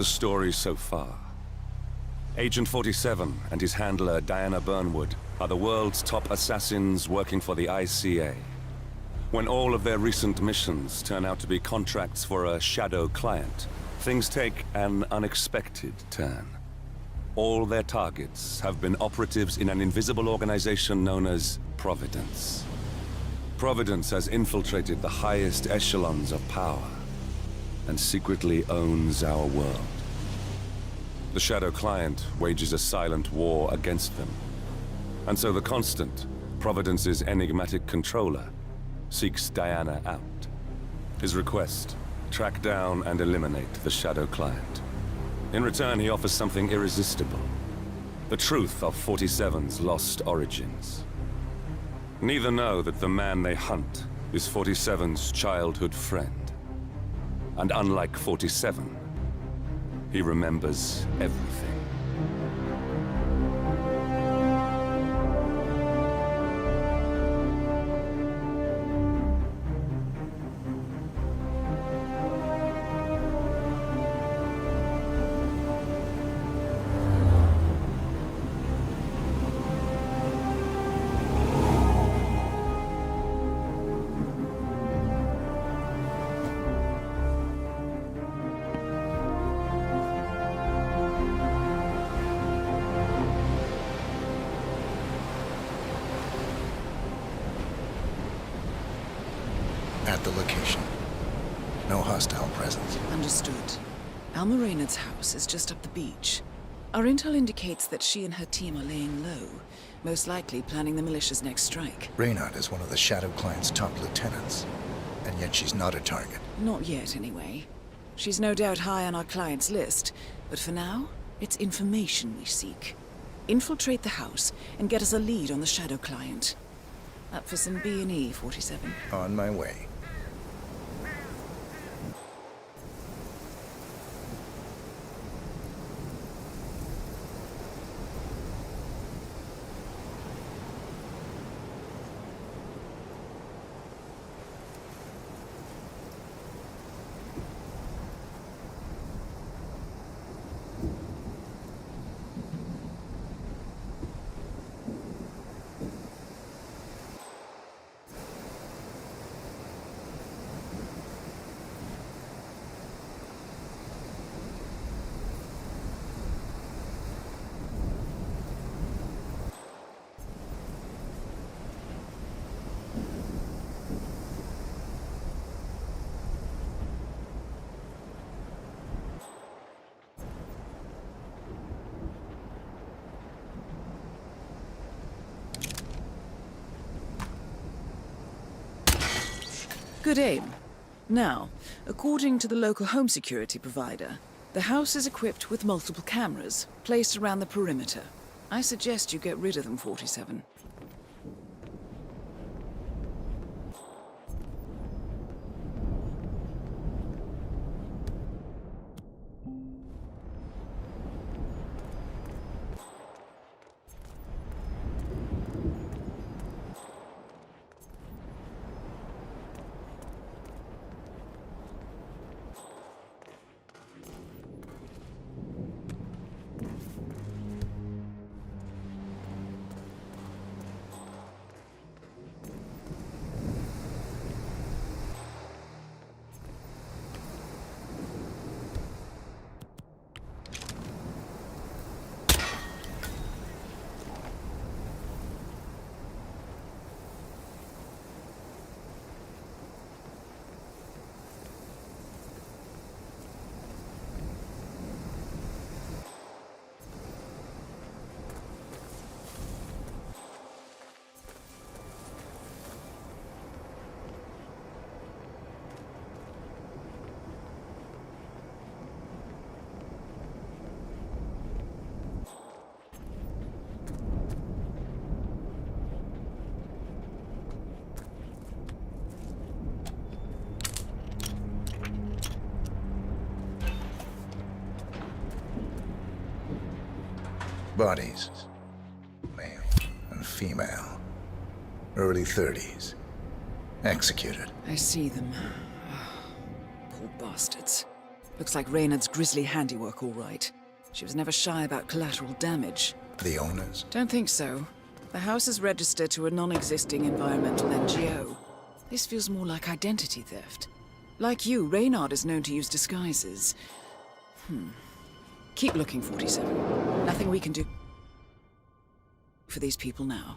the story so far. Agent 47 and his handler Diana Burnwood are the world's top assassins working for the ICA. When all of their recent missions turn out to be contracts for a shadow client, things take an unexpected turn. All their targets have been operatives in an invisible organization known as Providence. Providence has infiltrated the highest echelons of power and secretly owns our world. The Shadow Client wages a silent war against them. And so the Constant, Providence's enigmatic controller, seeks Diana out. His request, track down and eliminate the Shadow Client. In return, he offers something irresistible. The truth of 47's lost origins. Neither know that the man they hunt is 47's childhood friend. And unlike 47, he remembers everything. At the location. No hostile presence. Understood. Alma Reynard's house is just up the beach. Our intel indicates that she and her team are laying low, most likely planning the militia's next strike. Reynard is one of the Shadow Client's top lieutenants, and yet she's not a target. Not yet, anyway. She's no doubt high on our client's list, but for now, it's information we seek. Infiltrate the house and get us a lead on the Shadow Client. Up for some B&E, 47. On my way. Good aim. Now, according to the local home security provider, the house is equipped with multiple cameras placed around the perimeter. I suggest you get rid of them, 47. Bodies. Male and female. Early 30s. Executed. I see them. Poor bastards. Looks like Reynard's grisly handiwork, all right. She was never shy about collateral damage. The owners? Don't think so. The house is registered to a non-existing environmental NGO. This feels more like identity theft. Like you, Reynard is known to use disguises. Keep looking, 47. Nothing we can do for these people now.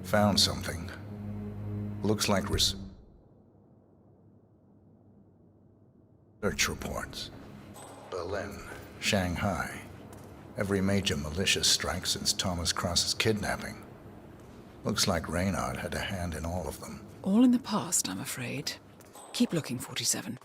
Found something. Looks like research reports. Berlin, Shanghai. Every major militia strike since Thomas Cross's kidnapping. Looks like Reynard had a hand in all of them. All in the past, I'm afraid. Keep looking, 47.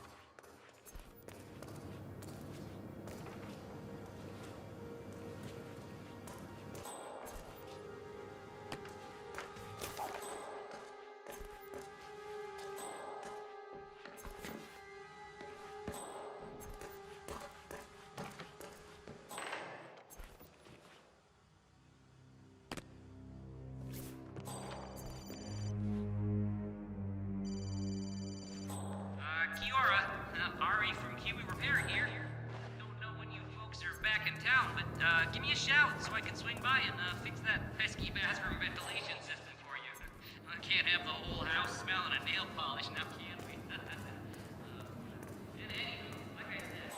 Ari from Kiwi Repair here. Don't know when you folks are back in town, but give me a shout so I can swing by and fix that pesky bathroom ventilation system for you. I can't have the whole house smelling of nail polish now, can we? And anyway, like I said,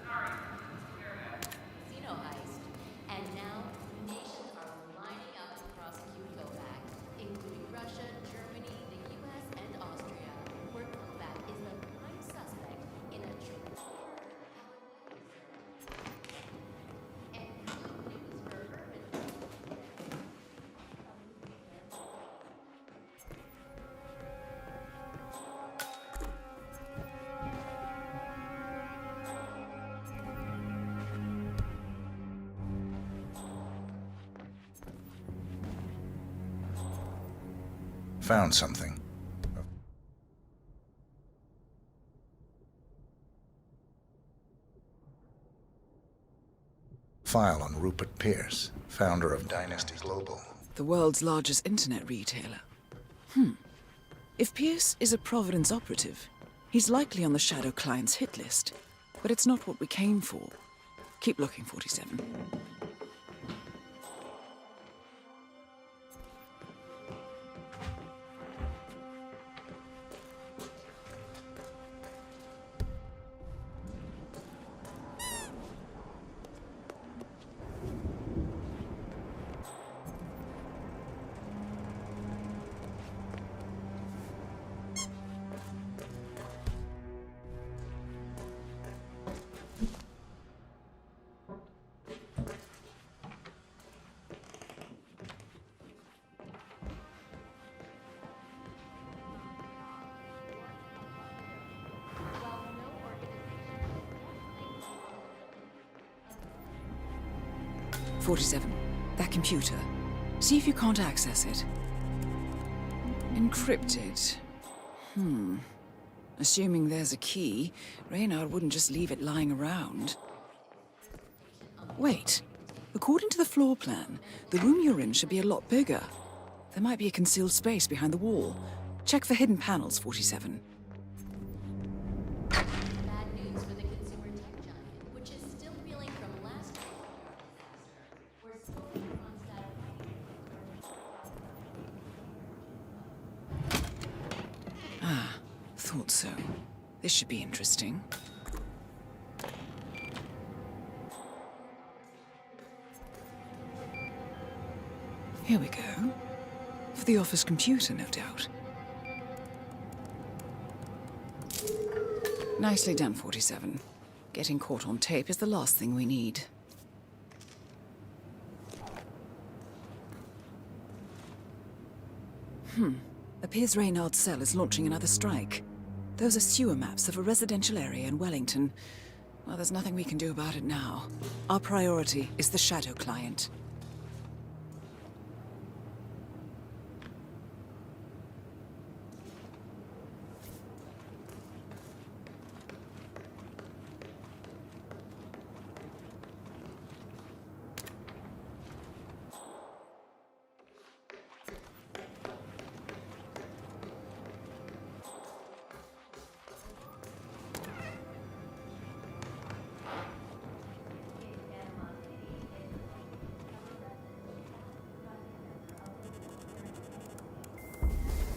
sorry. Casino heist. And now nations are lining up to prosecute Kovac, including Russia, Germany, the US, and Austria, where Kovac is the prime suspect in a and good news for urban. Found something. File on Rupert Pierce, founder of Dynasty Global. The world's largest internet retailer. If Pierce is a Providence operative, he's likely on the Shadow Client's hit list. But it's not what we came for. Keep looking, 47. While no organization 47. That computer. See if you can't access it. Encrypted. Assuming there's a key, Reynard wouldn't just leave it lying around. Wait. According to the floor plan, the room you're in should be a lot bigger. There might be a concealed space behind the wall. Check for hidden panels, 47. bad news for the consumer tech giant, which is still reeling from last year's disaster. We're still on Thought so. This should be interesting. Here we go. For the office computer, no doubt. Nicely done, 47. Getting caught on tape is the last thing we need. Appears Reynard's cell is launching another strike. Those are sewer maps of a residential area in Wellington. Well, there's nothing we can do about it now. Our priority is the Shadow Client.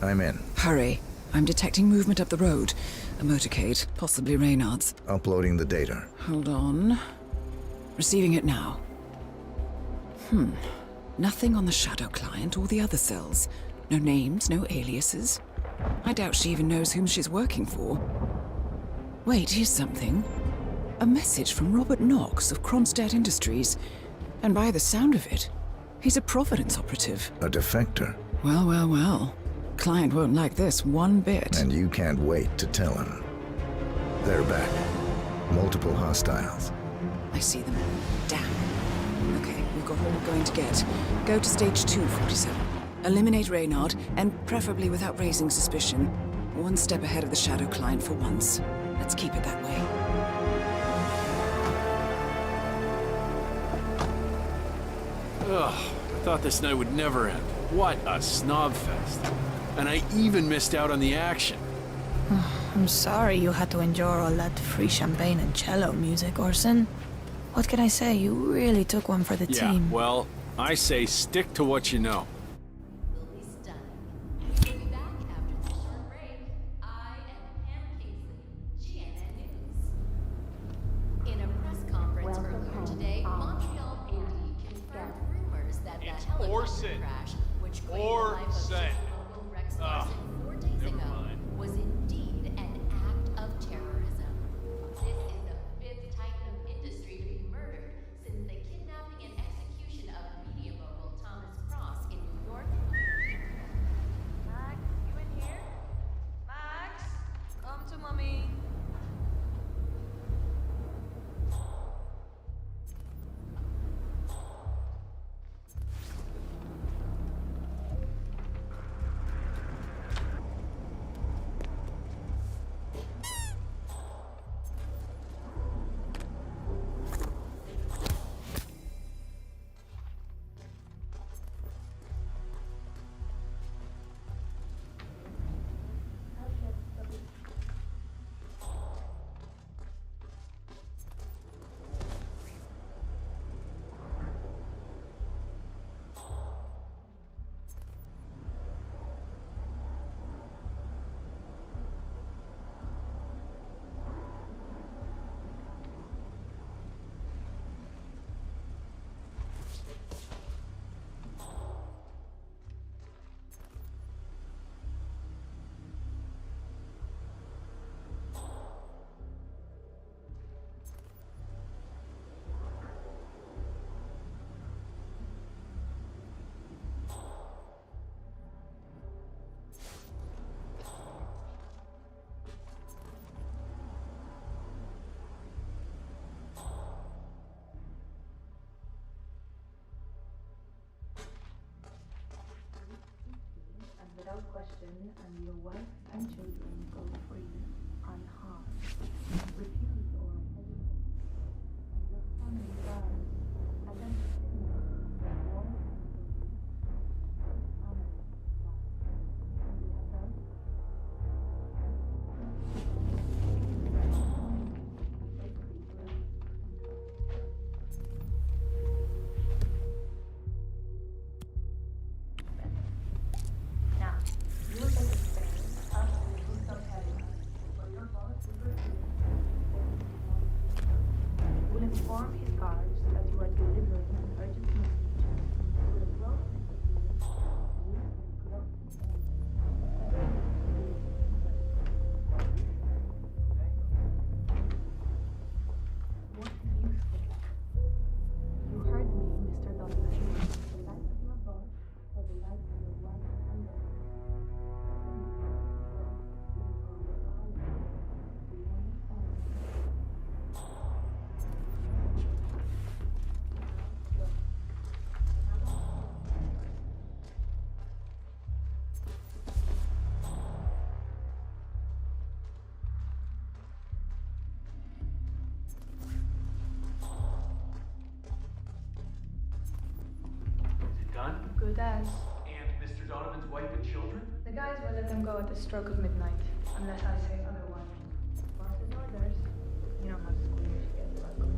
I'm in. Hurry. I'm detecting movement up the road. A motorcade, possibly Reynard's. Uploading the data. Hold on. Receiving it now. Nothing on the Shadow Client or the other cells. No names, no aliases. I doubt she even knows whom she's working for. Wait, here's something. A message from Robert Knox of Kronstadt Industries. And by the sound of it, he's a Providence operative. A defector. Well, well, well. Client won't like this one bit. And you can't wait to tell him. They're back. Multiple hostiles. I see them. Damn. Okay, we've got all we're going to get. Go to stage 2, 47. Eliminate Reynard, and preferably without raising suspicion. One step ahead of the Shadow Client for once. Let's keep it that way. Ugh, I thought this night would never end. What a snob fest. And I even missed out on the action. I'm sorry you had to endure all that free champagne and cello music, Orson. What can I say? You really took one for the Yeah, team. well, I say stick to what you know. Will be stunning. We'll be back after this short break. I am Pam Kingsley, GNN News. In a press conference earlier today, Montreal PD confirmed rumors that the helicopter Orson. crash, which claimed the life of Orson. local Rex Larson 4 days never ago, mind. was indeed an act of terrorism. This is the 5th titan of industry to be murdered since the kidnapping and execution of media mogul Thomas Cross in New York. Max, you in here? Max, come to mommy. And without question, and your wife and children go free, unharmed. Refuse or hesitate, and your family dies, and then all Now, you will take a stand after you do some heavy for your boss to pursue. good as. And Mr. Donovan's wife and children? The guys will let them go at the stroke of midnight, unless I say otherwise. Boss's orders. You know how squeamish you get about them.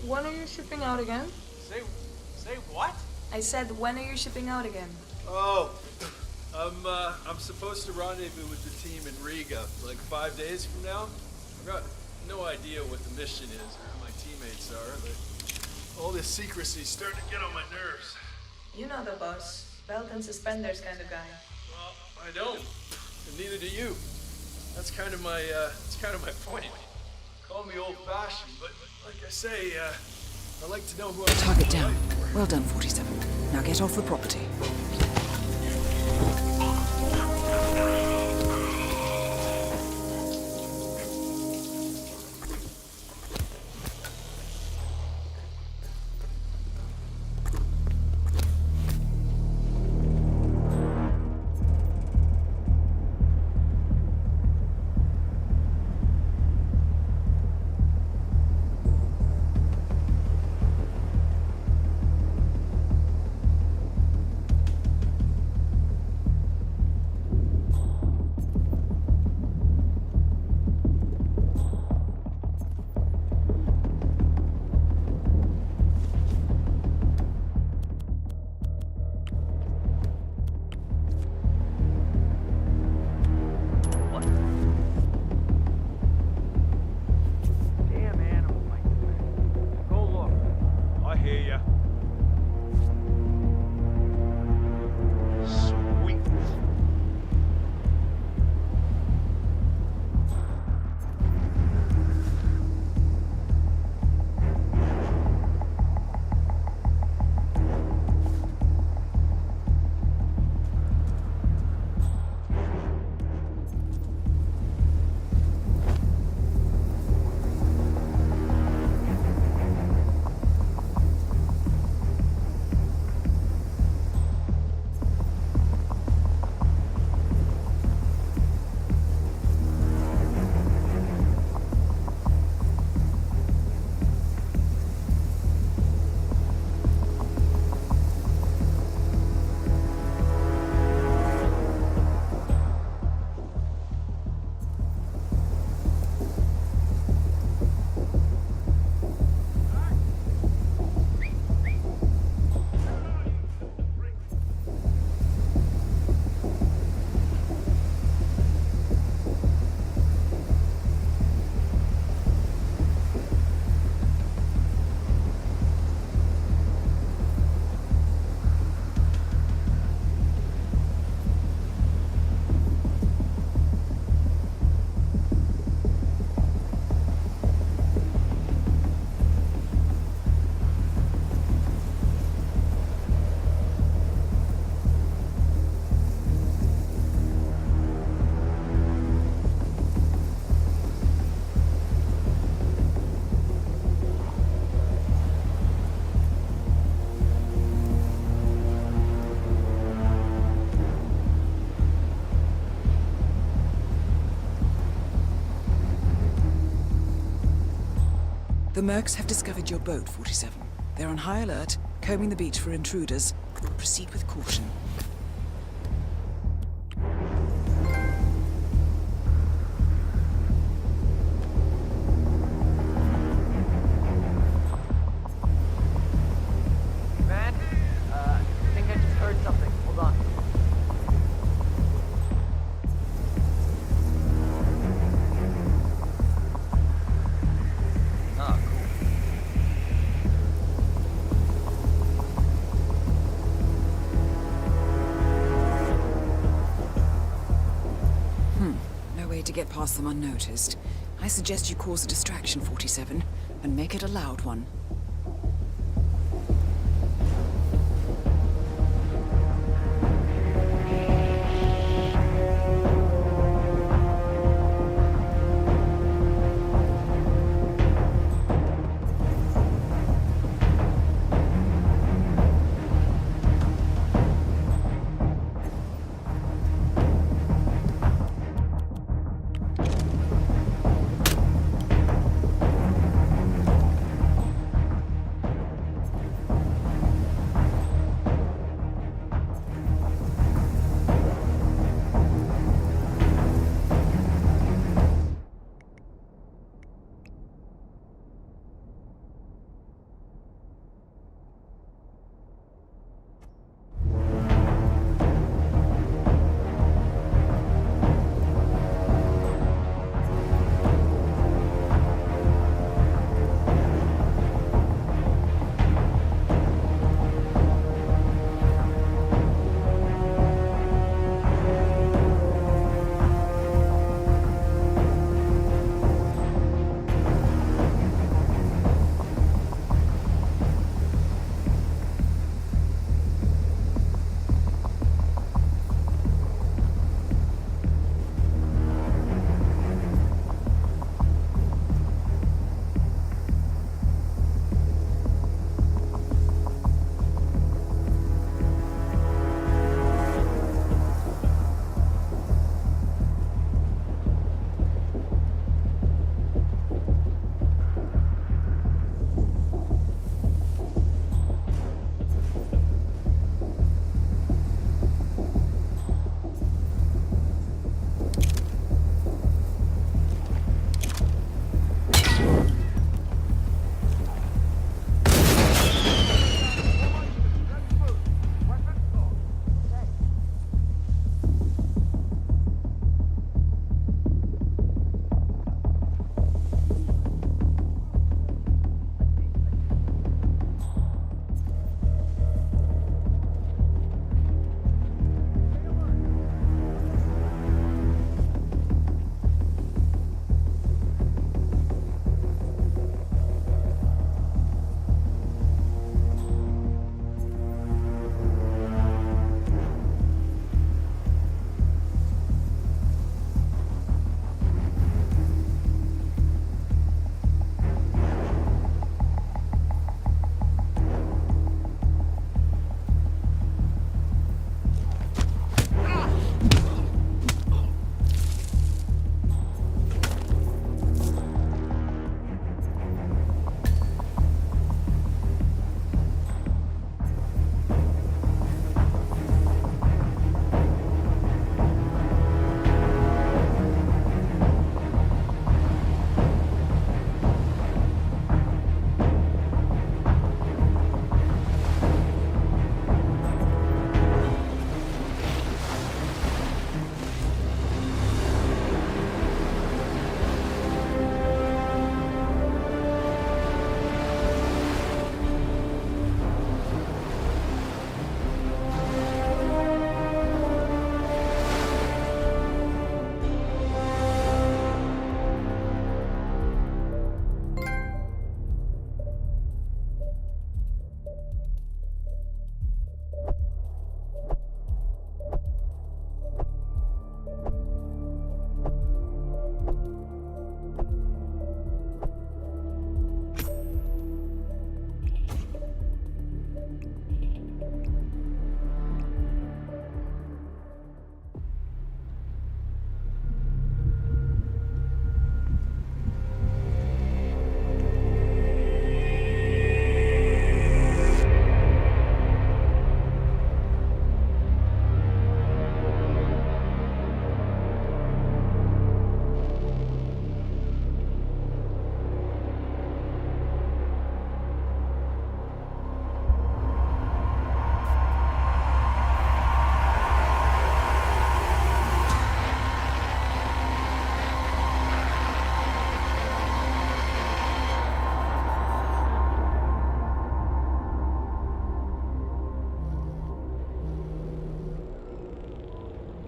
When are you shipping out again? Say what? I said, when are you shipping out again? Oh, I'm supposed to rendezvous with the team in Riga, like 5 days from now. I've got no idea what the mission is or who my teammates are, but all this secrecy's starting to get on my nerves. You know the boss. Belt and suspenders kind of guy. Well, I don't, and neither do you. That's kind of my point. Call me old-fashioned, but like I say, I like to know who I'm... Target down. Well done, 47. Now get off the property. The mercs have discovered your boat, 47. They're on high alert, combing the beach for intruders. Proceed with caution. Man, I think I just heard something. Hold on. Ah, cool. No way to get past them unnoticed. I suggest you cause a distraction, 47, and make it a loud one.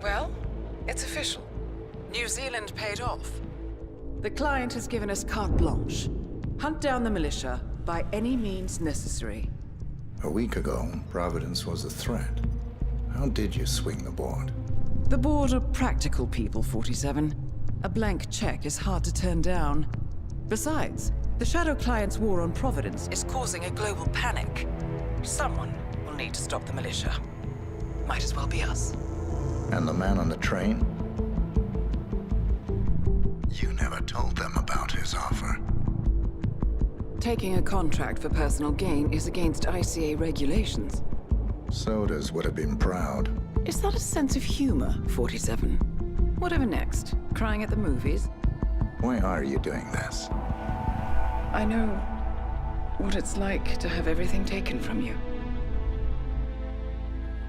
Well, it's official. New Zealand paid off. The client has given us carte blanche. Hunt down the militia by any means necessary. A week ago, Providence was a threat. How did you swing the board? The board are practical people, 47. A blank check is hard to turn down. Besides, the Shadow Client's war on Providence is causing a global panic. Someone will need to stop the militia. Might as well be us. And the man on the train? You never told them about his offer. Taking a contract for personal gain is against ICA regulations. Sodas would have been proud. Is that a sense of humor, 47? Whatever next? Crying at the movies? Why are you doing this? I know what it's like to have everything taken from you.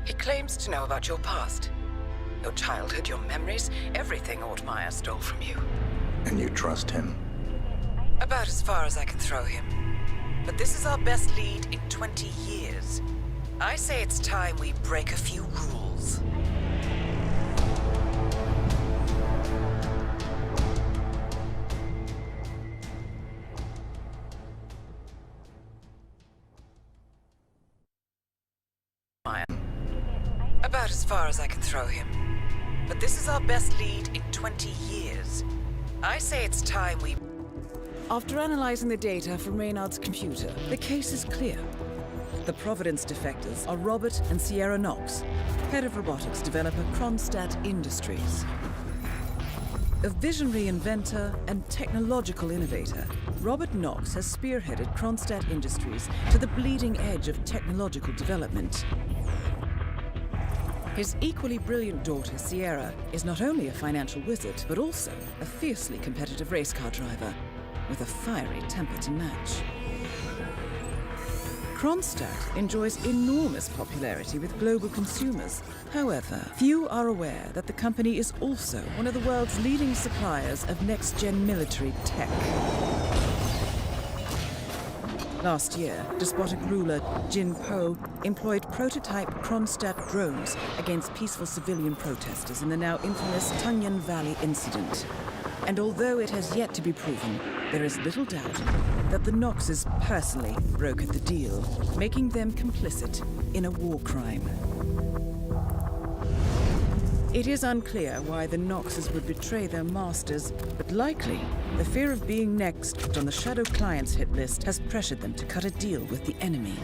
He claims to know about your past. Your childhood, your memories, everything Ortmeyer stole from you. And you trust him? About as far as I can throw him. But this is our best lead in 20 years. I say it's time we break a few rules. About as far as I can throw him. But this is our best lead in 20 years. I say it's time we... After analyzing the data from Reynard's computer, the case is clear. The Providence defectors are Robert and Sierra Knox, head of robotics developer Kronstadt Industries. A visionary inventor and technological innovator, Robert Knox has spearheaded Kronstadt Industries to the bleeding edge of technological development. His equally brilliant daughter, Sierra, is not only a financial wizard, but also a fiercely competitive race car driver, with a fiery temper to match. Kronstadt enjoys enormous popularity with global consumers. However, few are aware that the company is also one of the world's leading suppliers of next-gen military tech. Last year, despotic ruler Jin Po employed prototype Kronstadt drones against peaceful civilian protesters in the now infamous Tunyan Valley incident. And although it has yet to be proven, there is little doubt that the Knoxes personally brokered the deal, making them complicit in a war crime. It is unclear why the Knoxes would betray their masters, but likely the fear of being next on the Shadow Client's hit list has pressured them to cut a deal with the enemy.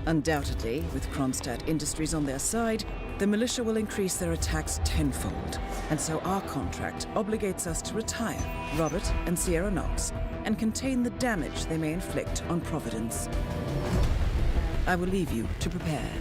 Undoubtedly, with Kronstadt Industries on their side, the militia will increase their attacks tenfold, and so our contract obligates us to retire Robert and Sierra Knox and contain the damage they may inflict on Providence. I will leave you to prepare.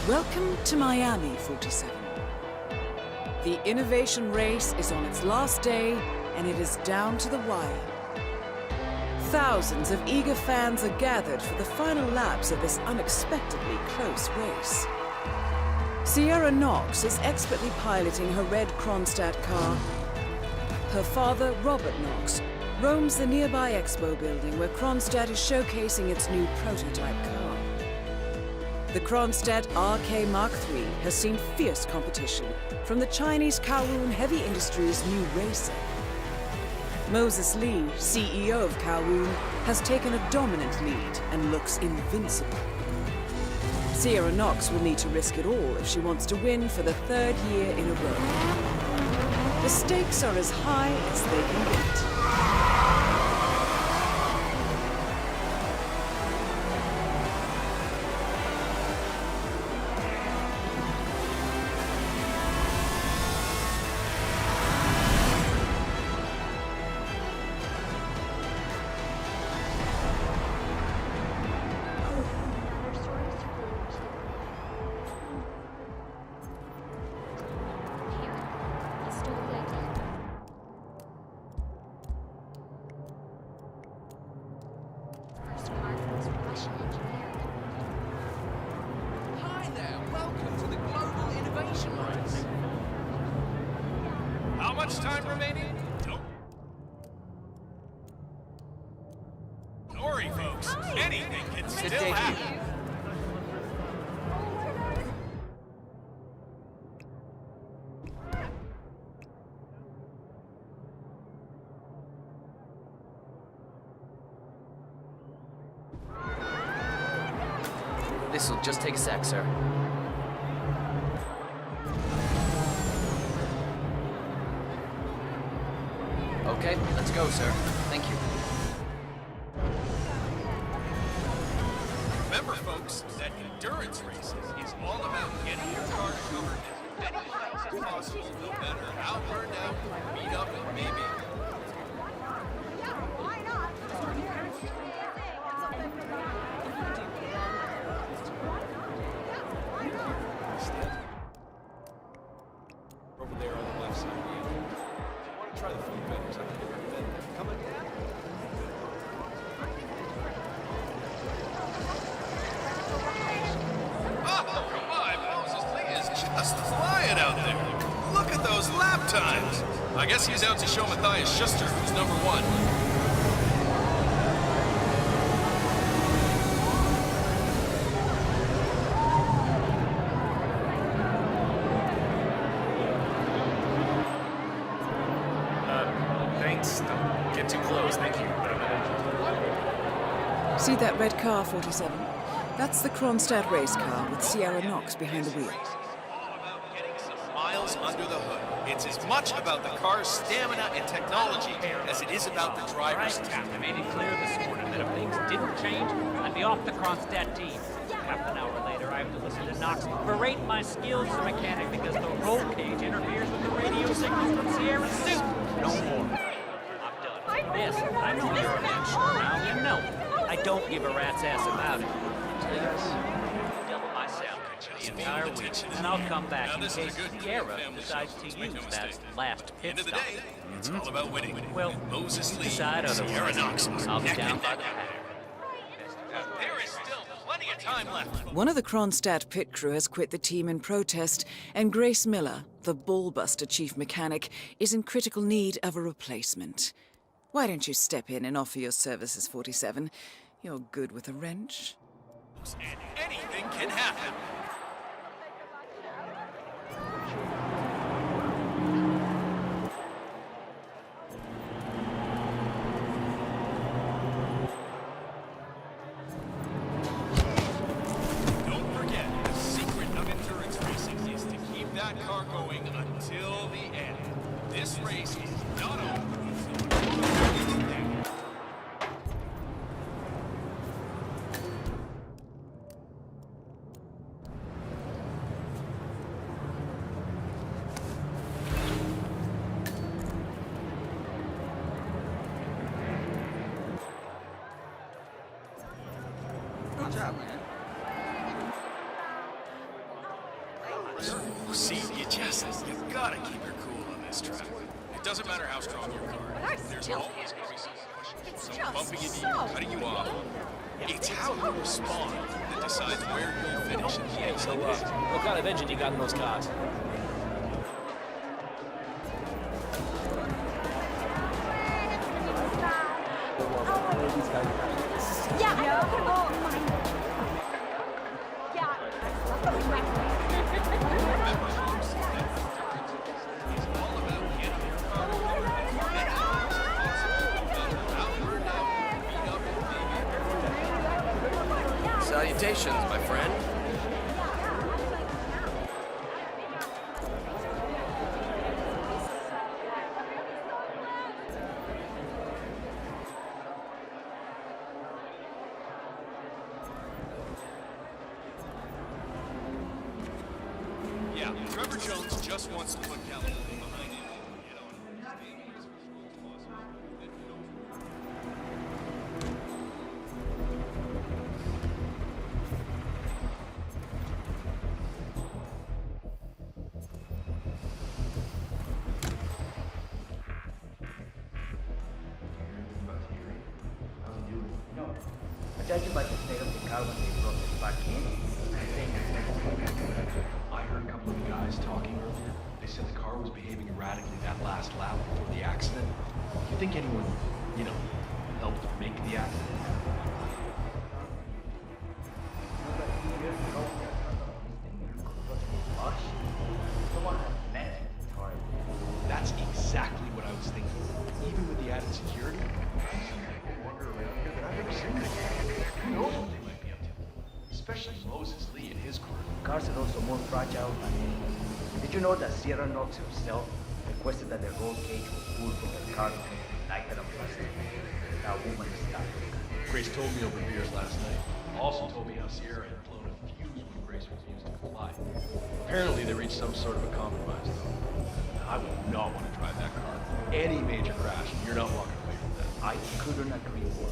Welcome to Miami, 47. The innovation race is on its last day, and it is down to the wire. Thousands of eager fans are gathered for the final laps of this unexpectedly close race. Sierra Knox is expertly piloting her red Kronstadt car. Her father, Robert Knox, roams the nearby expo building where Kronstadt is showcasing its new prototype car. The Kronstadt RK Mark III has seen fierce competition from the Chinese Kowloon Heavy Industries' new racer. Moses Lee, CEO of Kowloon, has taken a dominant lead and looks invincible. Sierra Knox will need to risk it all if she wants to win for the third year in a row. The stakes are as high as they can get. Hi there, welcome to the Global Innovation Race. How much time remaining? Don't worry, folks. Anything can still happen. This'll just take a sec, sir. Okay, let's go, sir. Thank you. Remember, folks, that endurance races is all about getting your car covered as many laps as possible, no matter how burned out, beat up it may be. Over there on the left side of the engine. If you want to try the food vendors, I can recommend them. Come again? Oh, my Moses Lee is just flying out there. Look at those lap times. I guess he's out to show Matthias Schuster who's number one. Thanks. Don't get too close, thank you. See that red car, 47? That's the Kronstadt race car with Sierra Knox behind the wheel. All about getting some miles under the hood. It's as much about the car's stamina and technology as it is about the driver's talent. I made it clear this morning that if things didn't change, I'd be off the Kronstadt team. Half an hour later, I have to listen to Knox berate my skills as a mechanic because the roll cage interferes with the radio signals from Sierra's suit. No more. I'm done. Yes, I know you're a man sure now. You know. I don't give a rat's ass about it. Double my salary for the entire week, and I'll come back in case Sierra decides to use that last pit End of the stop. day, it's all about winning. Well, Moses Lee, decide Sierra otherwise. Knox, I'll be neck down and by neck. the pack. There is still plenty of time left. One of the Kronstadt pit crew has quit the team in protest, and Grace Miller, the ballbuster chief mechanic, is in critical need of a replacement. Why don't you step in and offer your services, 47? You're good with a wrench. And anything can happen. Don't forget, the secret of endurance racing is to keep that car going until the end. This race is not over. You gotta keep your cool on this track. It doesn't matter how strong your car is. There's always gonna be some question. Someone bumping into you, cutting you off. It's how you respond that decides where you'll finish at the end. So, what kind of engine you got in those cars? Salutations, my friend. Yeah, Trevor Jones just wants to put California behind him. You know, and his baby is as possible. Judging by the state of the car when they brought it back in, I think... I heard a couple of the guys talking earlier. They said the car was behaving erratically that last lap before the accident. Do you think anyone, helped make the accident? That's exactly what I was thinking. Even with the added security, I see people wander around here that I've never seen before. Who knows what they might be up to? Especially Moses Lee and his crew. Cars are also more fragile than did you know that Sierra Knox himself requested that their roll cage was pulled from the car to ignite it on plastic? That woman is dying. Grace told me over beers last night. Also told me how Sierra had blown a fuse when Grace refused to fly. Apparently they reached some sort of a compromise, though. I would not want to drive that car. Any major crash, and you're not walking away from that. I couldn't agree more.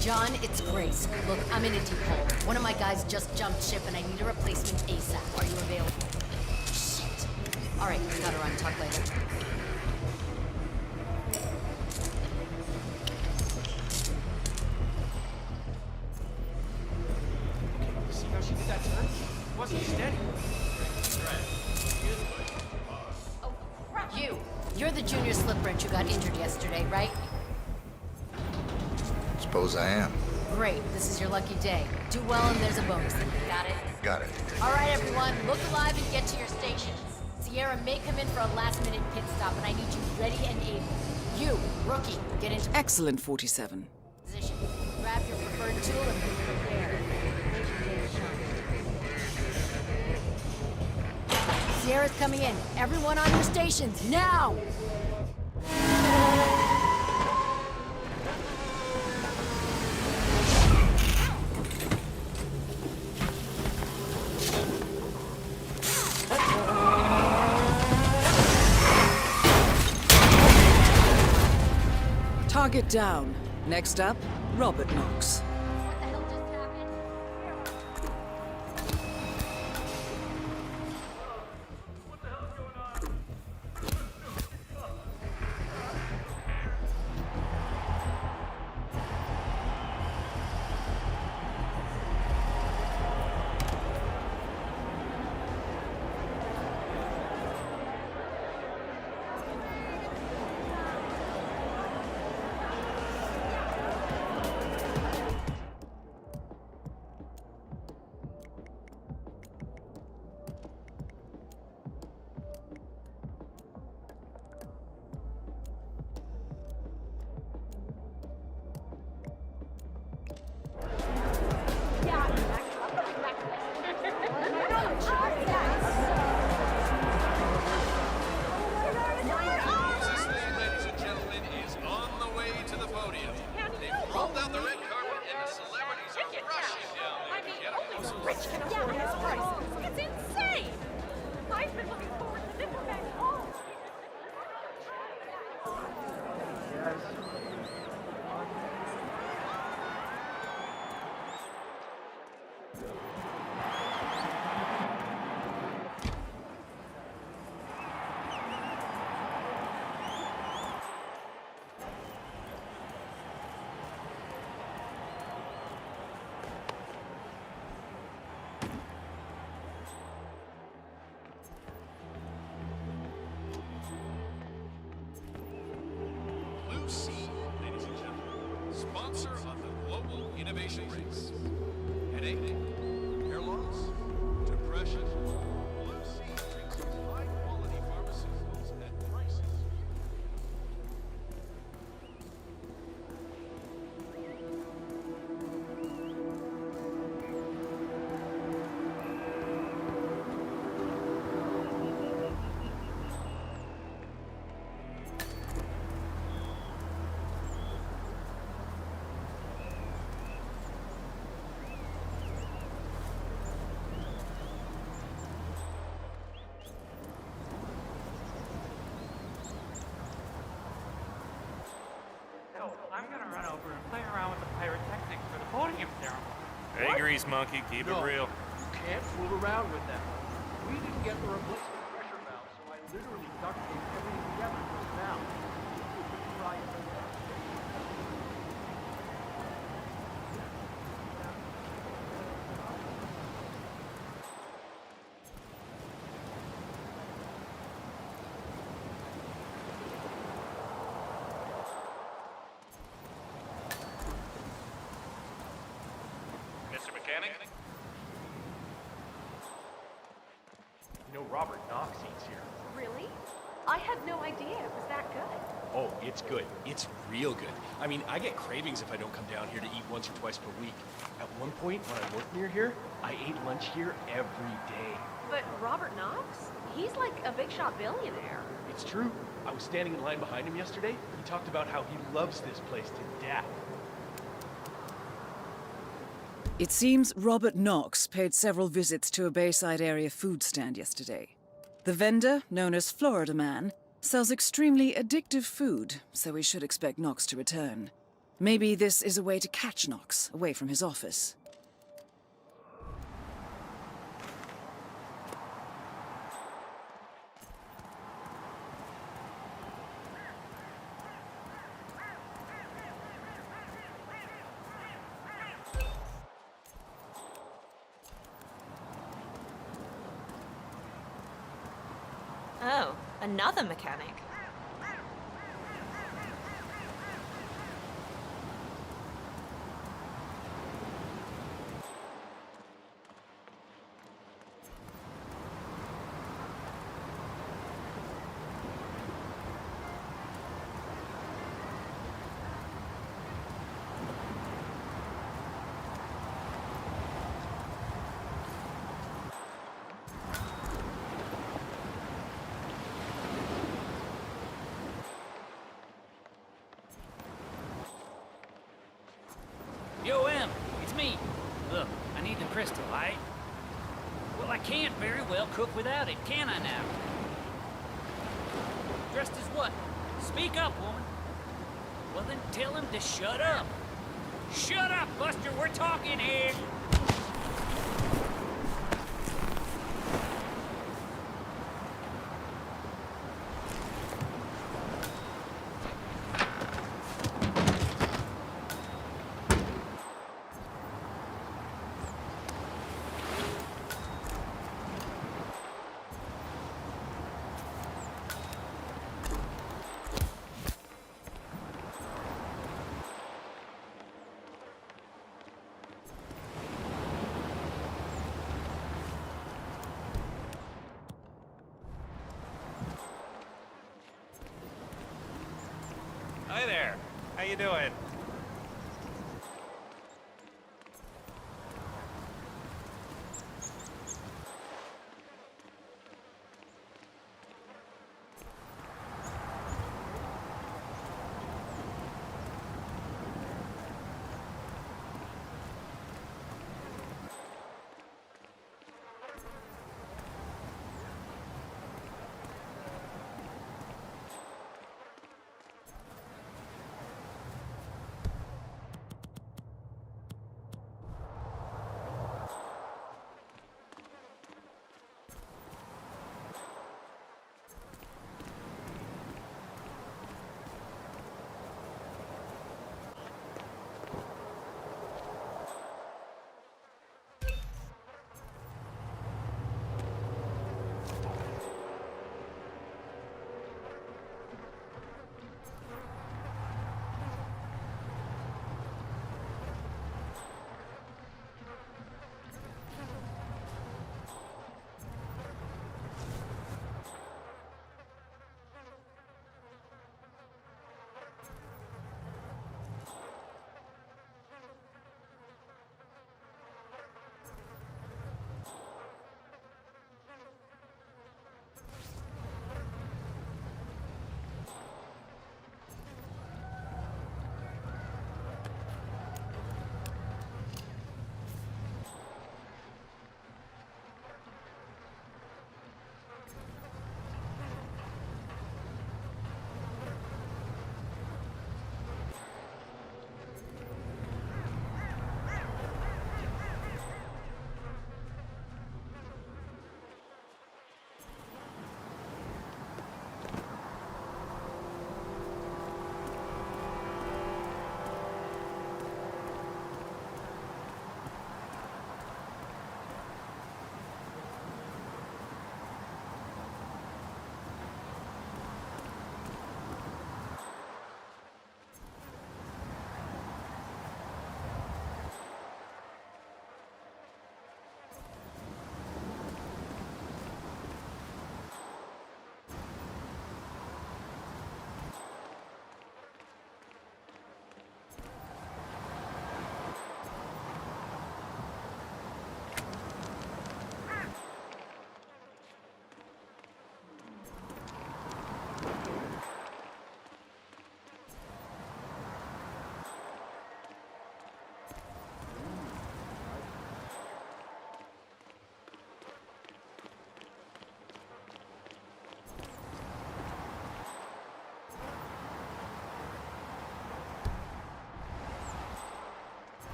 John, it's Grace. Look, I'm in a deep hole. One of my guys just jumped ship and I need a replacement ASAP. Are you available? Shit. All right, got her on. Talk later. See how she did that turn? Wasn't steady. Oh, crap. You're the junior slip wrench who got injured yesterday, right? Suppose I am. Great. This is your lucky day. Do well and there's a bonus. Got it? Got it. All right, everyone. Look alive and get to your stations. Sierra may come in for a last-minute pit stop, and I need you ready and able. You, rookie, get into Excellent, 47. position. Grab your preferred tool and be prepared. Sierra's coming in. Everyone on your stations, now! Target down. Next up, Robert Knox. sponsor of the global innovation race. Headache, hair loss, depression. Blue Sea drinks high-quality pharmaceuticals at prices. So, I'm gonna run over and play around with the pyrotechnics for the podium ceremony. Hey, Grease Monkey, keep it real. You can't fool around with that. We didn't get the replacement pressure valve, so I literally duct taped everything together just now. Right. Mr. Mechanic? You know Robert Knox eats here. Really? I had no idea it was that good. Oh, it's good. It's real good. I mean, I get cravings if I don't come down here to eat once or twice per week. At one point, when I worked near here, I ate lunch here every day. But Robert Knox? He's like a big shot billionaire. It's true. I was standing in line behind him yesterday. He talked about how he loves this place to death. It seems Robert Knox paid several visits to a Bayside area food stand yesterday. The vendor, known as Florida Man, sells extremely addictive food, so we should expect Knox to return. Maybe this is a way to catch Knox away from his office. Oh, another mechanic. Yo, Em, it's me. Look, I need the crystal, right? Well, I can't very well cook without it, can I now? Dressed as what? Speak up, woman. Well, then tell him to shut up. Shut up, Buster, we're talking here. Hi there. How you doing?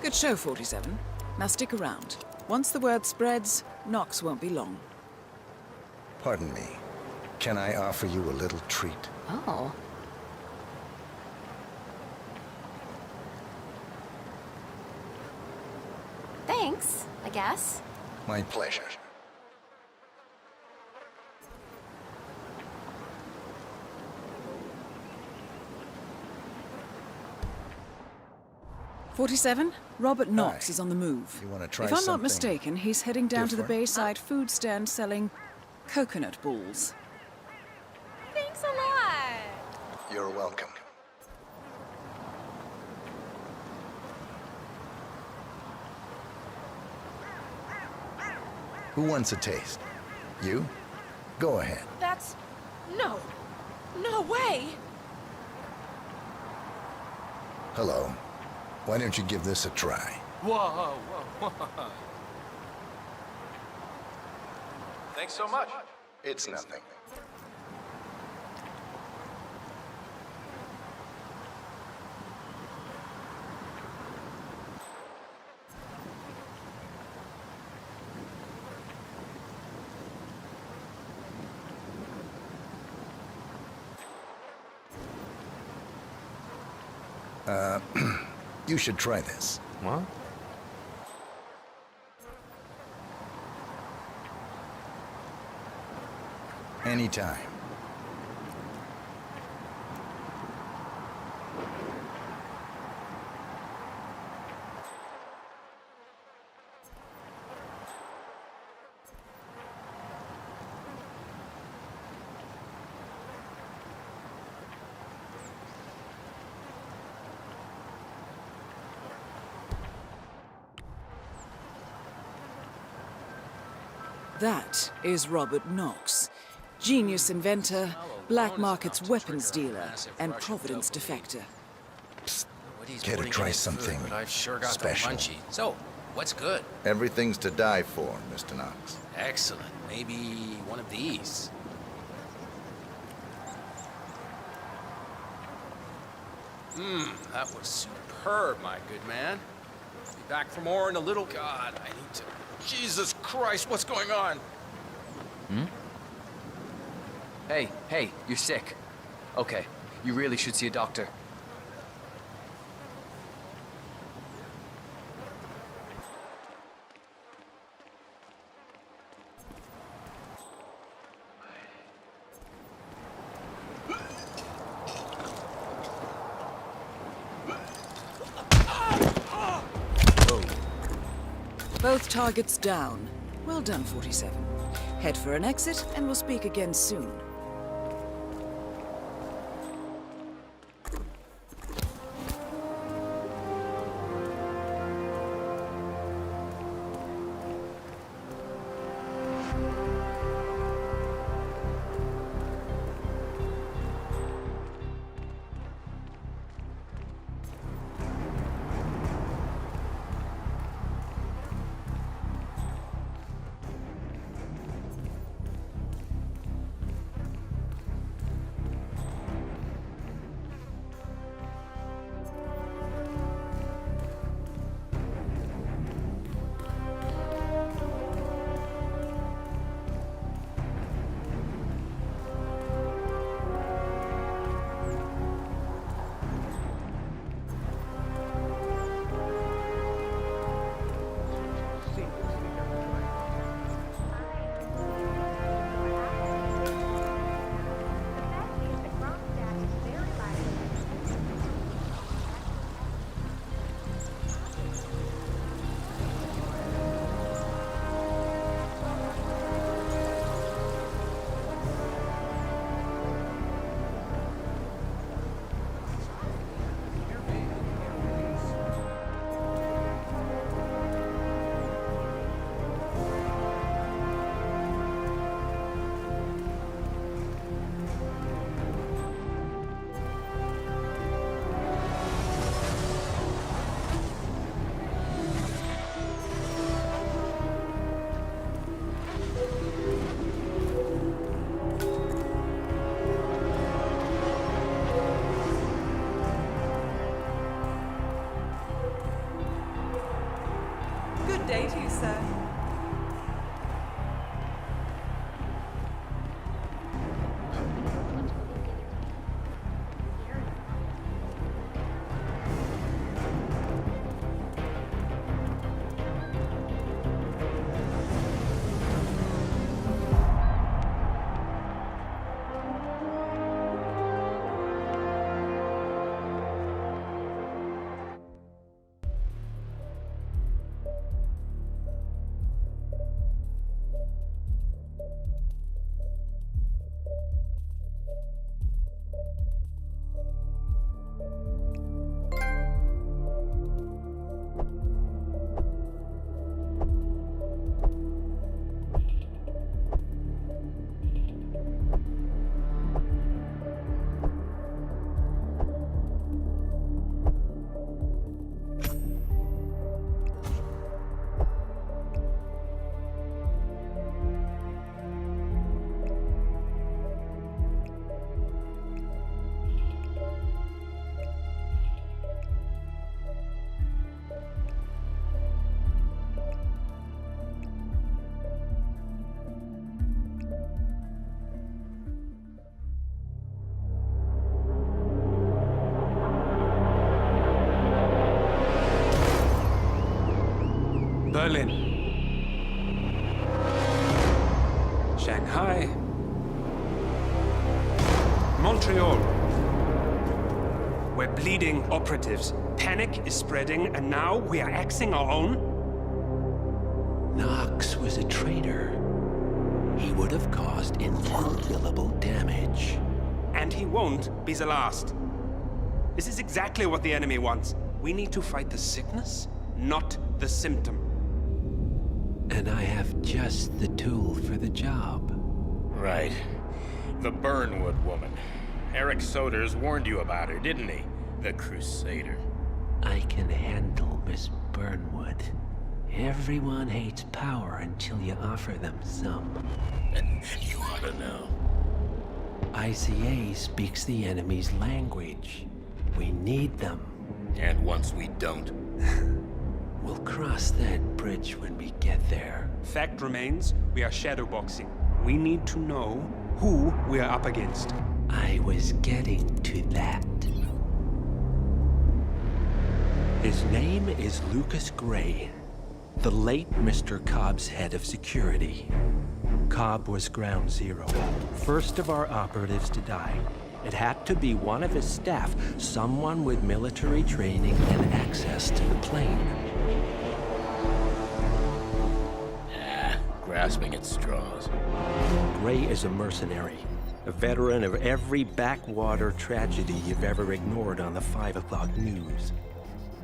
Good show, 47. Now stick around. Once the word spreads, Knox won't be long. Pardon me. Can I offer you a little treat? Oh. Thanks, I guess. My pleasure. "47, Robert Knox is on the move. You want to try If I'm not something mistaken, he's heading down to the different? Bayside food stand selling coconut balls. Thanks a lot. You're welcome. Who wants a taste? You? Go ahead. That's... no. No way. Hello. Why don't you give this a try? Whoa, whoa, whoa. Thanks so much. It's nothing. You should try this. What? Anytime. That is Robert Knox, genius inventor, black market's weapons dealer, and Providence defector. Care to try something I've sure got special? the munchie. So, what's good? Everything's to die for, Mr. Knox. Excellent. Maybe one of these. That was superb, my good man. Be back for more in a little. God, I need to... Jesus Christ, what's going on? Hmm? Hey, you're sick. Okay, you really should see a doctor. Both targets down. Well done, 47. Head for an exit, and we'll speak again soon. day to you, sir. Berlin, Shanghai, Montreal. We're bleeding operatives. Panic is spreading, and now we are axing our own? Knox was a traitor. He would have caused incalculable damage. And he won't be the last. This is exactly what the enemy wants. We need to fight the sickness, not the symptom. And I have just the tool for the job. Right. The Burnwood woman. Eric Soders warned you about her, didn't he? The Crusader. I can handle Miss Burnwood. Everyone hates power until you offer them some. And you ought to know. ICA speaks the enemy's language. We need them. And once we don't? We'll cross that bridge when we get there. Fact remains, we are shadowboxing. We need to know who we are up against. I was getting to that. His name is Lucas Gray, the late Mr. Cobb's head of security. Cobb was ground zero, first of our operatives to die. It had to be one of his staff, someone with military training and access to the plane. Grasping at straws. Gray is a mercenary, a veteran of every backwater tragedy you've ever ignored on the 5 o'clock news.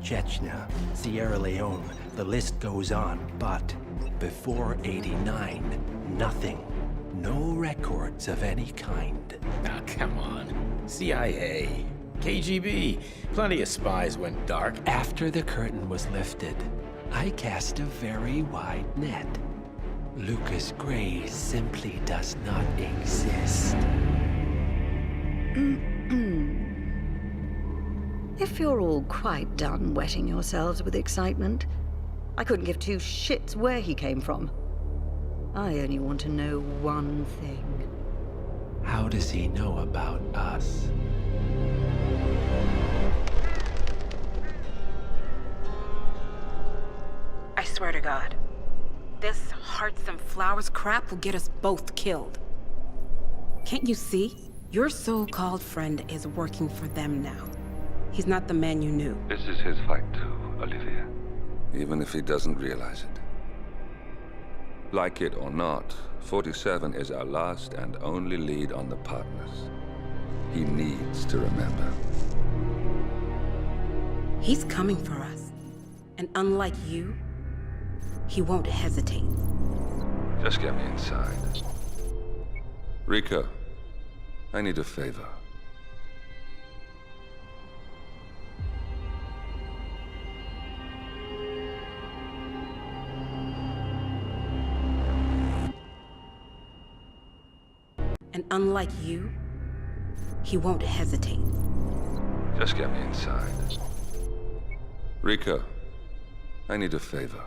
Chechnya, Sierra Leone, the list goes on, but before '89, nothing. No records of any kind. Now, come on. CIA, KGB, plenty of spies went dark. After the curtain was lifted, I cast a very wide net. Lucas Gray simply does not exist. If you're all quite done wetting yourselves with excitement, I couldn't give two shits where he came from. I only want to know one thing. How does he know about us? I swear to God, this hearts and flowers crap will get us both killed. Can't you see? Your so-called friend is working for them now. He's not the man you knew. This is his fight too, Olivia. Even if he doesn't realize it. Like it or not, 47 is our last and only lead on the partners. He needs to remember. He's coming for us. And unlike you, he won't hesitate. Just get me inside. Rika, I need a favor. And unlike you, he won't hesitate. Just get me inside. Rika, I need a favor.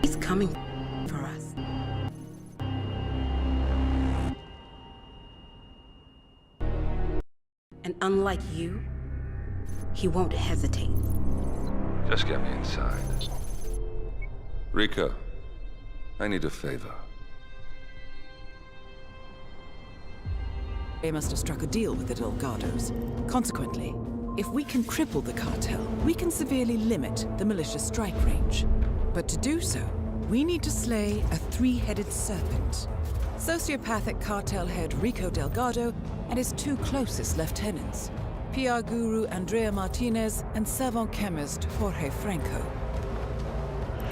He's coming for us. And unlike you, he won't hesitate. Just get me inside. Rico, I need a favor. They must have struck a deal with the Delgados. Consequently, if we can cripple the cartel, we can severely limit the militia's strike range. But to do so, we need to slay a three-headed serpent. Sociopathic cartel head Rico Delgado and his two closest lieutenants, PR guru Andrea Martinez and savant chemist Jorge Franco.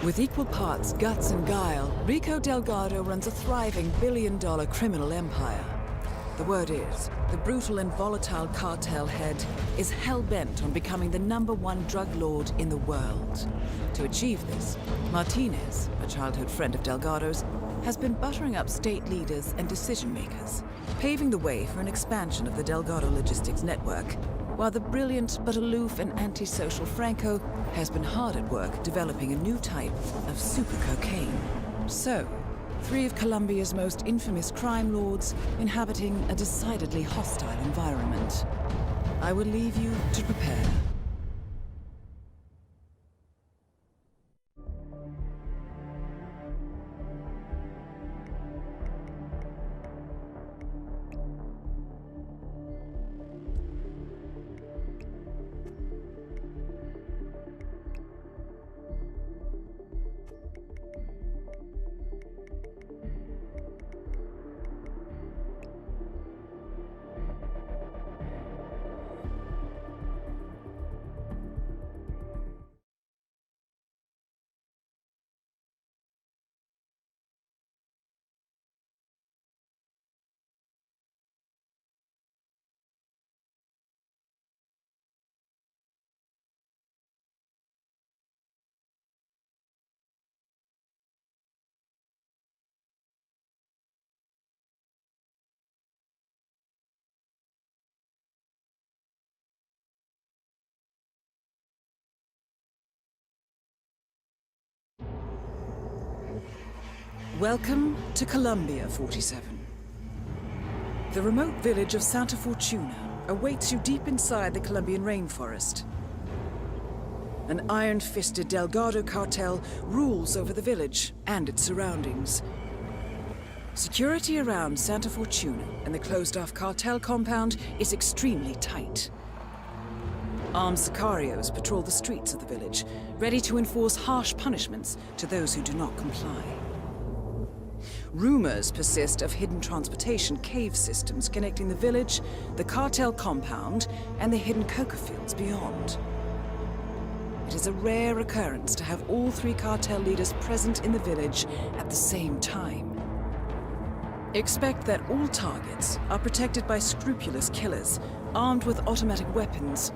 With equal parts guts and guile, Rico Delgado runs a thriving billion-dollar criminal empire. The word is, the brutal and volatile cartel head is hell-bent on becoming the #1 drug lord in the world. To achieve this, Martinez, a childhood friend of Delgado's, has been buttering up state leaders and decision-makers, paving the way for an expansion of the Delgado logistics network, while the brilliant but aloof and antisocial Franco has been hard at work developing a new type of super cocaine. So, three of Colombia's most infamous crime lords inhabiting a decidedly hostile environment. I will leave you to prepare. Welcome to Colombia, 47. The remote village of Santa Fortuna awaits you deep inside the Colombian rainforest. An iron-fisted Delgado cartel rules over the village and its surroundings. Security around Santa Fortuna and the closed-off cartel compound is extremely tight. Armed sicarios patrol the streets of the village, ready to enforce harsh punishments to those who do not comply. Rumors persist of hidden transportation cave systems connecting the village, the cartel compound, and the hidden coca fields beyond. It is a rare occurrence to have all three cartel leaders present in the village at the same time. Expect that all targets are protected by scrupulous killers, armed with automatic weapons.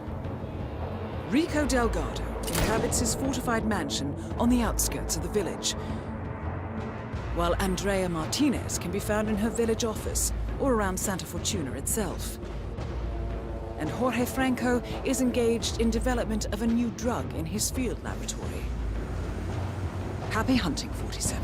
Rico Delgado inhabits his fortified mansion on the outskirts of the village, while Andrea Martinez can be found in her village office or around Santa Fortuna itself. And Jorge Franco is engaged in development of a new drug in his field laboratory. Happy hunting, 47.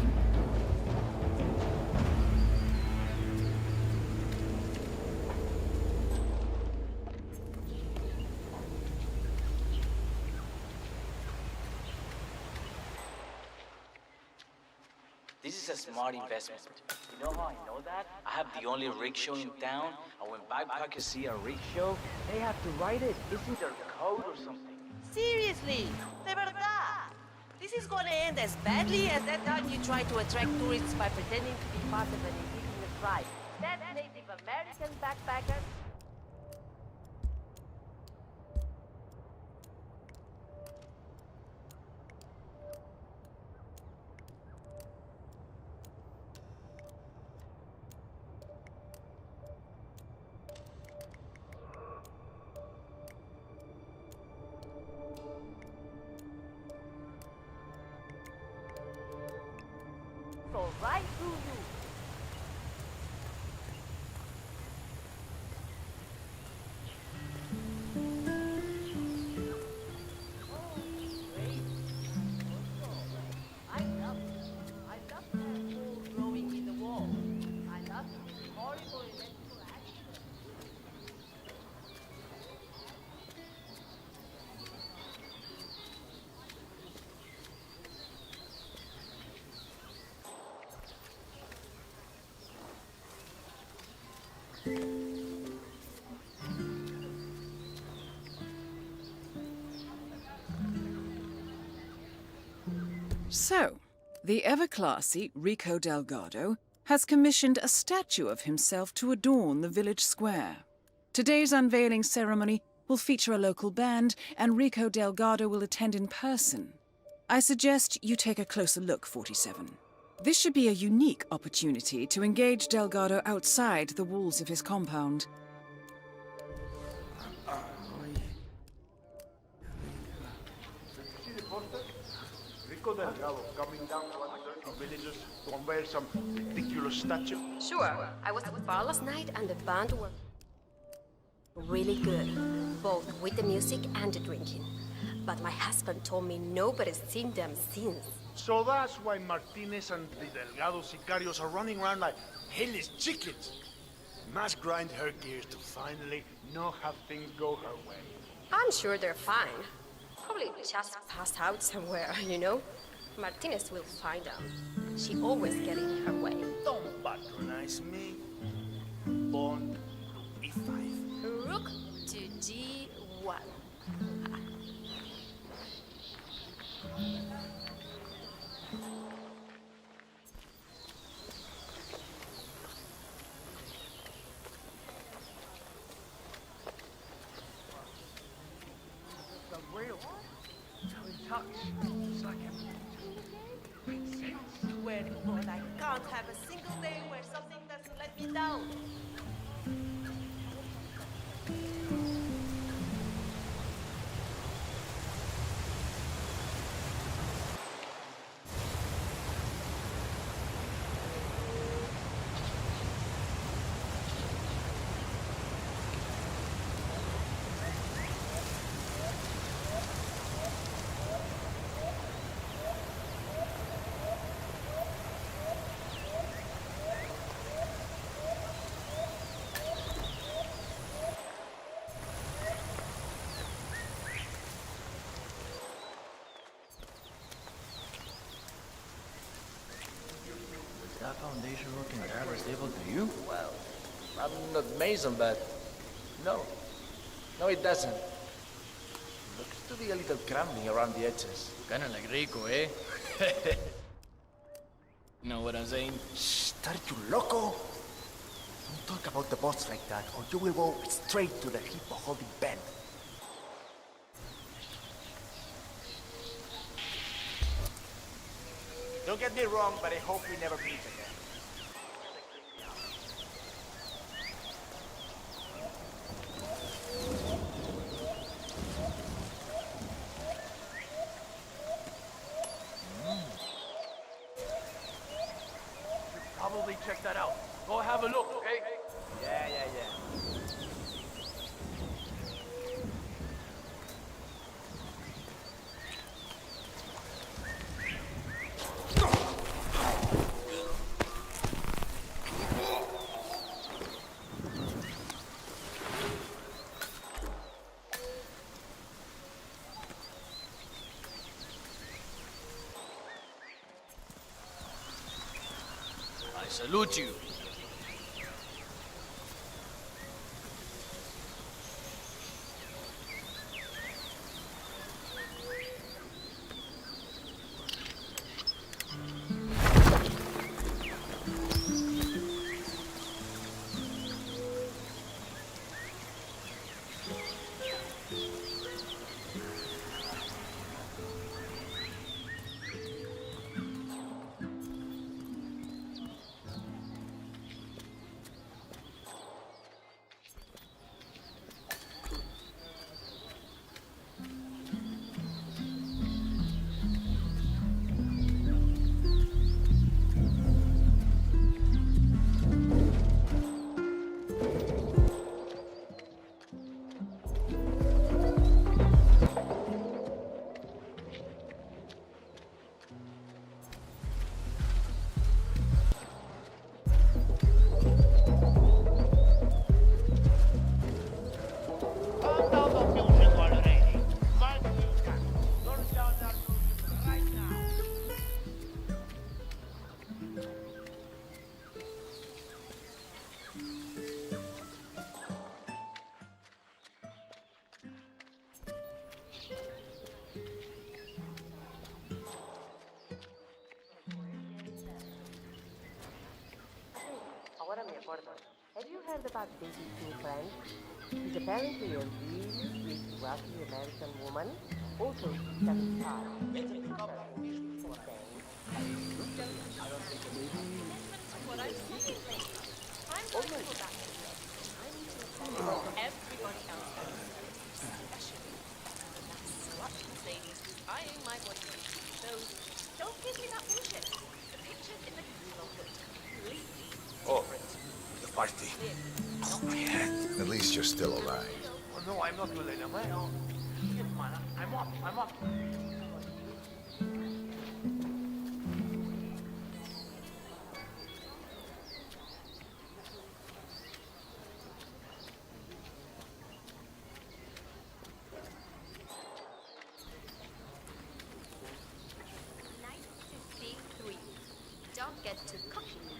This is a smart investment. You know how I know that? I have the only rig show in town, and when backpackers see a rig show, they have to ride it. It's in their code or something. Seriously, de verdad. This is gonna end as badly as that time you tried to attract tourists by pretending to be part of an indigenous tribe. That Native American backpacker. So right through you. I love it. So, the ever-classy Rico Delgado has commissioned a statue of himself to adorn the village square. Today's unveiling ceremony will feature a local band, and Rico Delgado will attend in person. I suggest you take a closer look, 47. This should be a unique opportunity to engage Delgado outside the walls of his compound. Rico Delgado coming down to other villages to unveil some ridiculous statue. Sure. I was at the bar last night and the band were really good, both with the music and the drinking. But my husband told me nobody's seen them since. So that's why Martinez and the Delgado sicarios are running around like headless chickens. Must grind her gears to finally not have things go her way. I'm sure they're fine. Probably just passed out somewhere, you know? Martinez will find out. She always gets in her way. Don't patronize me. Pawn to E5. Rook to G1. Swear to God, I can't have a single day where something doesn't let me down. That foundation looking that stable to you? Well, I'm not Mason, but no. No, it doesn't. Looks to be a little crumbling around the edges. Kinda like Rico, eh? Know what I'm saying? Shh, are you loco? Don't talk about the boss like that, or you will go straight to the hippo holding bend. Don't get me wrong, but I hope we never meet again. Probably check that out. Go have a look, okay? Yeah. I salute you. heard about David's new friend? She's apparently a really sweet, wealthy American woman. Also, 75. What I'm saying, lady. I'm going to go back to work. I need to inform everybody else that is there, especially that slut Mercedes who's eyeing my boyfriend. So don't give me that bullshit. The pictures in the catalog look completely different. The party. At least you're still alive. Oh, no, I'm not Milena. Well, Hitman, I'm off. Nice to see three. Don't get too cocky now.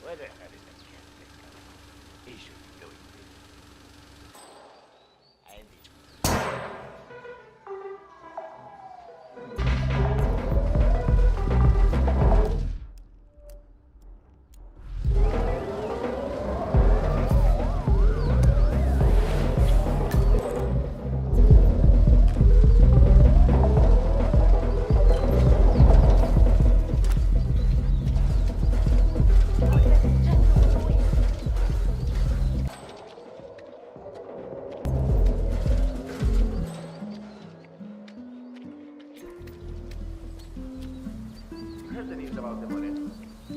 Where the hell is that kid? He should be doing this. And heard the news about the Morenos.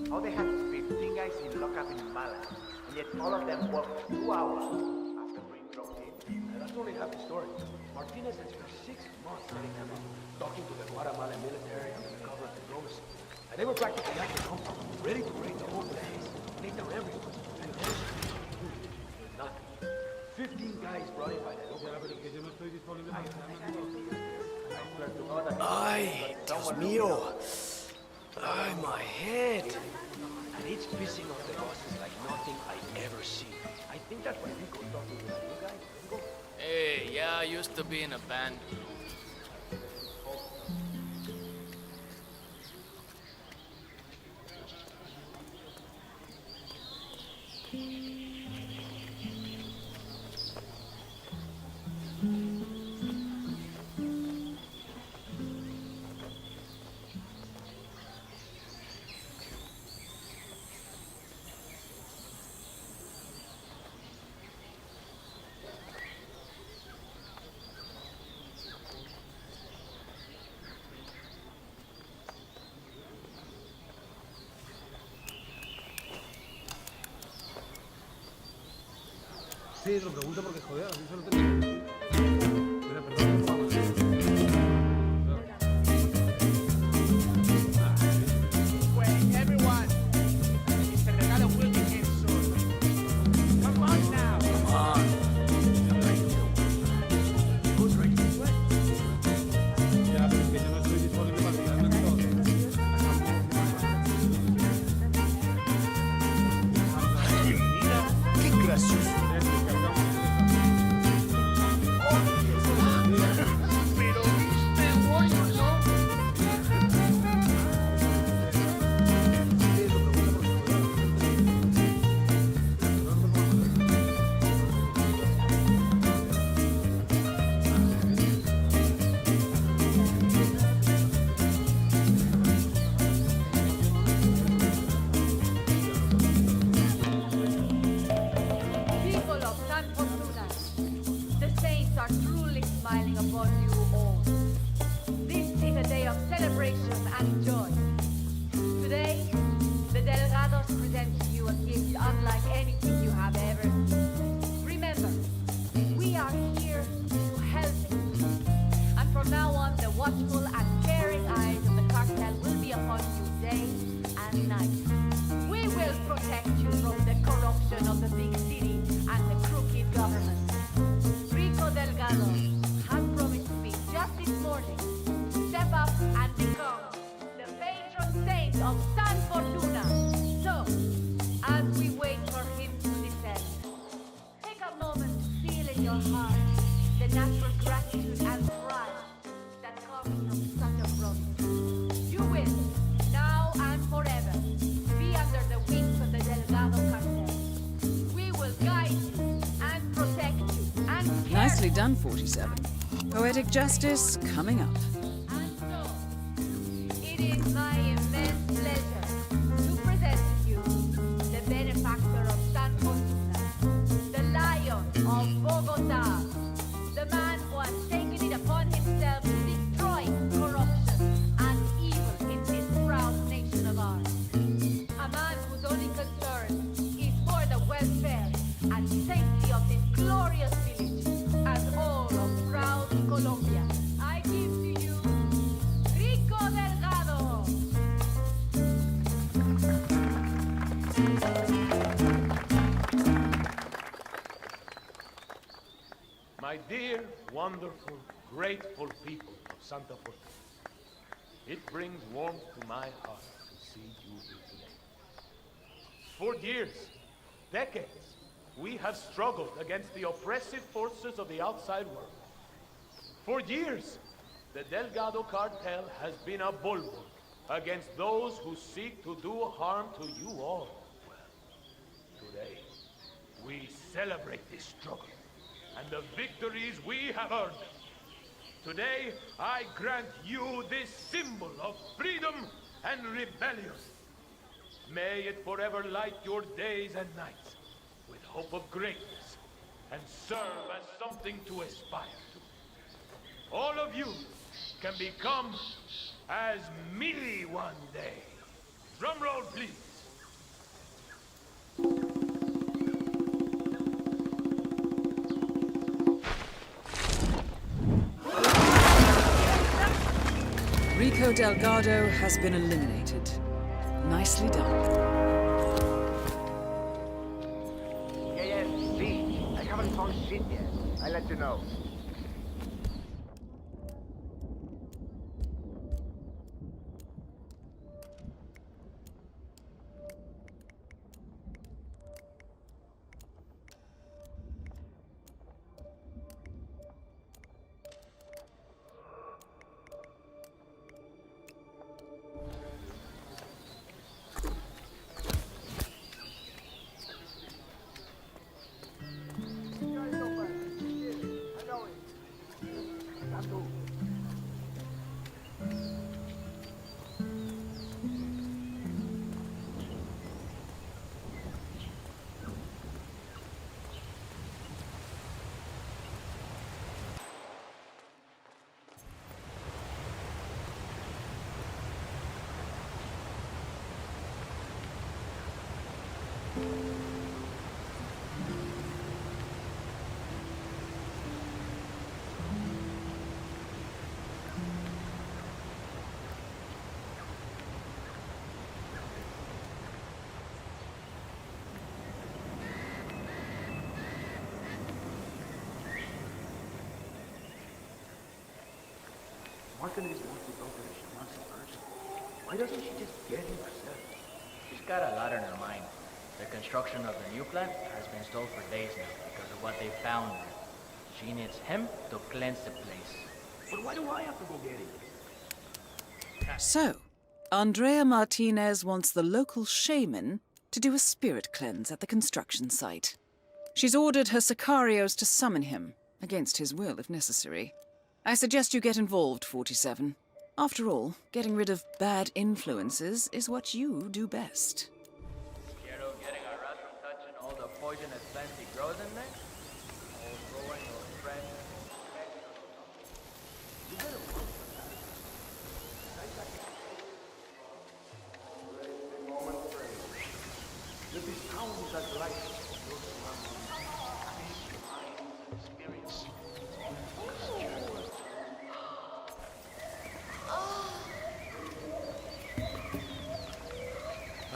How they had 15 guys in lockup in Malaga, and yet all of them worked 2 hours after we broke in. And that's only half the story. Martinez has spent 6 months setting them up, talking to the Guatemalan military under the cover of diplomacy. And they were practically acting home, ready to raid the whole place, take down everyone. And nothing. 15 guys brought in by the local. Ay, Dios mío. Ay, my head. And it's pissing off the bosses like nothing I ever seen. I think that's why Rico's talking to the new guy. Rico? Hey, yeah, I used to be in a band. Sí, lo pregunto porque joder, así solo tengo. Mira, perdón. Everyone, Mr. Regalo will be here soon. Come on now. Come on. Who's ready to play? Ya, pero es que yo no estoy disponible para quedarme en todo. Ay, mira, qué gracioso. Pero viste, Warrior, ¿no? People of San Fortuna, the saints are truly smiling upon you all. This is a day of celebration and joy. Today, the Delgados present to you a gift unlike anything you have ever seen. Remember, on, the watchful and caring eyes of the cartel will be upon you day and night. We will protect you from the corruption of the big city and the crooked government. Rico Delgado has promised to me just this morning to step up and become the patron saint of San Fortuna. So, as we wait for him to descend, take a moment to feel in your heart the natural gratitude and pride that comes from such a promise. You will, now and forever, be under the wings of the Delgado cartel. We will guide you and protect you and care. Nicely done, 47. Poetic justice coming up. It is my immense pleasure to present to you the benefactor of San Fortuna, the Lion of Bogota, the man who has taken it upon himself to destroy corruption and evil in this proud nation of ours. A man whose only concern is for the welfare and safety of this glorious village and all of proud Colombia. I give to you Rico Delgado. My dear, wonderful, grateful people of Santa Fortuna, it brings warmth to my heart to see you here today. For years, decades, we have struggled against the oppressive forces of the outside world. For years, the Delgado cartel has been a bulwark against those who seek to do harm to you all. Well, today, we celebrate this struggle and the victories we have earned. Today, I grant you this symbol of freedom and rebellion. May it forever light your days and nights with hope of greatness and serve as something to aspire to. All of you can become as me one day. Drum roll, please. Rico Delgado has been eliminated. Nicely done. Yeah, see, I haven't found shit yet. I'll let you know. Martin is not the daughter she wants a person. Why doesn't she just get him herself? She's got a lot on her mind. The construction of the new plant has been stalled for days now because of what they found there. She needs him to cleanse the place. But why do I have to go get him? So, Andrea Martinez wants the local shaman to do a spirit cleanse at the construction site. She's ordered her sicarios to summon him, against his will if necessary. I suggest you get involved, 47. After all, getting rid of bad influences is what you do best. Scared of getting a rat from touching all the poisonous plants he grows in there? All growing or spread. You better work for that. Let these sounds that light your surroundings. Minds and spirits.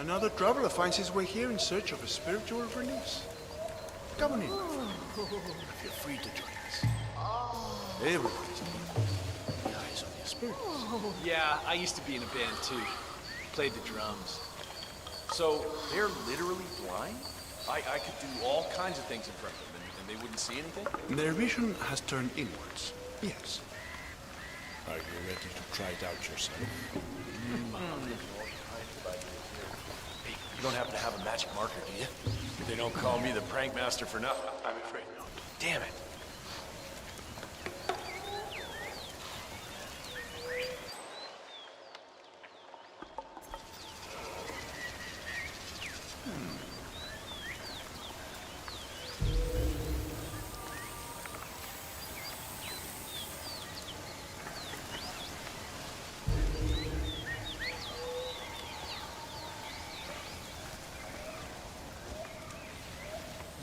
Another traveler finds his way here in search of a spiritual release. Come on in. Feel free to join us. Everybody's equal. The eyes of the spirits. Yeah, I used to be in a band too. Played the drums. So they're literally blind? I could do all kinds of things in front of them and they wouldn't see anything? Their vision has turned inwards. Yes. Are you ready to try it out yourself? Hey, you don't happen to have a magic marker, do you? They don't call me the prank master for nothing. I'm afraid not. Damn it.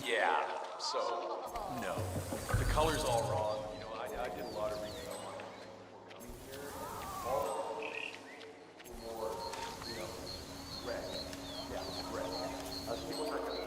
Yeah, so, no. The color's all wrong. You know, I did a lot of reading on it before coming here. All of them were more, you know, red. Yeah, red. People recommend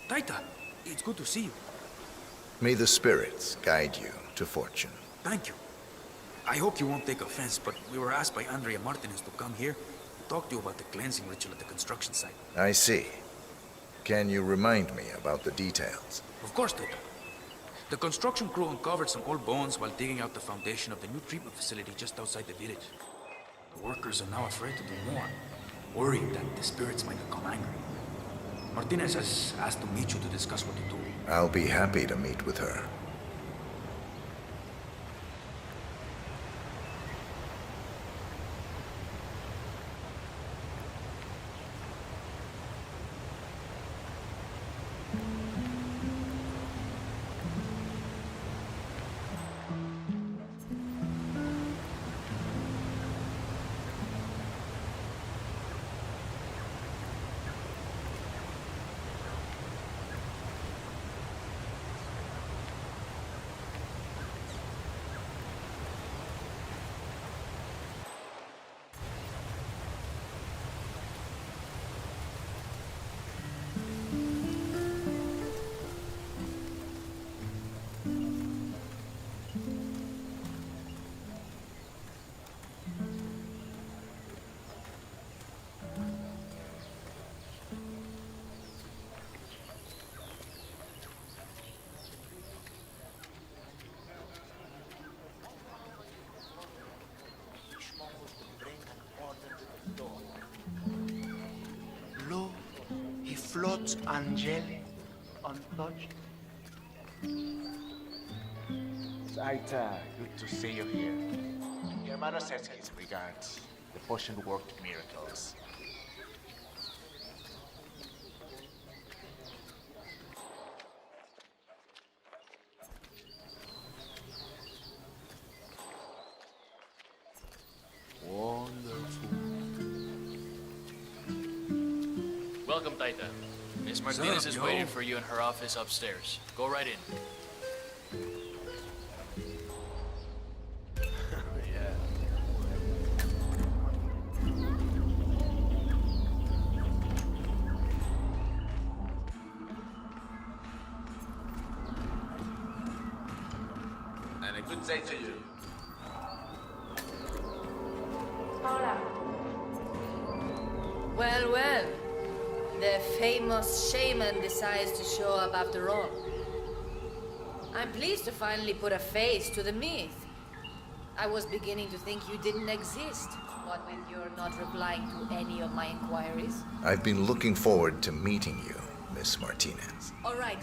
Taita, it's good to see you. May the spirits guide you to fortune. Thank you. I hope you won't take offense, but we were asked by Andrea Martinez to come here to talk to you about the cleansing ritual at the construction site. I see. Can you remind me about the details? Of course, Taita. The construction crew uncovered some old bones while digging out the foundation of the new treatment facility just outside the village. The workers are now afraid to do more, worried that the spirits might become angry. Martinez has asked to meet you to discuss what to do. I'll be happy to meet with her. Lo, he floats angelic, untouched. Taita, good to see you here. Your hermano says his regards. The potion worked miracles. Wonderful. Welcome, Taita. Miss Martinez is waiting for you in her office upstairs. Go right in. Good day to you. Hola. Well, well. The famous shaman decides to show up after all. I'm pleased to finally put a face to the myth. I was beginning to think you didn't exist, what with your not replying to any of my inquiries. I've been looking forward to meeting you, Miss Martinez. All right.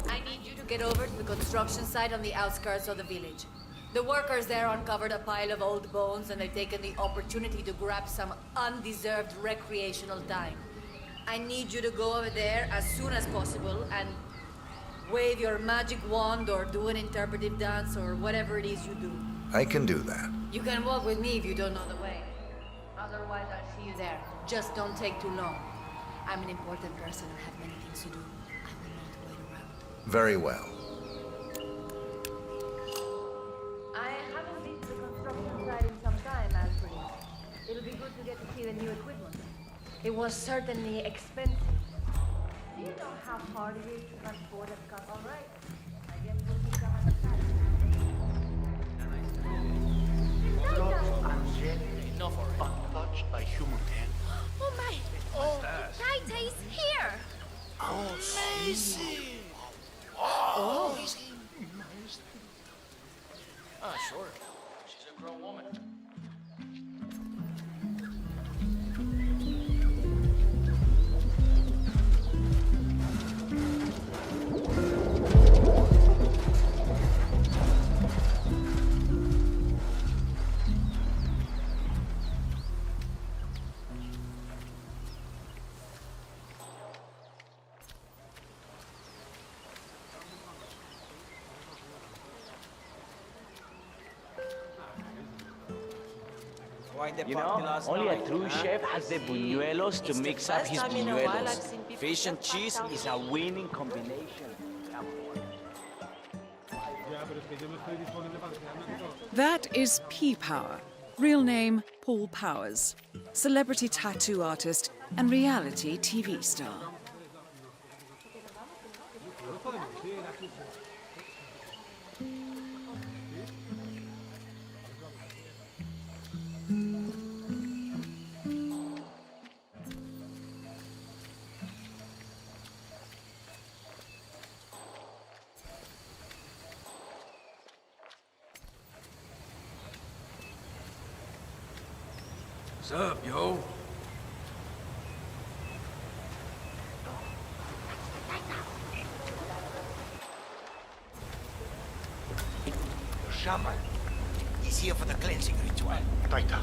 I need you to get over to the construction site on the outskirts of the village. The workers there uncovered a pile of old bones and they've taken the opportunity to grab some undeserved recreational time. I need you to go over there as soon as possible and wave your magic wand or do an interpretive dance or whatever it is you do. I can do that. You can walk with me if you don't know the way. Otherwise, I'll see you there. Just don't take too long. I'm an important person and have many things to do. I will not wait around. Very well. I haven't been to the construction site in some time, Alfred. It'll be good to get to see the new equipment. It was certainly expensive. Do you know how hard it is to transport a car? All right. I guess we'll keep them on the side. Enough already. Untouched by human hand. Oh my! Oh, Taita is here! Amazing! Oh. Ah, sure. She's a grown woman. You know, only a true chef has the buñuelos to mix up his buñuelos. Fish and cheese is a winning combination. That is P-Power. Real name, Paul Powers. Celebrity tattoo artist and reality TV star. What's up, yo? The shaman is here for the cleansing ritual. Taita,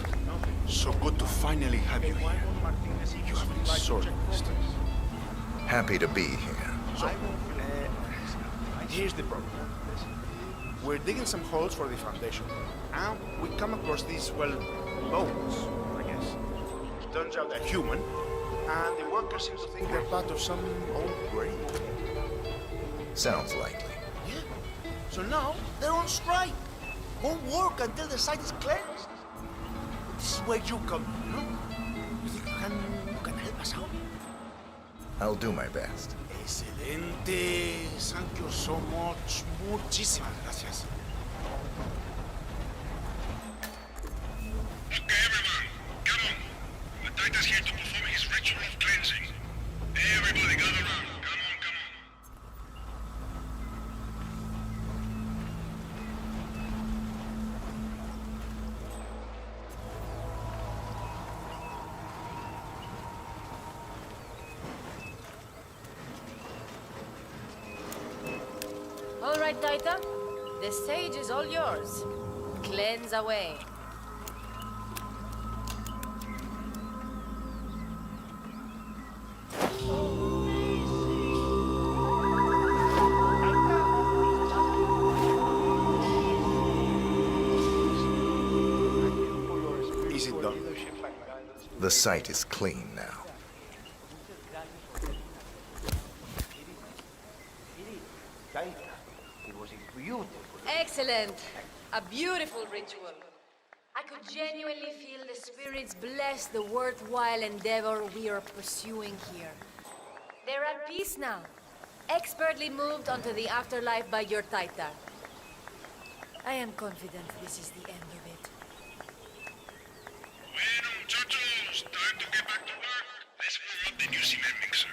so good to finally have you here. You have been sorely missed. Happy to be here. So, here's the problem. We're digging some holes for the foundation, and we come across these, well, bones, I guess. It turns out they're human, and the workers seem to think they're part of some old grave. Sounds likely. Yeah. So now, they're on strike. Won't work until the site is cleansed. This is where you come in, you know? You think you can help us out? I'll do my best. Excelente. Thank you so much. Muchísimas gracias. Okay, everyone, come on. The Taita's here to perform his ritual of cleansing. Everybody gather around. Come on, come on. All right, Taita. The stage is all yours. Cleanse away. Is it done? The site is clean now. Excellent. A beautiful ritual. I could genuinely feel the spirits bless the worthwhile endeavor we are pursuing here. They're at peace now. Expertly moved onto the afterlife by your Taita. I am confident this is the end of it. Bueno, muchachos, time to get back to work. Let's warm up the new cement mixer.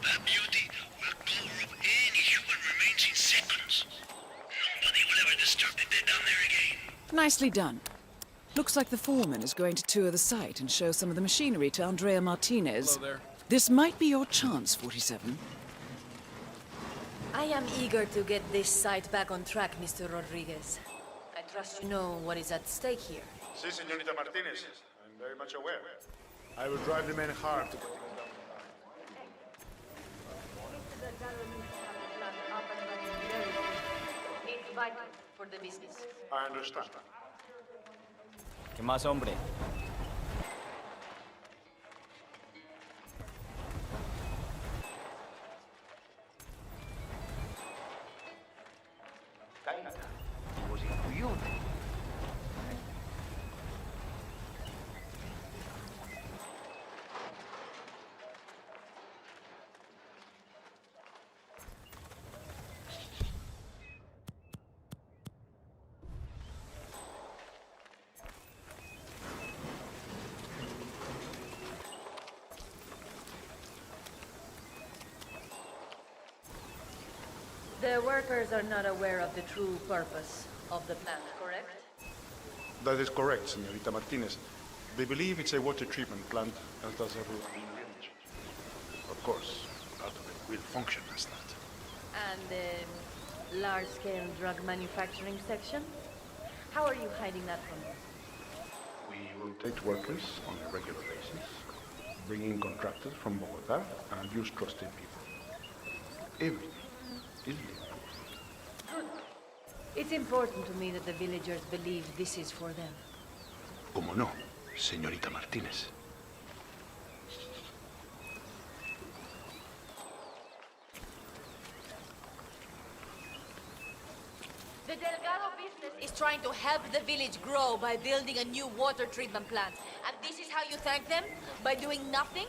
That beauty will cover up any human remains in seconds. Nobody will ever disturb the dead down there again. Nicely done. Looks like the foreman is going to tour the site and show some of the machinery to Andrea Martinez. Hello there. This might be your chance, 47. I am eager to get this site back on track, Mr. Rodriguez. I trust you know what is at stake here. Si, señorita Martinez. I'm very much aware. I will drive the men hard to get things done. It's vital for the business. I understand. ¿Qué más, hombre? It was into you. The workers are not aware of the true purpose of the plant, correct? That is correct, señorita Martinez. They believe it's a water treatment plant, as does everyone in the village. Of course, part of it will function as that. And the large-scale drug manufacturing section? How are you hiding that from them? We rotate workers on a regular basis, bring in contractors from Bogota, and use trusted people. Everything is legal. Good. It's important to me that the villagers believe this is for them. Como no, señorita Martinez. The Delgado business is trying to help the village grow by building a new water treatment plant. And this is how you thank them? By doing nothing?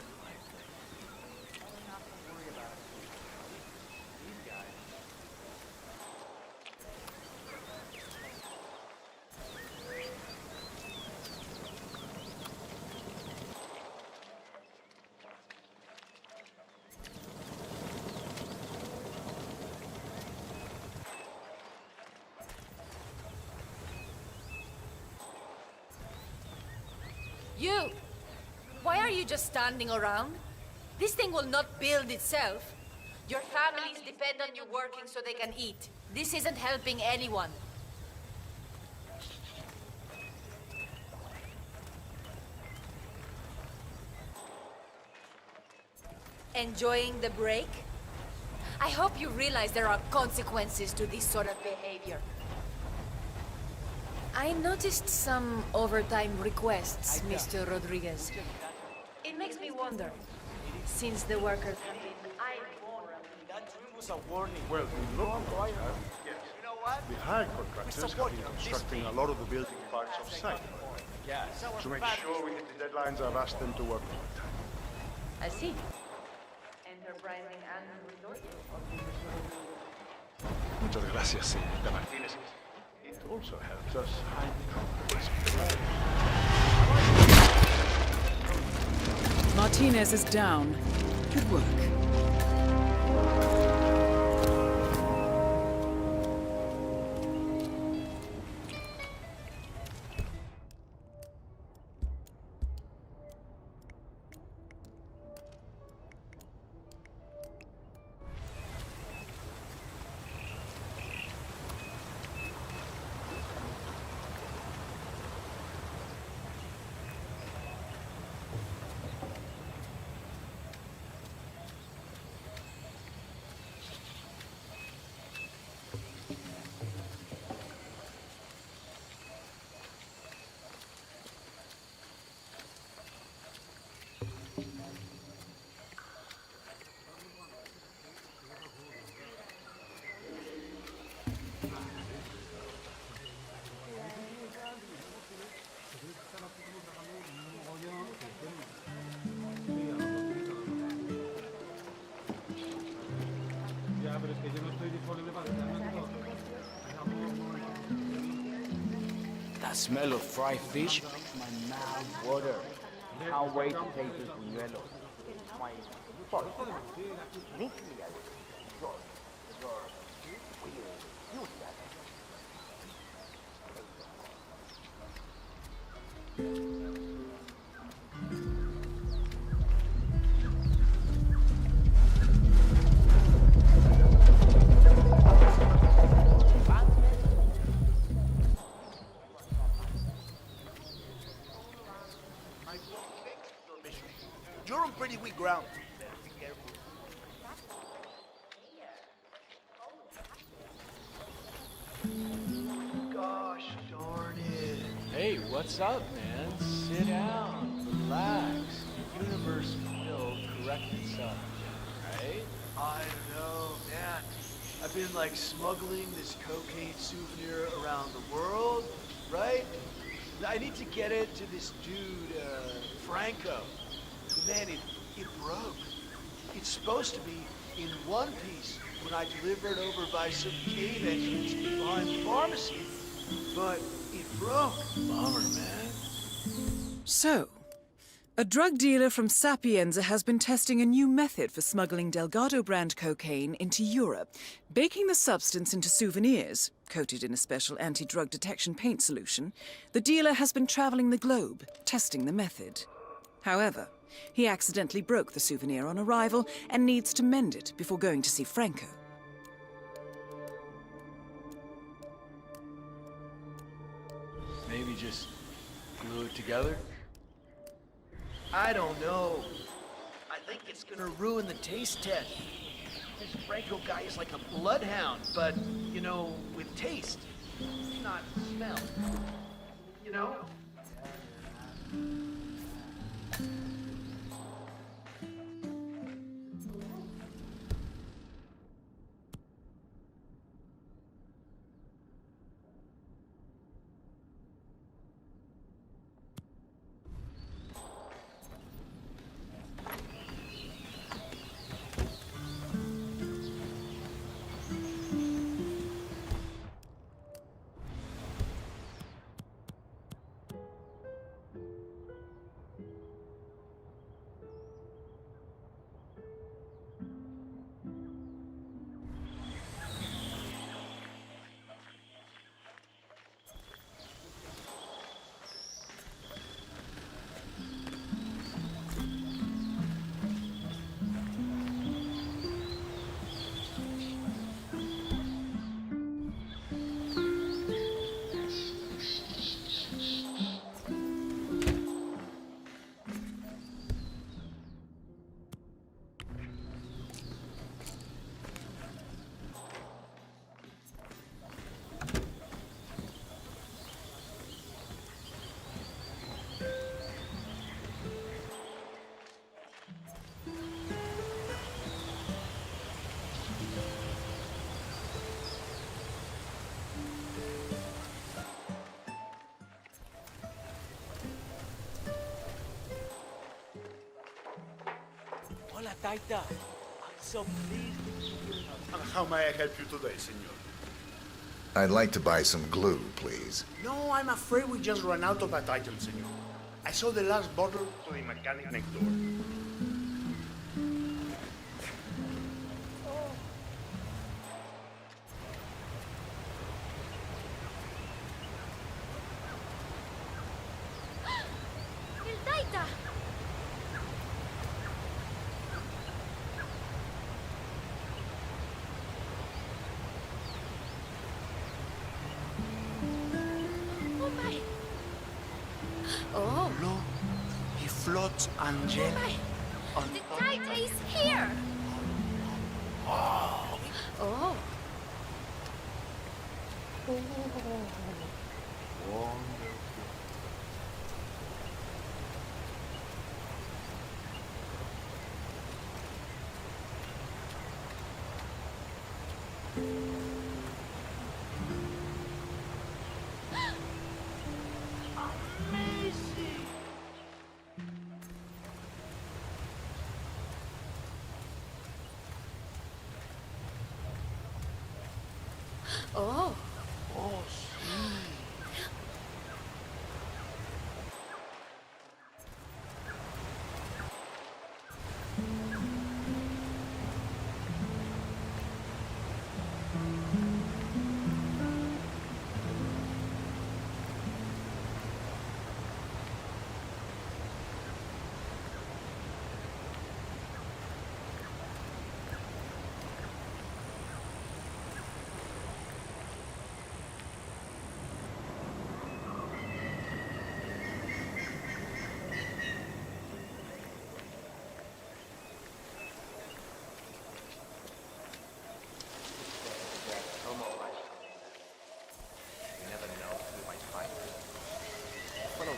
You! Why are you just standing around? This thing will not build itself. Your families depend on you working so they can eat. This isn't helping anyone. Enjoying the break? I hope you realize there are consequences to this sort of behavior. I noticed some overtime requests, Mr. Rodriguez. It makes me wonder, since the workers have been That dream was a warning. Well, the local have, yes. You know what? The high contractors have been constructing a lot of the building parts off-site. Yeah. To make sure we hit the deadlines, I've asked them to work overtime. I see. Enterprising and resourceful. Muchas gracias, señorita Martínez. It also helps us hide the Martinez is down. Good work. Ya, pero es que yo no estoy disponible para quedarme aquí todo. That smell of fried fish makes my mouth water. Can't wait to taste those buñuelos. My You're on pretty weak ground. Be careful. Gosh darn it. Hey, what's up, man? Sit down, relax. The universe will correct itself, right? I don't know, man. I've been like smuggling this cocaine souvenir around the world, right? I need to get it to this dude, Franco. Man, it broke. It's supposed to be in one piece when I deliver it over by some cave entrance behind the pharmacy. But it broke. Bummer, man. So, a drug dealer from Sapienza has been testing a new method for smuggling Delgado brand cocaine into Europe, baking the substance into souvenirs, coated in a special anti-drug detection paint solution. The dealer has been traveling the globe, testing the method. However, he accidentally broke the souvenir on arrival and needs to mend it before going to see Franco. Maybe just glue it together? I don't know. I think it's gonna ruin the taste test. This Franco guy is like a bloodhound, but, you know, with taste, not smell. You know? Hola, Taita. I'm so pleased. And how may I help you today, senor? I'd like to buy some glue, please. No, I'm afraid we just ran out of that item, senor. I saw the last bottle to the mechanic next door. Oh. Look, he floats Angel. On The Taita is here! Oh. Oh. Oh. Oh. Oh, sí.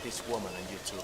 this woman and you too.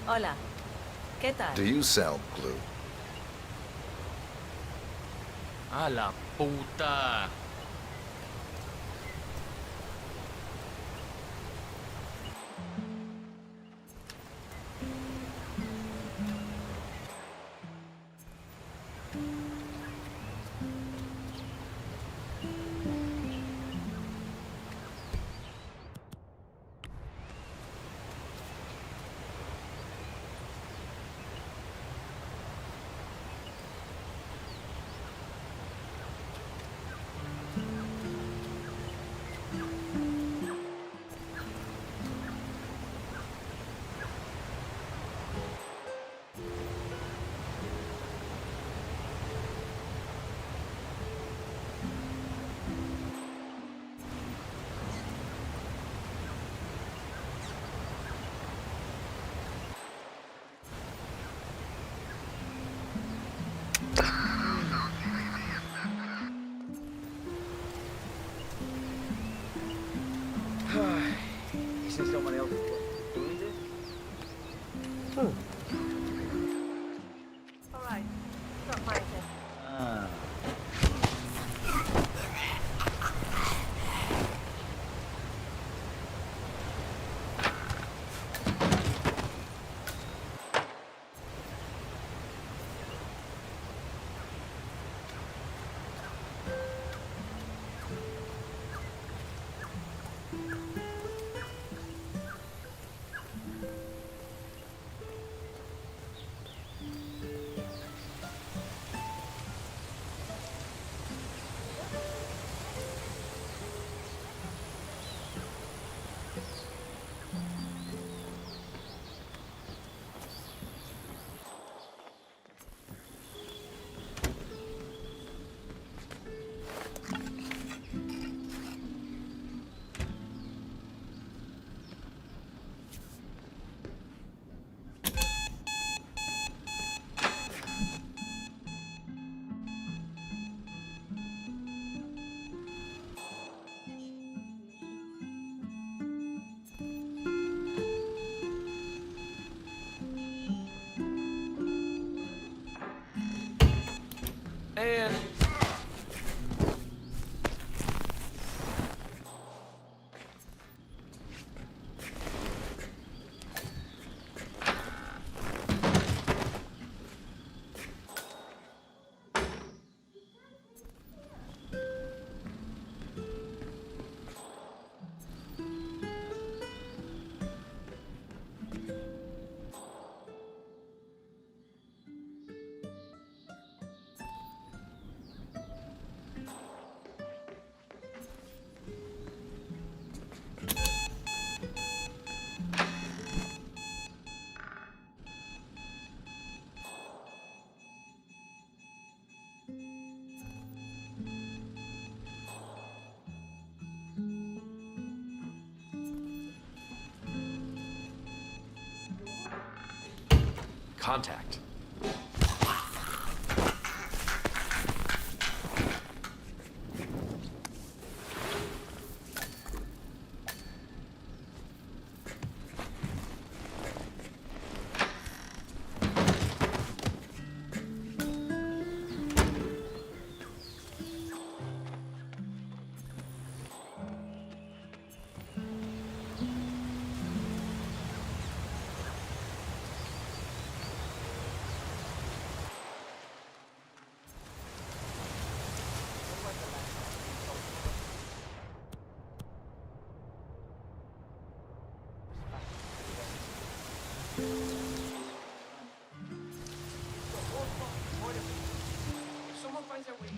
Hola. ¿Qué tal? Do you sell glue? A la puta. Isn't someone else doing this? All right. Stop my attention. Ah. Contact. If someone finds their way in,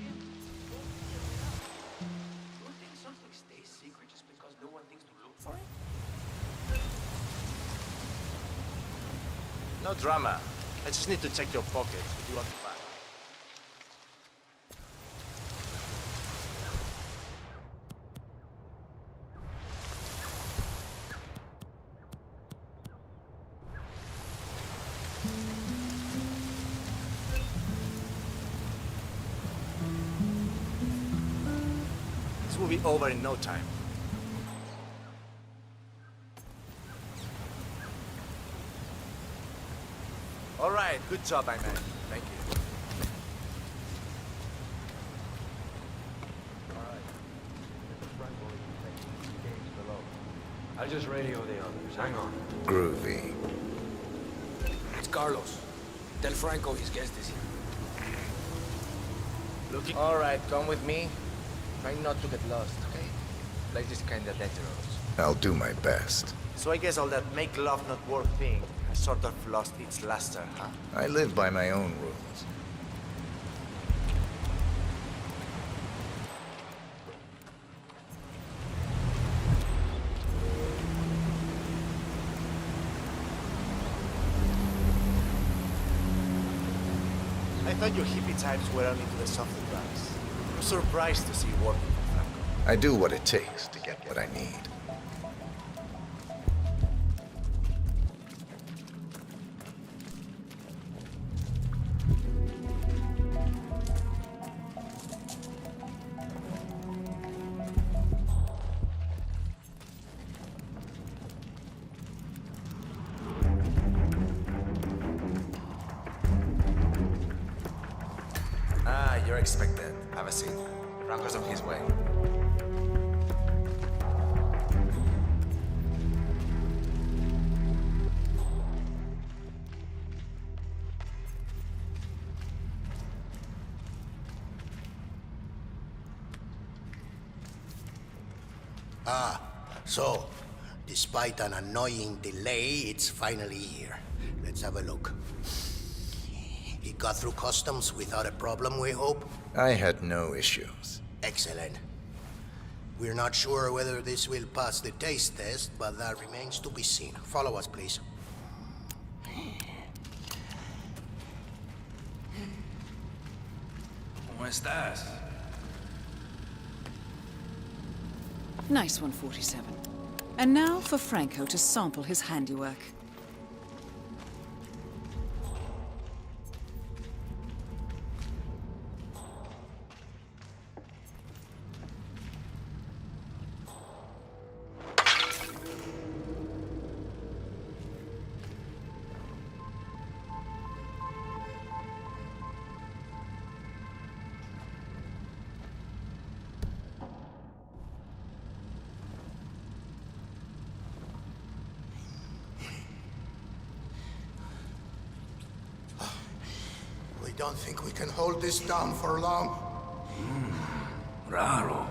you think something stays secret just because no one thinks to look for it? No drama. I just need to check your pockets if you want to buy. This will be over in no time. All right, good job, my man. Thank you. I just radio the others. Hang on. Groovy. It's Carlos. Tell Franco his guest is here. Looking. All right, come with me. Try not to get lost, okay? Place is kinda dangerous. I'll do my best. So I guess all that make love not work thing has sort of lost its luster, huh? I live by my own rules. I thought your hippie types were only to the softer drugs. I'm surprised to see you working for Franco. I do what it takes to get what I need. Ah, you're expected. Have a seat. Franco's on his way. Ah, so, despite an annoying delay, it's finally here. Let's have a look. It got through customs without a problem, we hope? I had no issues. Excellent. We're not sure whether this will pass the taste test, but that remains to be seen. Follow us, please. ¿Cómo estás? Nice one, 47. And now for Franco to sample his handiwork. We don't think we can hold this down for long. Raro.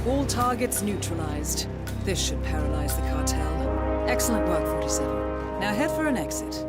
All targets neutralized. This should paralyze the cartel. Excellent work, 47. Now head for an exit.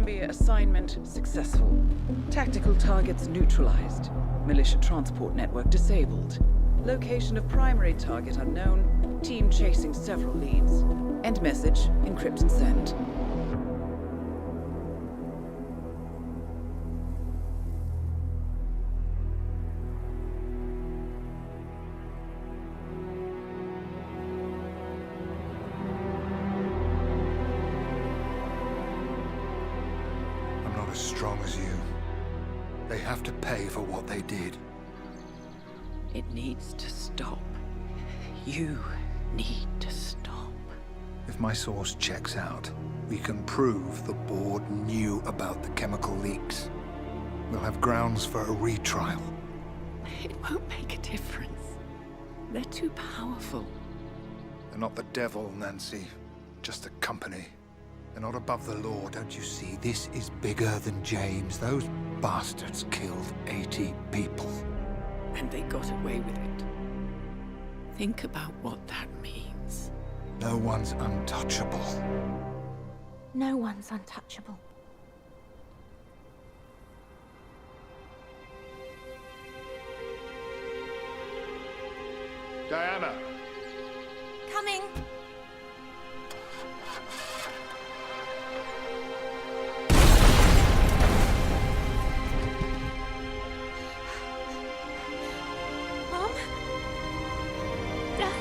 Columbia assignment successful. Tactical targets neutralized. Militia transport network disabled. Location of primary target unknown. Team chasing several leads. End message, encrypt and send. I'm not as strong as you. They have to pay for what they did. It needs to stop. You need to stop. If my source checks out, we can prove the board knew about the chemical leaks. We'll have grounds for a retrial. It won't make a difference. They're too powerful. They're not the devil, Nancy. Just a company. They're not above the law, don't you see? This is bigger than James. Those bastards killed 80 people. And they got away with it. Think about what that means. No one's untouchable. No one's untouchable. Diana! Coming! Mom? Dad?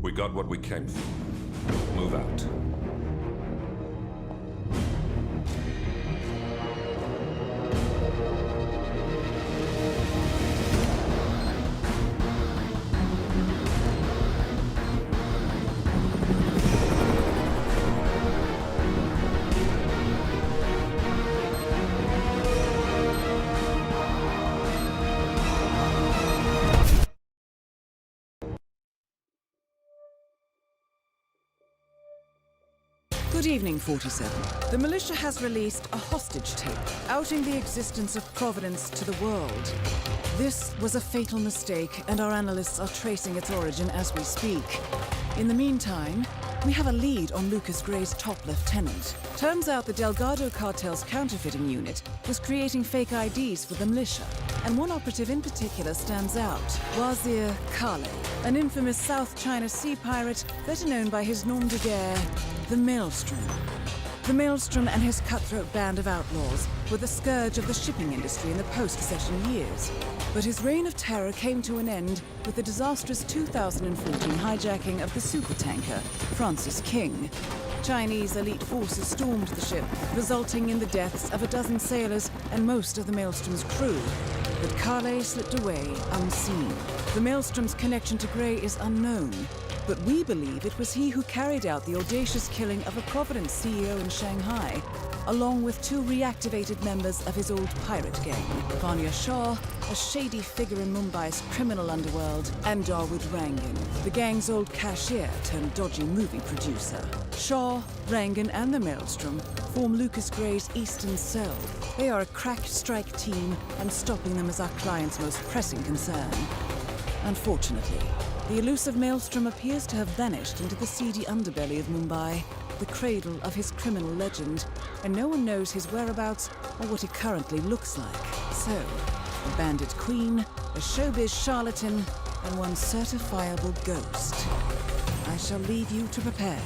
We got what we came for. Move out. Good evening, 47. The militia has released a hostage tape, outing the existence of Providence to the world. This was a fatal mistake, and our analysts are tracing its origin as we speak. In the meantime, we have a lead on Lucas Gray's top lieutenant. Turns out the Delgado cartel's counterfeiting unit was creating fake IDs for the militia, and one operative in particular stands out, Wazir Kale, an infamous South China Sea pirate better known by his nom de guerre, the Maelstrom. The Maelstrom and his cutthroat band of outlaws were the scourge of the shipping industry in the post-accession years. But his reign of terror came to an end with the disastrous 2014 hijacking of the supertanker Francis King. Chinese elite forces stormed the ship, resulting in the deaths of a dozen sailors and most of the Maelstrom's crew. But Kale slipped away unseen. The Maelstrom's connection to Gray is unknown, but we believe it was he who carried out the audacious killing of a Providence CEO in Shanghai, along with two reactivated members of his old pirate gang, Vanya Shah, a shady figure in Mumbai's criminal underworld, and Dawood Rangan, the gang's old cashier turned dodgy movie producer. Shah, Rangan, and the Maelstrom form Lucas Gray's Eastern Cell. They are a crack strike team, and stopping them is our client's most pressing concern. Unfortunately, the elusive Maelstrom appears to have vanished into the seedy underbelly of Mumbai, the cradle of his criminal legend, and no one knows his whereabouts or what he currently looks like. So, a bandit queen, a showbiz charlatan, and one certifiable ghost. I shall leave you to prepare.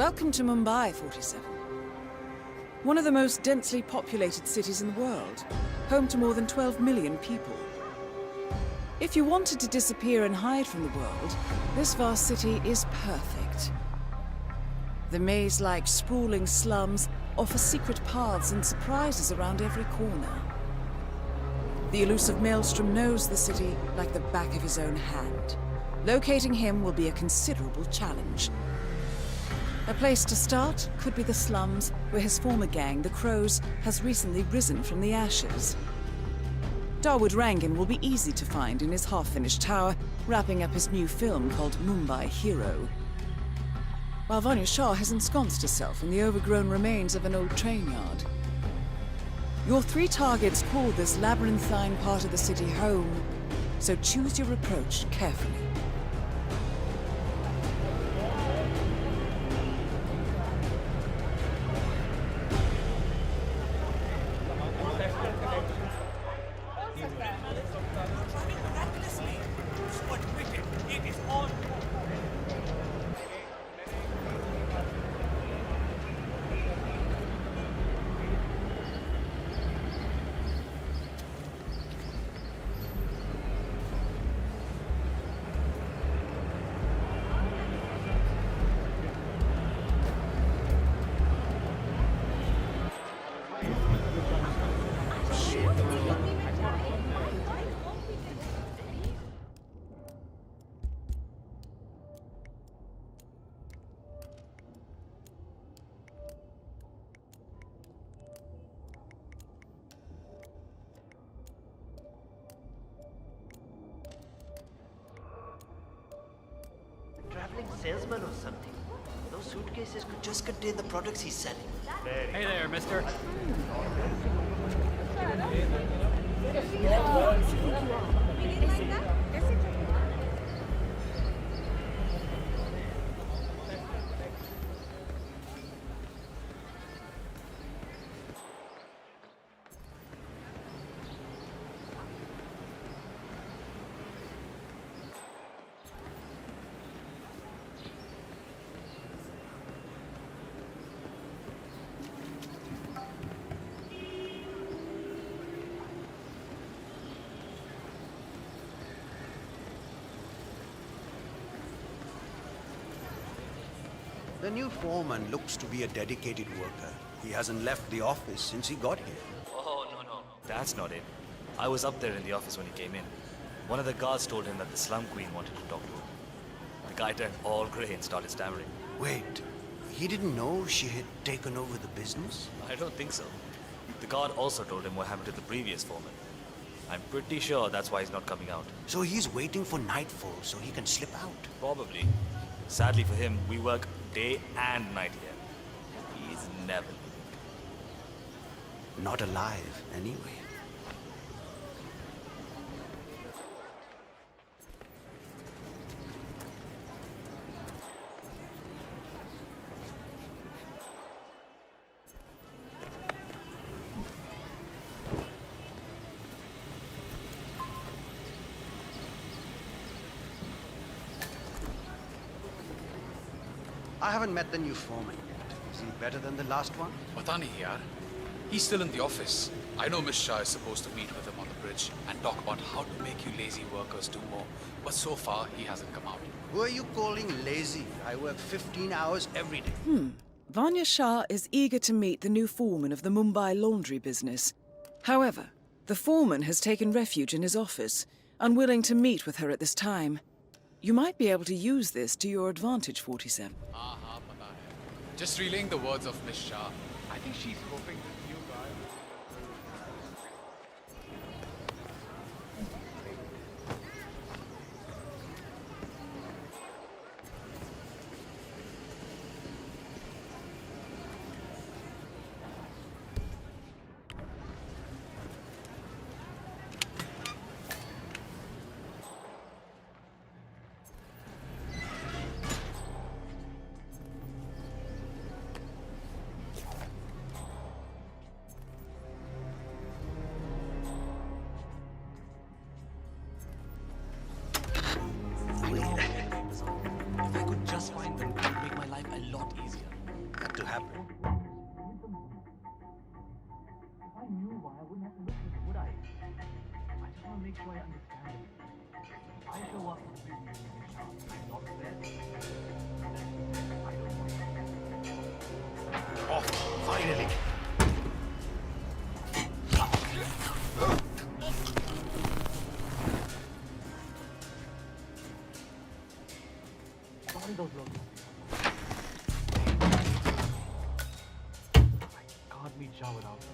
Welcome to Mumbai, 47. One of the most densely populated cities in the world, home to more than 12 million people. If you wanted to disappear and hide from the world, this vast city is perfect. The maze-like sprawling slums offer secret paths and surprises around every corner. The elusive Maelstrom knows the city like the back of his own hand. Locating him will be a considerable challenge. A place to start could be the slums, where his former gang, the Crows, has recently risen from the ashes. Dawood Rangan will be easy to find in his half-finished tower, wrapping up his new film called Mumbai Hero. While Vanya Shah has ensconced herself in the overgrown remains of an old train yard. Your 3 targets call this labyrinthine part of the city home, so choose your approach carefully. Traveling salesman or something. Those suitcases could just contain the products he's selling. Hey there, mister. The new foreman looks to be a dedicated worker. He hasn't left the office since he got here. Oh, no. That's not it. I was up there in the office when he came in. One of the guards told him that the slum queen wanted to talk to him. The guy turned all grey and started stammering. Wait, he didn't know she had taken over the business? I don't think so. The guard also told him what happened to the previous foreman. I'm pretty sure that's why he's not coming out. So he's waiting for nightfall so he can slip out? Probably. Sadly for him, we work day and night here. He's never leaving. Not alive, anyway. I haven't met the new foreman yet. Is he better than the last one? Pata nahi yaar. He's still in the office. I know Miss Shah is supposed to meet with him on the bridge and talk about how to make you lazy workers do more. But so far, he hasn't come out. Who are you calling lazy? I work 15 hours every day. Vanya Shah is eager to meet the new foreman of the Mumbai laundry business. However, the foreman has taken refuge in his office, unwilling to meet with her at this time. You might be able to use this to your advantage, 47. Pata hai. Just relaying the words of Miss Shah. I think she's hoping this new guy... to make sure I understand it. I show up for business in the shop. I'm not there. I don't want to. Oh, finally! Find those logs. I can't meet Shah without them.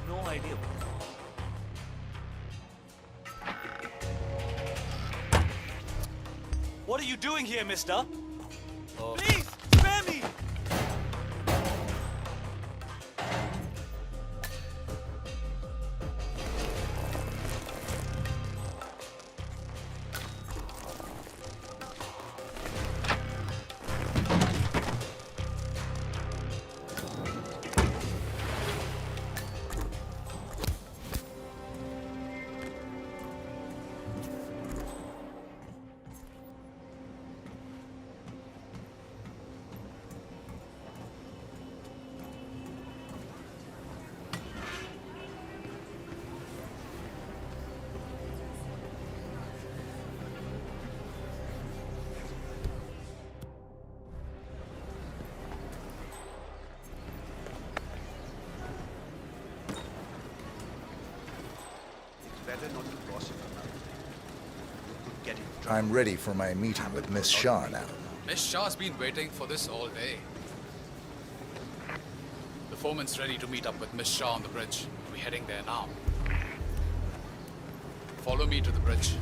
No idea. What are you doing here, mister? Please, spare me! Better not to gossip about it. You could get in trouble. I'm ready for my meeting with Miss Shaw now. Miss Shah's been waiting for this all day. The foreman's ready to meet up with Miss Shaw on the bridge. We're heading there now. Follow me to the bridge.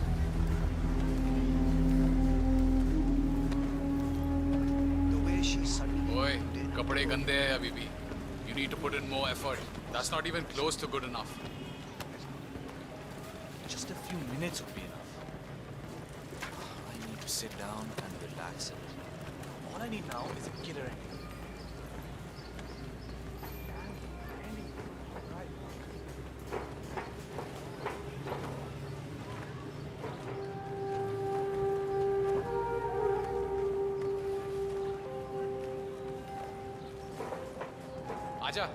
The way she suddenly... Oi, kapade gande hai abhi bhi. You need to put in more effort. That's not even close to good enough. Just a few minutes would be enough. I need to sit down and relax a little. All I need now is a killer ending. Aja,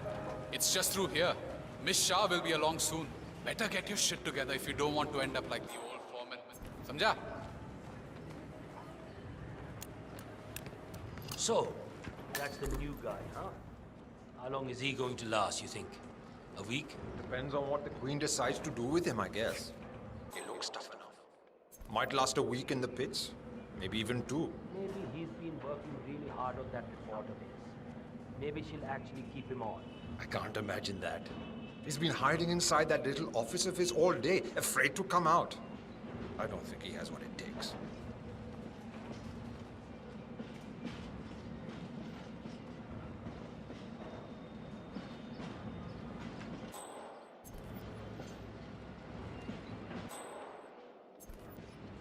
it's just through here. Miss Shah will be along soon. Better get your shit together if you don't want to end up like the old foreman. Samjha? So, that's the new guy, huh? How long is he going to last, you think? A week? Depends on what the Queen decides to do with him, I guess. He looks tough enough. Might last a week in the pits. Maybe even 2. Maybe he's been working really hard on that report of his. Maybe she'll actually keep him on. I can't imagine that. He's been hiding inside that little office of his all day, afraid to come out. I don't think he has what it takes.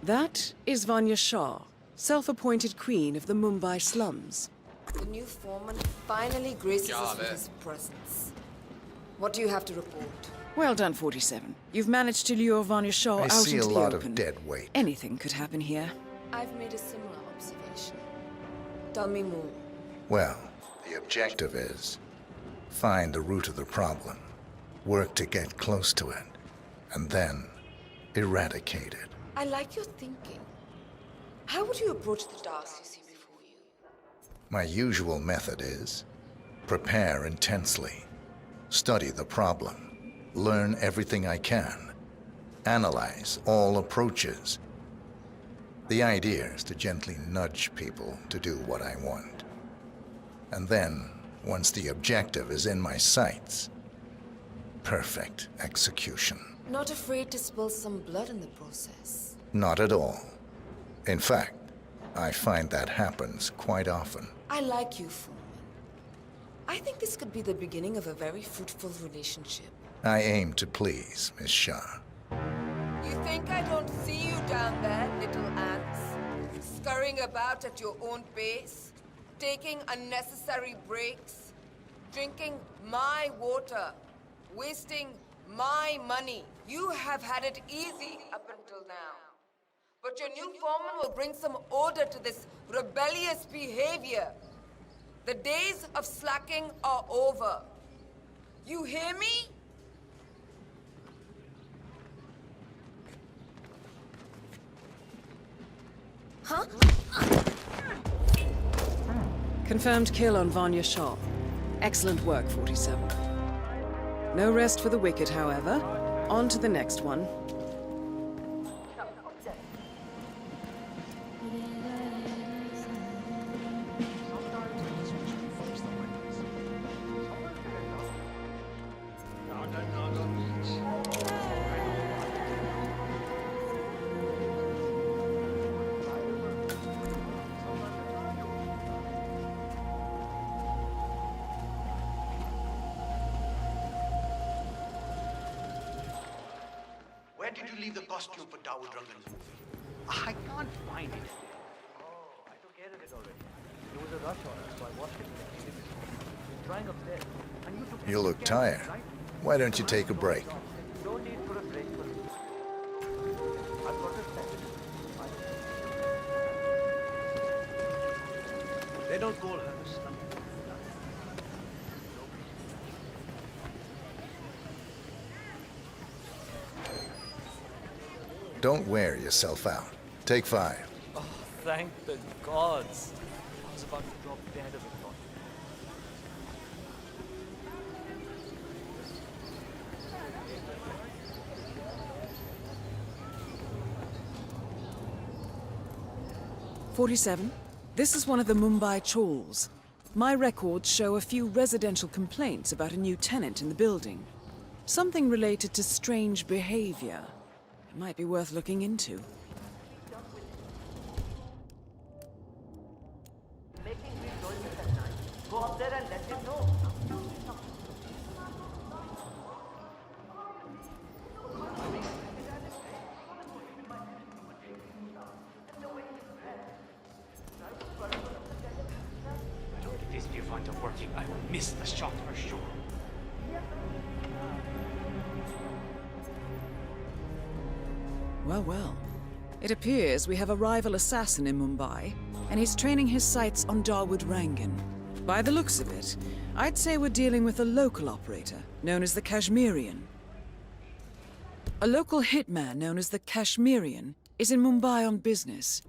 That is Vanya Shah, self-appointed queen of the Mumbai slums. The new foreman finally graces us with his presence. What do you have to report? Well done, 47. You've managed to lure Vanya Shah I out see into a the lot open. of dead weight. Anything could happen here. I've made a similar observation. Tell me more. Well, the objective is find the root of the problem, work to get close to it, and then eradicate it. I like your thinking. How would you approach the task you see before you? My usual method is prepare intensely, study the problem, learn everything I can, analyze all approaches. The idea is to gently nudge people to do what I want, and then once the objective is in my sights. Perfect execution. Not afraid to spill some blood in the process? Not at all. In fact, I find that happens quite often. I like you, Foreman. I think this could be the beginning of a very fruitful relationship. I aim to please, Miss Shah. You think I don't see you down there, little ants? Scurrying about at your own pace? Taking unnecessary breaks? Drinking my water? Wasting my money? You have had it easy up until now. But your new foreman will bring some order to this rebellious behavior. The days of slacking are over. You hear me? Huh? Confirmed kill on Vanya Shaw. Excellent work, 47. No rest for the wicked, however. On to the next one. Where did you leave the costume for Dawood Rangan's movie? I can't find it. Oh, I took care of it already. There was a rush on us, so I washed it and We're trying upstairs. And you took You look tired. Why don't you take a break? No need for a break for me. I've got a set. They don't call her the slum. Don't wear yourself out. Take 5. Oh, thank the gods. I was about to drop dead of a thought. "47. This is one of the Mumbai chawls. My records show a few residential complaints about a new tenant in the building. Something related to strange behavior. It might be worth looking into." Making me join us at night. Go up there and let him know. If this viewfinder working, I will miss the shot for sure. Well, well. It appears we have a rival assassin in Mumbai, and he's training his sights on Dawood Rangan. By the looks of it, I'd say we're dealing with a local operator, known as the Kashmirian. A local hitman known as the Kashmirian is in Mumbai on business.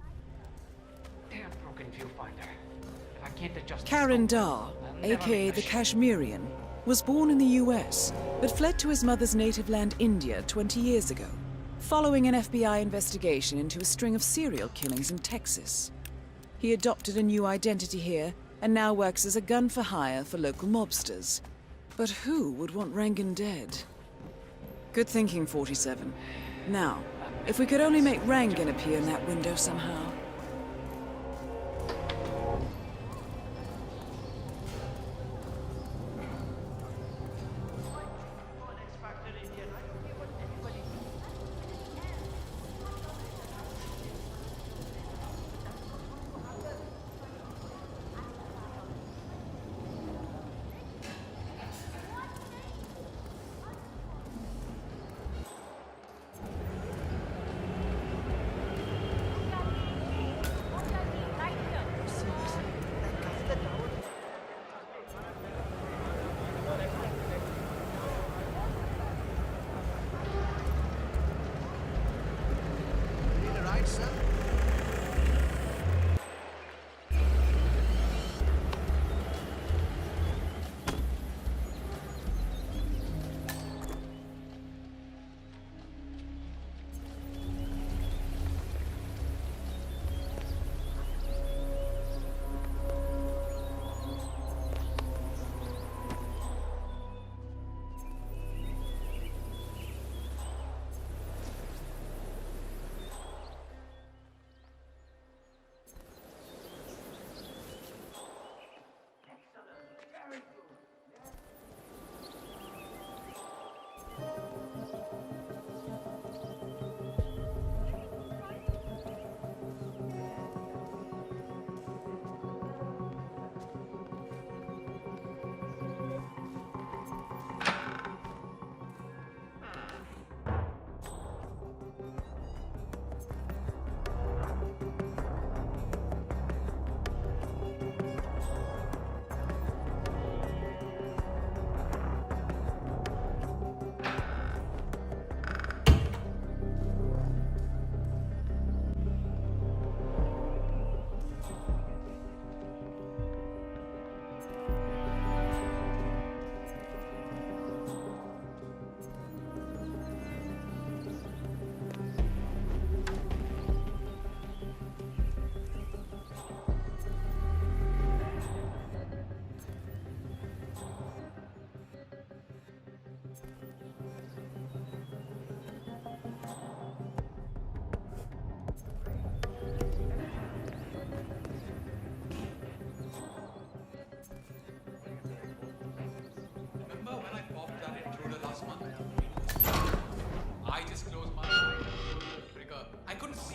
Damn broken viewfinder. If I can't adjust Karan the scope, Dar, I'll never aka make the shot. Kashmirian, was born in the US, but fled to his mother's native land, India, 20 years ago, following an FBI investigation into a string of serial killings in Texas. He adopted a new identity here and now works as a gun for hire for local mobsters. But who would want Rangan dead? Good thinking, 47. Now, if we could only make Rangan appear in that window somehow.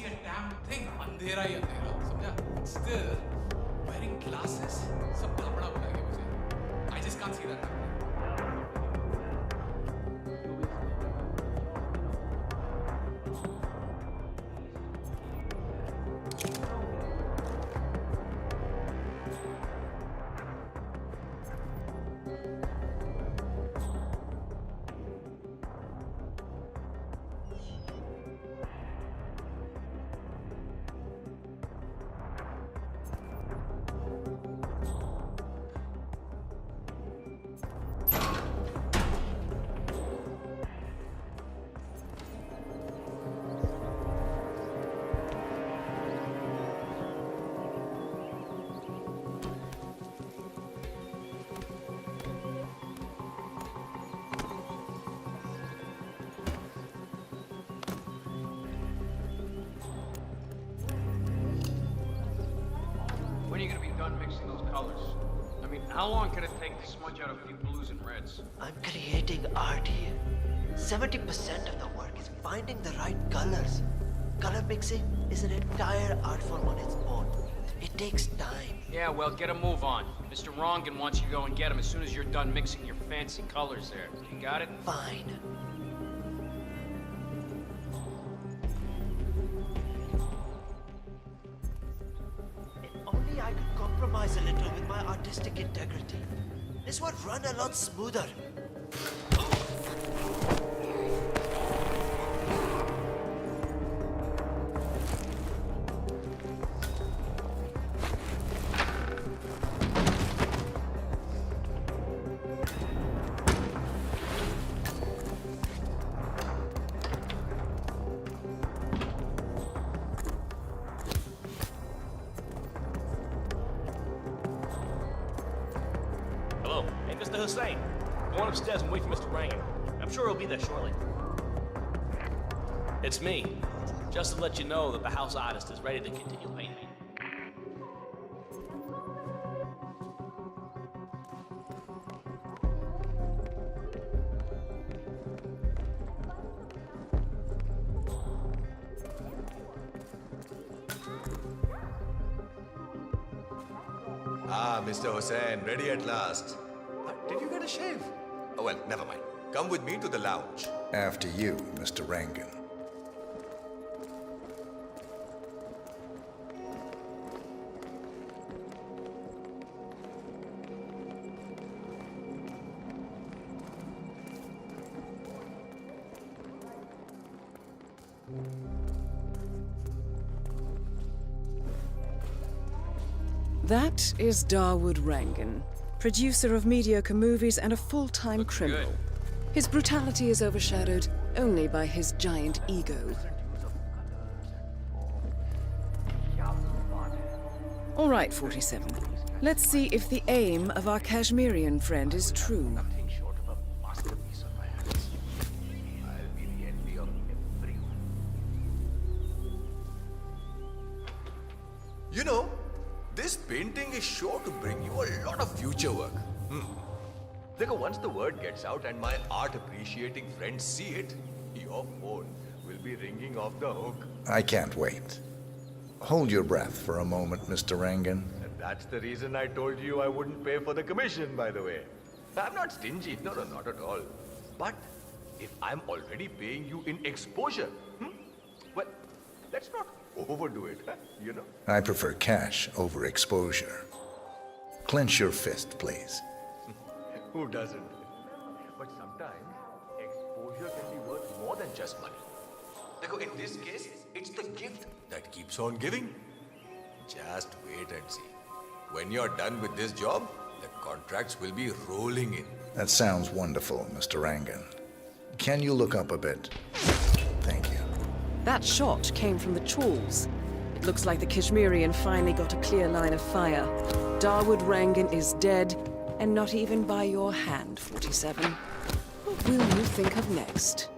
a damn thing. अंधेरा ही अंधेरा, समझा? Still, wearing glasses, सब धापड़ा बनाएंगे मुझे. I just can't see that happening. When are you gonna be done mixing those colors? I mean, how long can it take to smudge out a few blues and reds? I'm creating art here. 70% of the work is finding the right colors. Color mixing is an entire art form on its own. It takes time. Yeah, well, get a move on. Mr. Rongan wants you to go and get him as soon as you're done mixing your fancy colors there. You got it? Fine. Only I could compromise a little with my artistic integrity. This would run a lot smoother. Hello. Hey, Mr. Hussein. Go on upstairs and wait for Mr. Rangan. I'm sure he'll be there shortly. It's me. Just to let you know that the house artist is ready to continue painting. Ah, Mr. Hussain, ready at last. Did you get a shave? Oh, well, never mind. Come with me to the lounge. After you, Mr. Rangan. That is Dawood Rangan, producer of mediocre movies and a full-time criminal. His brutality is overshadowed only by his giant ego. All right, 47. Let's see if the aim of our Kashmirian friend is true. You know, this painting is sure to bring you a lot of future work. Look, once the word gets out and my art-appreciating friends see it, your phone will be ringing off the hook. I can't wait. Hold your breath for a moment, Mr. Rangan. And that's the reason I told you I wouldn't pay for the commission, by the way. I'm not stingy, no, not at all. But if I'm already paying you in exposure, well, let's not overdo it, you know? I prefer cash over exposure. Clench your fist, please. Who doesn't? But sometimes exposure can be worth more than just money. Look, in this case, it's the gift that keeps on giving. Just wait and see. When you're done with this job, the contracts will be rolling in. That sounds wonderful, Mr. Rangan. Can you look up a bit? Thank you. That shot came from the chawls. It looks like the Kashmirian finally got a clear line of fire. Dawood Rangan is dead, and not even by your hand, 47. What will you think of next?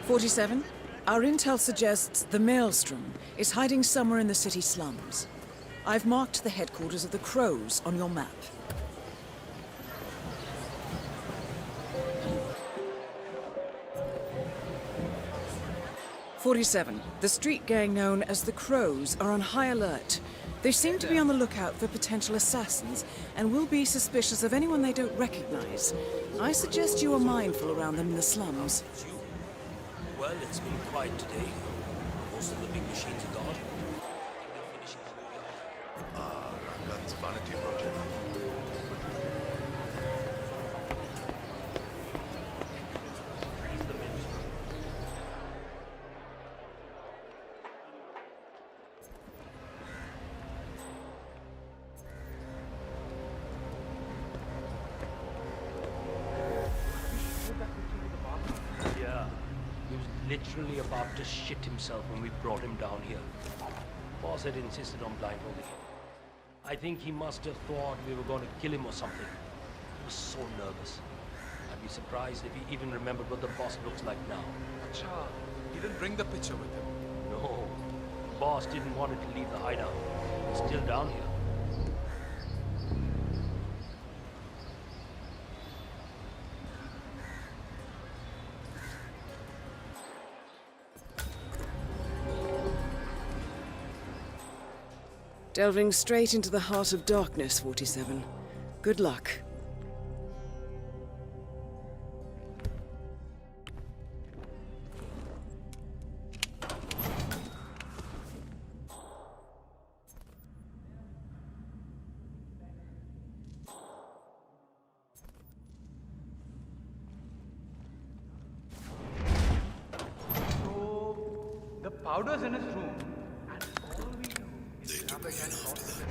47, our intel suggests the Maelstrom is hiding somewhere in the city slums. I've marked the headquarters of the Crows on your map. "47. The street gang known as the Crows are on high alert. They seem to be on the lookout for potential assassins and will be suspicious of anyone they don't recognize. I suggest you are mindful around them in the slums. Well, it's been quiet today. Most of the big machines are gone. That's vanity, Roger. Yeah, he was literally about to shit himself when we brought him down here. Boss had insisted on blindfolding him. I think he must have thought we were going to kill him or something. He was so nervous. I'd be surprised if he even remembered what the boss looks like now. Acha, he didn't bring the picture with him. No, the boss didn't want it to leave the hideout. It's still down here. Delving straight into the heart of darkness, 47. Good luck. So, the powder's in his room. They took me in after that.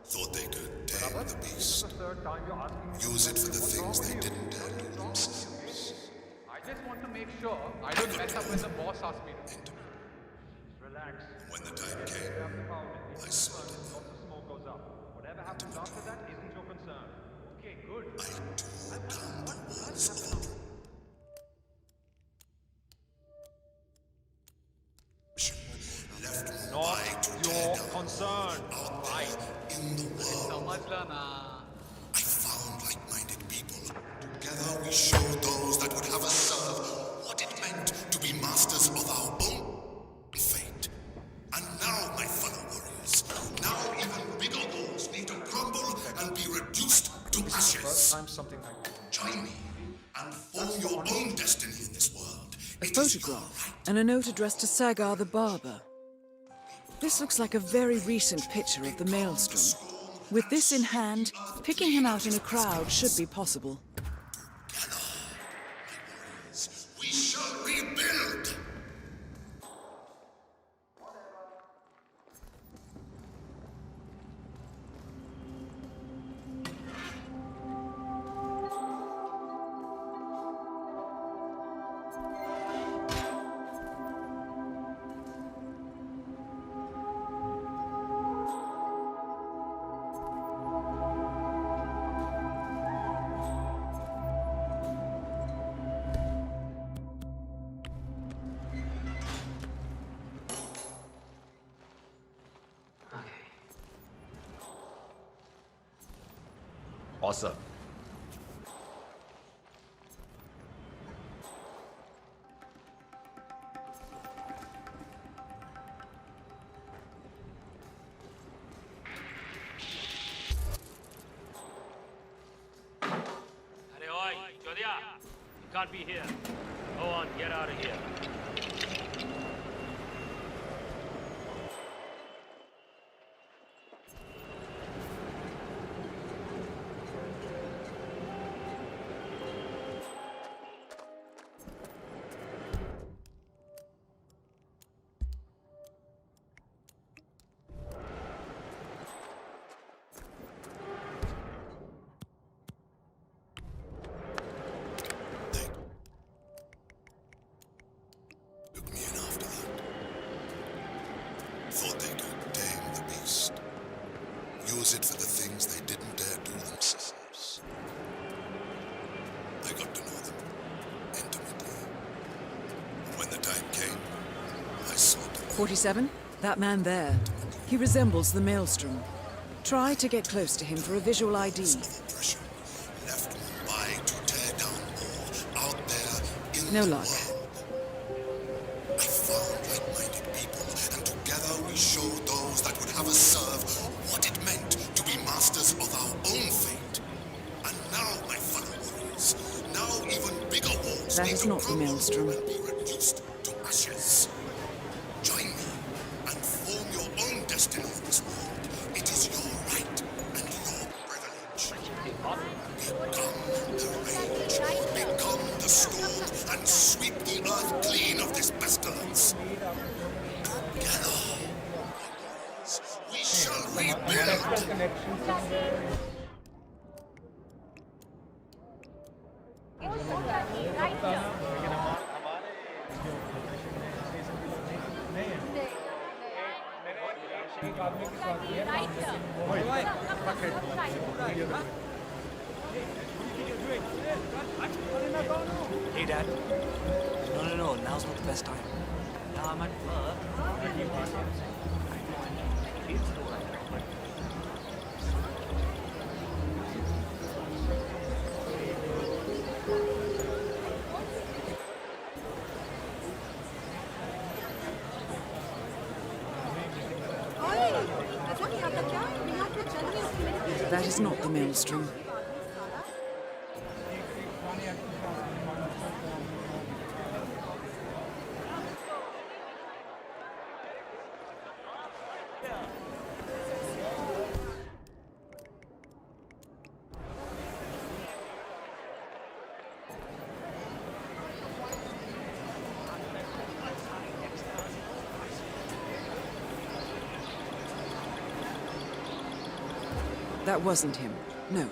Thought they could tame the beast. Use it for the things they didn't dare do themselves. I just want to make sure I don't mess up when the boss asks me to. Relax. When the time came, I smothered them. Whatever happens after that isn't your concern. Okay, good. I tore down the walls of our left Not your concern. Right. In the world. I found like-minded people. Together we showed those that would have us serve what it meant to be masters of our own fate. And now, my fellow warriors, now even bigger walls need to crumble and be reduced to ashes. Join me and form your own destiny in this world. A photograph and a note addressed to Sagar the Barber. This looks like a very recent picture of the Maelstrom. With this in hand, picking him out in a crowd should be possible. We shall rebuild! Awesome. Hey, oi, Jodia! You can't be here. Go on, get out of here. Thought they could tame the beast. Use it for the things they didn't dare do themselves. I got to know them intimately. night came, I saw the 47? That man there. He resembles the Maelstrom. Try to get close to him for a visual ID. left Mumbai to tear down more out there in No the luck. world. I found like-minded people, and together we showed those that would have us serve what it meant to be masters of our own fate. And now, my fellow warriors, now even bigger walls That need is to not the crumble Maelstrom. and be reduced to ashes. Join me and form your own destiny in this world. It is your right and your privilege. Become the rage, become the storm, and sweep the earth clean of this pestilence. Together, we shall rebuild. Hey, Dad. No, now's not the best time. Yeah, I'm at work. That is not the Maelstrom. That wasn't him. No.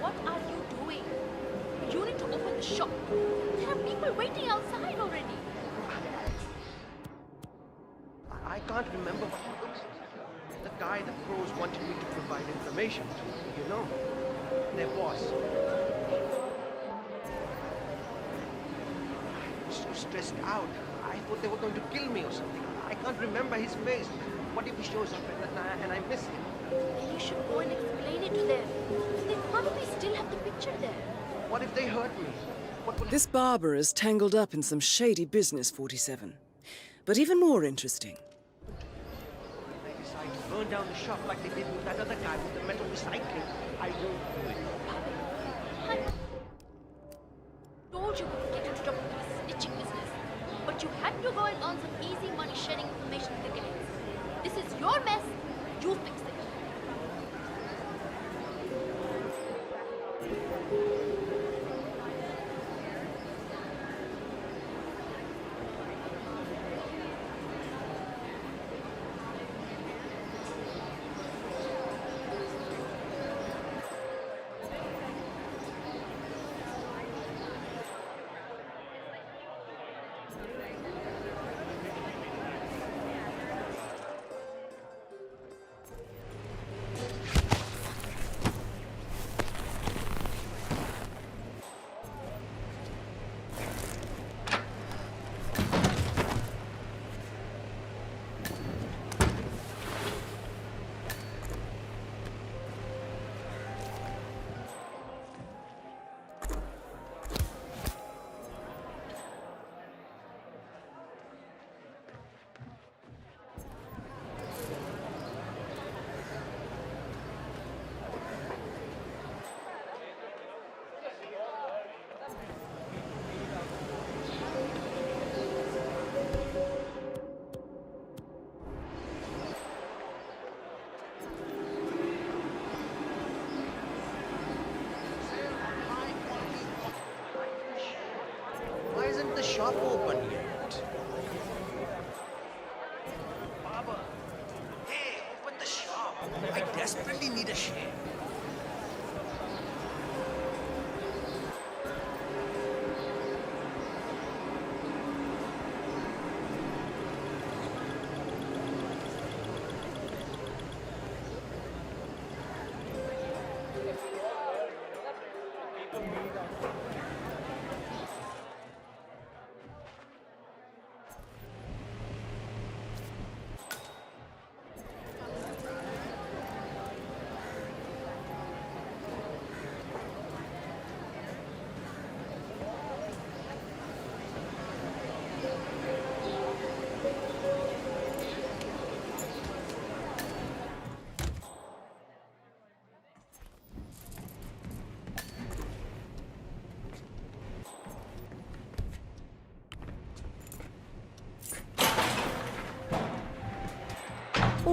What are you doing? You need to open the shop. There are people waiting outside already. I can't remember what he looks like. The guy the pros wanted me to provide information to, you know? Their boss. I was so stressed out. I thought they were going to kill me or something. I can't remember his face. What if he shows up and I miss him? You should go and explain it to them. They probably still have the picture there. What if they hurt me? What will This barber is tangled up in some shady business, 47. But even more interesting. they decide to burn down the shop like they did with that other guy with the metal recycling? I won't do it. I told you to get into trouble with this snitching business. But you had to go and earn some easy money sharing information with the gangs. This is your mess. You fix it. Why isn't the shop open yet? Baba, hey, open the shop. I desperately need a shave.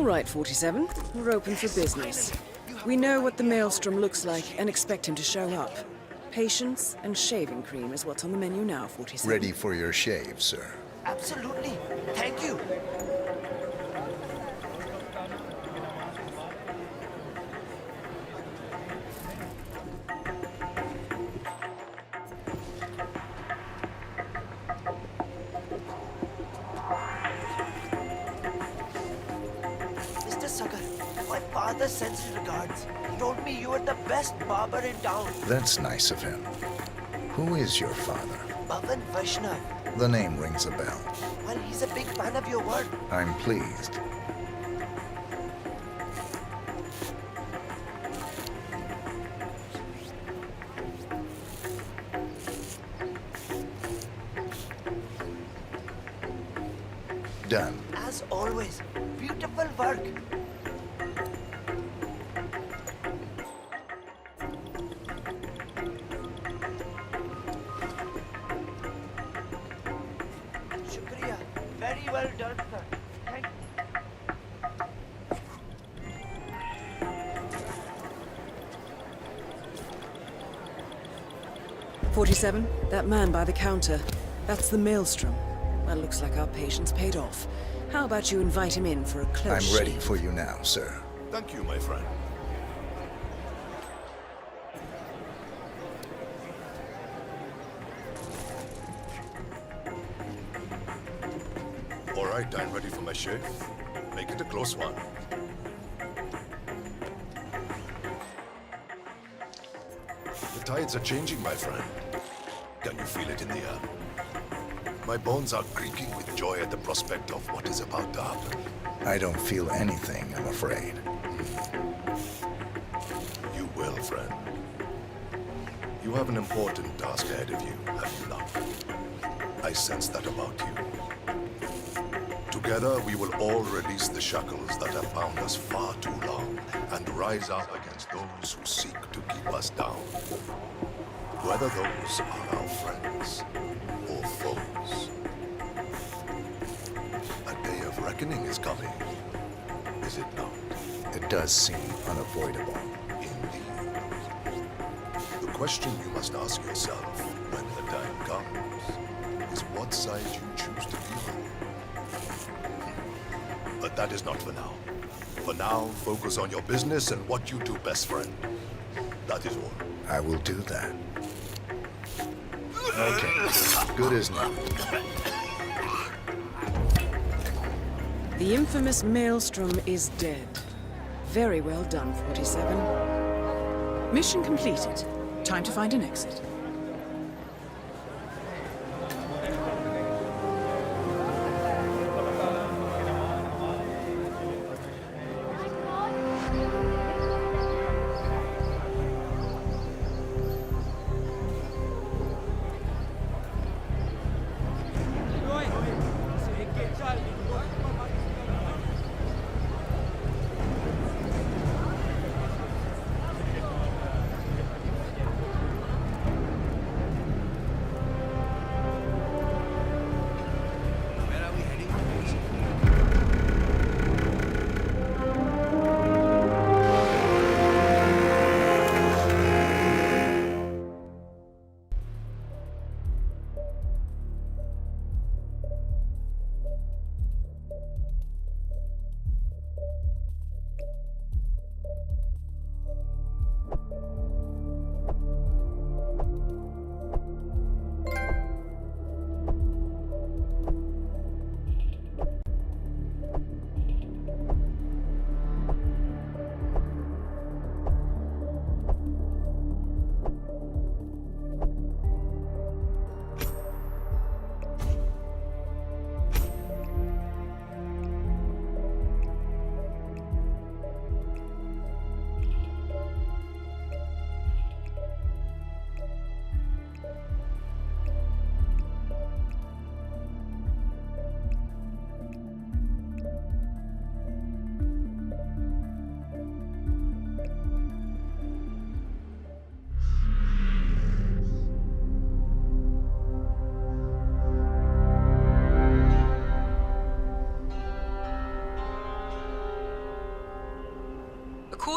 All right, 47. We're open for business. We know what the Maelstrom looks like and expect him to show up. Patience and shaving cream is what's on the menu now, 47. Ready for your shave, sir. Absolutely. Thank you. Mr. Sagar, my father sends his regards. He told me you were the best barber in town. That's nice of him. Who is your father? Bhavan Vaishnav. The name rings a bell. Well, he's a big fan of your work. I'm pleased. Done. As always, beautiful work. Shukriya. Very well done, sir. Thank you. 47, that man by the counter. That's the Maelstrom. Well, looks like our patience paid off. How about you invite him in for a close I'm ready shave? for you now, sir. Thank you, my friend. All right, I'm ready for my shave. Make it a close one. The tides are changing, my friend. Can you feel it in the air? My bones are creaking with joy at the prospect of what is about to happen. I don't feel anything, I'm afraid. You will, friend. You have an important task ahead of you, have you not? I sense that about you. Together, we will all release the shackles that have bound us far too long and rise up against those who seek to keep us down. Whether those are our friends or foes. A day of reckoning is coming, is it not? It does seem unavoidable. Indeed. The question you must ask yourself when the time comes is what side you choose to be on. But that is not for now. For now, focus on your business and what you do best, friend. That is all. I will do that. Okay, good as new. The infamous Maelstrom is dead. Very well done, 47. Mission completed. Time to find an exit.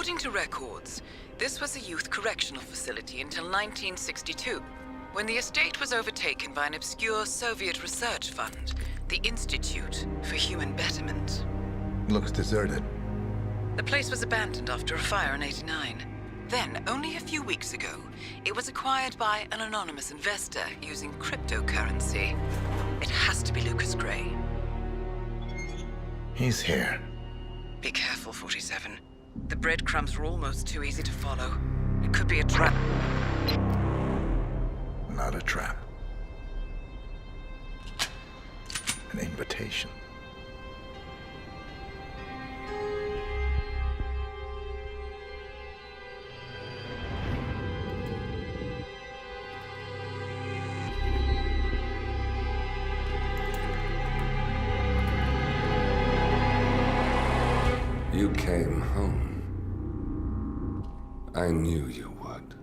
According to records, this was a youth correctional facility until 1962, when the estate was overtaken by an obscure Soviet research fund, the Institute for Human Betterment. Looks deserted. The place was abandoned after a fire in '89. Then, only a few weeks ago, it was acquired by an anonymous investor using cryptocurrency. It has to be Lucas Gray. He's here. Be careful, 47. The breadcrumbs were almost too easy to follow. It could be a trap. Not a trap. An invitation. You came home. I knew you would.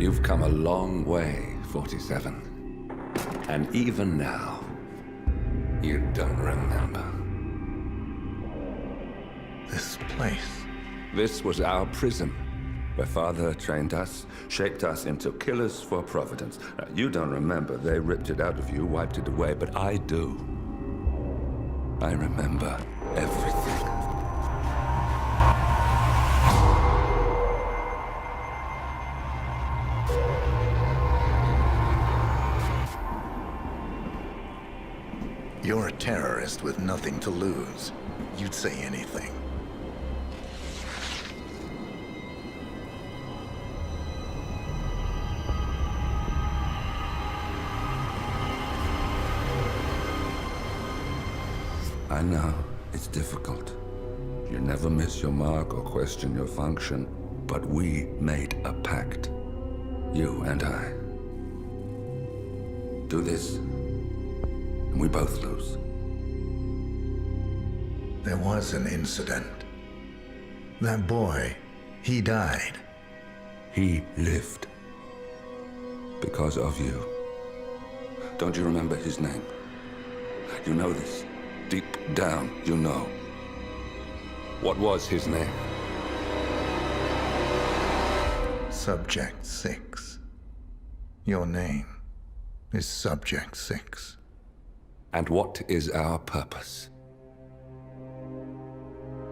You've come a long way, 47. And even now, you don't remember. This place. This was our prison, where Father trained us, shaped us into killers for Providence. Now, you don't remember. They ripped it out of you, wiped it away, but I do. I remember everything. You're a terrorist with nothing to lose. You'd say anything. I know, it's difficult. You never miss your mark or question your function, but we made a pact. You and I. Do this, and we both lose. There was an incident. That boy, he died. He lived. Because of you. Don't you remember his name? You know this. Deep down, you know. What was his name? Subject 6. Your name is Subject 6. And what is our purpose?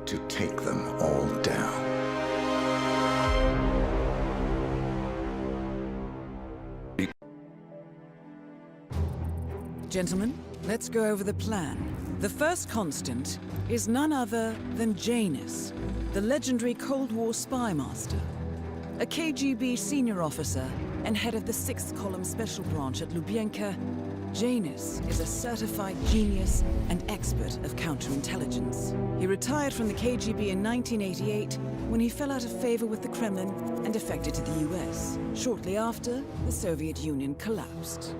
To take them all down. Gentlemen, let's go over the plan. The first constant is none other than Janus, the legendary Cold War spy master. A KGB senior officer and head of the 6th Column Special Branch at Lubyanka, Janus is a certified genius and expert of counterintelligence. He retired from the KGB in 1988 when he fell out of favor with the Kremlin and defected to the US. Shortly after, the Soviet Union collapsed.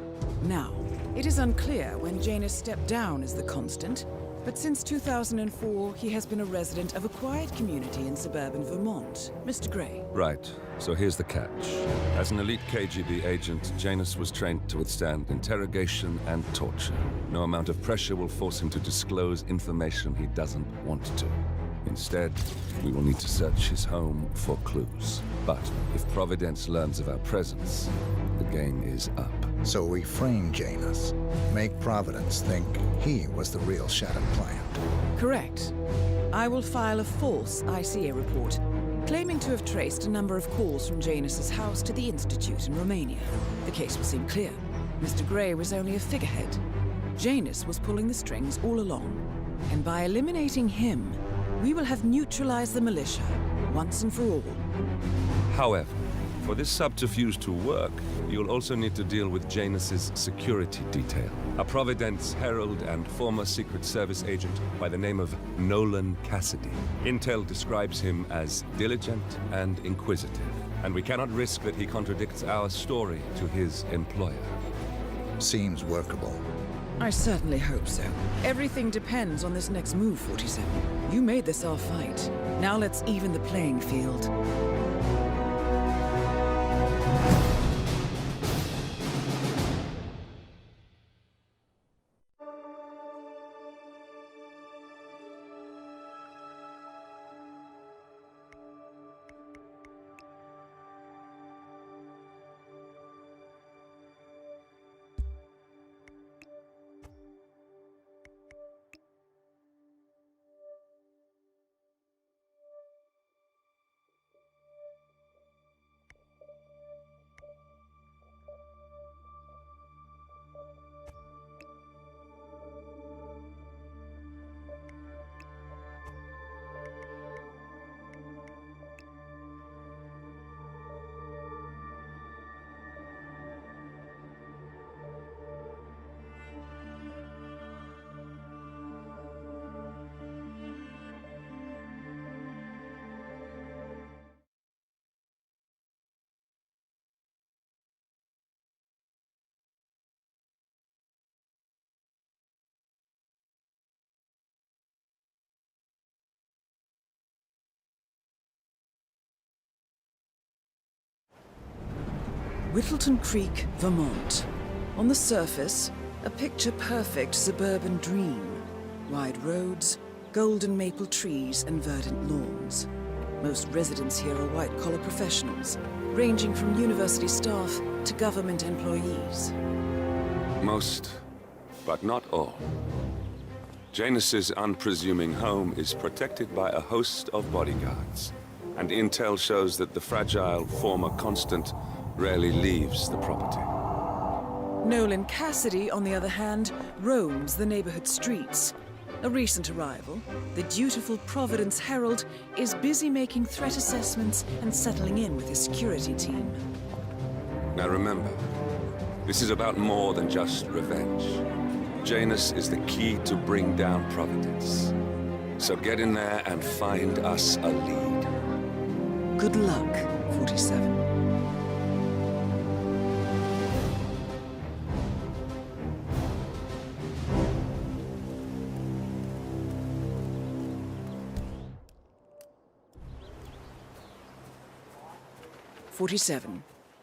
Now, it is unclear when Janus stepped down as the constant, but since 2004, he has been a resident of a quiet community in suburban Vermont. Mr. Gray. Right. So here's the catch. As an elite KGB agent, Janus was trained to withstand interrogation and torture. No amount of pressure will force him to disclose information he doesn't want to. Instead, we will need to search his home for clues. But if Providence learns of our presence, the game is up. So we frame Janus, make Providence think he was the real shadow client. Correct. I will file a false ICA report, claiming to have traced a number of calls from Janus's house to the Institute in Romania. The case will seem clear. Mr. Gray was only a figurehead. Janus was pulling the strings all along. And by eliminating him, we will have neutralized the militia, once and for all. However, for this subterfuge to work, you'll also need to deal with Janus's security detail. A Providence herald and former Secret Service agent by the name of Nolan Cassidy. Intel describes him as diligent and inquisitive, and we cannot risk that he contradicts our story to his employer. Seems workable. I certainly hope so. Everything depends on this next move, 47. You made this our fight. Now let's even the playing field. Whittleton Creek, Vermont. On the surface, a picture-perfect suburban dream. Wide roads, golden maple trees, and verdant lawns. Most residents here are white-collar professionals, ranging from university staff to government employees. Most, but not all. Janus's unpresuming home is protected by a host of bodyguards, and intel shows that the fragile former constant rarely leaves the property. Nolan Cassidy, on the other hand, roams the neighborhood streets. A recent arrival, the dutiful Providence Herald is busy making threat assessments and settling in with his security team. Now remember, this is about more than just revenge. Janus is the key to bring down Providence. So get in there and find us a lead. Good luck, 47.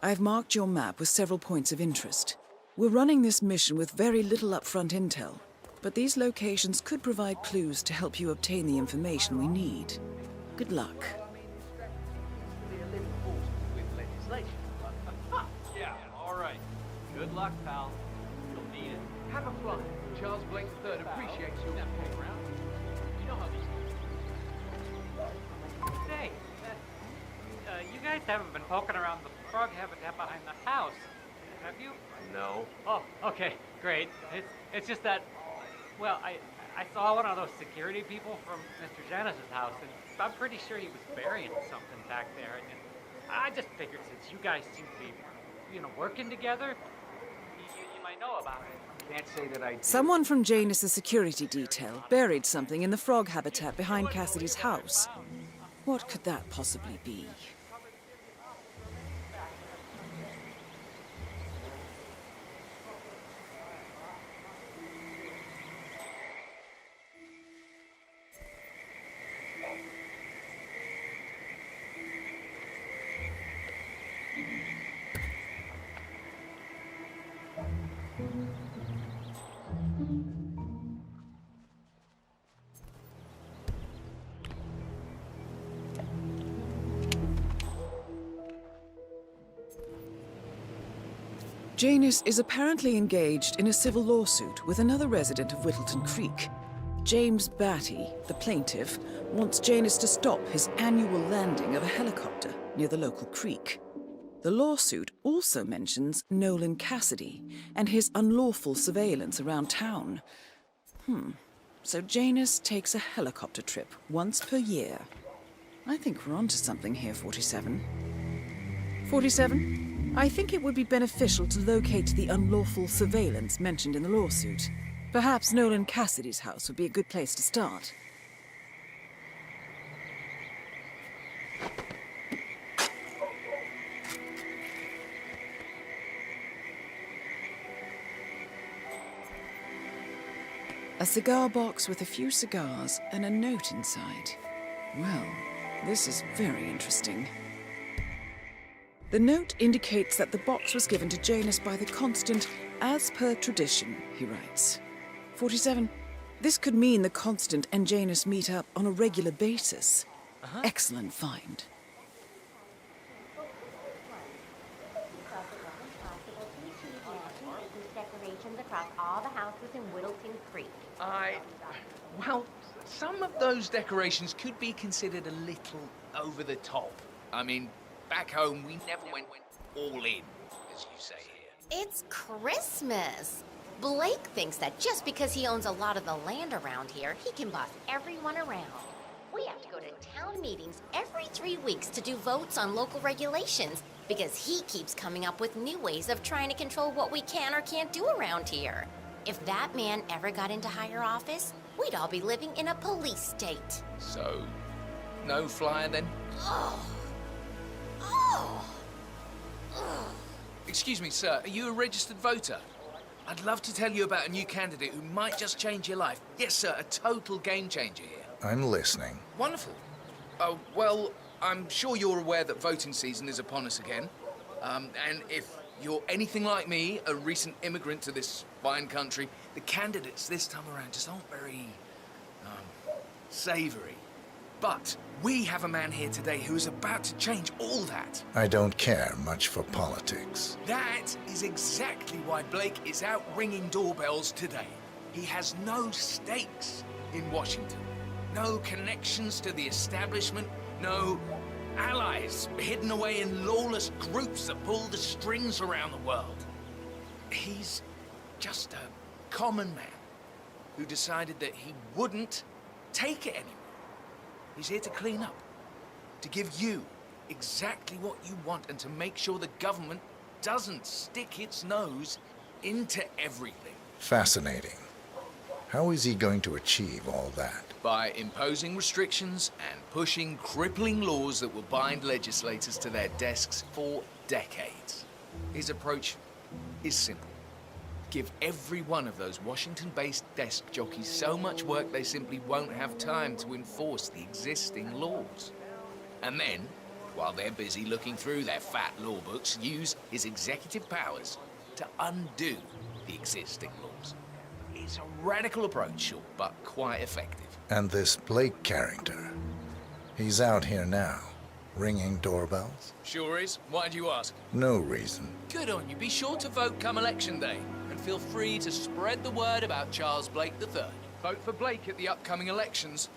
I've marked your map with several points of interest. We're running this mission with very little upfront intel, but these locations could provide clues to help you obtain the information we need. Good luck. Yeah, all right. Good luck, pal. You'll need it. Have a fly. Charles Blake III appreciates you. Around. You know how these Say, you guys haven't been poking around the frog habitat behind the house, have you? No. Oh, okay, great. It's just that, well, I saw one of those security people from Mr. Janus's house, and I'm pretty sure he was burying something back there. And I just figured since you guys seem to be, working together, you might know about it. Can't say that I did. Someone from Janus's security detail buried something in the frog habitat behind Cassidy's house. What could that possibly be? Janus is apparently engaged in a civil lawsuit with another resident of Whittleton Creek. James Batty, the plaintiff, wants Janus to stop his annual landing of a helicopter near the local creek. The lawsuit also mentions Nolan Cassidy and his unlawful surveillance around town. So Janus takes a helicopter trip once per year. I think we're onto something here, 47. 47? I think it would be beneficial to locate the unlawful surveillance mentioned in the lawsuit. Perhaps Nolan Cassidy's house would be a good place to start. A cigar box with a few cigars and a note inside. Well, this is very interesting. The note indicates that the box was given to Janus by the Constant as per tradition, he writes. 47. This could mean the Constant and Janus meet up on a regular basis. Excellent find. Decorations across all the houses in Whittleton Creek. Well, some of those decorations could be considered a little over the top. I mean, back home, we never went all in, as you say here. It's Christmas. Blake thinks that just because he owns a lot of the land around here, he can boss everyone around. We have to go to town meetings every 3 weeks to do votes on local regulations because he keeps coming up with new ways of trying to control what we can or can't do around here. If that man ever got into higher office, we'd all be living in a police state. So, no flyer then? Excuse me, sir, are you a registered voter? I'd love to tell you about a new candidate who might just change your life. Yes, sir, a total game changer here. I'm listening. Wonderful. Well, I'm sure you're aware that voting season is upon us again. And if you're anything like me, a recent immigrant to this fine country, the candidates this time around just aren't very, savory. But we have a man here today who is about to change all that. I don't care much for politics. That is exactly why Blake is out ringing doorbells today. He has no stakes in Washington. No connections to the establishment. No allies hidden away in lawless groups that pull the strings around the world. He's just a common man who decided that he wouldn't take it anymore. He's here to clean up, to give you exactly what you want, and to make sure the government doesn't stick its nose into everything. Fascinating. How is he going to achieve all that? By imposing restrictions and pushing crippling laws that will bind legislators to their desks for decades. His approach is simple. Give every one of those Washington-based desk jockeys so much work they simply won't have time to enforce the existing laws. And then, while they're busy looking through their fat law books, use his executive powers to undo the existing laws. It's a radical approach, sure, but quite effective. And this Blake character, he's out here now, ringing doorbells? Sure is. Why do you ask? No reason. Good on you. Be sure to vote come election day. And feel free to spread the word about Charles Blake III. Vote for Blake at the upcoming elections.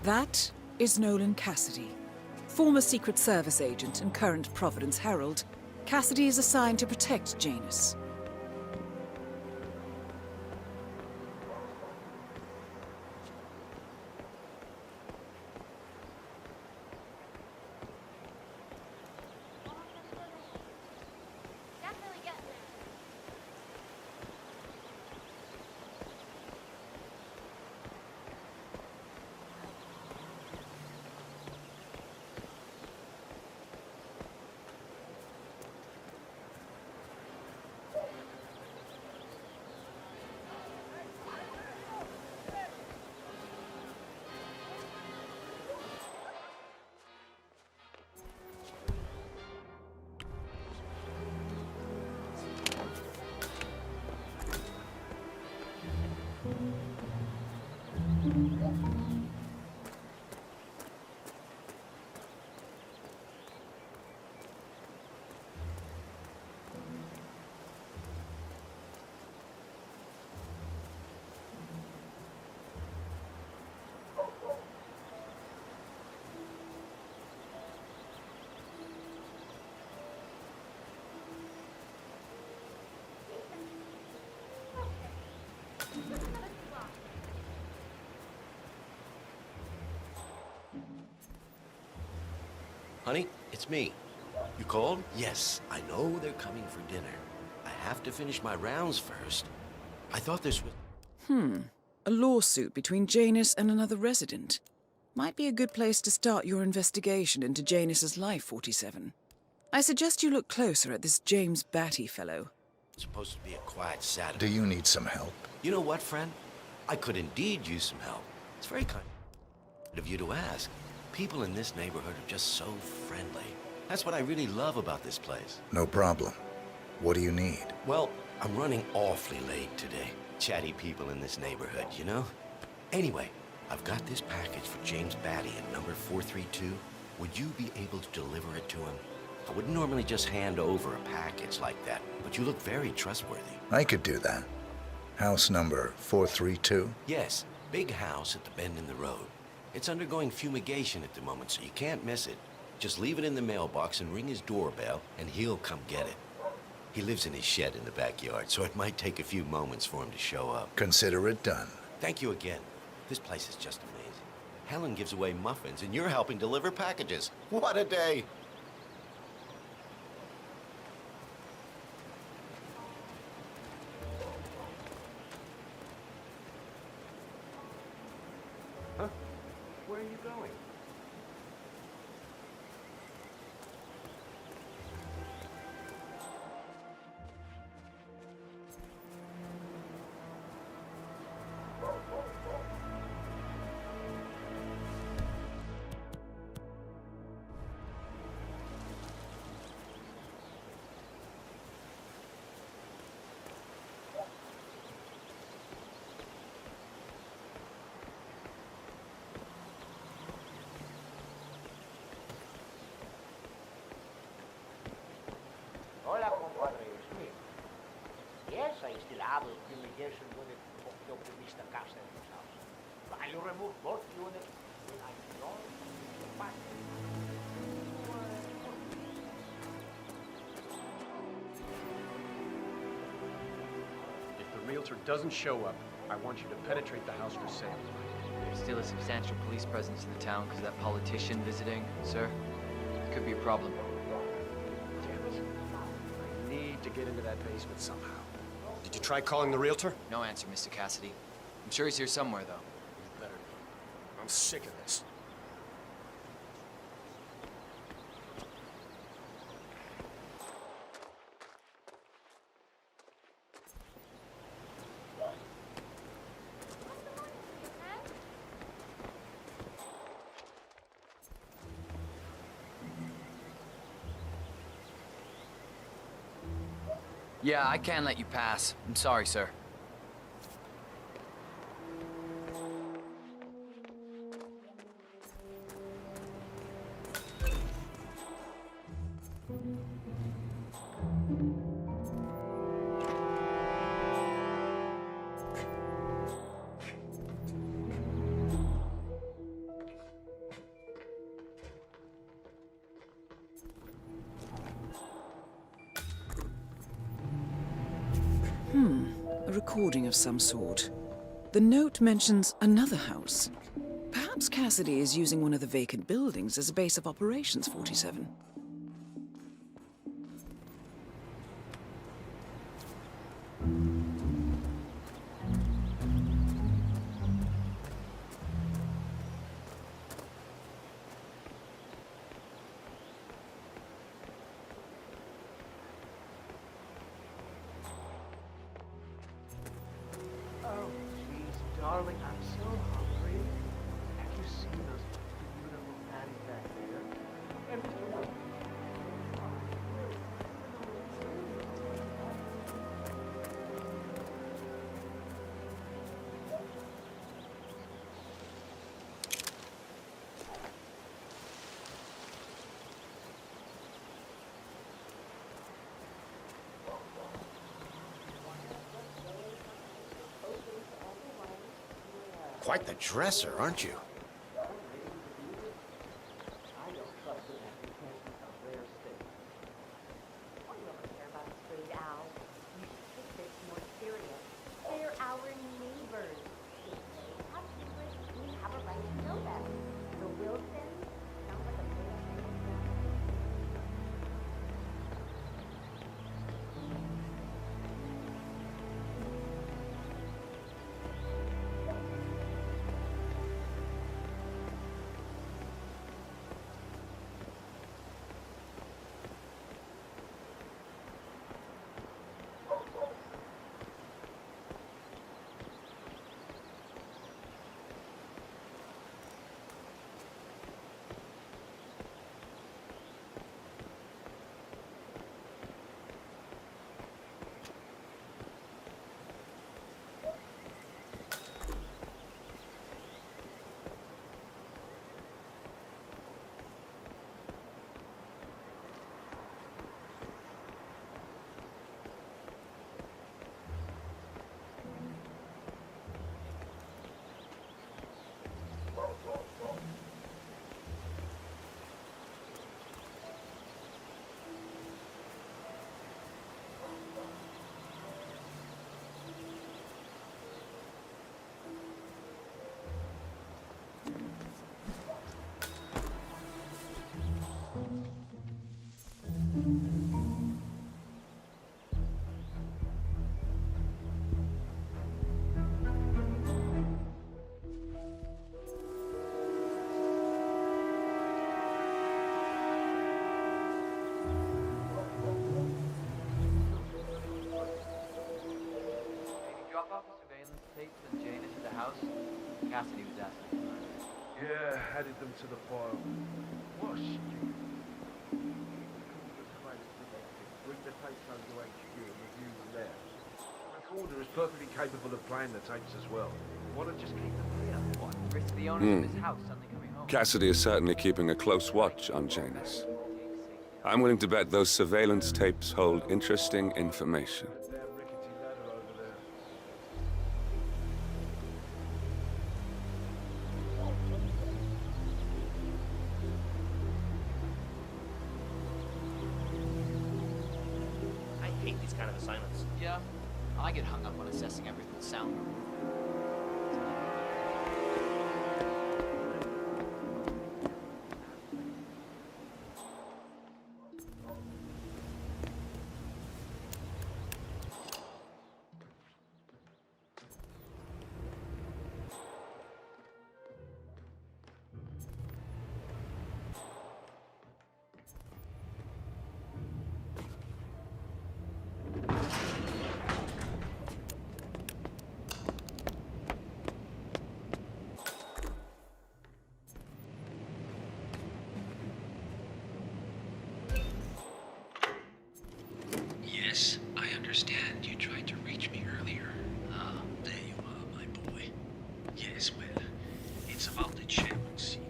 That is Nolan Cassidy, former Secret Service agent and current Providence Herald. Cassidy is assigned to protect Janus. Honey, it's me. You called? Yes, I know they're coming for dinner. I have to finish my rounds first. I thought this was... A lawsuit between Janus and another resident. Might be a good place to start your investigation into Janus's life, 47. I suggest you look closer at this James Batty fellow. It's supposed to be a quiet Saturday. Do you need some help? You know what, friend? I could indeed use some help. It's very kind of you to ask. People in this neighborhood are just so friendly. That's what I really love about this place. No problem. What do you need? Well, I'm running awfully late today. Chatty people in this neighborhood, you know? Anyway, I've got this package for James Batty at number 432. Would you be able to deliver it to him? I wouldn't normally just hand over a package like that, but you look very trustworthy. I could do that. House number 432? Yes, big house at the bend in the road. It's undergoing fumigation at the moment, so you can't miss it. Just leave it in the mailbox and ring his doorbell, and he'll come get it. He lives in his shed in the backyard, so it might take a few moments for him to show up. Consider it done. Thank you again. This place is just amazing. Helen gives away muffins, and you're helping deliver packages. What a day! Huh? Where are you going? investigation when it hooked up to Mr. Cassidy's house. I'll remove both units when I draw the back. If the realtor doesn't show up, I want you to penetrate the house for sale. There's still a substantial police presence in the town because of that politician visiting, sir. Could be a problem. Damn it. I need to get into that basement somehow. Did you try calling the realtor? No answer, Mr. Cassidy. I'm sure he's here somewhere, though. You better be. I'm sick of this. Yeah, I can't let you pass. I'm sorry, sir. A recording of some sort. The note mentions another house. Perhaps Cassidy is using one of the vacant buildings as a base of operations, 47. Oh, jeez, darling, I'm so hungry. Have you seen those beautiful patties back there? And Mr. Wood. Quite the dresser, aren't you? They're our neighbors. We have a right to know them. The Wilsons sound like a great Cassidy was asking. Yeah, added them to the file. What a stupid. Bring the tapes home to HQ and review them there. Recorder is perfectly capable of playing the tapes as well. Why not just keep them here? What? Risk the owners of his house suddenly coming home? Cassidy is certainly keeping a close watch on Janus. I'm willing to bet those surveillance tapes hold interesting information. kind of assignments. Yeah, I get hung up on assessing everything sound. Yes, I understand. You tried to reach me earlier. Ah, there you are, my boy. Yes, well, it's about the chairman's seat.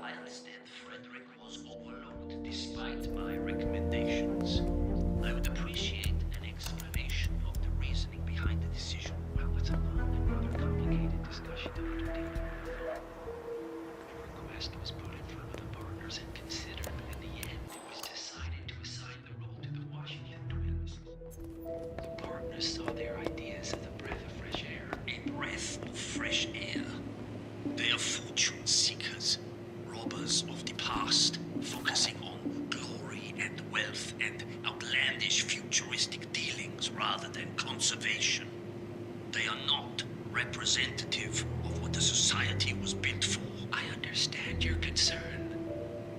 I understand Frederick was overlooked despite my recommendations. I would appreciate an explanation of the reasoning behind the decision. Well, it's a long and rather complicated discussion to undertake. The request was put in front of the partners and considered, but in the end, it was decided to assign the role to the Washington twins. The partners saw their ideas as a breath of fresh air. A breath of fresh air. They are fortune seekers, robbers of the past, focusing on glory and wealth and outlandish futuristic dealings rather than conservation. They are not representative of what the society was built for. I understand your concern.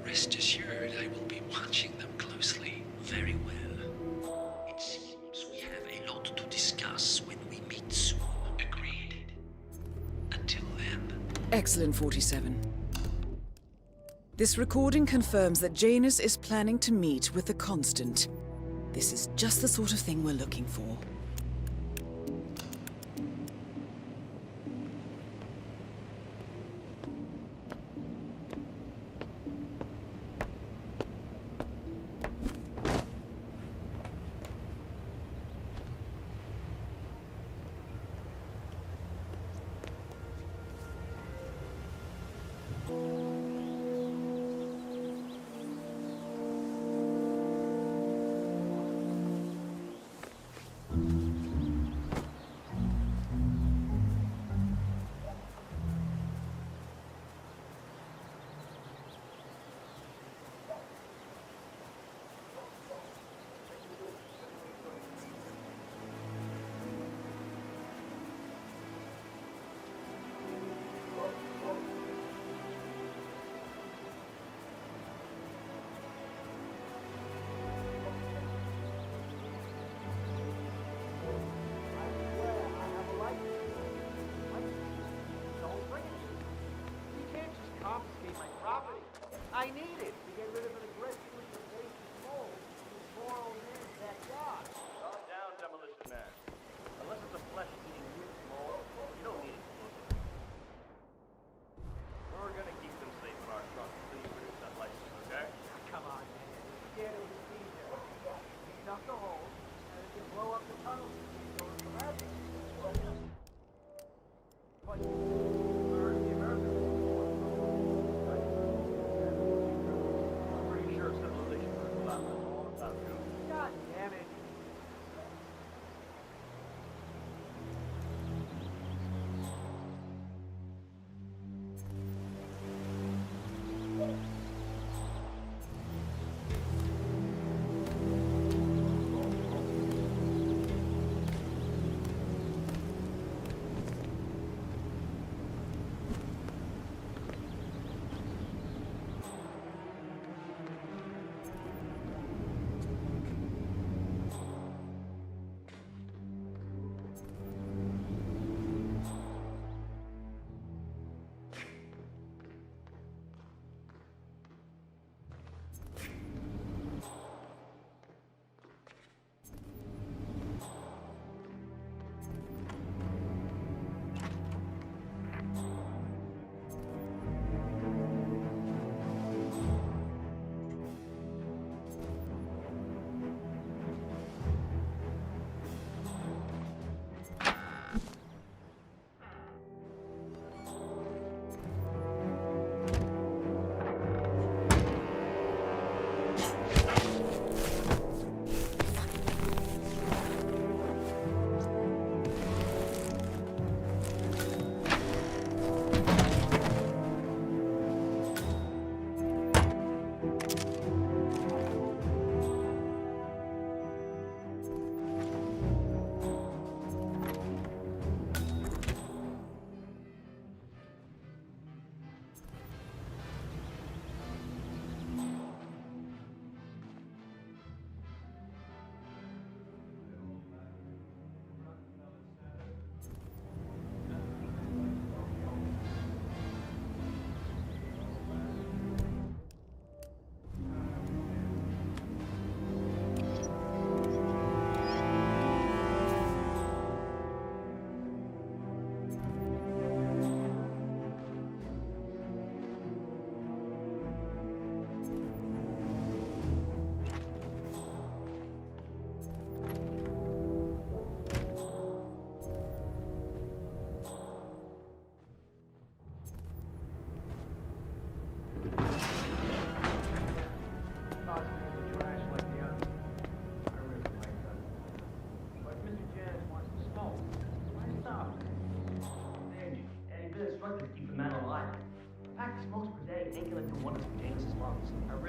Rest assured, I will be watching them closely. Very well. It seems we have a lot to discuss when we meet soon. Agreed. Until then. Excellent, 47. This recording confirms that Janus is planning to meet with the Constant. This is just the sort of thing we're looking for.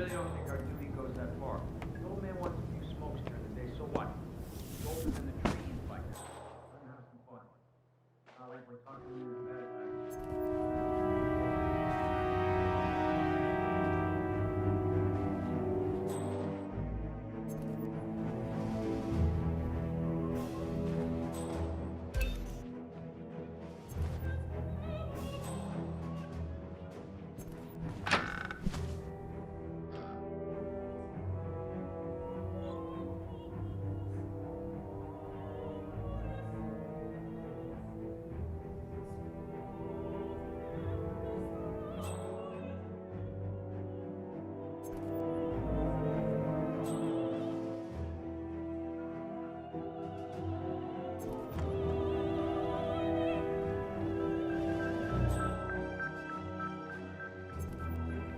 really don't think our duty goes that far. The old man wants a few smokes during the day, so what? Go in the tree and fight. Let him have some fun. Not like we're talking to you in bed at night.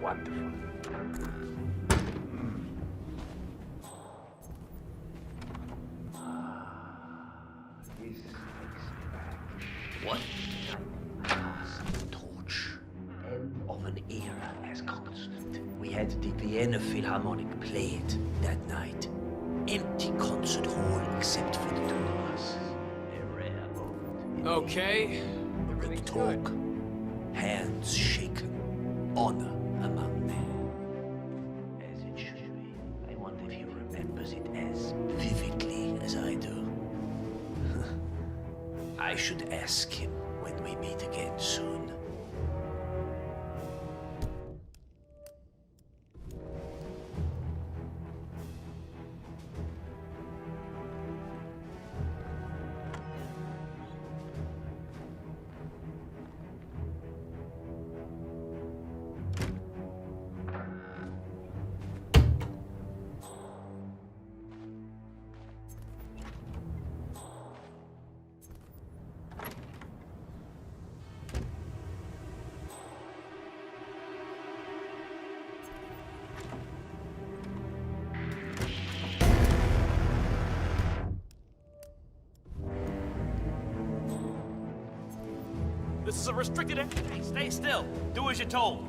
Wonderful. This takes me back. What? Torch. End of an era as constant. We had the Vienna Philharmonic play it that night. Empty concert hall except for the two of us. A rare moment. Okay. Good talk. Hands shaken. Honor among men. As it should be. I wonder if he remembers it as vividly as I do. I should ask him when we meet again soon. This is a restricted area. Stay still. Do as you're told.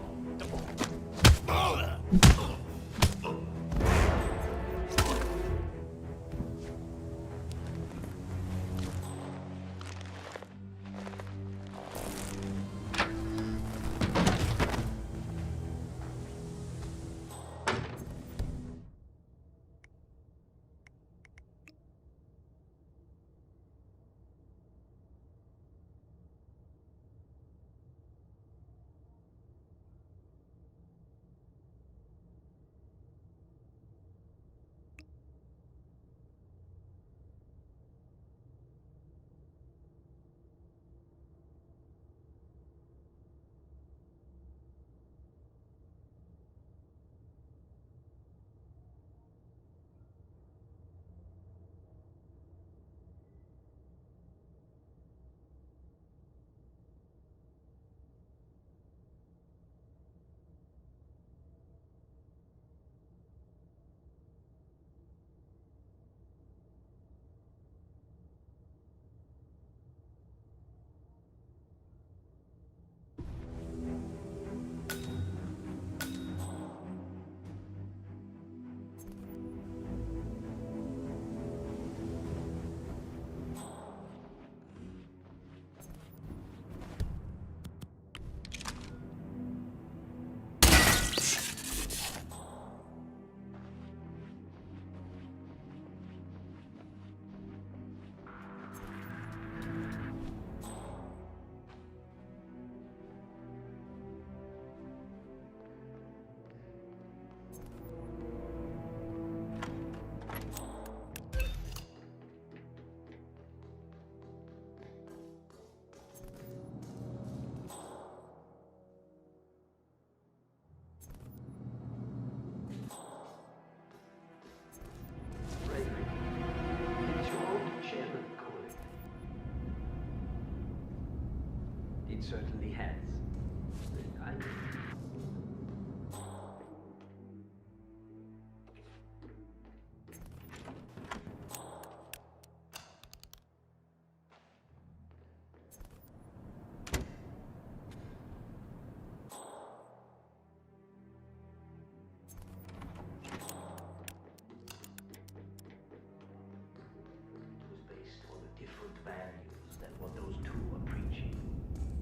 values than what those two were preaching.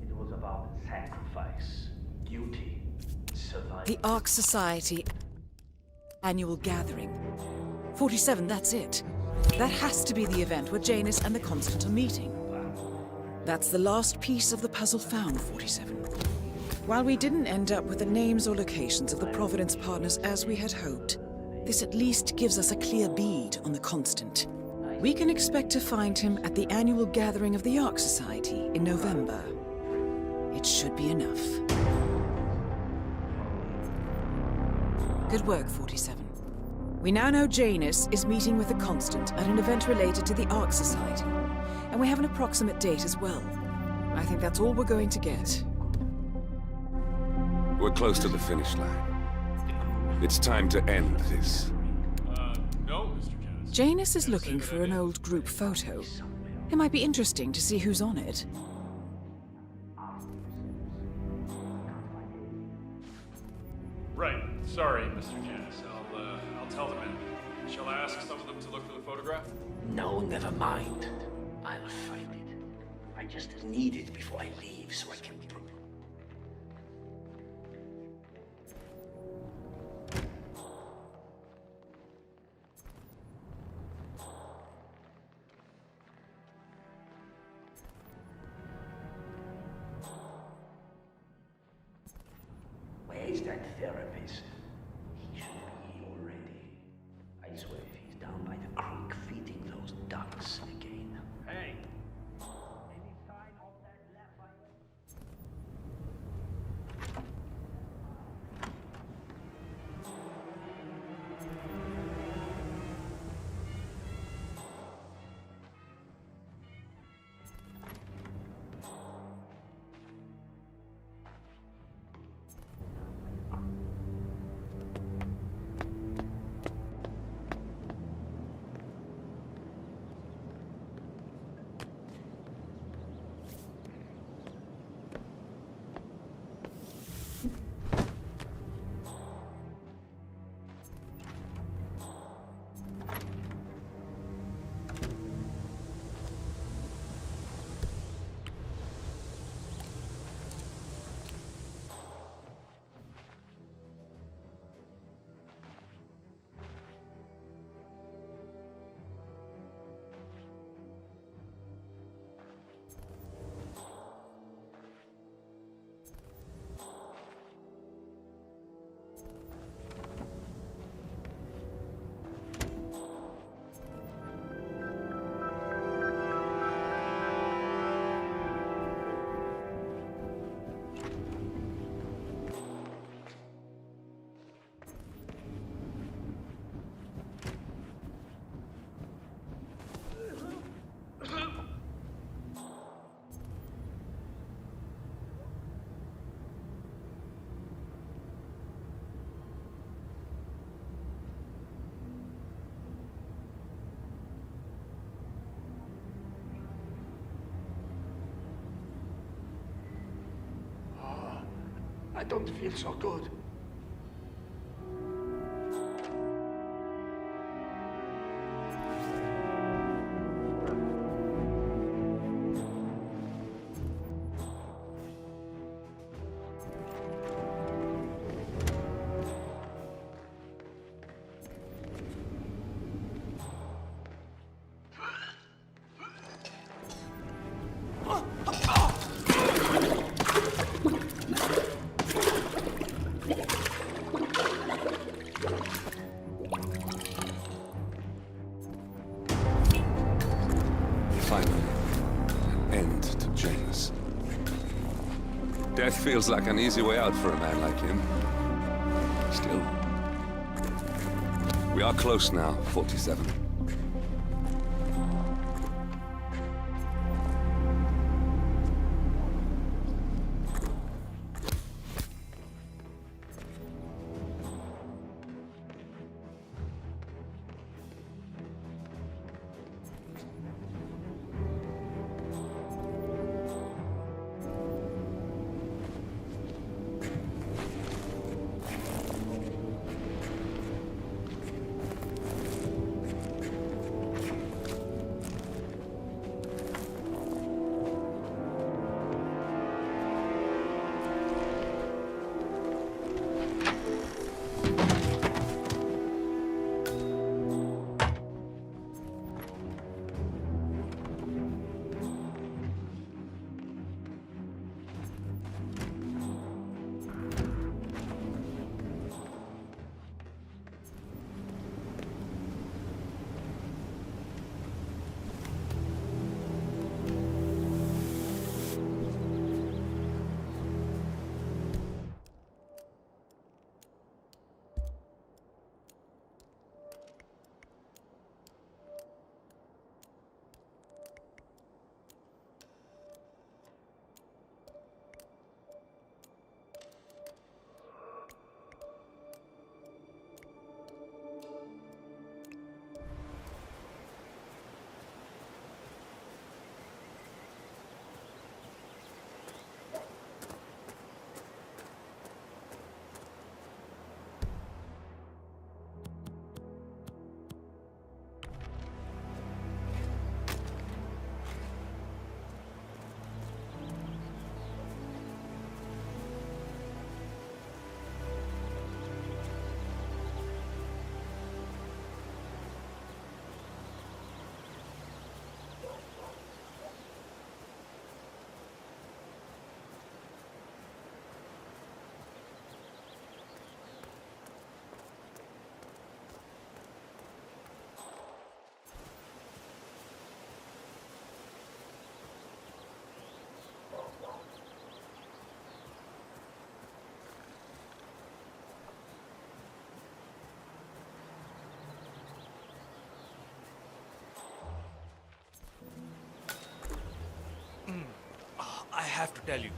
It was about sacrifice, duty, survival. The Ark Society annual gathering. 47, that's it. That has to be the event where Janus and the Constant are meeting. That's the last piece of the puzzle found, 47. While we didn't end up with the names or locations of the Providence partners as we had hoped, this at least gives us a clear bead on the Constant. We can expect to find him at the annual gathering of the Ark Society in November. It should be enough. Good work, 47. We now know Janus is meeting with the Constant at an event related to the Ark Society, and we have an approximate date as well. I think that's all we're going to get. We're close to the finish line. It's time to end this. No, Mr. Janus. Janus is looking for an old group photo. It might be interesting to see who's on it. Right. Sorry, Mr. Janus. I'll tell the men. Shall I ask some of them to look for the photograph? No, never mind. I'll find it. I just need it before I leave so I can... Where's that therapist? He should be here already. I swear if he's down by the creek feeding those ducks again. Hey! Any sign of that left I don't feel so good. Death feels like an easy way out for a man like him. Still. We are close now, 47. have to tell you.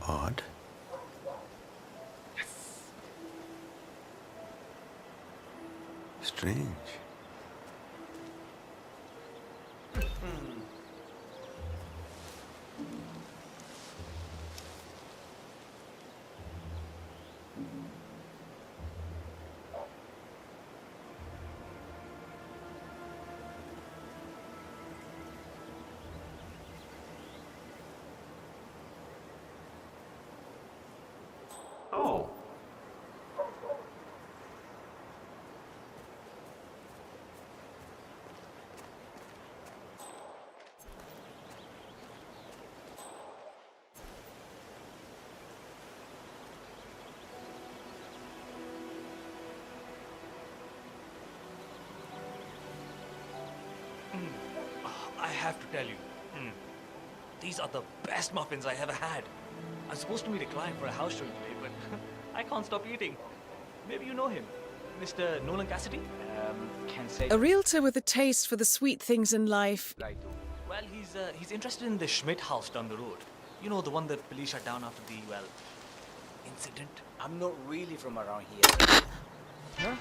Odd. Strange. Oh. I have to tell you. These are the best muffins I ever had. I'm supposed to meet a client for a house show today, but I can't stop eating. Maybe you know him. Mr. Nolan Cassidy? Can't say. A realtor with a taste for the sweet things in life. Well, he's interested in the Schmidt house down the road. You know, the one that police shut down after the, well, incident. I'm not really from around here.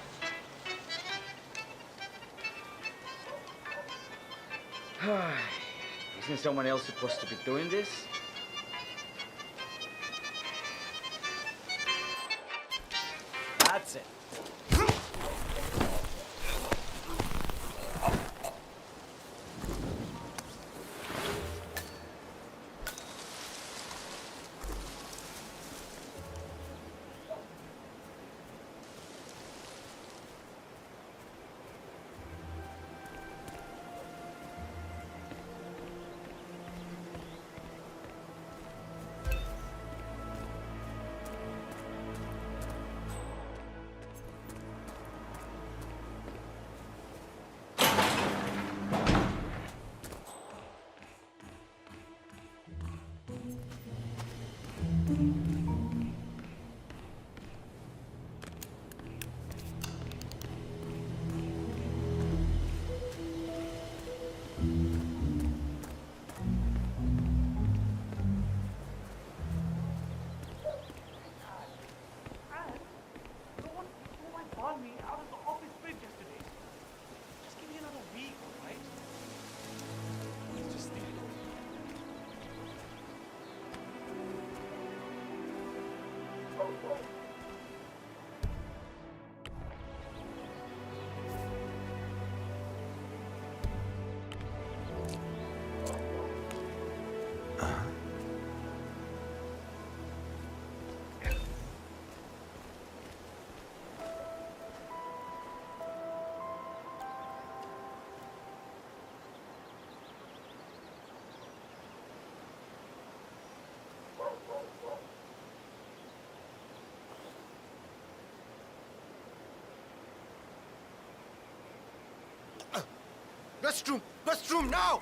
Huh? Isn't someone else supposed to be doing this? That's it. Restroom! Restroom, now!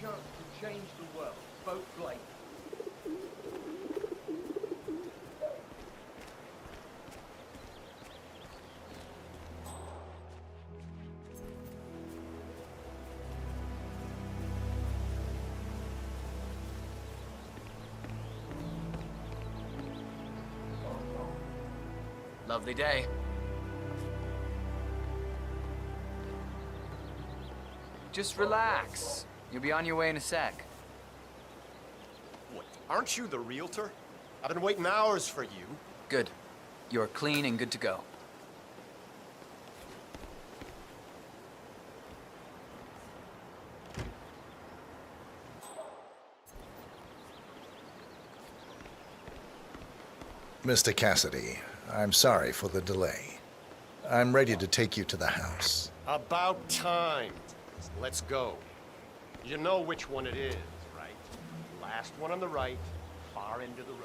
chance to change the world. Vote Blake. Lovely day. Just relax. You'll be on your way in a sec. What, aren't you the realtor? I've been waiting hours for you. Good. You're clean and good to go. Mr. Cassidy, I'm sorry for the delay. I'm ready to take you to the house. About time. Let's go. You know which one it is, right? Last one on the right, far end of the road.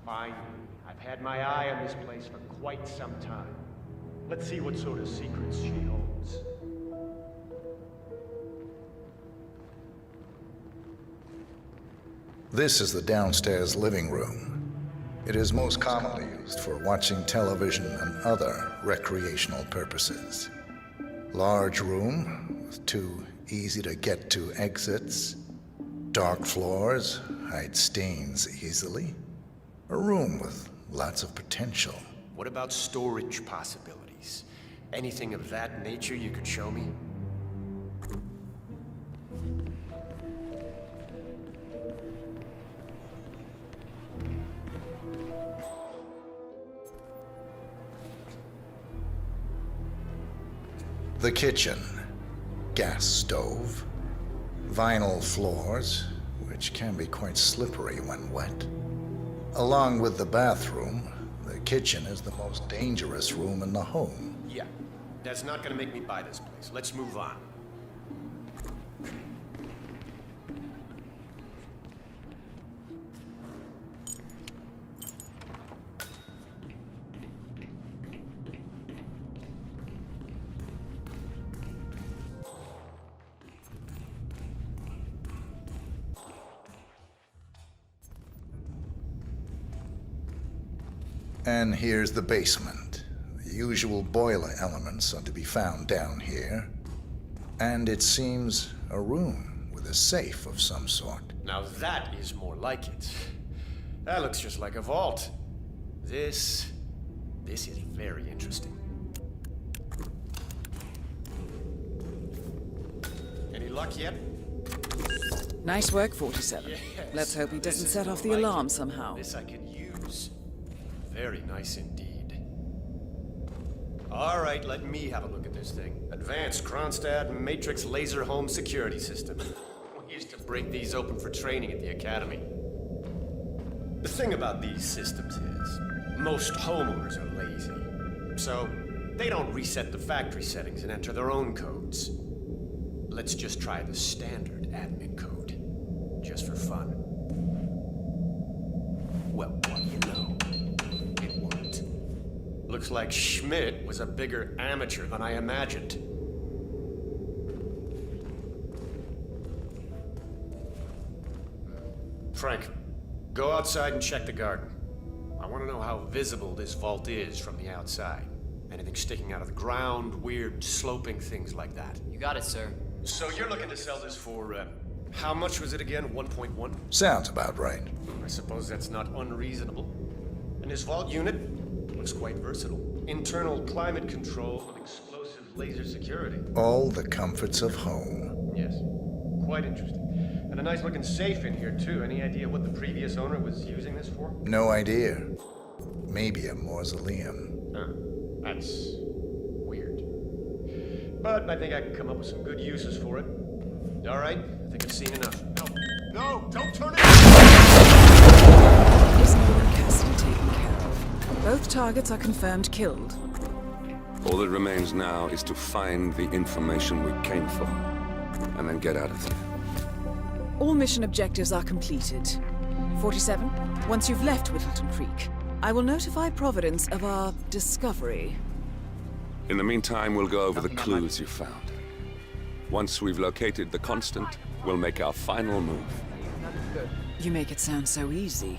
Finally, I've had my eye on this place for quite some time. Let's see what sort of secrets she holds. This is the downstairs living room. It is most commonly used for watching television and other recreational purposes. Large room with 2 easy-to-get-to exits. Dark floors hide stains easily. A room with lots of potential. What about storage possibilities? Anything of that nature you could show me? The kitchen. Gas stove. Vinyl floors, which can be quite slippery when wet. Along with the bathroom, the kitchen is the most dangerous room in the home. Yeah, that's not gonna make me buy this place. Let's move on. And here's the basement. The usual boiler elements are to be found down here. And it seems a room with a safe of some sort. Now that is more like it. That looks just like a vault. This is very interesting. Any luck yet? Nice work, 47. Yes, Let's hope he doesn't this set is off the more like alarm it. somehow. This I could use. Very nice indeed. All right, let me have a look at this thing. Advanced Kronstadt Matrix Laser Home Security System. We used to break these open for training at the academy. The thing about these systems is, most homeowners are lazy. So, they don't reset the factory settings and enter their own codes. Let's just try the standard admin code, just for fun. Well, what do you know? It worked. Looks like Schmidt was a bigger amateur than I imagined. Frank, go outside and check the garden. I want to know how visible this vault is from the outside. Anything sticking out of the ground, weird sloping things like that. You got it, sir. So you're looking to sell this for, How much was it again? 1.1? Sounds about right. I suppose that's not unreasonable. And his vault unit looks quite versatile. Internal climate control and explosive laser security. All the comforts of home. Yes. Quite interesting. And a nice looking safe in here, too. Any idea what the previous owner was using this for? No idea. Maybe a mausoleum. That's weird. But I think I can come up with some good uses for it. All right, I think I've seen enough. No, don't turn it! Isn't Cassidy taken care of? Both targets are confirmed killed. All that remains now is to find the information we came for, and then get out of here. All mission objectives are completed. 47, once you've left Whittleton Creek, I will notify Providence of our discovery. In the meantime, we'll go over the clues you found. Once we've located the constant, we'll make our final move. You make it sound so easy.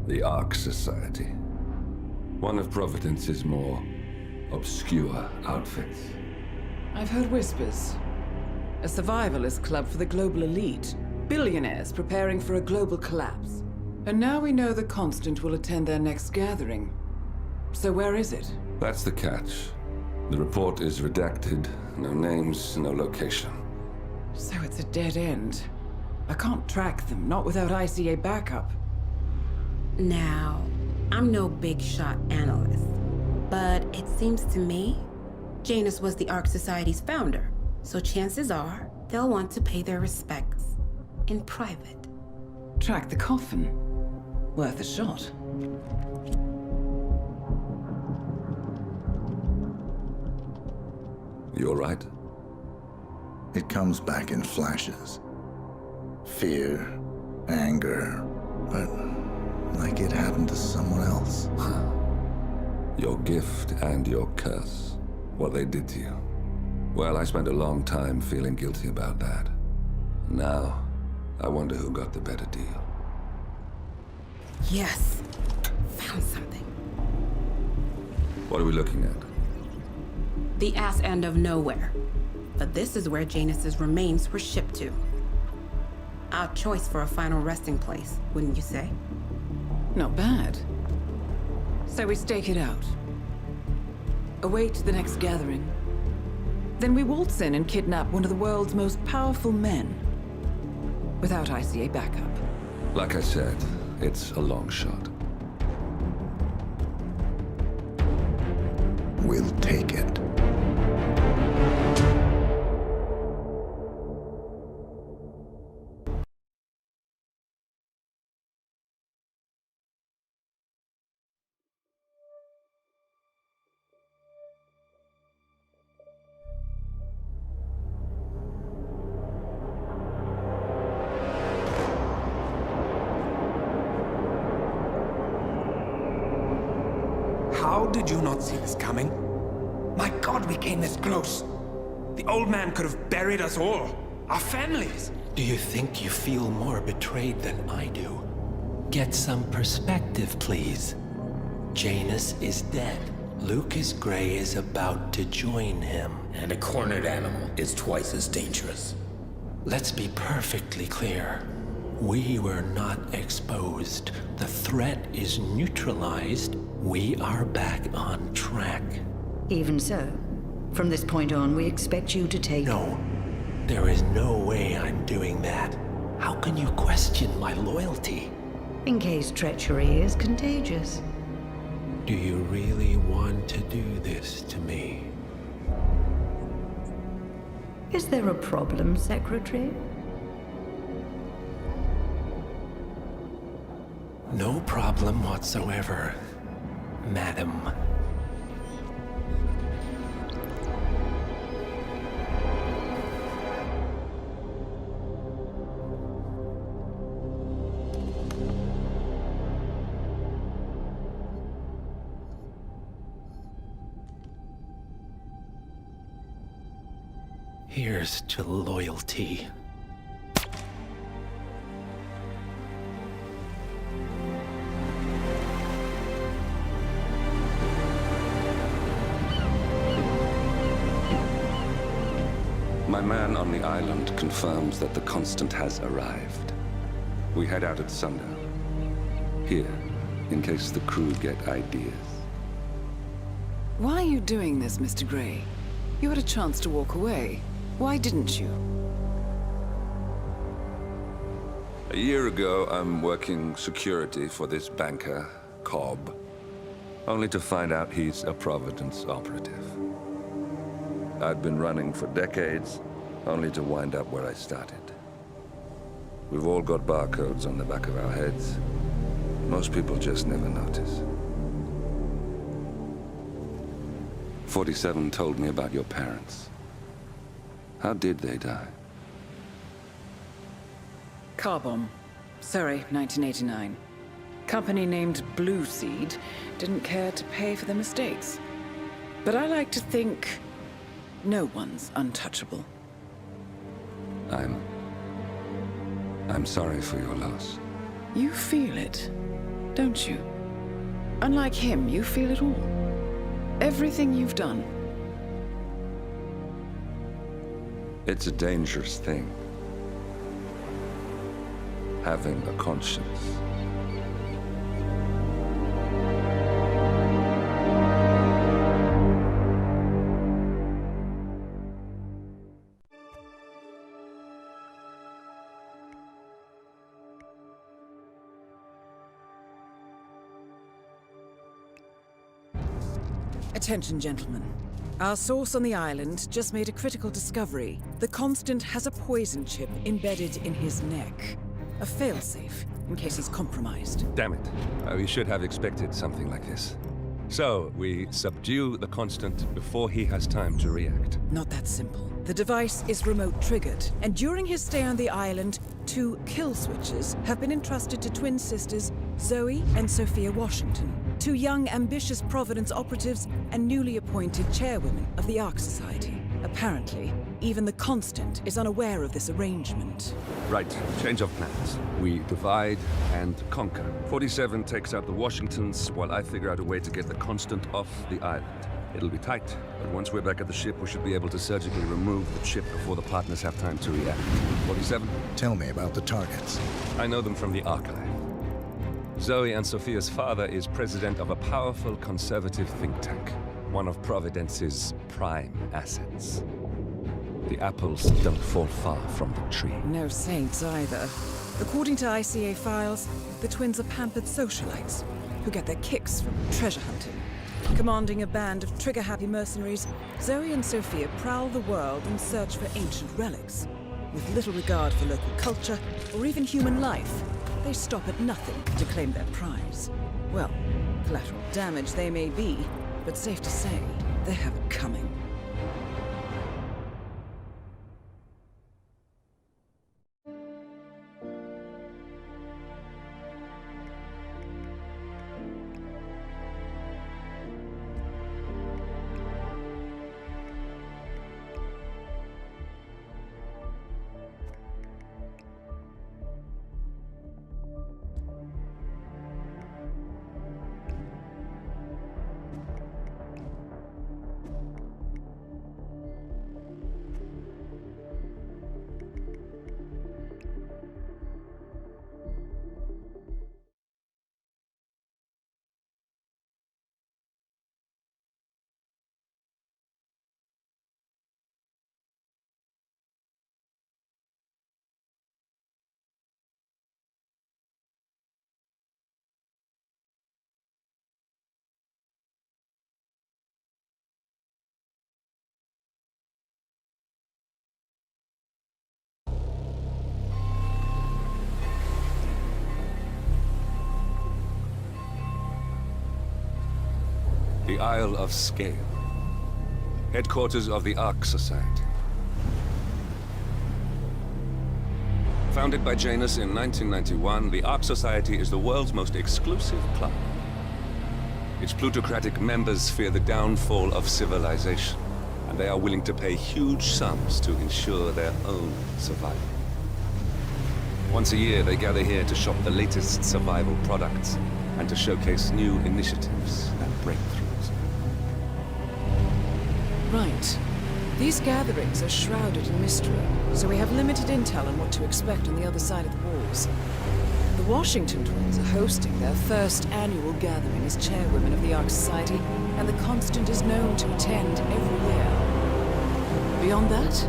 The Ark Society. One of Providence's more obscure outfits. I've heard whispers. A survivalist club for the global elite. Billionaires preparing for a global collapse. And now we know the Constant will attend their next gathering. So where is it? That's the catch. The report is redacted. No names, no location. So it's a dead end. I can't track them, not without ICA backup. Now, I'm no big shot analyst, but it seems to me Janus was the Ark Society's founder, so chances are they'll want to pay their respects in private. Track the coffin. Worth a shot. You all right? It comes back in flashes. Fear, anger, but like it happened to someone else. Your gift and your curse. What they did to you. Well, I spent a long time feeling guilty about that. Now, I wonder who got the better deal. Yes. Found something. What are we looking at? The ass end of nowhere. But this is where Janus's remains were shipped to. Our choice for a final resting place, wouldn't you say? Not bad. So we stake it out. Await the next gathering. Then we waltz in and kidnap one of the world's most powerful men. Without ICA backup. Like I said, it's a long shot. We'll take it. How did you not see this coming? My God, we came this close. The old man could have buried us all. Our families. Do you think you feel more betrayed than I do? Get some perspective, please. Janus is dead. Lucas Gray is about to join him. And a cornered animal is twice as dangerous. Let's be perfectly clear. We were not exposed. The threat is neutralized. We are back on track. Even so, from this point on, we expect you to take... No. There is no way I'm doing that. How can you question my loyalty? In case treachery is contagious. Do you really want to do this to me? Is there a problem, Secretary? No problem whatsoever, Madam. Here's to loyalty. My man on the island confirms that the Constant has arrived. We head out at sundown. Here, in case the crew get ideas. Why are you doing this, Mr. Gray? You had a chance to walk away. Why didn't you? A year ago, I'm working security for this banker, Cobb, only to find out he's a Providence operative. I'd been running for decades, only to wind up where I started. We've all got barcodes on the back of our heads. Most people just never notice. 47 told me about your parents. How did they die? Car bomb. Surrey, 1989. Company named Blue Seed didn't care to pay for their mistakes. But I like to think no one's untouchable. I'm sorry for your loss. You feel it, don't you? Unlike him, you feel it all. Everything you've done. It's a dangerous thing. Having a conscience. Attention, gentlemen. Our source on the island just made a critical discovery. The Constant has a poison chip embedded in his neck. A failsafe, in case he's compromised. Damn it. We should have expected something like this. So, we subdue the Constant before he has time to react. Not that simple. The device is remote triggered, and during his stay on the island, 2 kill switches have been entrusted to twin sisters Zoe and Sophia Washington, 2 young, ambitious Providence operatives and newly appointed chairwomen of the Ark Society. Apparently, even the Constant is unaware of this arrangement. Right, change of plans. We divide and conquer. 47 takes out the Washingtons, while I figure out a way to get the Constant off the island. It'll be tight, but once we're back at the ship, we should be able to surgically remove the chip before the partners have time to react. 47? Tell me about the targets. I know them from the archive. Zoe and Sophia's father is president of a powerful conservative think tank, one of Providence's prime assets. The apples don't fall far from the tree. No saints either. According to ICA files, the twins are pampered socialites who get their kicks from treasure hunting. Commanding a band of trigger-happy mercenaries, Zoe and Sophia prowl the world in search for ancient relics. With little regard for local culture or even human life, they stop at nothing to claim their prize. Well, collateral damage they may be, but safe to say, they have it coming. The Isle of Scale. Headquarters of the Ark Society. Founded by Janus in 1991, the Ark Society is the world's most exclusive club. Its plutocratic members fear the downfall of civilization, and they are willing to pay huge sums to ensure their own survival. Once a year, they gather here to shop the latest survival products and to showcase new initiatives and breakthroughs. Right. These gatherings are shrouded in mystery, so we have limited intel on what to expect on the other side of the walls. The Washington twins are hosting their first annual gathering as chairwomen of the Ark Society, and the Constant is known to attend every year. Beyond that,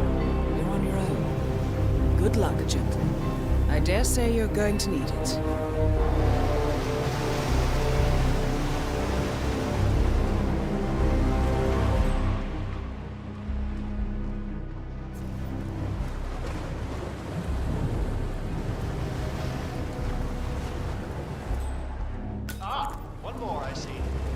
you're on your own. Good luck, gentlemen. I dare say you're going to need it. One more, I see.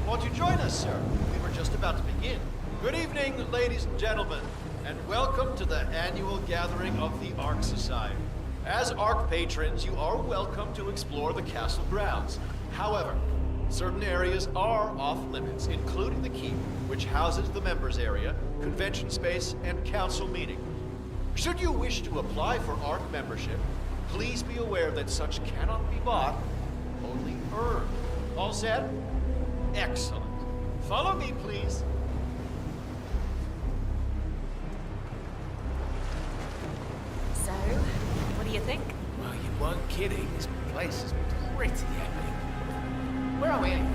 Won't you join us, sir? We were just about to begin. Good evening, ladies and gentlemen, and welcome to the annual gathering of the Ark Society. As Ark patrons, you are welcome to explore the castle grounds. However, certain areas are off limits, including the keep, which houses the members area, convention space, and council meeting. Should you wish to apply for Ark membership, please be aware that such cannot be bought, only earned. All set? Excellent. Follow me, please. So, what do you think? Well, you weren't kidding. This place is pretty epic. Where are we anyway?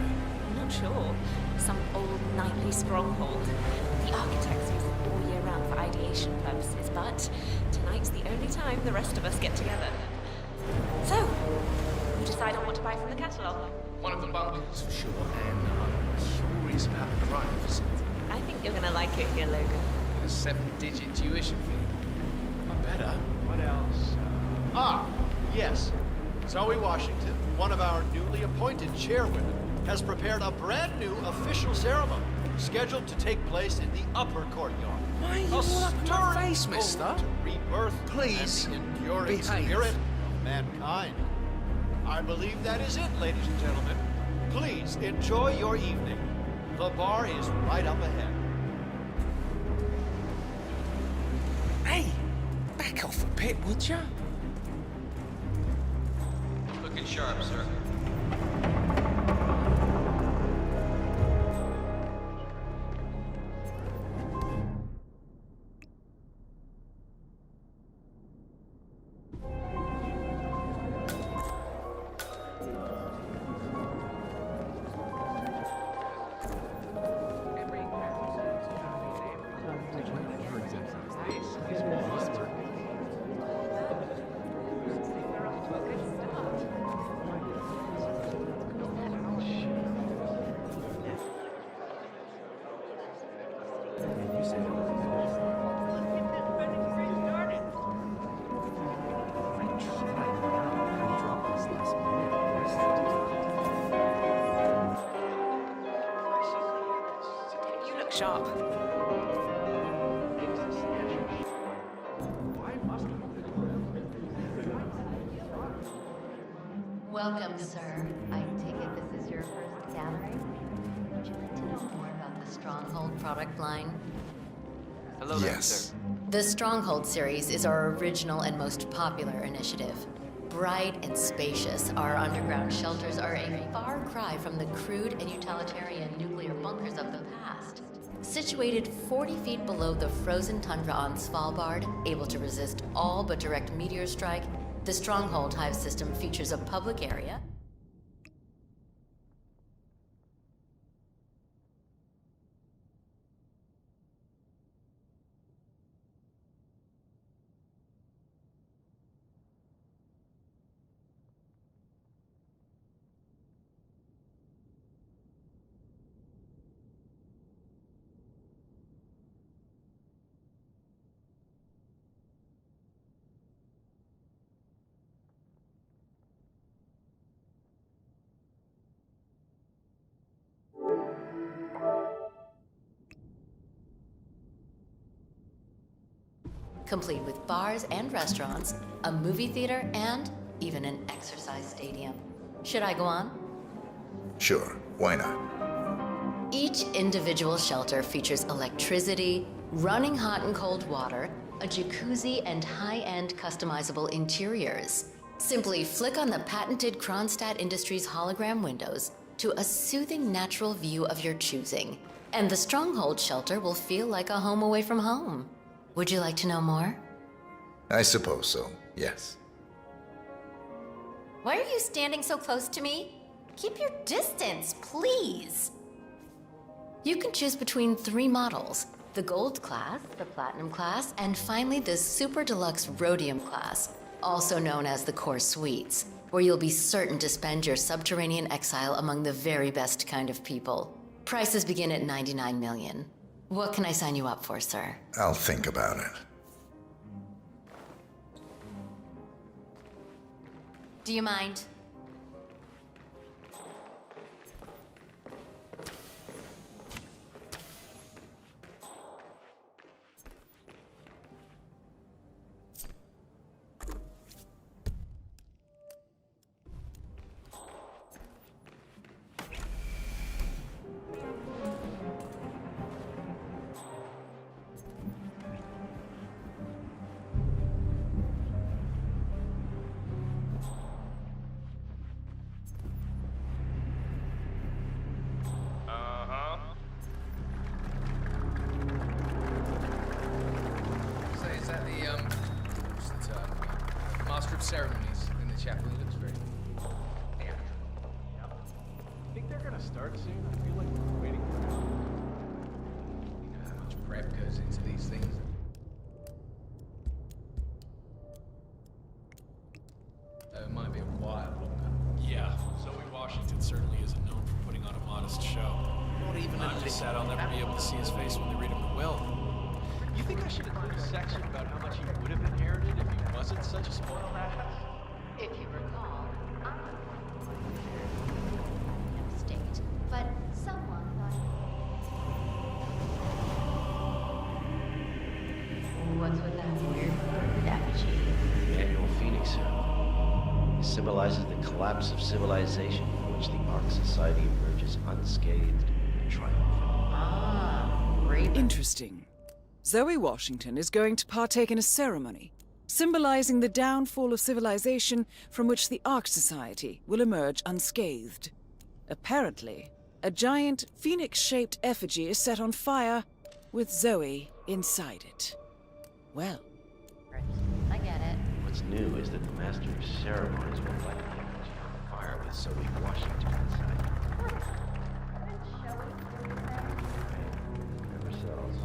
I'm not sure. Some old knightly stronghold. The architects use it all year round for ideation purposes, but tonight's the only time the rest of us get together. So, you decide on what to buy from the catalogue? One of the bungalows for sure, and I'm curious about the crime facility. I think you're gonna like it here, Logan. A 7-digit tuition fee. Not better. What else? Yes. Zoe Washington, one of our newly appointed chairwomen, has prepared a brand new official ceremony scheduled to take place in the upper courtyard. Why are you all up in my face, mister? To rebirth Please, and the enduring behave. spirit of mankind. I believe that is it, ladies and gentlemen. Please enjoy your evening. The bar is right up ahead. Back off a bit, would ya? Looking sharp, sir. You look sharp. Welcome, sir. I take it this is your first gathering? Would you like to know more about the Stronghold product line? Hello there, sir. The Stronghold series is our original and most popular initiative. Bright and spacious, our underground shelters are a far cry from the crude and utilitarian nuclear bunkers of the past. Situated 40 feet below the frozen tundra on Svalbard, able to resist all but direct meteor strike, the Stronghold hive system features a public area, complete with bars and restaurants, a movie theater, and even an exercise stadium. Should I go on? Sure, why not? Each individual shelter features electricity, running hot and cold water, a jacuzzi, and high-end customizable interiors. Simply flick on the patented Kronstadt Industries hologram windows to a soothing natural view of your choosing, and the Stronghold shelter will feel like a home away from home. Would you like to know more? I suppose so, yes. Why are you standing so close to me? Keep your distance, please. You can choose between 3 models: the Gold class, the Platinum class, and finally the Super Deluxe Rhodium class, also known as the Core Suites, where you'll be certain to spend your subterranean exile among the very best kind of people. Prices begin at $99 million. What can I sign you up for, sir? I'll think about it. Do you mind? Ceremonies in the chapel. It looks very Think they're gonna start soon? I feel like we're waiting for it. You know how much prep goes into these things. It might be a while longer. Yeah, Zoe Washington certainly isn't known for putting on a modest show. Not even I'm just sad I'll never be able to see his face when they read him the will. You think I should include a section about how much he would have inherited if he wasn't such a spoiled ass? If you recall, I'm state, but someone thought. What's with that weird bird effigy? The annual Phoenix ceremony. It symbolizes the collapse of civilization from which the Ark Society emerges unscathed and triumphant. Interesting. Zoe Washington is going to partake in a ceremony. symbolizing the downfall of civilization from which the Ark Society will emerge unscathed. Apparently, a giant phoenix-shaped effigy is set on fire, with Zoe inside it. Well, I get it. What's new is that the Master of Ceremonies will light the effigy on fire with Zoe Washington inside. Never sells.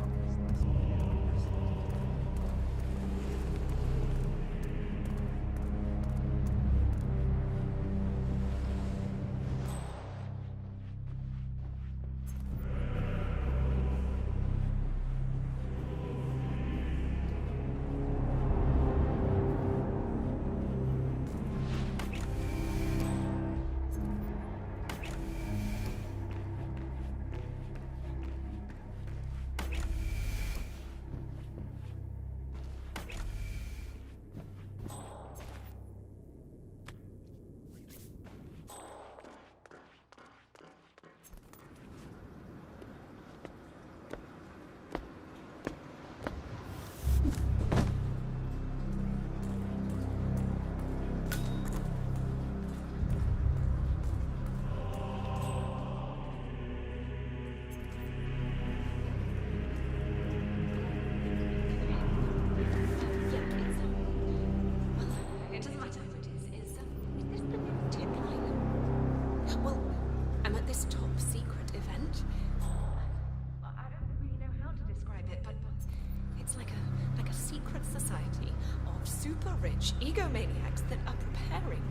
Rich egomaniacs that are preparing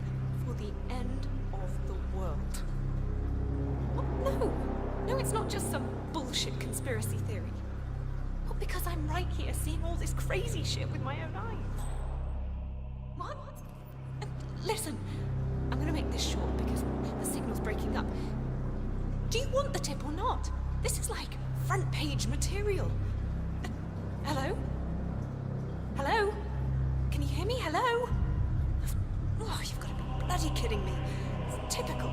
for the end of the world. What? No, it's not just some bullshit conspiracy theory. Well, because I'm right here seeing all this crazy shit with my own eyes. What? Listen, I'm gonna make this short because the signal's breaking up. Do you want the tip or not? This is like front page material. Hello? Hello? Can you hear me? Hello? Oh, you've got to be bloody kidding me. It's typical.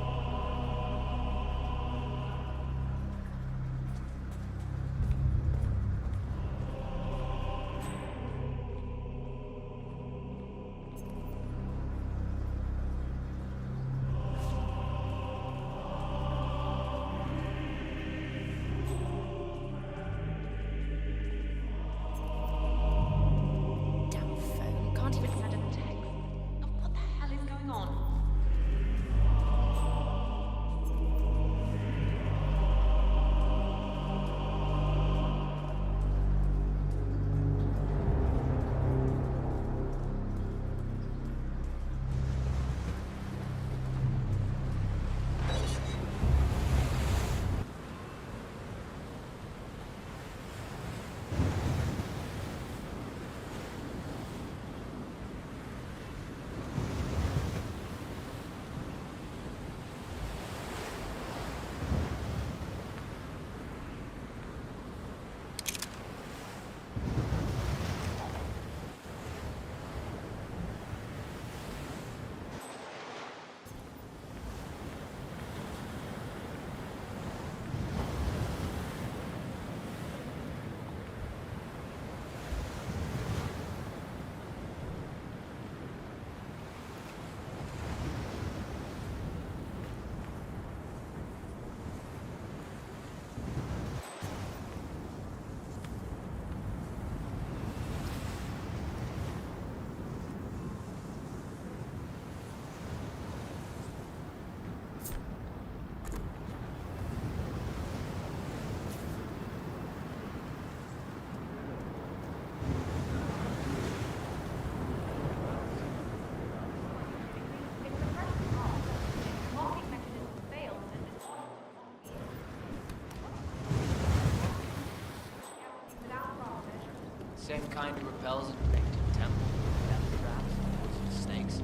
Same kind who repels and protects the temple, death traps, and snakes.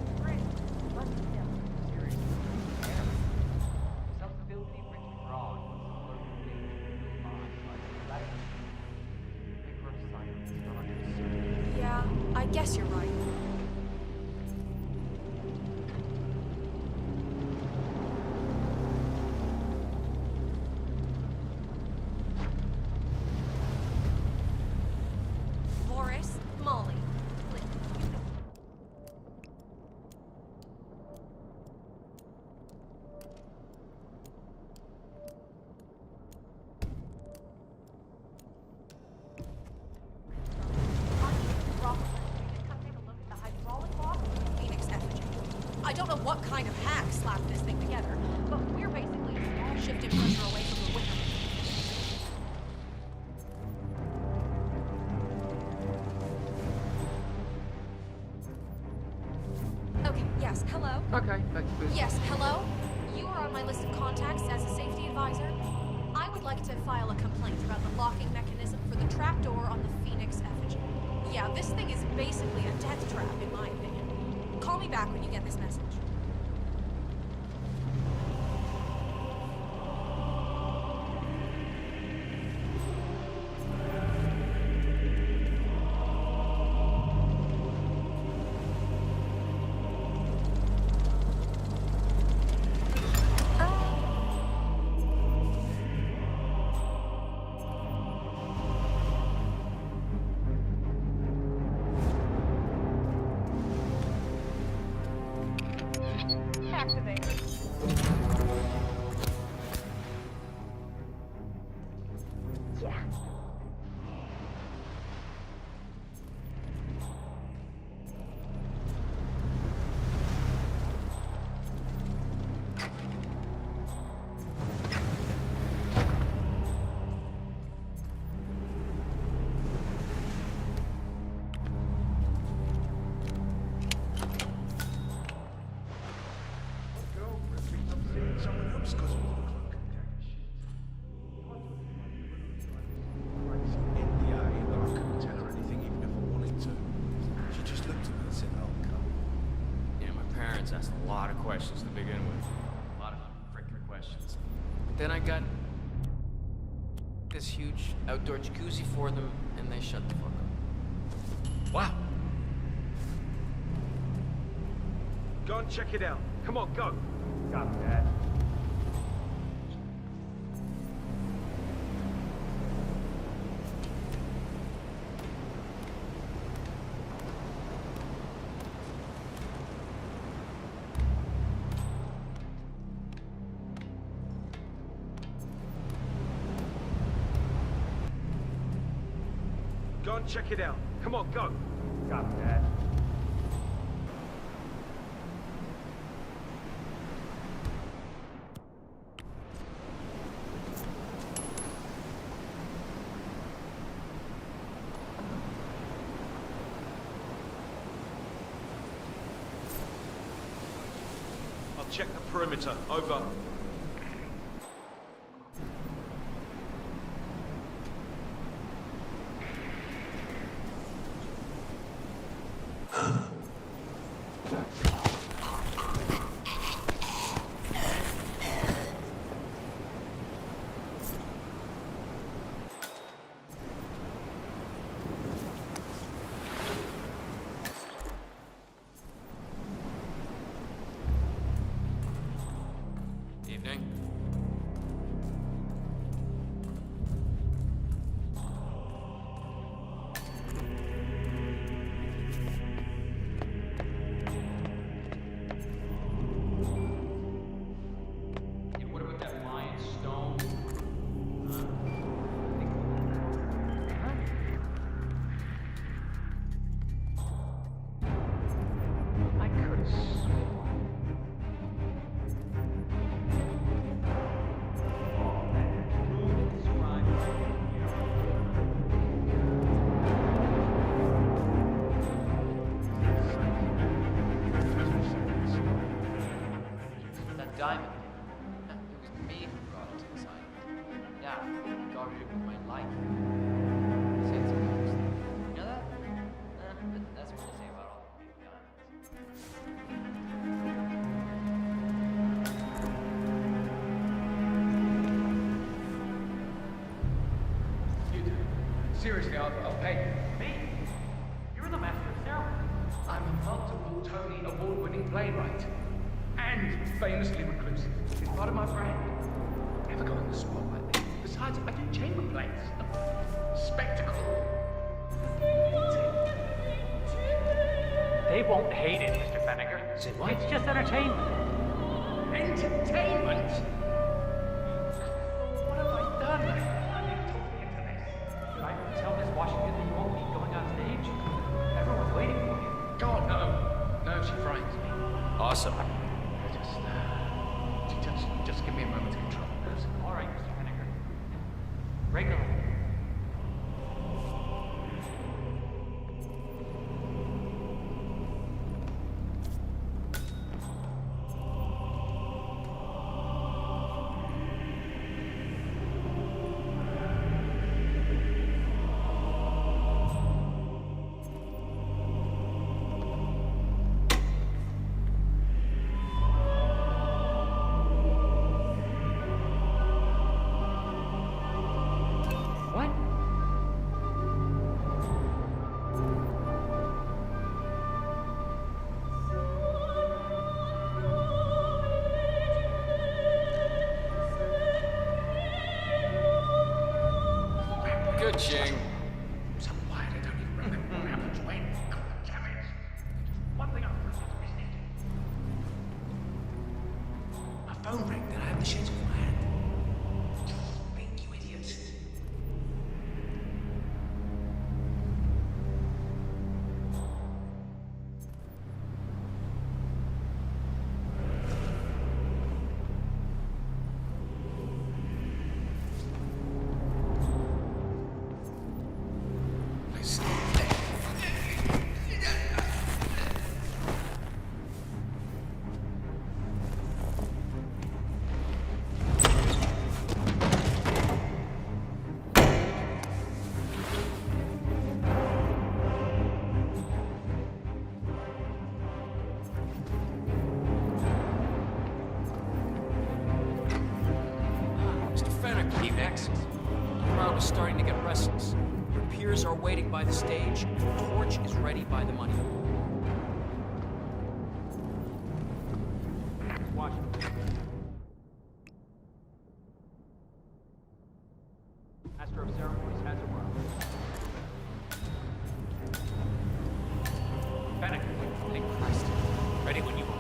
Some filthy rich fraud was Yeah, I guess you're right. Morris, Molly, don't know what kind of hack slapped this thing together, but we're basically all shifting pressure away from the winter. Okay, yes, hello? Okay, Yes, hello? You are on my list of contacts as a safety advisor. I would like to file a complaint about the locking mechanism for the trapdoor on the Phoenix effigy. Yeah, this thing is basically a death trap, in my opinion. Call me back when you get this message. Asked a lot of questions to begin with. A lot of freaking questions. But then I got this huge outdoor jacuzzi for them, and they shut the fuck up. Wow. Go and check it out. Come on, go. Got it, Dad. Go and check it out. Come on, go. Got it, Dad. I'll check the perimeter. Over. Evening. And what about that lion stone? I could have sworn. That diamond. It was me who brought it to this island. Yeah, I guarded it with my life. Said some cool stuff. You know that? But that's what they say about all the big diamonds. You do. Seriously, I'll pay you. Me? You're the master of ceremony. I'm a multiple Tony award-winning playwright. And famously reclusive. It's part of my brand. Never go in the spotlight. Besides, I do chamber plays. Spectacle. They won't hate it, Mr. Fennegar. Say what? It's just entertainment. Entertainment? What have I done? You talked me into this. Did I tell Miss Washington that you won't be going on stage? Everyone's waiting for you. God, no. No, she frightens me. Awesome. Just give me a moment's control. All right, Mr. Henniger. Regular. Good, Ching. So quiet, I don't even remember what happened when. Damn it. One thing I'm missing. My phone rang, then I had the shades in my hand. Think, you idiots. The crowd is starting to get restless. Your peers are waiting by the stage. The torch is ready by the money. Washington. Master of Ceremonies has arrived. Fennec. Thank Christ. Ready when you are.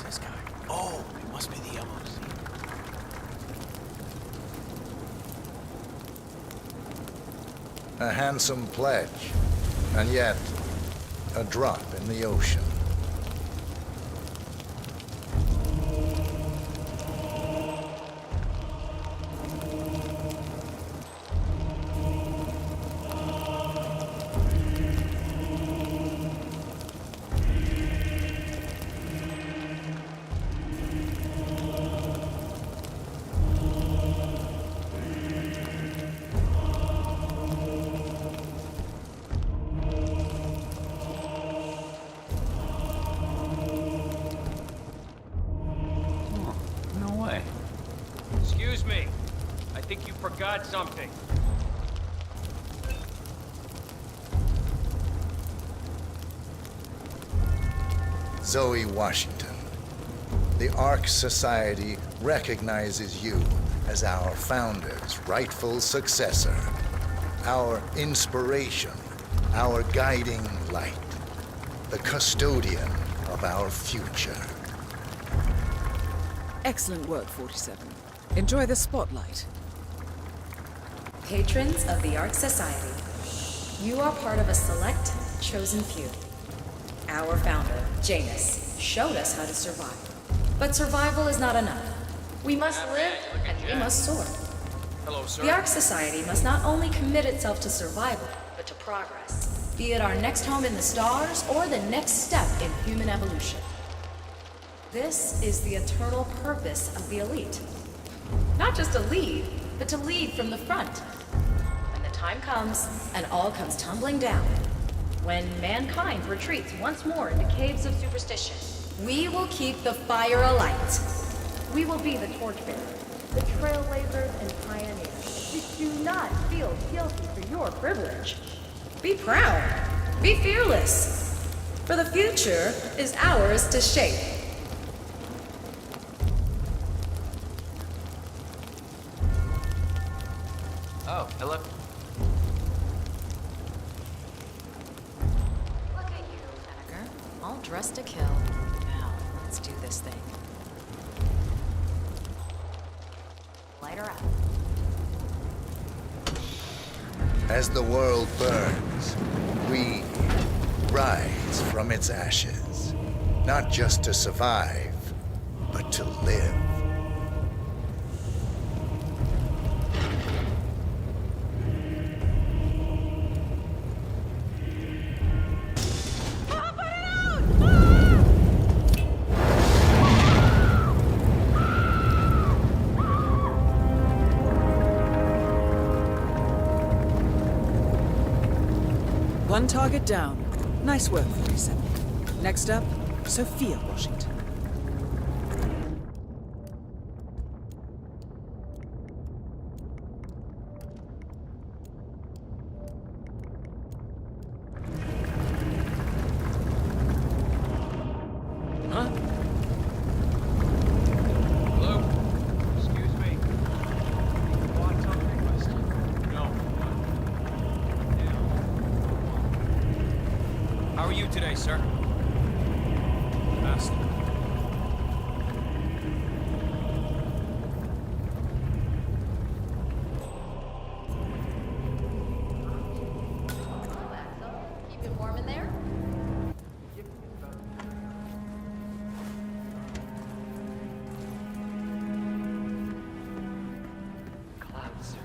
This guy. Oh, it must be the MOC. A handsome pledge, and yet a drop in the ocean. Excuse me. I think you forgot something. Zoe Washington. The Ark Society recognizes you as our founder's rightful successor, our inspiration, our guiding light, the custodian of our future. Excellent work, 47. Enjoy the spotlight. Patrons of the Ark Society, you are part of a select, chosen few. Our founder, Janus, showed us how to survive. But survival is not enough. We must live, and we must soar. Hello, sir. The Ark Society must not only commit itself to survival, but to progress. Be it our next home in the stars, or the next step in human evolution. This is the eternal purpose of the elite. Not just to lead, but to lead from the front. When the time comes, and all comes tumbling down, when mankind retreats once more into caves of superstition, we will keep the fire alight. We will be the torchbearers, the trailblazers and pioneers. Do not feel guilty for your privilege. Be proud. Be fearless. For the future is ours to shape. Oh, hello. Look at you, Seneca. Dress to kill. Now, let's do this thing. Light her up. As the world burns, we rise from its ashes. Not just to survive, but to live. One target down. Nice work, 47. Next up, Sophia Washington. Huh? Hello? Excuse me. Want something? No. How are you today, sir? Master. Keep it warm in there? Clouds, sir.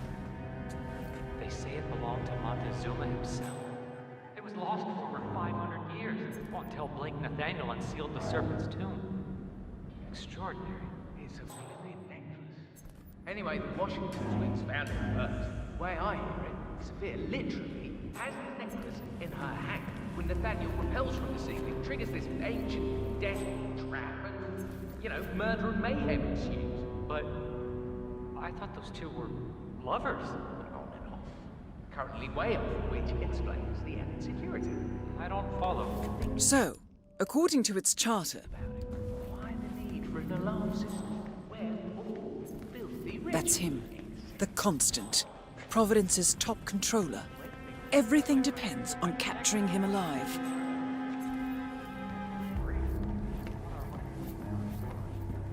They say it belonged to Montezuma himself. It was lost for over 500 years until Blake Nathaniel unsealed the Serpent's tomb. Extraordinary. It's a bloody necklace. Anyway, the Washington twins found it first. The way I hear it, Sophia literally has the necklace in her hand when Nathaniel repels from the ceiling, triggers this ancient death trap, and, you know, murder and mayhem ensues. But I thought those two were lovers. On and off. Currently way off, which explains the added security. I don't follow. So, according to its charter, Why the need for an alarm system where all filthy rich? that's him. The Constant. Providence's top controller. Everything depends on capturing him alive.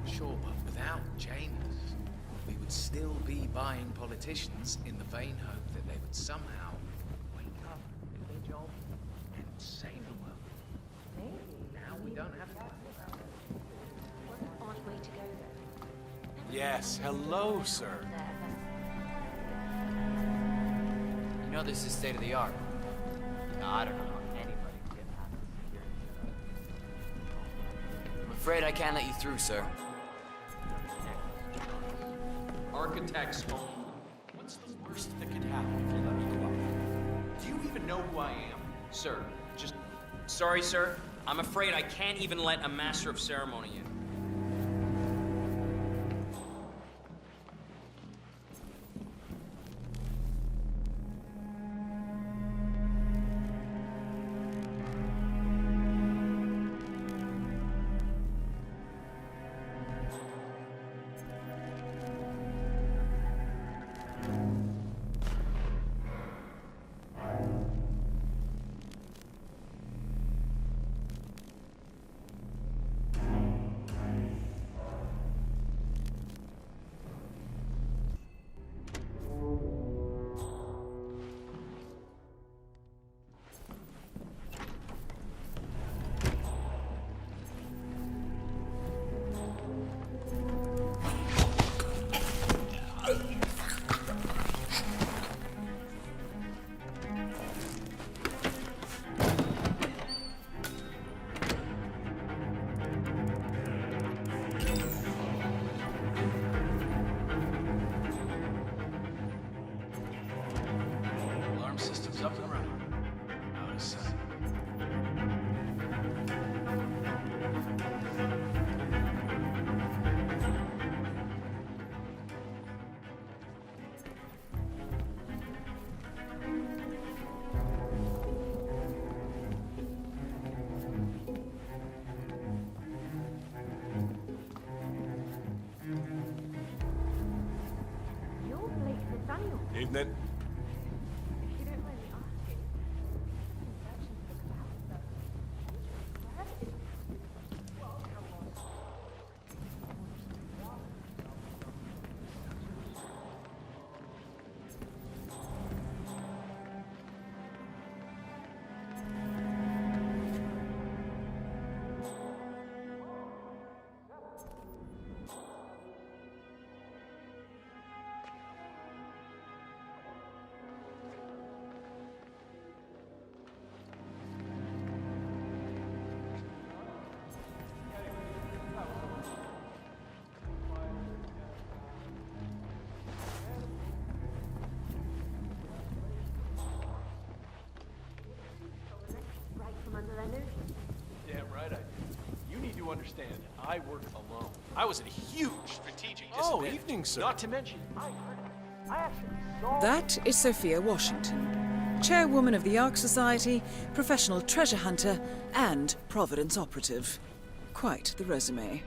Sure, but without Janus, we would still be buying politicians in the vain hope that they would somehow wake up, do their job, and save the world. Now we don't have to. What an odd way to go, though. Yes, hello, sir. You know this is state of the art. Now, I don't know how anybody can get past this security. I'm afraid I can't let you through, sir. Architects only. What's the worst that could happen if you let me go up? Do you even know who I am? Sir, just... Sorry, sir. I'm afraid I can't even let a master of ceremony in. Alarm system's up and running. Out of sight. You're Blake Nathaniel. Evening. If you don't mind me asking, searching for the clouds, but where surrender? Damn right I do. You need to understand, I work alone. I was at a huge strategic disadvantage. evening, sir. Not to mention, I actually saw... That is Sophia Washington, chairwoman of the Ark Society, professional treasure hunter, and Providence operative. Quite the resume.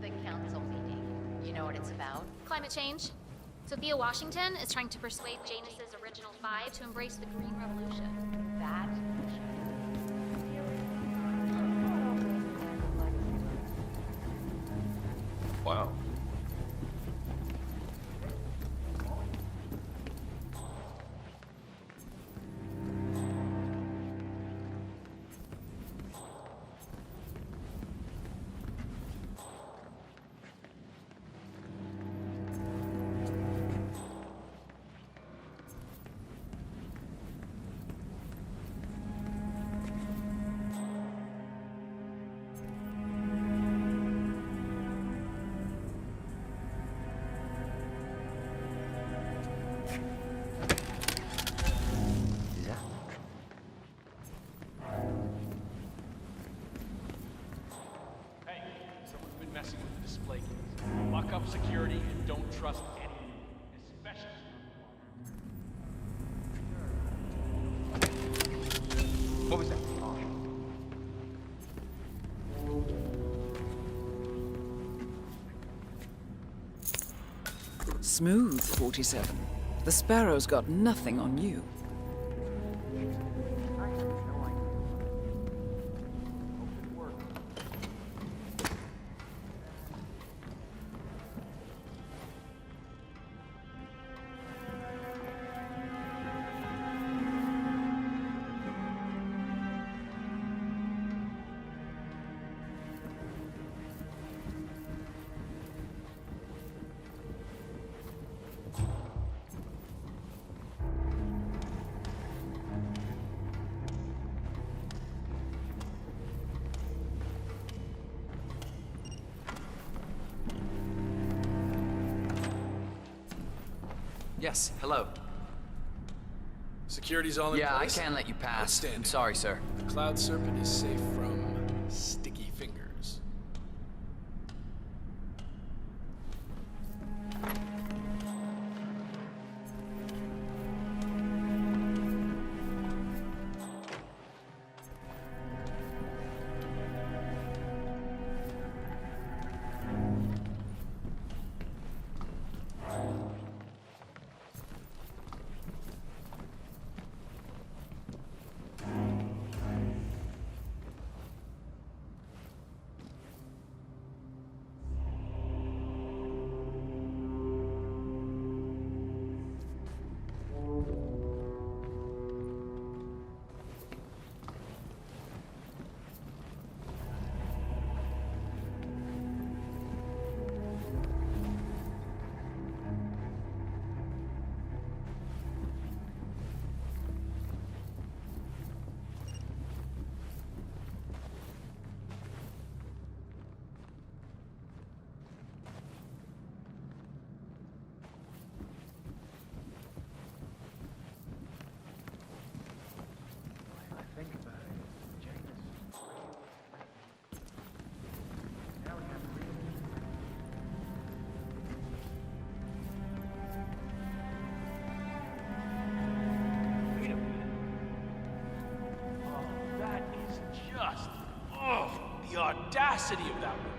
The council meeting. You know what it's about? Climate change. Sophia Washington is trying to persuade Janus's original five to embrace the Green Revolution. That? Wow. Messing with the display case. Lock up security and don't trust anyone, especially. What was that? Smooth, 47. The Sparrow's got nothing on you. Yes, hello. Security's all in Yeah, place? I can let you pass. Outstanding. I'm sorry, sir. The Cloud Serpent is safe from sticky fingers. The audacity of that woman.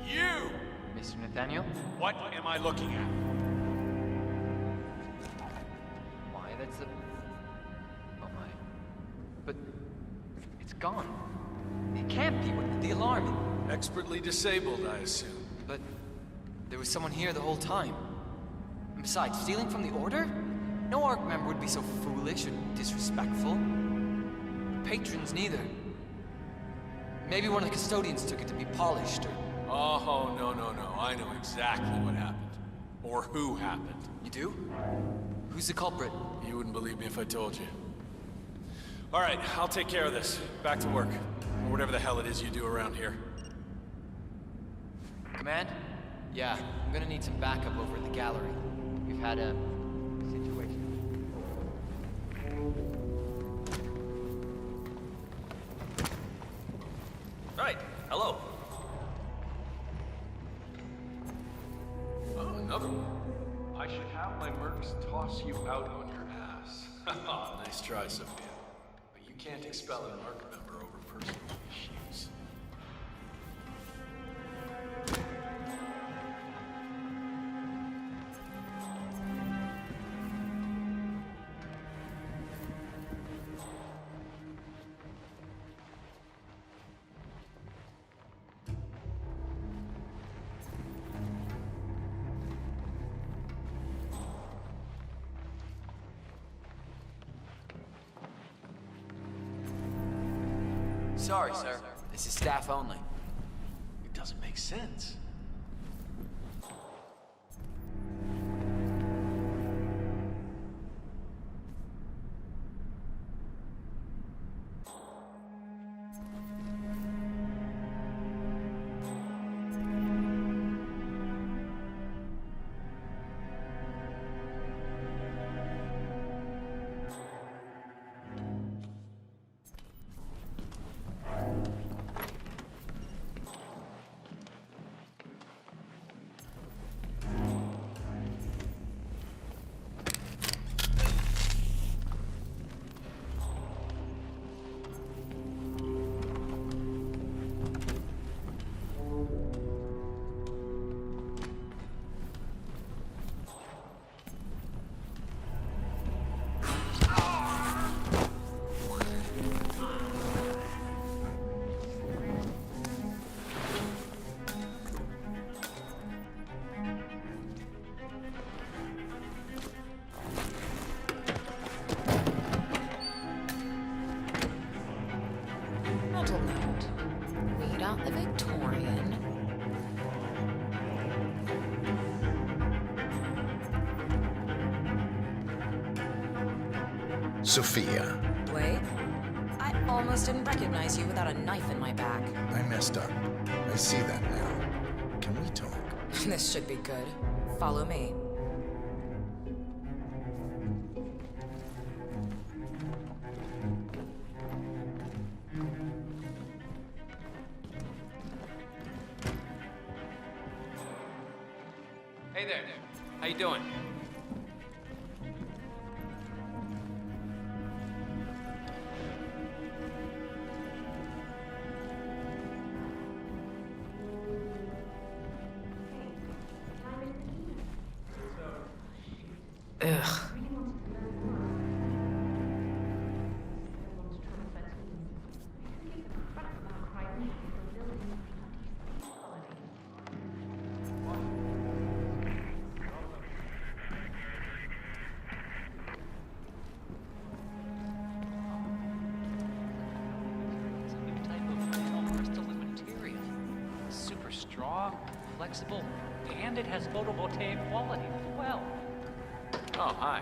You! Mr. Nathaniel? What am I looking at? Why, that's a... Oh my. But... it's gone. It can't be. What, the alarm? Expertly disabled, I assume. But... there was someone here the whole time. And besides, stealing from the Order? No Ark member would be so foolish or disrespectful. Patrons neither. Maybe one of the custodians took it to be polished or... Oh, no. I know exactly what happened. Or who happened. You do? Who's the culprit? You wouldn't believe me if I told you. All right, I'll take care of this. Back to work. Or whatever the hell it is you do around here. Command? Yeah, I'm gonna need some backup over at the gallery. We've had a situation. Right, hello. Oh, another one. I should have my mercs toss you out on your ass. Nice try, Sophia. But you can't expel an ARC member over personal issues. Sorry, sir. This is staff only. It doesn't make sense. Read out the Victorian. Sophia. Wait. I almost didn't recognize you without a knife in my back. I messed up. I see that now. Can we talk? This should be good. Follow me. Hey there. How you doing? Ugh. Super strong, flexible, and it has photovoltaic quality as well. Oh, hi.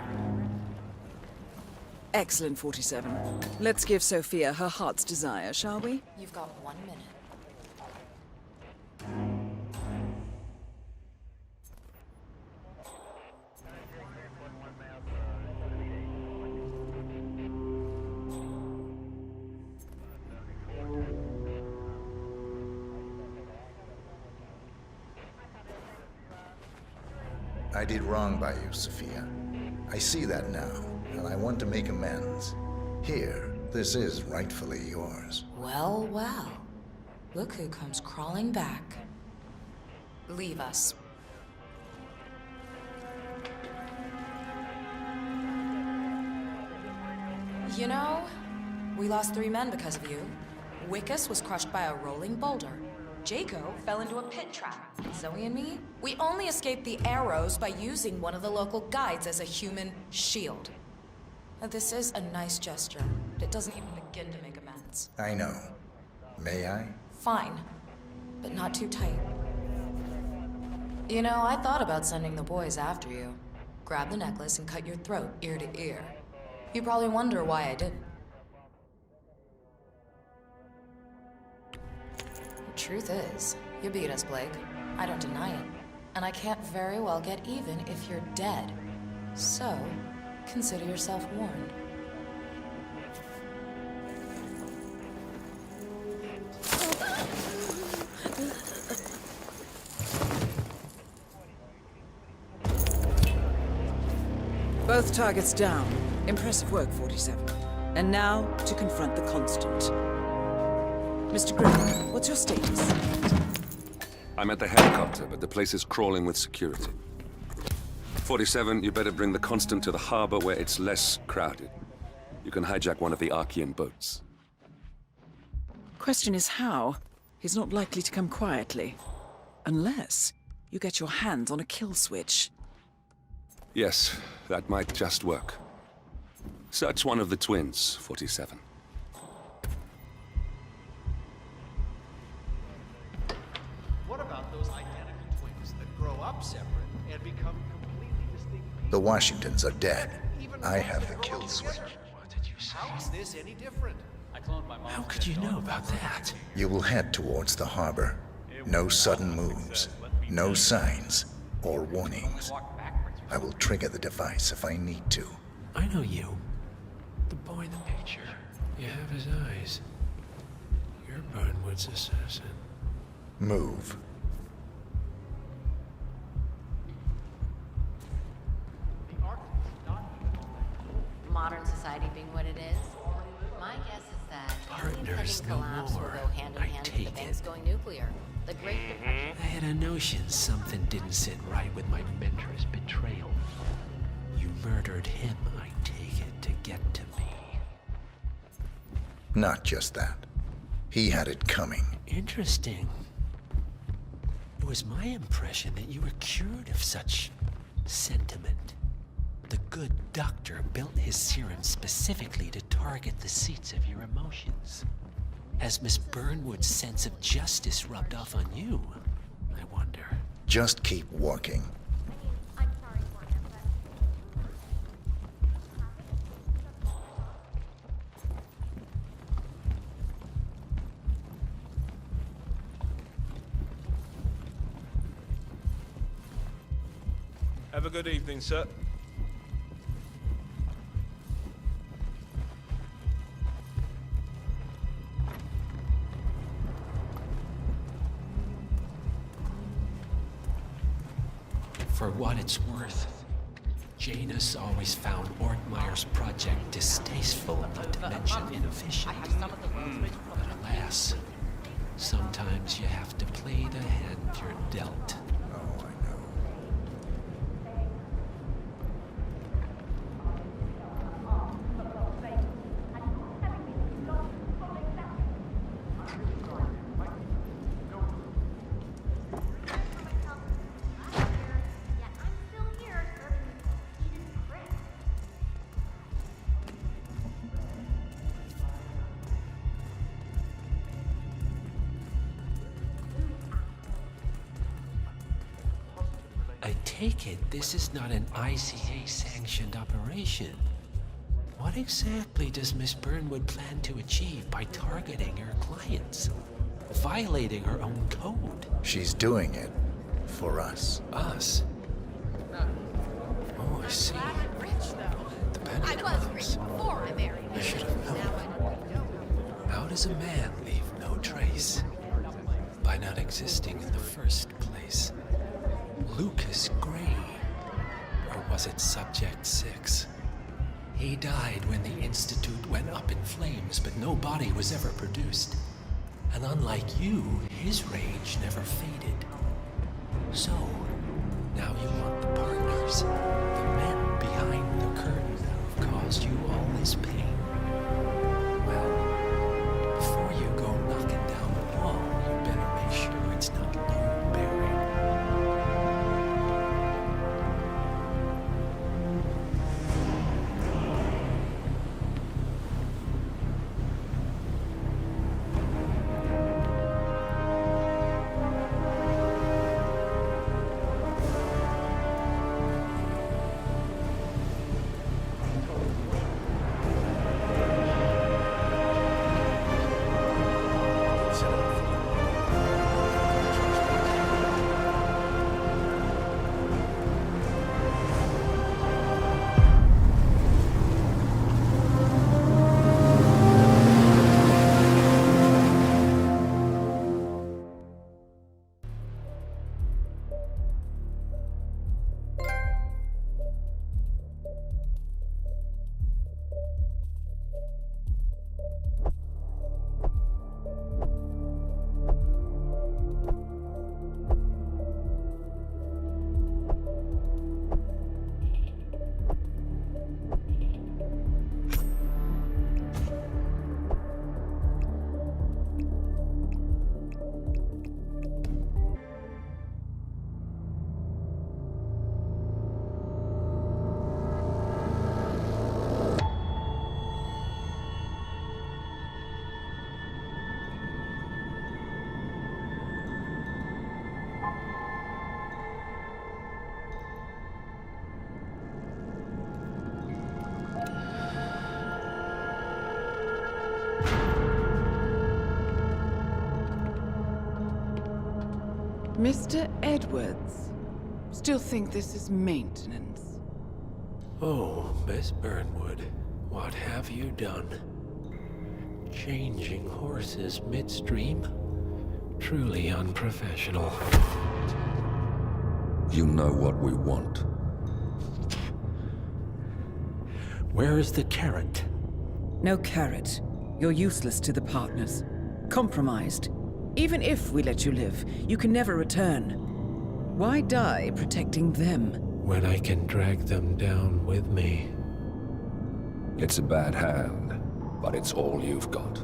Excellent, 47. Let's give Sophia her heart's desire, shall we? You've got 1 minute. I did wrong by you, Sophia. I see that now, and I want to make amends. Here, this is rightfully yours. Well, well. Look who comes crawling back. Leave us. You know, we lost 3 men because of you. Wickus was crushed by a rolling boulder. Jaco fell into a pit trap. Zoe and me, we only escaped the arrows by using one of the local guides as a human shield. Now, this is a nice gesture, but it doesn't even begin to make amends. I know. May I? Fine, but not too tight. You know, I thought about sending the boys after you. grab the necklace, and cut your throat ear to ear. You probably wonder why I didn't. The truth is, you beat us, Blake. I don't deny it. And I can't very well get even if you're dead. So, consider yourself warned. Both targets down. Impressive work, 47. And now, to confront the Constant. Mr. Griffin, what's your status? I'm at the helicopter, but the place is crawling with security. 47, you better bring the Constant to the harbor where it's less crowded. You can hijack one of the Archean boats. Question is how? He's not likely to come quietly. Unless you get your hands on a kill switch. Yes, that might just work. Search one of the twins, 47. What about those identical twins that grow up separate and become completely distinct people? The Washingtons are dead. I have the kill switch. What did you say? How is this any different? I cloned my mom. How could you know about that? You will head towards the harbor. No sudden moves, no signs or warnings. I will trigger the device if I need to. I know you. The boy in the picture. You have his eyes. You're Burnwood's assassin. Move. Modern society being what it is, my guess is that Partners the no collapse will more. go hand in hand with the banks going nuclear. The Great Depression. I had a notion something didn't sit right with my mentor's betrayal. You murdered him, I take it, to get to me. Not just that. He had it coming. Interesting. It was my impression that you were cured of such sentiment. The good doctor built his serum specifically to target the seats of your emotions. Has Miss Burnwood's sense of justice rubbed off on you? I wonder. Just keep walking. Have a good evening, sir. For what it's worth, Janus always found Ortmeyer's project distasteful, not to mention inefficient. But alas, sometimes you have to play the hand you're dealt. Oh, I know. I take it this is not an ICA-sanctioned operation. What exactly does Miss Burnwood plan to achieve by targeting her clients? Violating her own code? She's doing it for us. Us? Oh, I see. I was rich before I married. I should have known. How does a man leave no trace? By not existing in the first place. Lucas Gray. Or was it Subject 6? He died when the Institute went up in flames, but no body was ever produced. And unlike you, his rage never faded. So, now you want the partners, the men behind the curtain who have caused you all this pain. Well, before you go knocking down the wall, you better make sure it's not load bearing. Mr. Edwards, still think this is maintenance? Oh, Miss Burnwood, what have you done? Changing horses midstream? Truly unprofessional. You know what we want. Where is the carrot? No carrot. You're useless to the partners. Compromised. Even if we let you live, you can never return. Why die protecting them? When I can drag them down with me. It's a bad hand, but it's all you've got.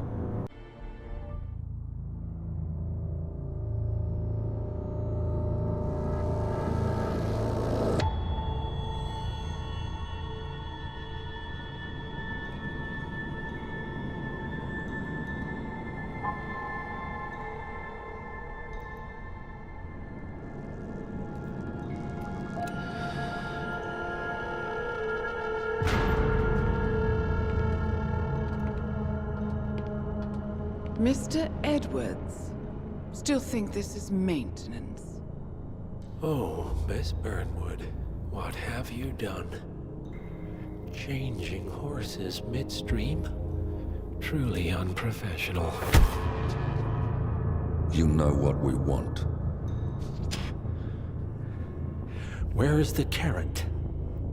Mr. Edwards, still think this is maintenance? Oh, Miss Burnwood, what have you done? Changing horses midstream? Truly unprofessional. You know what we want. Where is the carrot?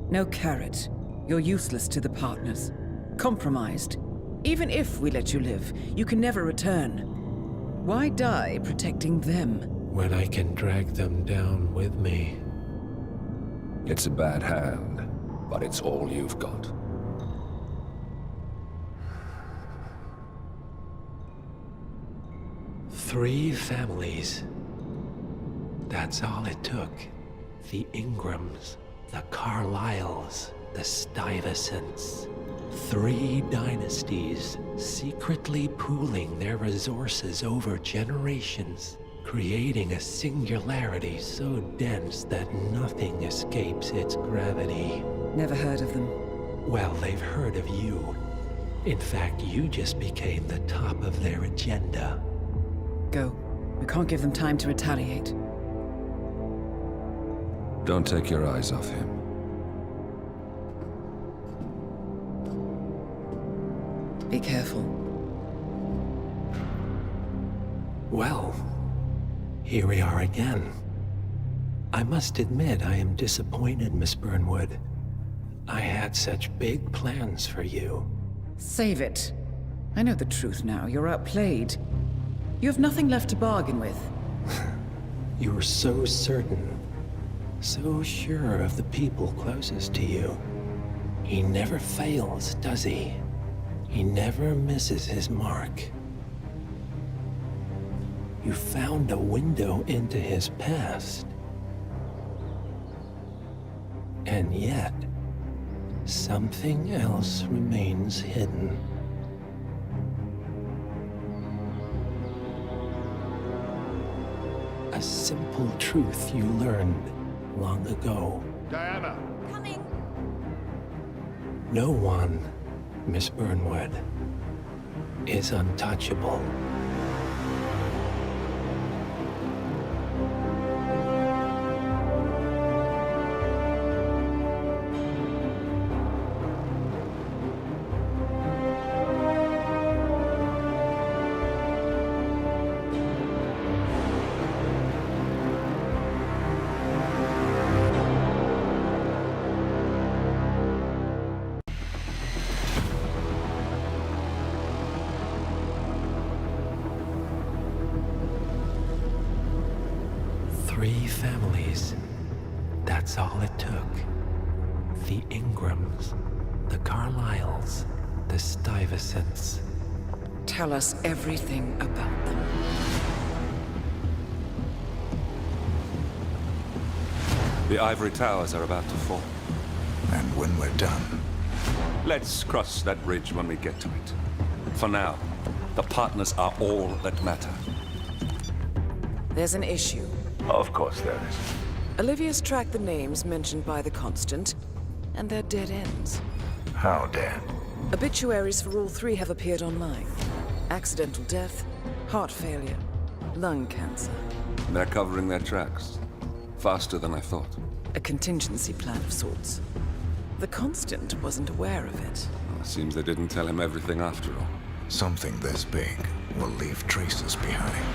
No carrot. You're useless to the partners. Compromised. Even if we let you live, you can never return. Why die protecting them? When I can drag them down with me. It's a bad hand, but it's all you've got. Three families. That's all it took. The Ingrams, the Carlyles, the Stuyvesants. 3 dynasties secretly pooling their resources over generations, creating a singularity so dense that nothing escapes its gravity. Never heard of them. Well, they've heard of you. In fact, you just became the top of their agenda. Go. We can't give them time to retaliate. Don't take your eyes off him. Be careful. Well, here we are again. I must admit I am disappointed, Miss Burnwood. I had such big plans for you. Save it. I know the truth now. You're outplayed. You have nothing left to bargain with. You were so certain, so sure of the people closest to you. He never fails, does he? He never misses his mark. You found a window into his past. And yet, something else remains hidden. A simple truth you learned long ago. Diana! Coming! No one, Miss Burnwood, is untouchable. Three families. That's all it took. The Ingrams, the Carlyles, the Stuyvesants. Tell us everything about them. The ivory towers are about to fall. And when we're done... Let's cross that bridge when we get to it. For now, the partners are all that matter. There's an issue. Of course there is. Olivia's tracked the names mentioned by the Constant, and they're dead ends. How dead? Obituaries for all 3 have appeared online. Accidental death, heart failure, lung cancer. They're covering their tracks. Faster than I thought. A contingency plan of sorts. The Constant wasn't aware of it. Well, seems they didn't tell him everything after all. Something this big will leave traces behind.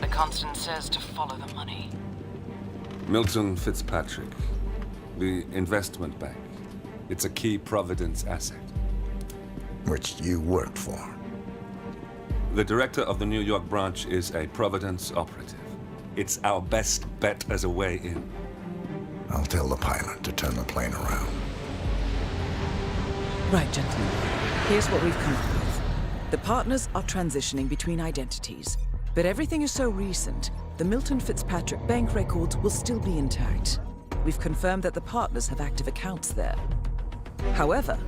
The Constant says to follow the money. Milton Fitzpatrick. The investment bank. It's a key Providence asset. Which you worked for. The director of the New York branch is a Providence operative. It's our best bet as a way in. I'll tell the pilot to turn the plane around. Right, gentlemen. Here's what we've come up with. The partners are transitioning between identities. But everything is so recent, the Milton Fitzpatrick bank records will still be intact. We've confirmed that the partners have active accounts there. However,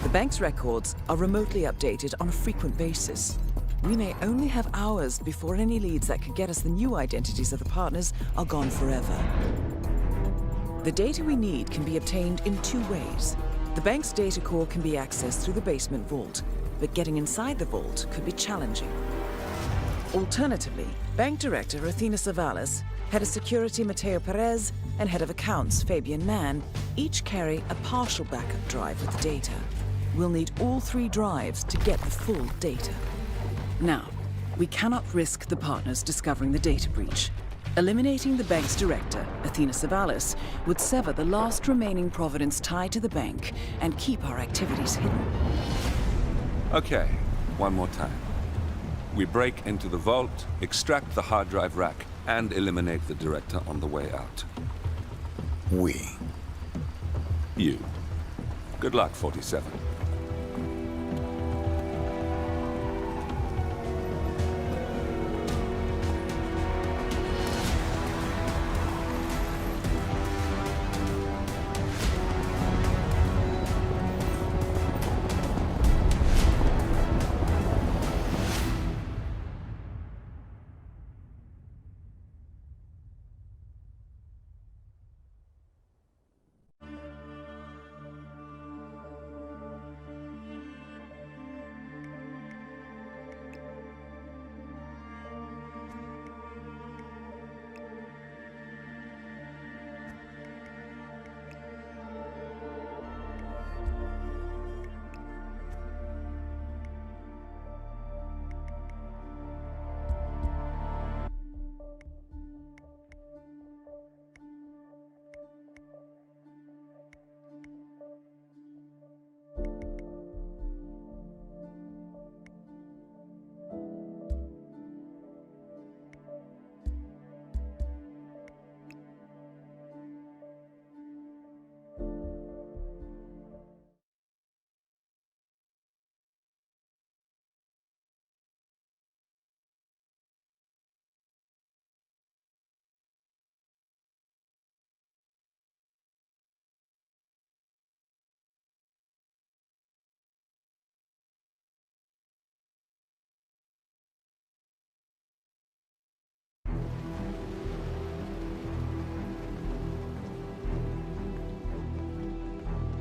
the bank's records are remotely updated on a frequent basis. We may only have hours before any leads that could get us the new identities of the partners are gone forever. The data we need can be obtained in two ways. The bank's data core can be accessed through the basement vault, but getting inside the vault could be challenging. Alternatively, Bank Director Athena Savalas, Head of Security Mateo Perez, and Head of Accounts Fabian Mann each carry a partial backup drive with the data. We'll need all three drives to get the full data. Now, we cannot risk the partners discovering the data breach. Eliminating the bank's director, Athena Savalas, would sever the last remaining Providence tie to the bank and keep our activities hidden. Okay, one more time. We break into the vault, extract the hard drive rack, and eliminate the director on the way out. We. You. Good luck, 47.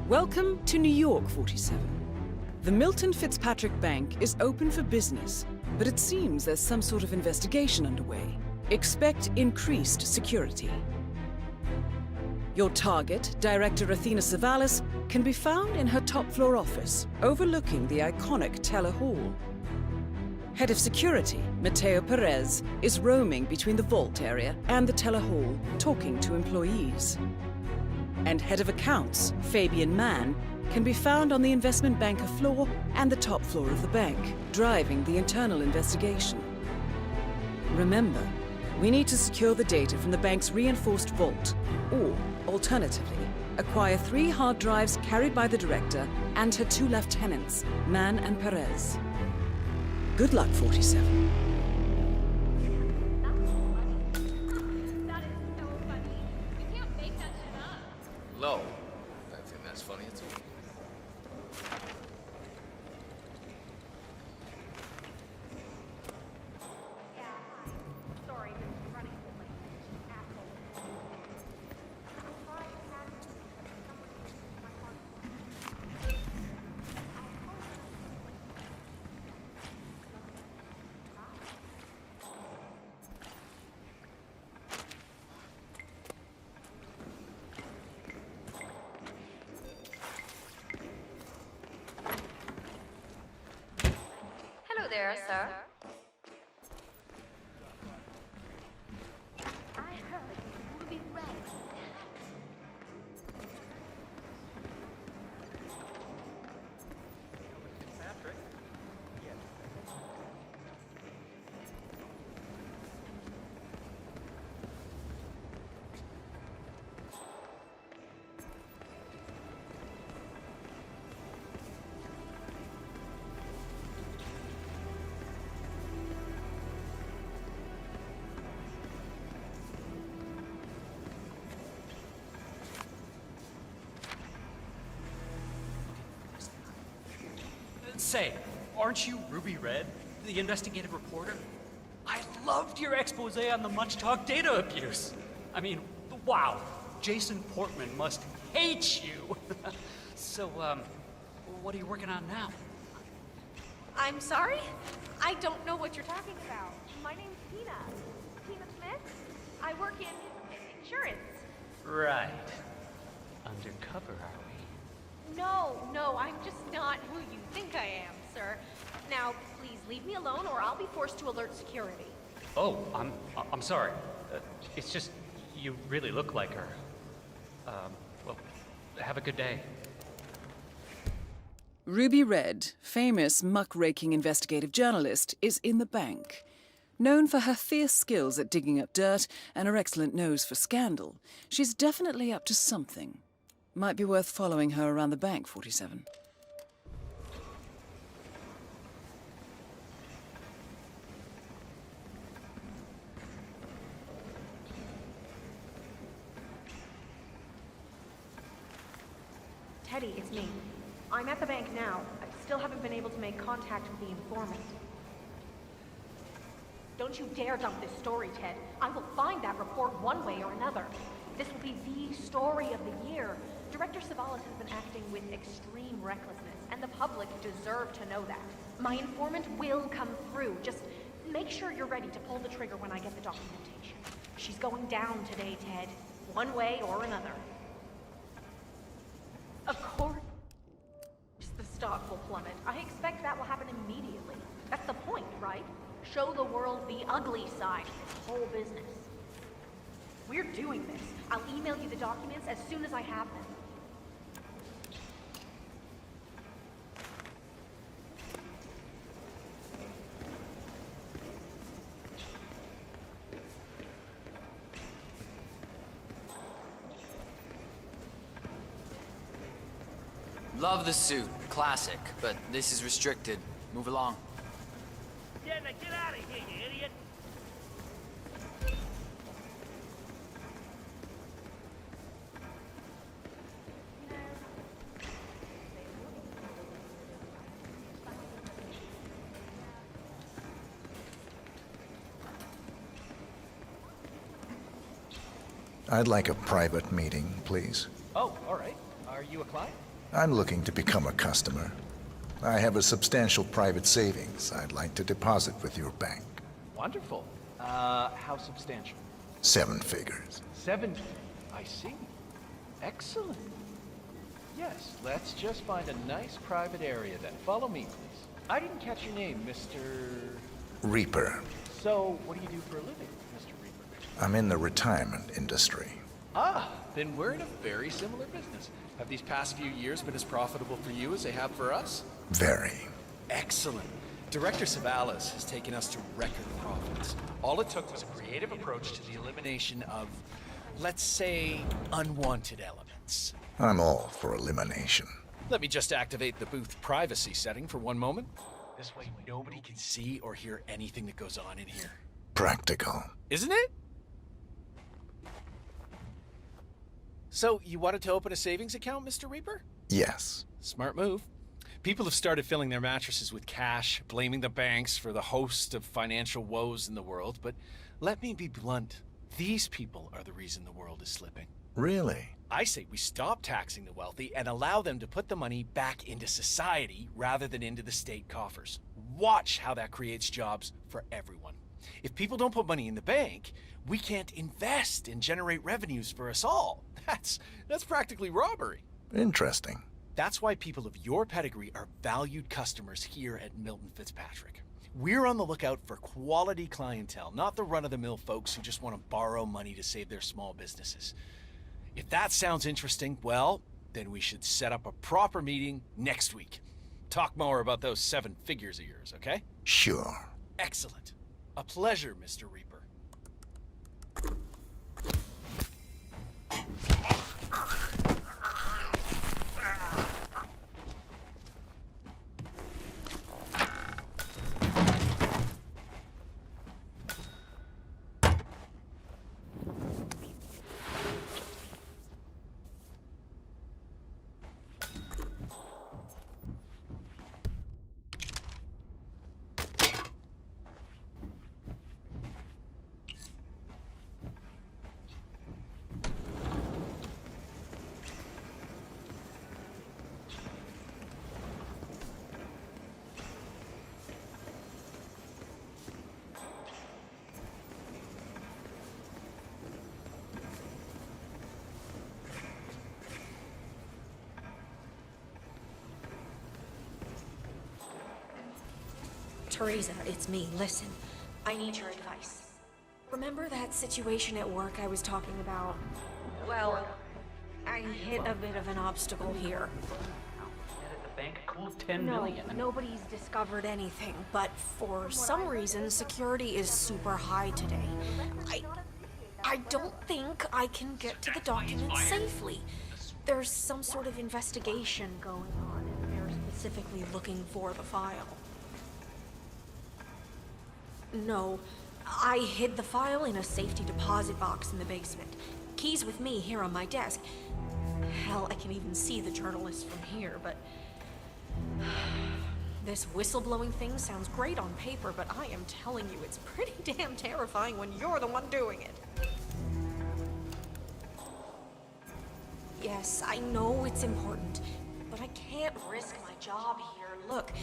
Welcome to New York, 47. The Milton Fitzpatrick Bank is open for business, but it seems there's some sort of investigation underway. Expect increased security. Your target, Director Athena Savalas, can be found in her top-floor office, overlooking the iconic Teller Hall. Head of Security, Mateo Perez, is roaming between the vault area and the Teller Hall, talking to employees. And Head of Accounts, Fabian Mann, can be found on the investment banker floor and the top floor of the bank, driving the internal investigation. Remember, we need to secure the data from the bank's reinforced vault, or, alternatively, acquire 3 hard drives carried by the director and her 2 lieutenants, Mann and Perez. Good luck, 47. Low. I think that's funny at all. there, sir. I heard Ruby Red. Patrick? Yes. Say, aren't you Ruby Red, the investigative reporter? I loved your expose on the much-talked data abuse. I mean, wow, Jason Portman must hate you. So, what are you working on now? I'm sorry? I don't know what you're talking about. My name's Tina. Tina Smith. I work in insurance. Right. Undercover, are we? No, I'm just not who you think I am, sir. Now, please leave me alone or I'll be forced to alert security. Oh, I'm sorry. It's just, you really look like her. Well, have a good day. Ruby Red, famous muck-raking investigative journalist, is in the bank. Known for her fierce skills at digging up dirt and her excellent nose for scandal, she's definitely up to something. Might be worth following her around the bank, 47. Teddy, it's me. I'm at the bank now. I still haven't been able to make contact with the informant. Don't you dare dump this story, Ted. I will find that report one way or another. This will be the story of the year. Director Savalas has been acting with extreme recklessness, and the public deserve to know that. My informant will come through. Just make sure you're ready to pull the trigger when I get the documentation. She's going down today, Ted. One way or another. Of course, the stock will plummet. I expect that will happen immediately. That's the point, right? Show the world the ugly side of this whole business. We're doing this. I'll email you the documents as soon as I have them. Love the suit. Classic. But this is restricted. Move along. Get out of here, you idiot! I'd like a private meeting, please. Oh, all right. Are you a client? I'm looking to become a customer. I have a substantial private savings I'd like to deposit with your bank. Wonderful. How substantial? 7 figures. 7. I see. Excellent. Yes, let's just find a nice private area then. Follow me, please. I didn't catch your name, Mr. Reaper. So, what do you do for a living, Mr. Reaper? I'm in the retirement industry. Ah, then we're in a very similar business. Have these past few years been as profitable for you as they have for us? Very. Excellent. Director Savalas has taken us to record profits. All it took was a creative approach to the elimination of, let's say, unwanted elements. I'm all for elimination. Let me just activate the booth privacy setting for one moment. This way nobody can see or hear anything that goes on in here. Practical. Isn't it? So, you wanted to open a savings account, Mr. Reaper? Yes. Smart move. People have started filling their mattresses with cash, blaming the banks for the host of financial woes in the world, but let me be blunt. These people are the reason the world is slipping. Really? I say we stop taxing the wealthy and allow them to put the money back into society rather than into the state coffers. Watch how that creates jobs for everyone. If people don't put money in the bank, we can't invest and generate revenues for us all. That's practically robbery. Interesting. That's why people of your pedigree are valued customers here at Milton Fitzpatrick. We're on the lookout for quality clientele, not the run-of-the-mill folks who just want to borrow money to save their small businesses. If that sounds interesting, well, then we should set up a proper meeting next week. Talk more about those 7 figures of yours, okay? Sure. Excellent. A pleasure, Mr. Reaper. Teresa, it's me. Listen, I need your advice. Remember that situation at work I was talking about? Well, I hit a bit of an obstacle here. At the bank, cool 10 million. Nobody's discovered anything, but for some reason, security is super high today. I don't think I can get to the documents safely. There's some sort of investigation going on, and they're specifically looking for the file. No, I hid the file in a safety deposit box in the basement. Keys with me here on my desk. Hell, I can even see the journalist from here, but... This whistleblowing thing sounds great on paper, but I am telling you, it's pretty damn terrifying when you're the one doing it. Yes, I know it's important, but I can't risk my job here. Look,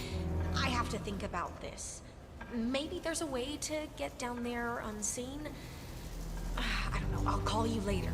I have to think about this. Maybe there's a way to get down there unseen? I don't know, I'll call you later.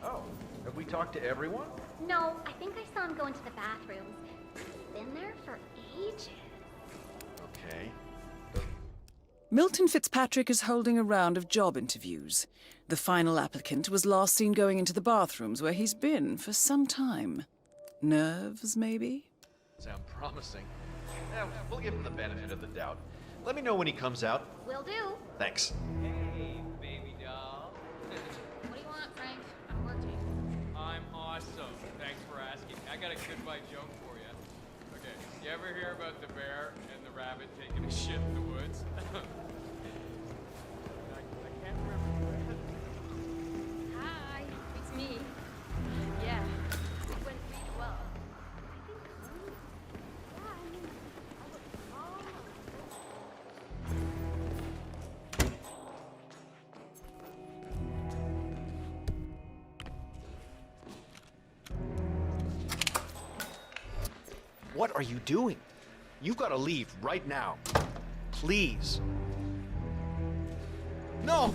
Oh, have we talked to everyone? No, I think I saw him go into the bathrooms. He's been there for ages. Okay. Milton Fitzpatrick is holding a round of job interviews. The final applicant was last seen going into the bathrooms where he's been for some time. Nerves, maybe? Sound promising. Yeah, we'll give him the benefit of the doubt. Let me know when he comes out. Will do. Thanks. Hey, baby doll. What do you want, Frank? I'm working. I'm awesome. Thanks for asking. I got a good bite joke for you. Okay, you ever hear about the bear and the rabbit taking a shit in the woods? I can't remember. Hi, it's me. Yeah, it went really well. What are you doing? You've got to leave right now. Please. No!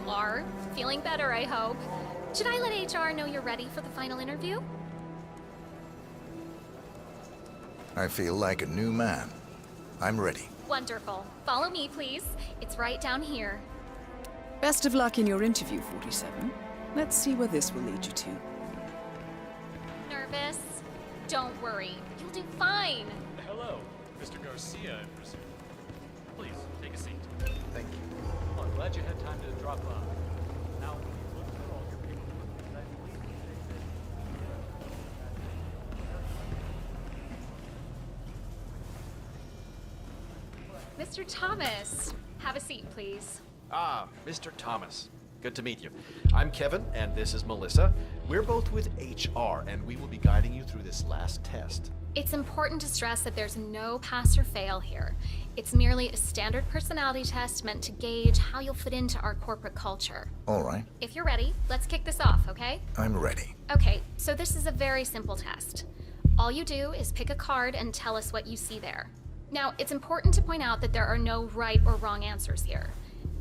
are. Feeling better, I hope. Should I let HR know you're ready for the final interview? I feel like a new man. I'm ready. Wonderful. Follow me, please. It's right down here. Best of luck in your interview, 47. Let's see where this will lead you to. Nervous? Don't worry. You'll do fine. Hello, Mr. Garcia, I presume. Please, take a seat. Thank you. Well, I'm glad you had time to drop by. Now, when you've looked at all your paperwork, I'm pleased to say Mr. Thomas, have a seat, please. Ah, Mr. Thomas. Good to meet you. I'm Kevin, and this is Melissa. We're both with HR, and we will be guiding you through this last test. It's important to stress that there's no pass or fail here. It's merely a standard personality test meant to gauge how you'll fit into our corporate culture. All right. If you're ready, let's kick this off, okay? I'm ready. Okay, so this is a very simple test. All you do is pick a card and tell us what you see there. Now, it's important to point out that there are no right or wrong answers here.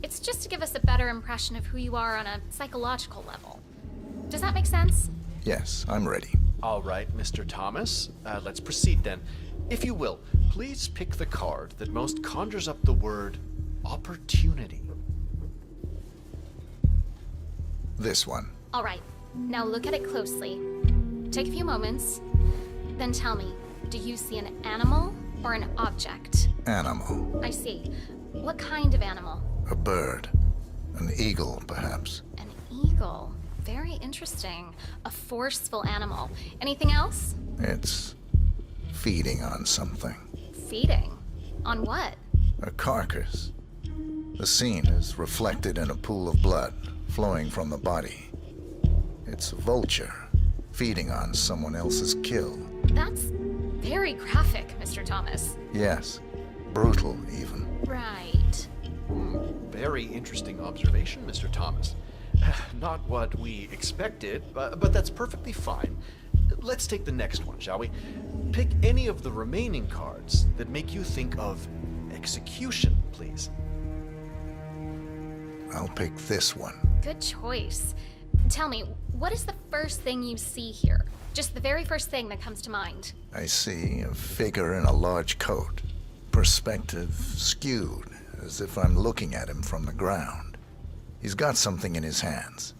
It's just to give us a better impression of who you are on a psychological level. Does that make sense? Yes, I'm ready. All right, Mr. Thomas. Let's proceed then. If you will, please pick the card that most conjures up the word opportunity. This one. All right, now look at it closely. Take a few moments, then tell me, do you see an animal or an object? Animal. I see. What kind of animal? A bird. An eagle, perhaps. An eagle. Very interesting. A forceful animal. Anything else? It's feeding on something. Feeding? On what? A carcass. The scene is reflected in a pool of blood flowing from the body. It's a vulture feeding on someone else's kill. That's very graphic, Mr. Thomas. Yes, brutal even. Right. Very interesting observation, Mr. Thomas. Not what we expected, but that's perfectly fine. Let's take the next one, shall we? Pick any of the remaining cards that make you think of execution, please. I'll pick this one. Good choice. Tell me, what is the first thing you see here? Just the very first thing that comes to mind. I see a figure in a large coat. Perspective skewed, as if I'm looking at him from the ground. He's got something in his hands.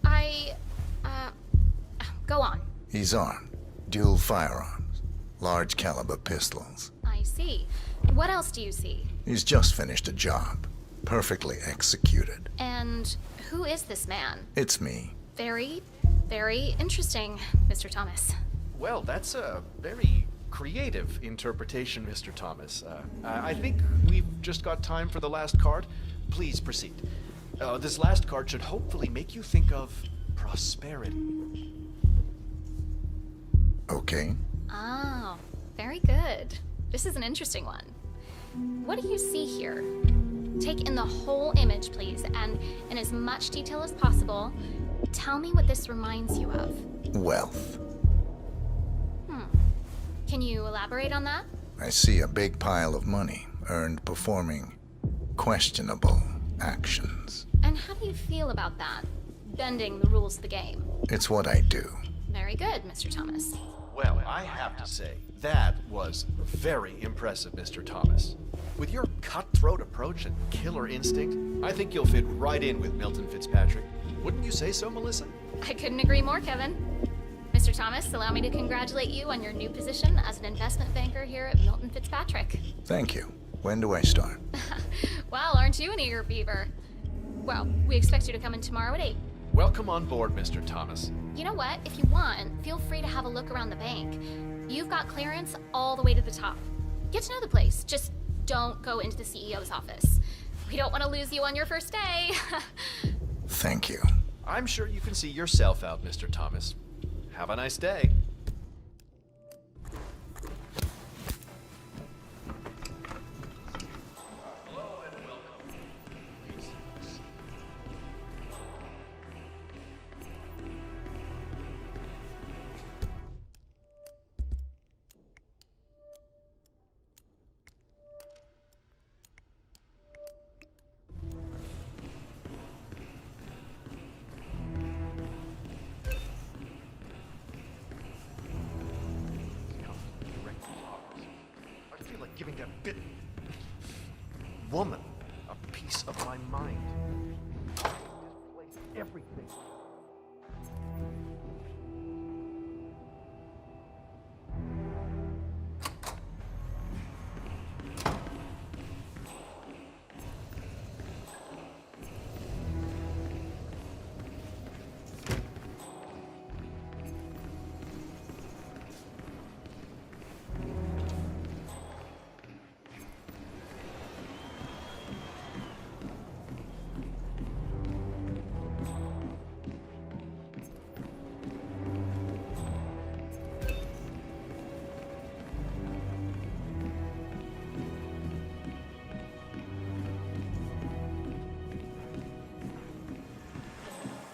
Go on. He's armed. Dual firearms. Large caliber pistols. I see. What else do you see? He's just finished a job. Perfectly executed. And who is this man? It's me. Very, very interesting, Mr. Thomas. Well, that's a very creative interpretation, Mr. Thomas. I think we've just got time for the last card. Please proceed. This last card should hopefully make you think of prosperity. Okay. Oh, very good. This is an interesting one. What do you see here? Take in the whole image, please, and in as much detail as possible, tell me what this reminds you of. Wealth. Can you elaborate on that? I see a big pile of money earned performing questionable actions. And how do you feel about that? Bending the rules of the game. It's what I do. Very good, Mr. Thomas. Well, I have to say, that was very impressive, Mr. Thomas. With your cutthroat approach and killer instinct, I think you'll fit right in with Milton Fitzpatrick. Wouldn't you say so, Melissa? I couldn't agree more, Kevin. Mr. Thomas, allow me to congratulate you on your new position as an investment banker here at Milton Fitzpatrick. Thank you. When do I start? Well, aren't you an eager beaver? Well, we expect you to come in tomorrow at 8. Welcome on board, Mr. Thomas. You know what? If you want, feel free to have a look around the bank. You've got clearance all the way to the top. Get to know the place. Just don't go into the CEO's office. We don't want to lose you on your first day. Thank you. I'm sure you can see yourself out, Mr. Thomas. Have a nice day. giving that bit woman a piece of my mind. Displace everything.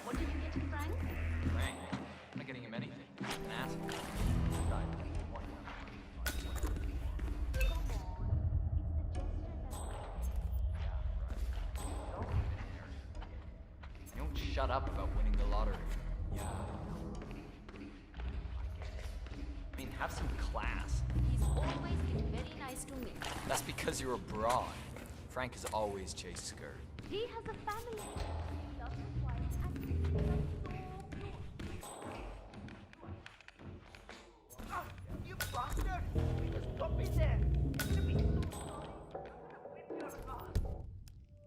What did you get to Frank? Frank? I'm not getting him anything. He's an asshole. You don't shut up about winning the lottery. Yeah. I mean, have some class. He's always been very nice to me. That's because you're abroad. Frank has always chased skirt. He has a family. He loves his wife and he treats her so good. You bastard! Stop me there!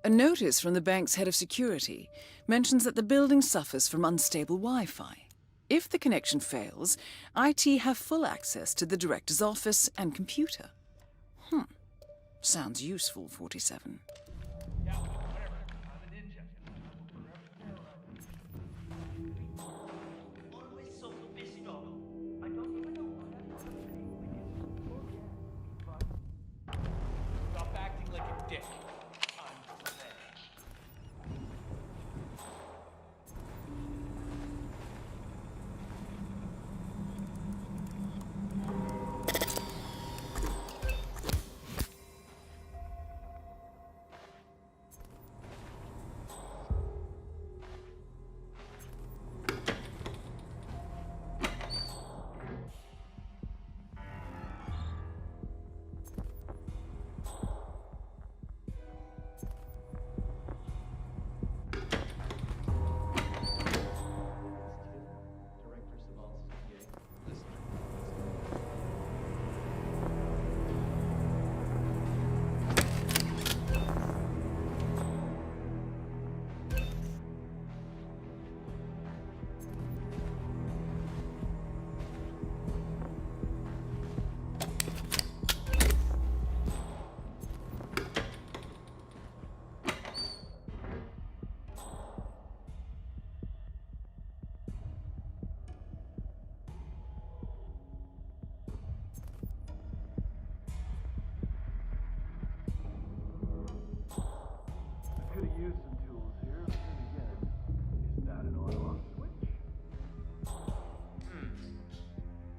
A notice from the bank's head of security mentions that the building suffers from unstable Wi-Fi. If the connection fails, IT have full access to the director's office and computer. Sounds useful, 47. Stop acting like a dick. Could have used some tools here, but then again, is that an on-off switch?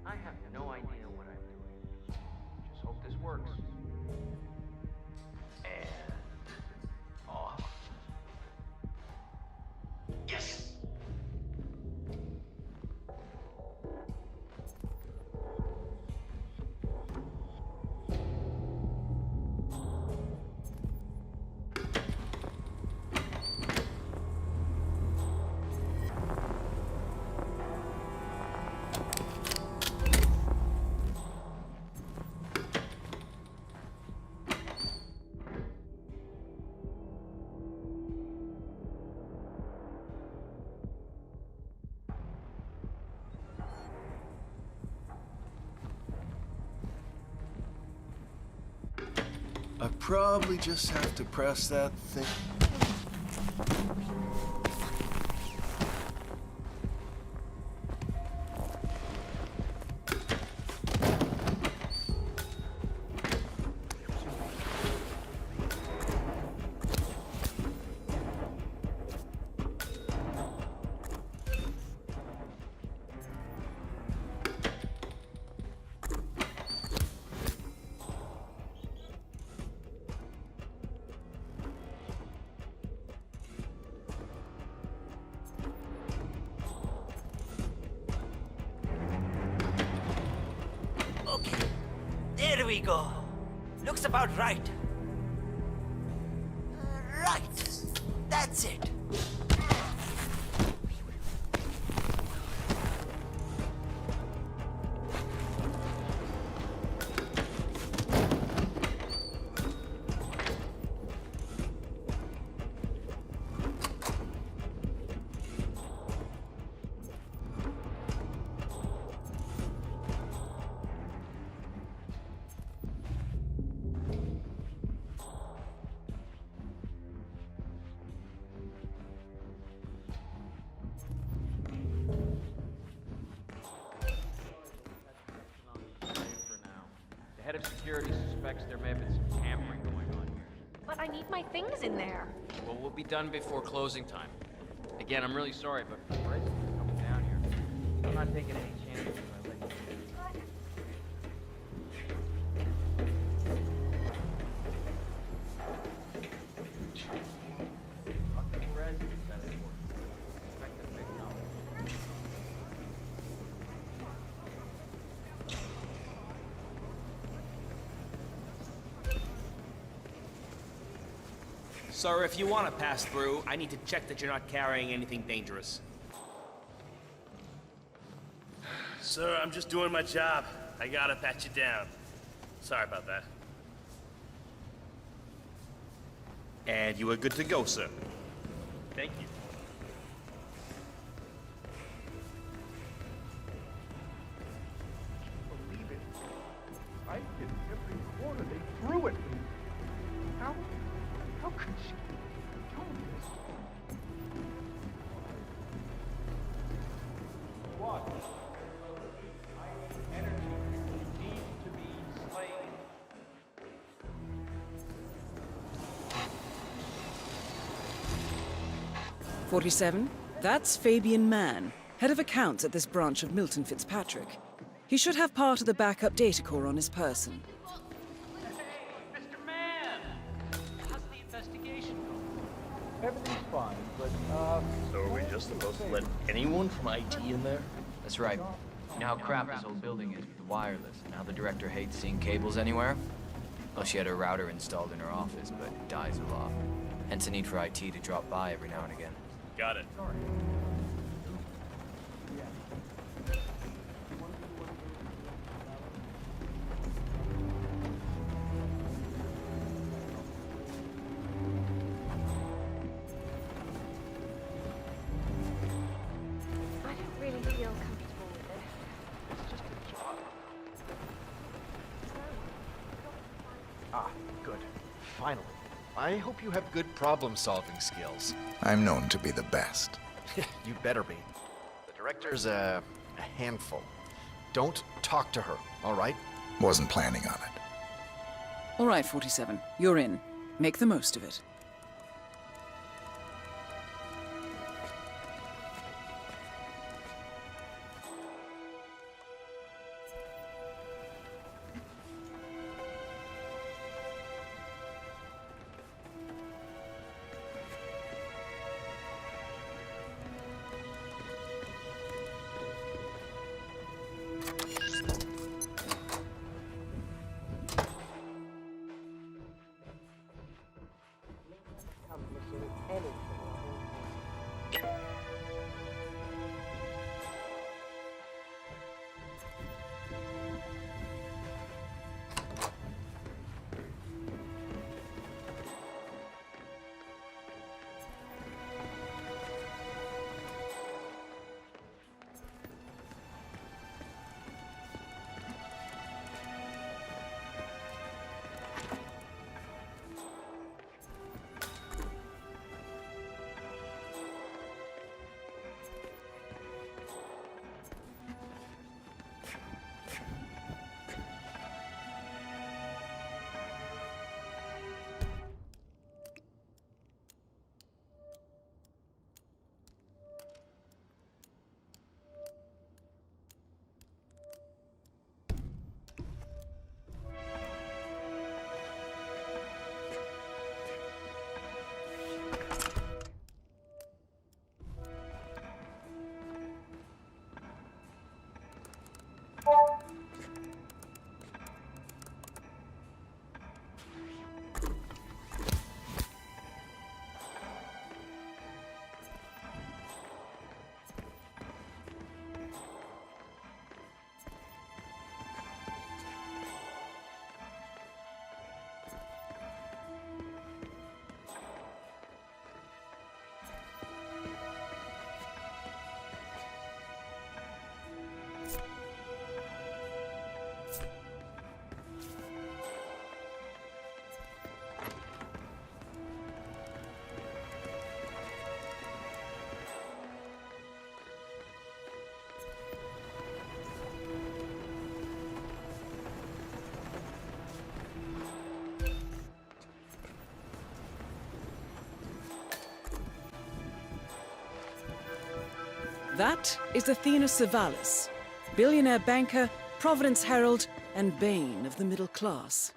I have no idea what I'm doing. Just hope this works. And off. Yes! I probably just have to press that thing. There we go. Looks about right. Right. That's it. The head of security suspects there may have been some tampering going on here. But I need my things in there. Well, we'll be done before closing time. Again, I'm really sorry, but Horizon's coming down here. I'm not taking any chances if I let you. Fucking Rez is that important. Expect a big number. Sir, if you want to pass through, I need to check that you're not carrying anything dangerous. Sir, I'm just doing my job. I gotta pat you down. Sorry about that. And you are good to go, sir. Thank you. Believe it. I did every corner they threw at me. How could she do this? What? Energy needs to be slain. "47? That's Fabian Mann, head of accounts at this branch of Milton Fitzpatrick. He should have part of the backup data core on his person. Mr. Mann! How's the investigation going? Everything's fine, but, So are we just supposed to let anyone from IT in there? That's right. You know how crap this old building is with the wireless, and how the director hates seeing cables anywhere? Well, she had her router installed in her office, but it dies a lot. Hence the need for IT to drop by every now and again. Got it. I don't really feel comfortable with it. it's just a job. Ah, good. Finally. I hope you have good problem-solving skills. I'm known to be the best. You better be. The director's a handful. Don't talk to her, all right? Wasn't planning on it. All right, 47, you're in. Make the most of it. That is Athena Savalas, billionaire banker, Providence herald, and bane of the middle class.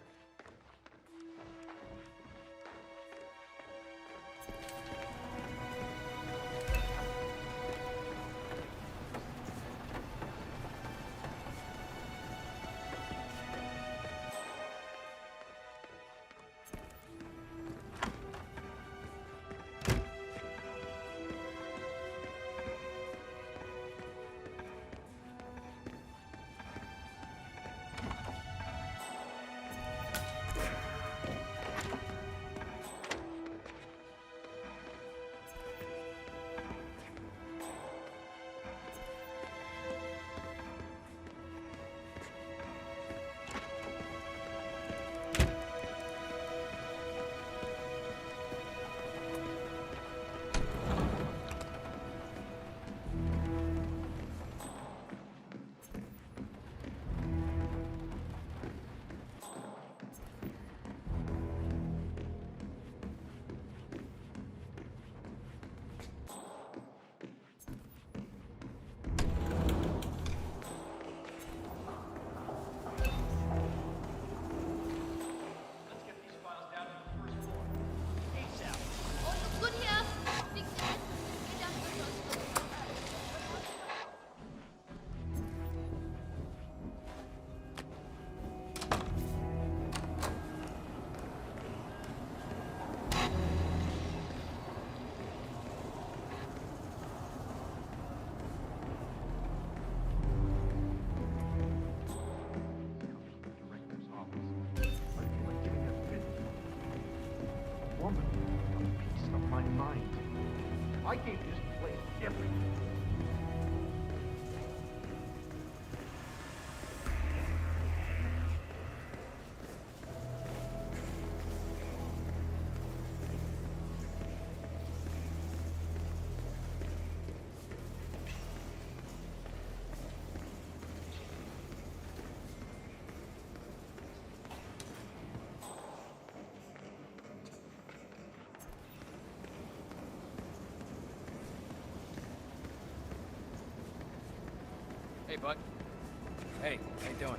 I gave this place everything. Hey, bud. Hey, how you doing?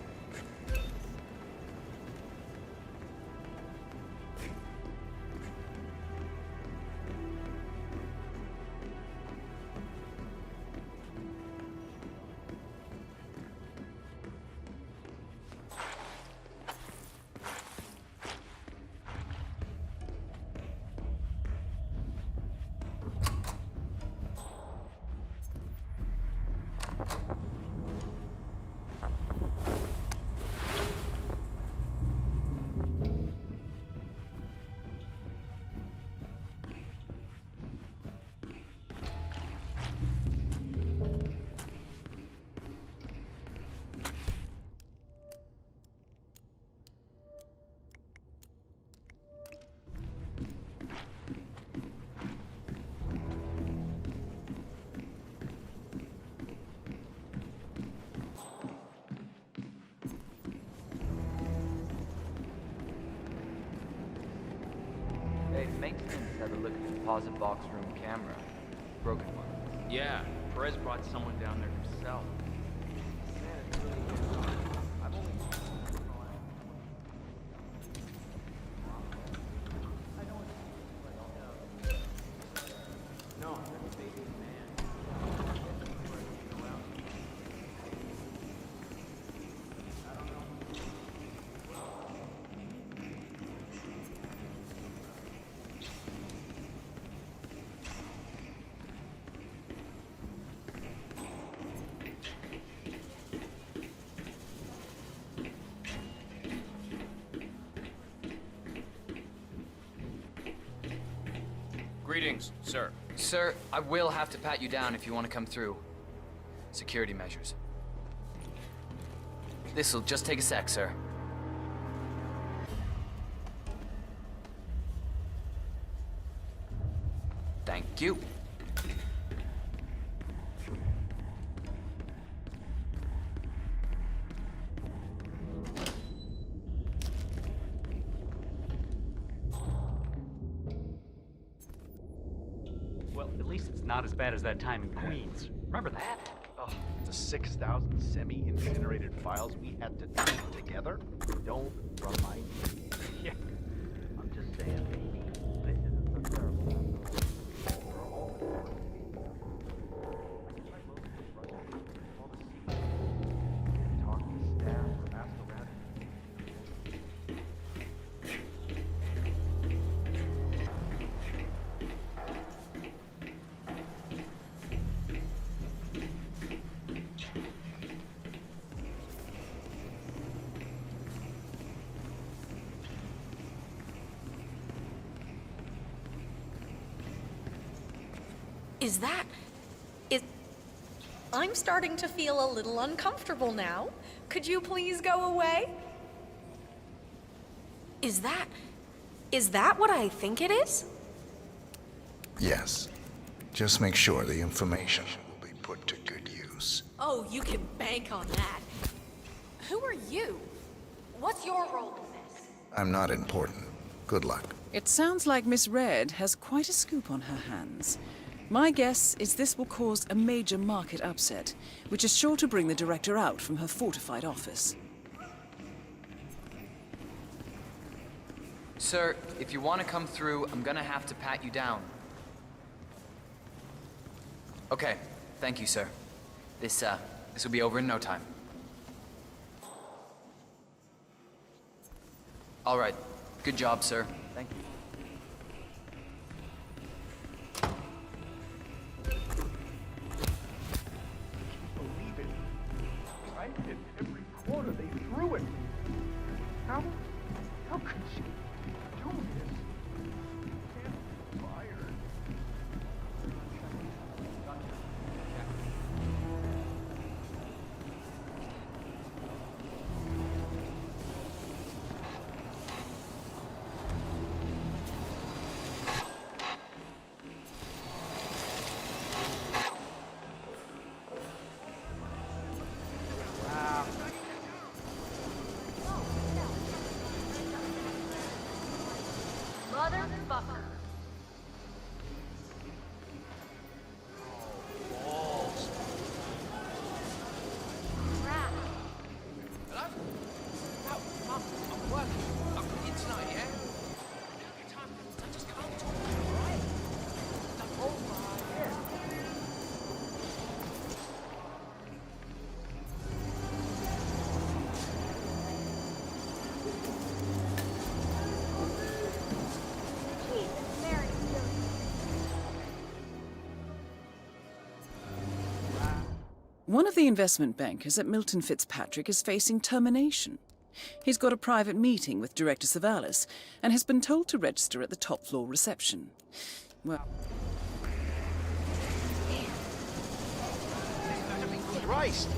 Hey, maintenance had a look at the deposit box room camera. Broken one. Yeah, Perez brought someone down there himself. No, that's a baby man. Greetings, sir. Sir, I will have to pat you down if you want to come through. Security measures. This'll just take a sec, sir. Thank you. Well, at least it's not as bad as that time in Queens. Remember that? Oh, the 6,000 semi-incinerated files we had to tape together? Don't remind me. Yeah, I'm just saying, maybe this isn't so terrible. We're all important. I guess I mostly was frustrated with all the secrets. Didn't talk to the staff or ask around. Is that... I'm starting to feel a little uncomfortable now. Could you please go away? Is that what I think it is? Yes. Just make sure the information will be put to good use. Oh, you can bank on that. Who are you? What's your role in this? I'm not important. Good luck. It sounds like Miss Red has quite a scoop on her hands. My guess is this will cause a major market upset, which is sure to bring the director out from her fortified office. Sir, if you want to come through, I'm gonna have to pat you down. Okay, thank you, sir. This will be over in no time. All right, good job, sir. Thank you. Believe it. Right? In every corner they threw it. How could she do this? Can't be fired. Motherfucker. Crap. Hello? No, Mum, I'm working. I'll come in tonight, yeah? I just can't talk, alright? Oh my, yeah. One of the investment bankers at Milton Fitzpatrick is facing termination. He's got a private meeting with Director Savalas and has been told to register at the top floor reception. Well... Christ!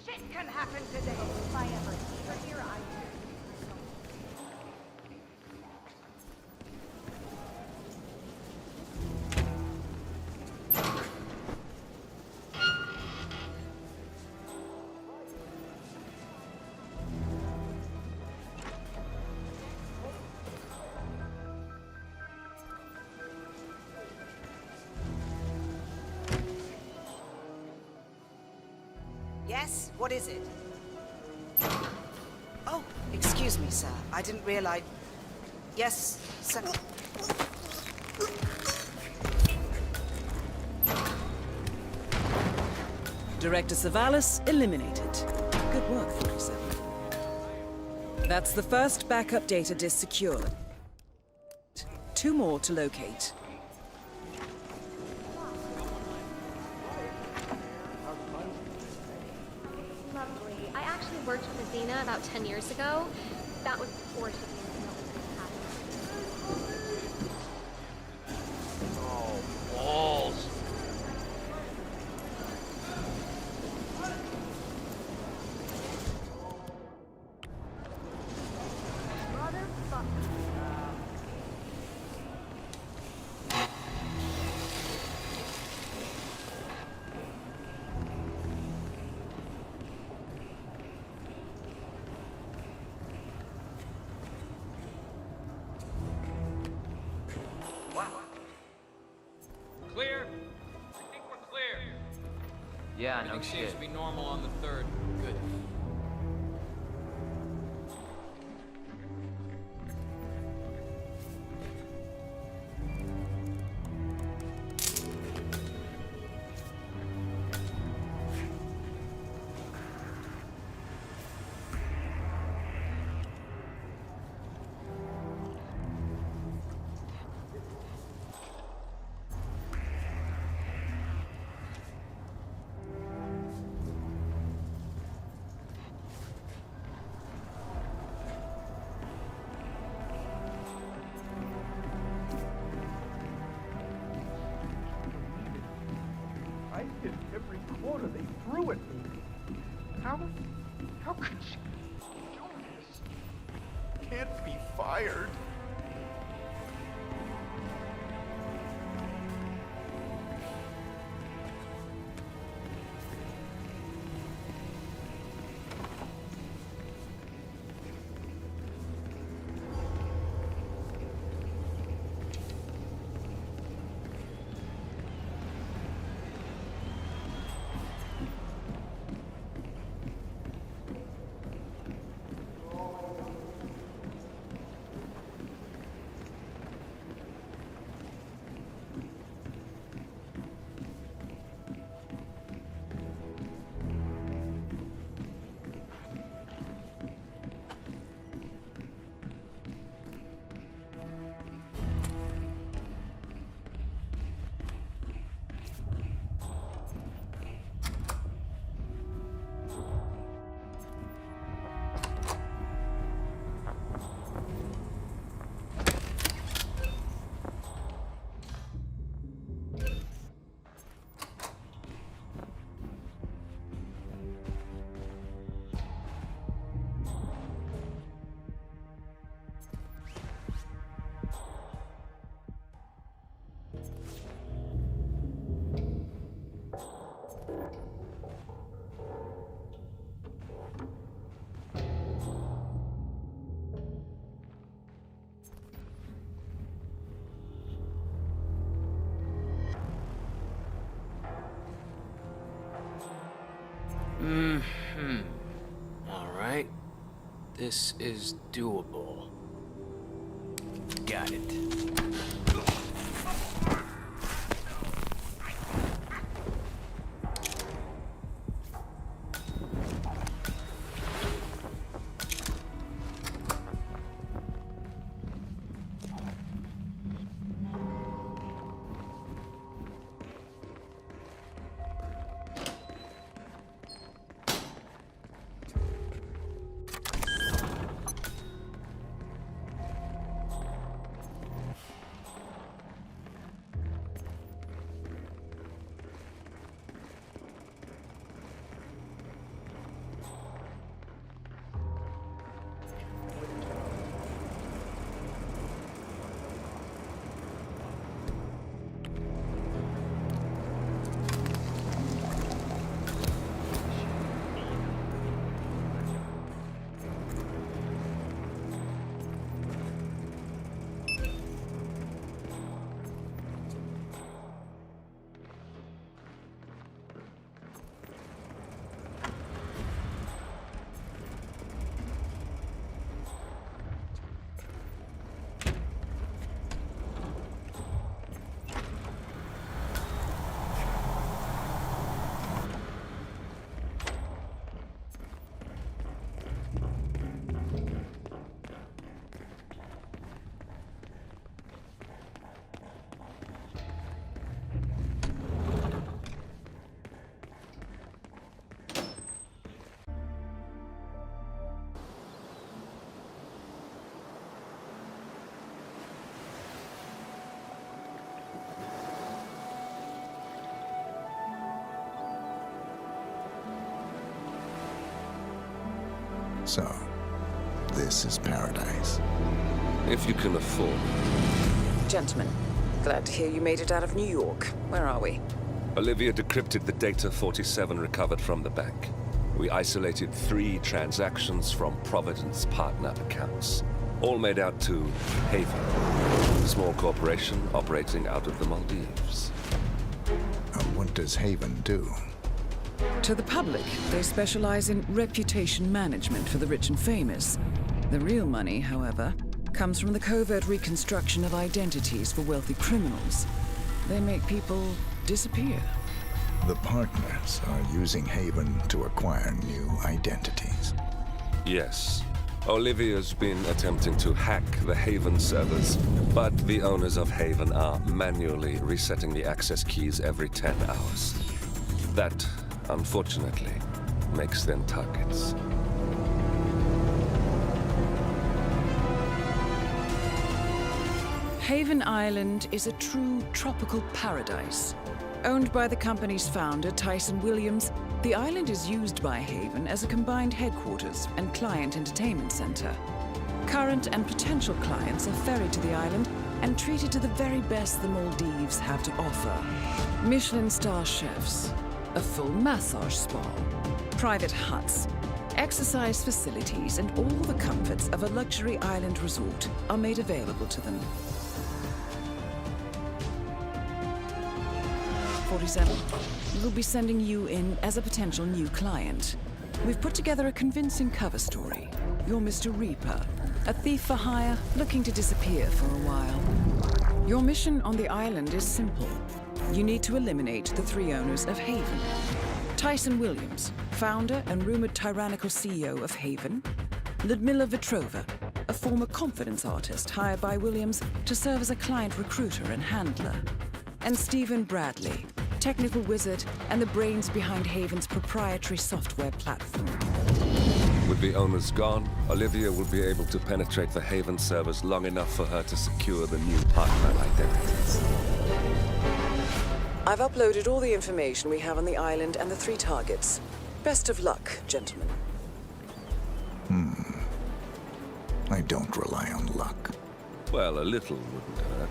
Shit can happen today if I ever see your eyes. What is it? Oh, excuse me, sir. I didn't realize... Yes, sir. Director Savalas eliminated. Good work, 47. That's the first backup data disk secured. 2 more to locate. Lovely. I actually worked with Athena about 10 years ago. That was before she came to know what was happening. Oh, balls. Clear? I think we're clear. Yeah, no Everything shit. seems to be normal on the 3rd. Good. I hit every corner they threw at me. How could she do this? Can't be fired. Alright. This is doable. Got it. So, this is paradise. If you can afford. Gentlemen, glad to hear you made it out of New York. Where are we? Olivia decrypted the data 47 recovered from the bank. We isolated 3 transactions from Providence partner accounts, all made out to Haven, a small corporation operating out of the Maldives. What does Haven do? To the public, they specialize in reputation management for the rich and famous. The real money, however, comes from the covert reconstruction of identities for wealthy criminals. They make people disappear. The partners are using Haven to acquire new identities. Yes. Olivia's been attempting to hack the Haven servers, but the owners of Haven are manually resetting the access keys every 10 hours. That, unfortunately, makes them targets. Haven Island is a true tropical paradise. Owned by the company's founder, Tyson Williams, the island is used by Haven as a combined headquarters and client entertainment center. Current and potential clients are ferried to the island and treated to the very best the Maldives have to offer. Michelin star chefs, a full massage spa, private huts, exercise facilities, and all the comforts of a luxury island resort are made available to them. 47. We'll be sending you in as a potential new client. We've put together a convincing cover story. You're Mr. Reaper, a thief for hire looking to disappear for a while. Your mission on the island is simple. You need to eliminate the 3 owners of Haven. Tyson Williams, founder and rumored tyrannical CEO of Haven. Ludmila Vetrova, a former confidence artist hired by Williams to serve as a client recruiter and handler. And Stephen Bradley, technical wizard and the brains behind Haven's proprietary software platform. With the owners gone, Olivia will be able to penetrate the Haven servers long enough for her to secure the new partner identities. I've uploaded all the information we have on the island and the 3 targets. Best of luck, gentlemen. I don't rely on luck. Well, a little wouldn't hurt.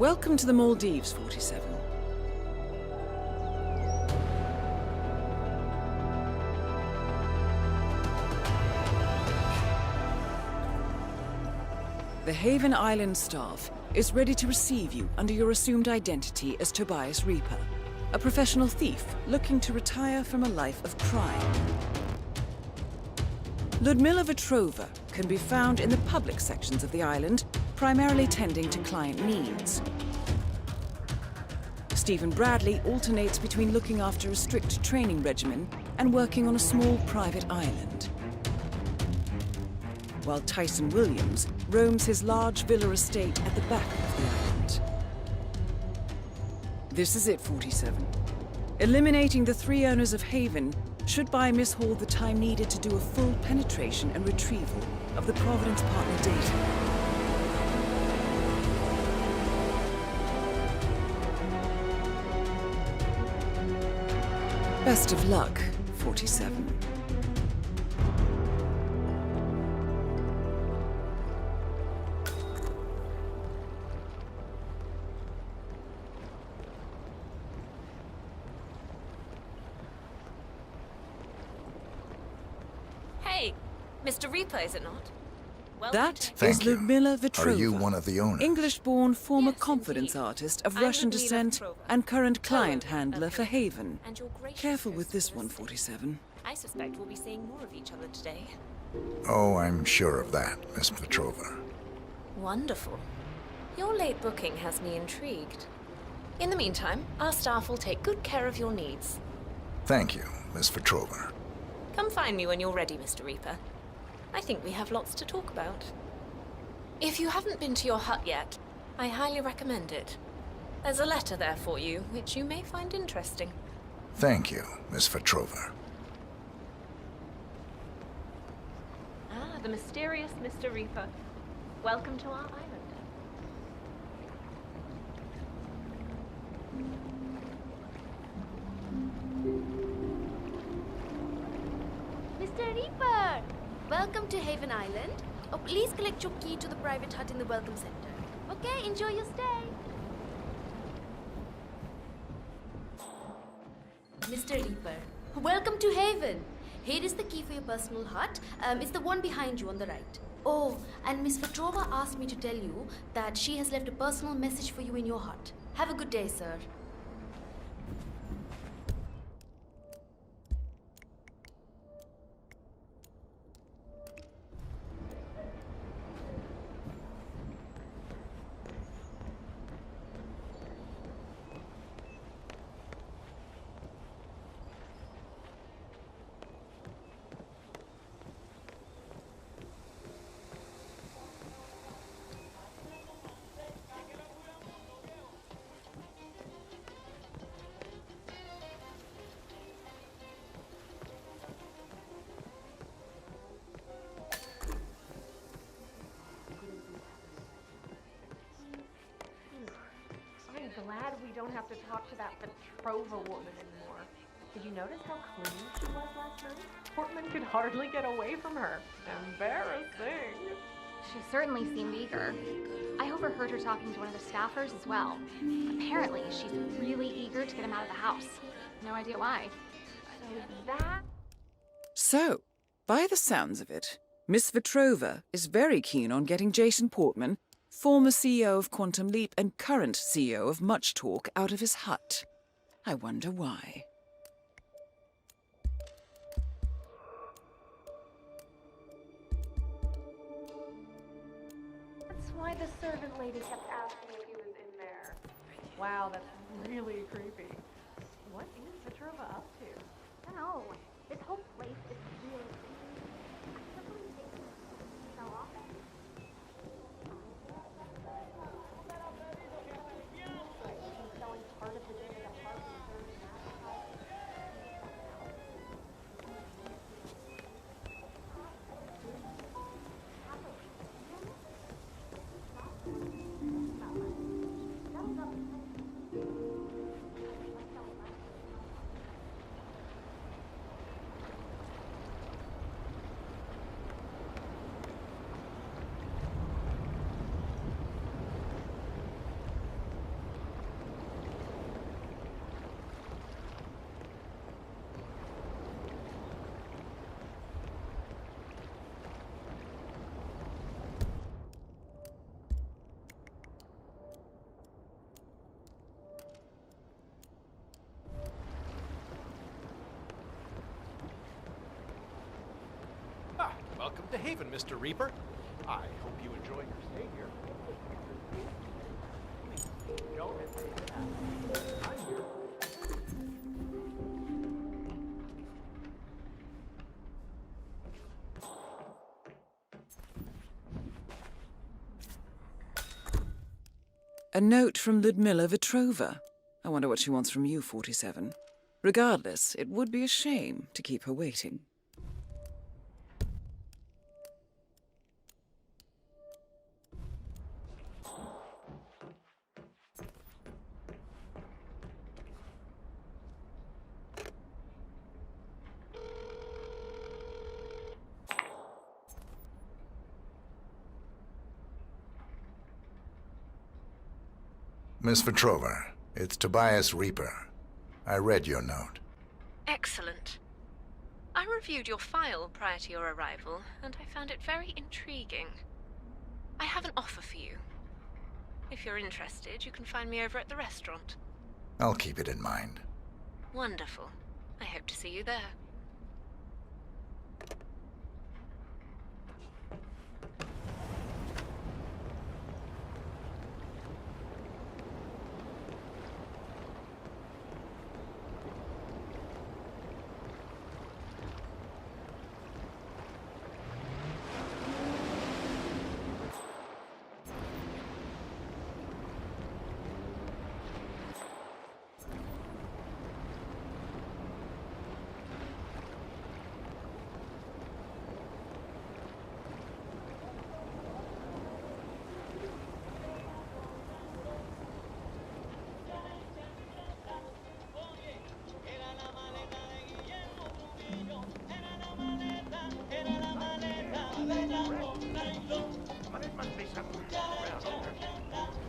Welcome to the Maldives, 47. The Haven Island staff is ready to receive you under your assumed identity as Tobias Reaper, a professional thief looking to retire from a life of crime. Ludmila Vetrova can be found in the public sections of the island, primarily tending to client needs. Stephen Bradley alternates between looking after a strict training regimen and working on a small private island, while Tyson Williams roams his large villa estate at the back of the island. This is it, 47. Eliminating the 3 owners of Haven should buy Miss Hall the time needed to do a full penetration and retrieval of the Providence partner data. Best of luck, 47. Hey, Mr. Reaper, is it not? That Thank is you. Ludmila Vetrova. Are you one of the owners? English-born former confidence artist of I'm Russian Ludmila descent Vetrova. and current client Hello, handler for Haven. And your gracious Careful with host this for one, the 47. I suspect we'll be seeing more of each other today. Oh, I'm sure of that, Miss Petrova. Wonderful. Your late booking has me intrigued. In the meantime, our staff will take good care of your needs. Thank you, Miss Petrova. Come find me when you're ready, Mr. Reaper. I think we have lots to talk about. If you haven't been to your hut yet, I highly recommend it. There's a letter there for you, which you may find interesting. Thank you, Miss Petrova. Ah, the mysterious Mr. Reaper. Welcome to our island. Mr. Reaper! Welcome to Haven Island. Oh, please collect your key to the private hut in the Welcome Center. Okay, enjoy your stay. Mr. Reaper, welcome to Haven. Here is the key for your personal hut. It's the one behind you on the right. Oh, and Miss Petrova asked me to tell you that she has left a personal message for you in your hut. Have a good day, sir. I'm glad we don't have to talk to that Petrova woman anymore. Did you notice how clean she was last night? Portman could hardly get away from her. Embarrassing. She certainly seemed eager. I overheard her talking to one of the staffers as well. Apparently, she's really eager to get him out of the house. No idea why. So, by the sounds of it, Miss Vetrova is very keen on getting Jason Portman, former CEO of Quantum Leap and current CEO of Much Talk, out of his hut. I wonder why. That's why the servant lady kept asking if he was in there. Wow, that's really creepy. What is Petrova up to? I don't know. This whole place is really creepy. I can't believe Jason so often. She's selling part of the David apartment. welcome to Haven, Mr. Reaper. I hope you enjoy your stay here. Don't I'm here. A note from Ludmilla Vetrova. I wonder what she wants from you, 47. Regardless, it would be a shame to keep her waiting. Miss Vetrova, it's Tobias Reaper. I read your note. Excellent. I reviewed your file prior to your arrival, and I found it very intriguing. I have an offer for you. If you're interested, you can find me over at the restaurant. I'll keep it in mind. Wonderful. I hope to see you there.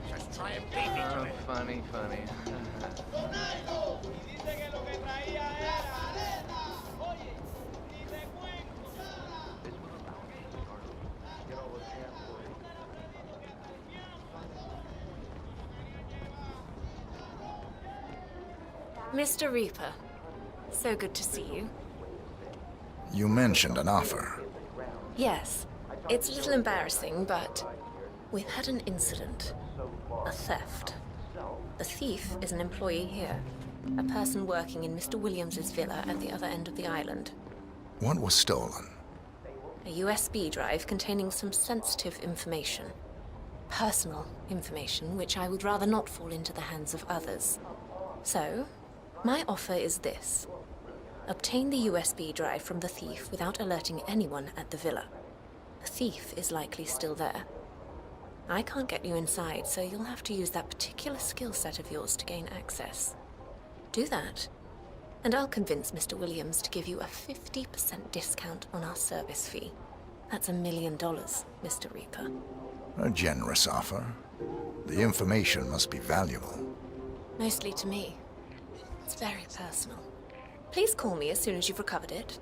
Just try and beat me to it. Funny. Mr. Reaper, so good to see you. You mentioned an offer. Yes, it's a little embarrassing, but we've had an incident. A theft. The thief is an employee here. A person working in Mr. Williams's villa at the other end of the island. What was stolen? A USB drive containing some sensitive information. Personal information which I would rather not fall into the hands of others. So, my offer is this. Obtain the USB drive from the thief without alerting anyone at the villa. The thief is likely still there. I can't get you inside, so you'll have to use that particular skill set of yours to gain access. Do that, and I'll convince Mr. Williams to give you a 50% discount on our service fee. That's $1 million, Mr. Reaper. A generous offer. The information must be valuable. Mostly to me. It's very personal. Please call me as soon as you've recovered it.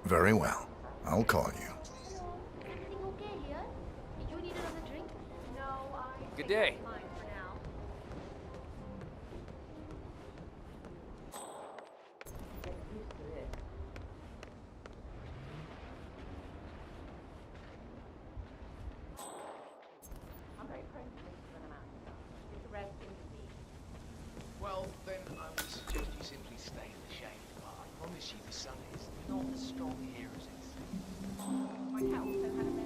Very well. I'll call you. Everything okay here? Did you need another drink? No, I Good day. think mine for now. Well, then I would suggest you simply stay in the shade. I promise you the sun is not as strong here as it seems. My house has had a mess.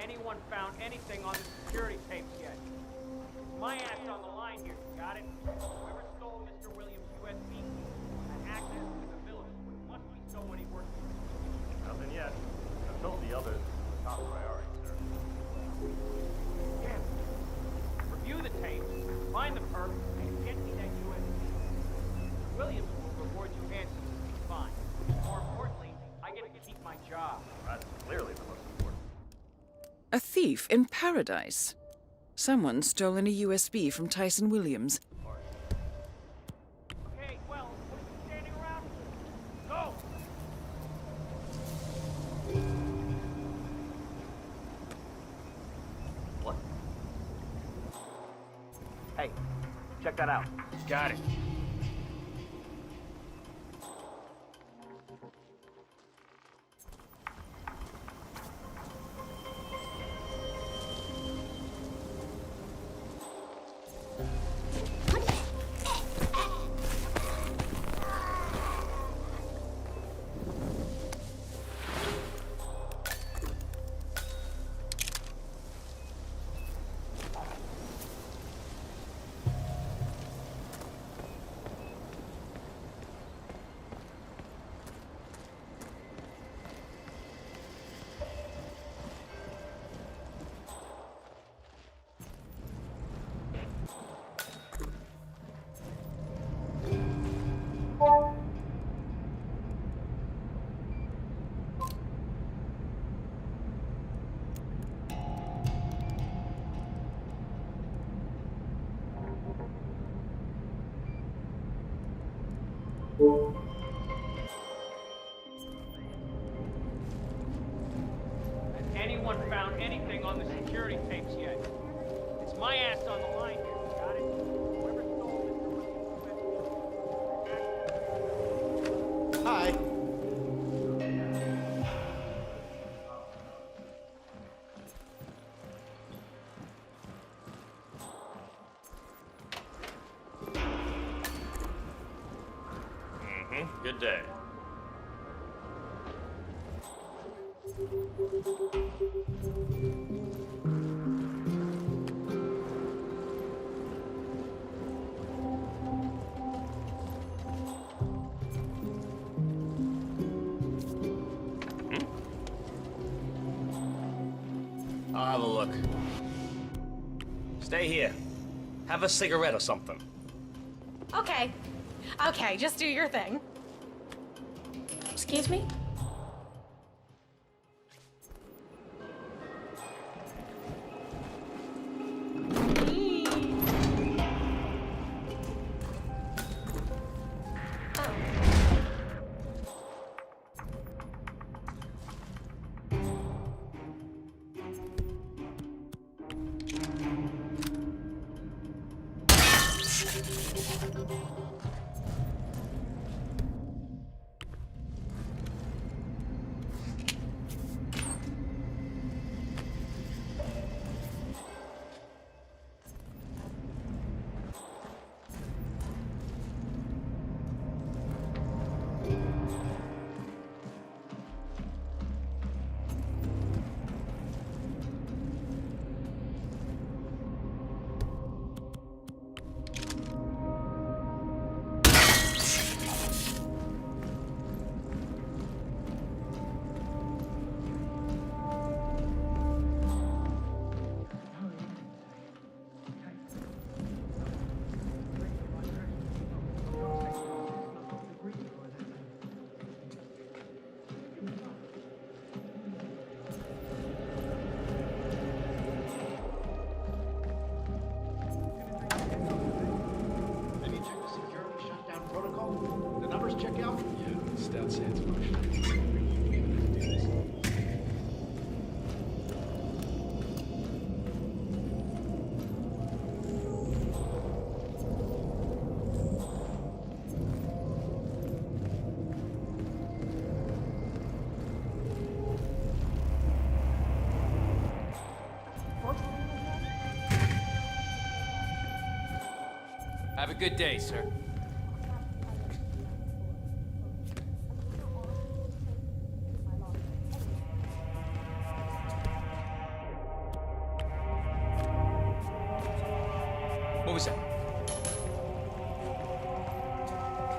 Anyone found anything on the security tapes yet? My ass on the line here, got it? Whoever stole Mr. Williams' USB had access to the village, but it must be someone he worked A thief in paradise. Someone's stolen a USB from Tyson Williams. Okay, well, what are you standing around for? Go! What? Hey, check that out. Got it. Has anyone found anything on the security tapes yet? It's my ass on the line here. Got it? Whoever stole Hi. Good day. I'll have a look. Stay here. Have a cigarette or something. Okay. Okay, just do your thing. Excuse me? Check out? Yeah, stat sans function. Have a good day, sir. What was that?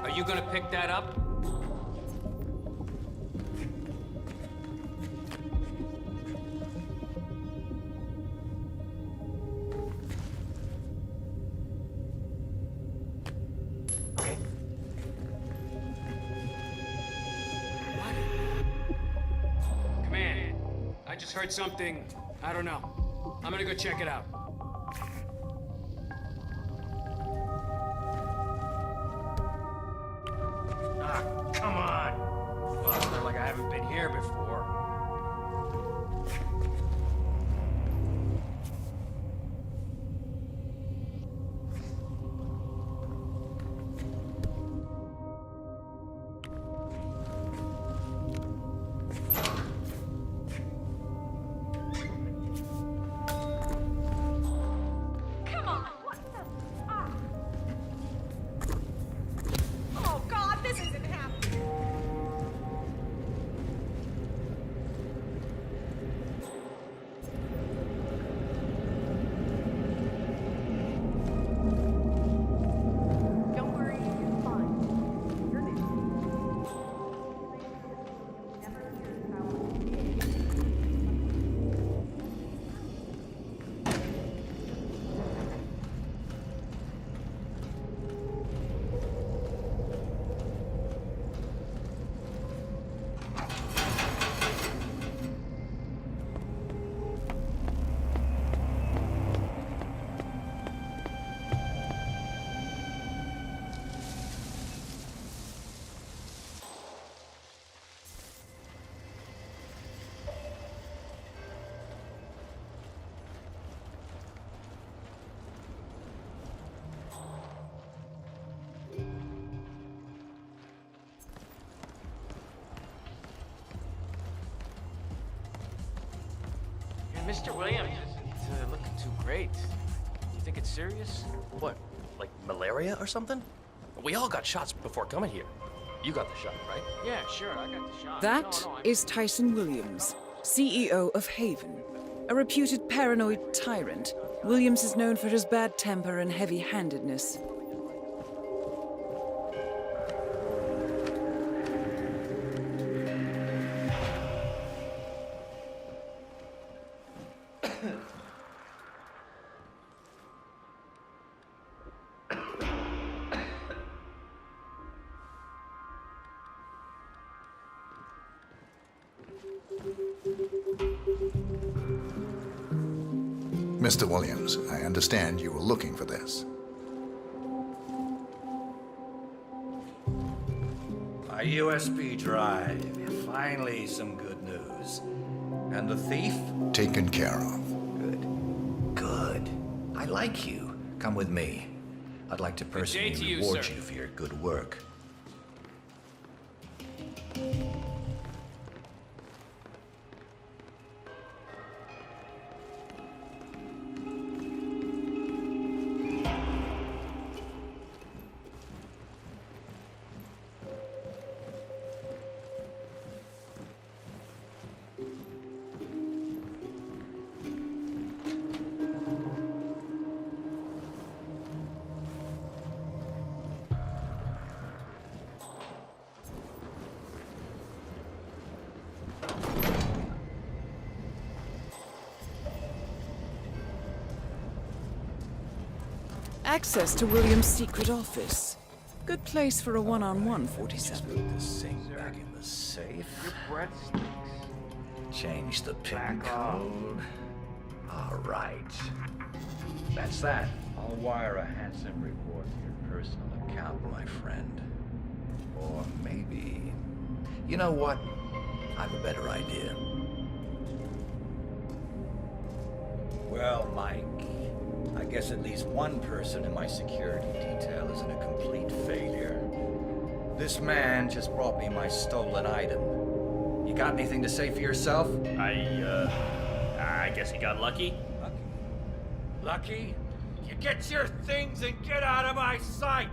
Are you gonna pick that up? Command, I just heard something I don't know. I'm gonna go check it out. Ah, come on! Well, it's not like I haven't been here before. Come on! What the? Ah! Oh God, this isn't happening. Don't worry, it's fine. You're new. Mr. Williams isn't looking too great. Do you think it's serious? What, like malaria or something? We all got shots before coming here. You got the shot, right? Yeah, sure, I got the shot. That is Tyson Williams, CEO of Haven. A reputed paranoid tyrant, Williams is known for his bad temper and heavy-handedness. Mr. Williams, I understand you were looking for this. A USB drive. Finally, some good news. And the thief? Taken care of. Good. Good. I like you. Come with me. I'd like to personally reward you for your good work. Access to Williams' secret office. Good place for a one-on-one, 47. Put this thing back in the safe. Your breath stinks. Change the PIN code. All right. That's that. I'll wire a handsome reward to your personal account, my friend. Or maybe... You know what? I have a better idea. Well, Mike, I guess at least one person in my security detail isn't a complete failure. This man just brought me my stolen item. You got anything to say for yourself? I guess he got lucky. Lucky? You get your things and get out of my sight!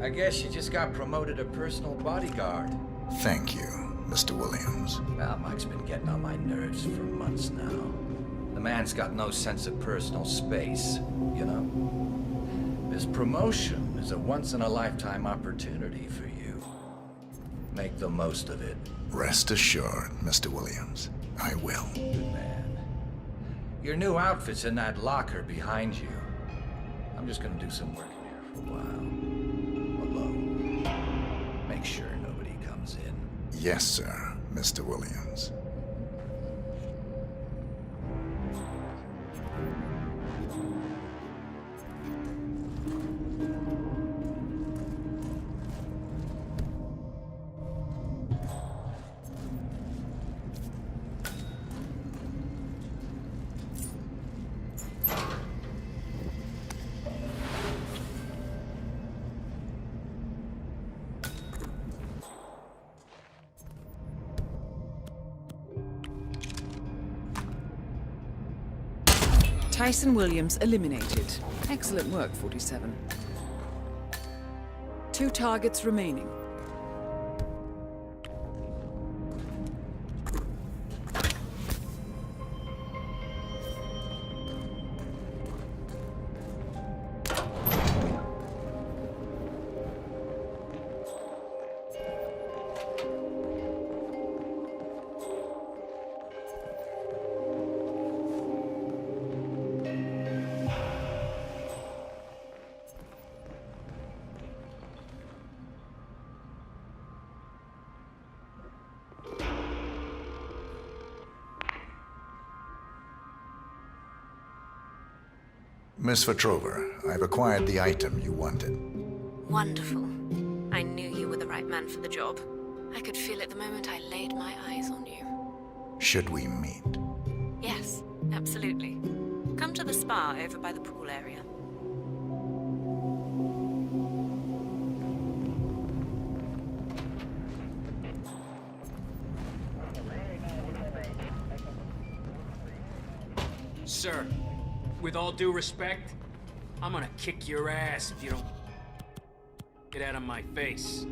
I guess you just got promoted to personal bodyguard. Thank you, Mr. Williams. Well, Mike's been getting on my nerves for months now. The man's got no sense of personal space, you know? This promotion is a once-in-a-lifetime opportunity for you. Make the most of it. Rest assured, Mr. Williams, I will. Good man. Your new outfit's in that locker behind you. I'm just gonna do some work in here for a while. Alone. Make sure nobody comes in. Yes, sir, Mr. Williams. Tyson Williams eliminated. Excellent work, 47. 2 targets remaining. Miss Petrova, I've acquired the item you wanted. Wonderful. I knew you were the right man for the job. I could feel it the moment I laid my eyes on you. Should we meet? Yes, absolutely. Come to the spa over by the pool area. Sir, with all due respect, I'm gonna kick your ass if you don't get out of my face.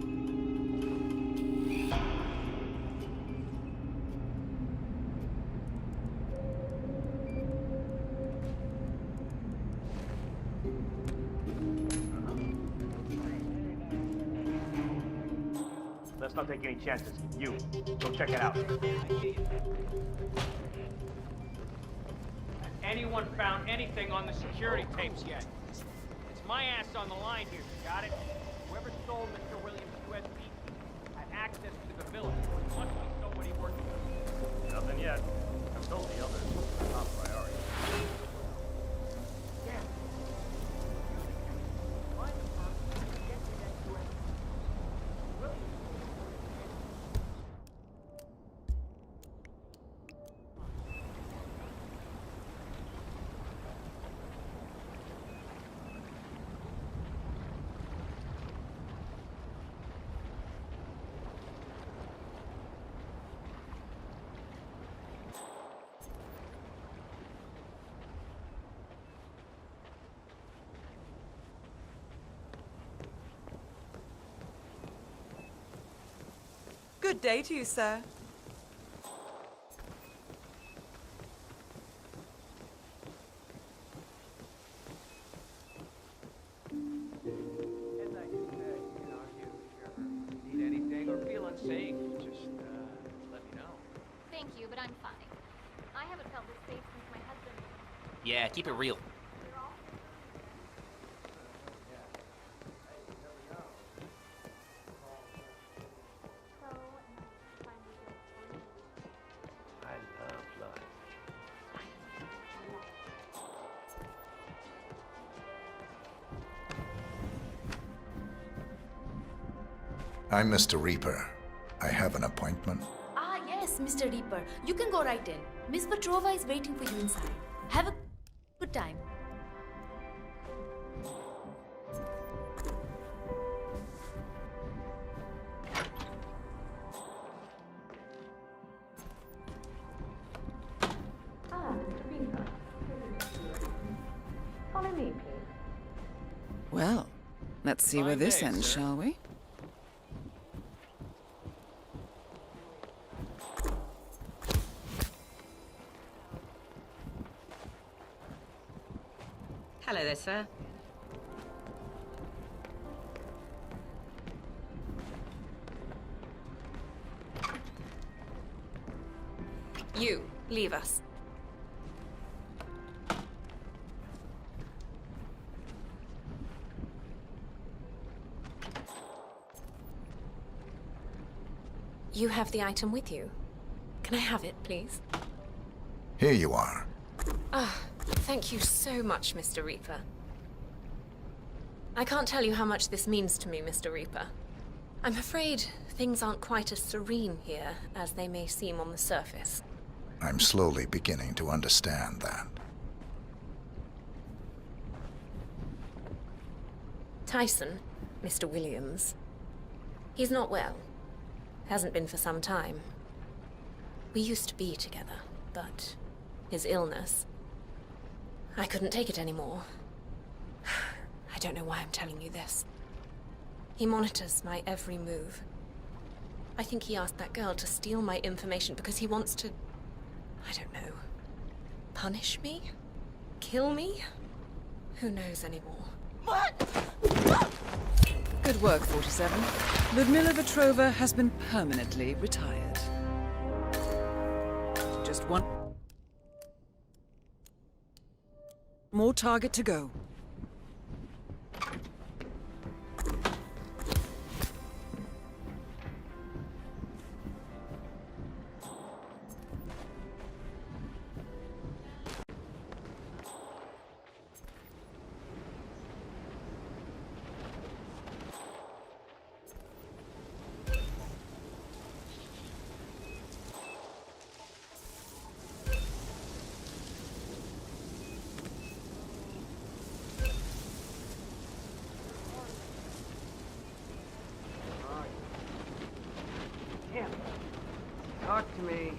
Let's not take any chances. You, go check it out. Anyone found anything on the security tapes yet? It's my ass on the line here, got it? Whoever stole Mr. Williams' USB had access to the village. Must be somebody working with. Nothing yet. I'm told the others are top priority. Damn. Find the person, get to that USB. Williams. Good day to you, sir. As I just said, you know, if you ever need anything or feel unsafe, just let me know. Thank you, but I'm fine. I haven't felt this safe since my husband. Yeah, keep it real. I love life. I'm Mr. Reaper. I have an appointment. Ah, yes, Mr. Reaper. You can go right in. Miss Petrova is waiting for you inside. Have a good time. Ah, Mr. Reaper. Follow me, please. Well, let's see where this ends, shall we? Hello there, sir. You, leave us. You have the item with you. Can I have it, please? Here you are. Ah, thank you so much, Mr. Reaper. I can't tell you how much this means to me, Mr. Reaper. I'm afraid things aren't quite as serene here as they may seem on the surface. I'm slowly beginning to understand that. Tyson, Mr. Williams, he's not well. Hasn't been for some time. We used to be together, but his illness... I couldn't take it anymore. I don't know why I'm telling you this. He monitors my every move. I think he asked that girl to steal my information because he wants to... I don't know. Punish me? Kill me? Who knows anymore? Good work, 47. Ludmila Vetrova has been permanently retired. Just one more target to go. Damn. Talk to me.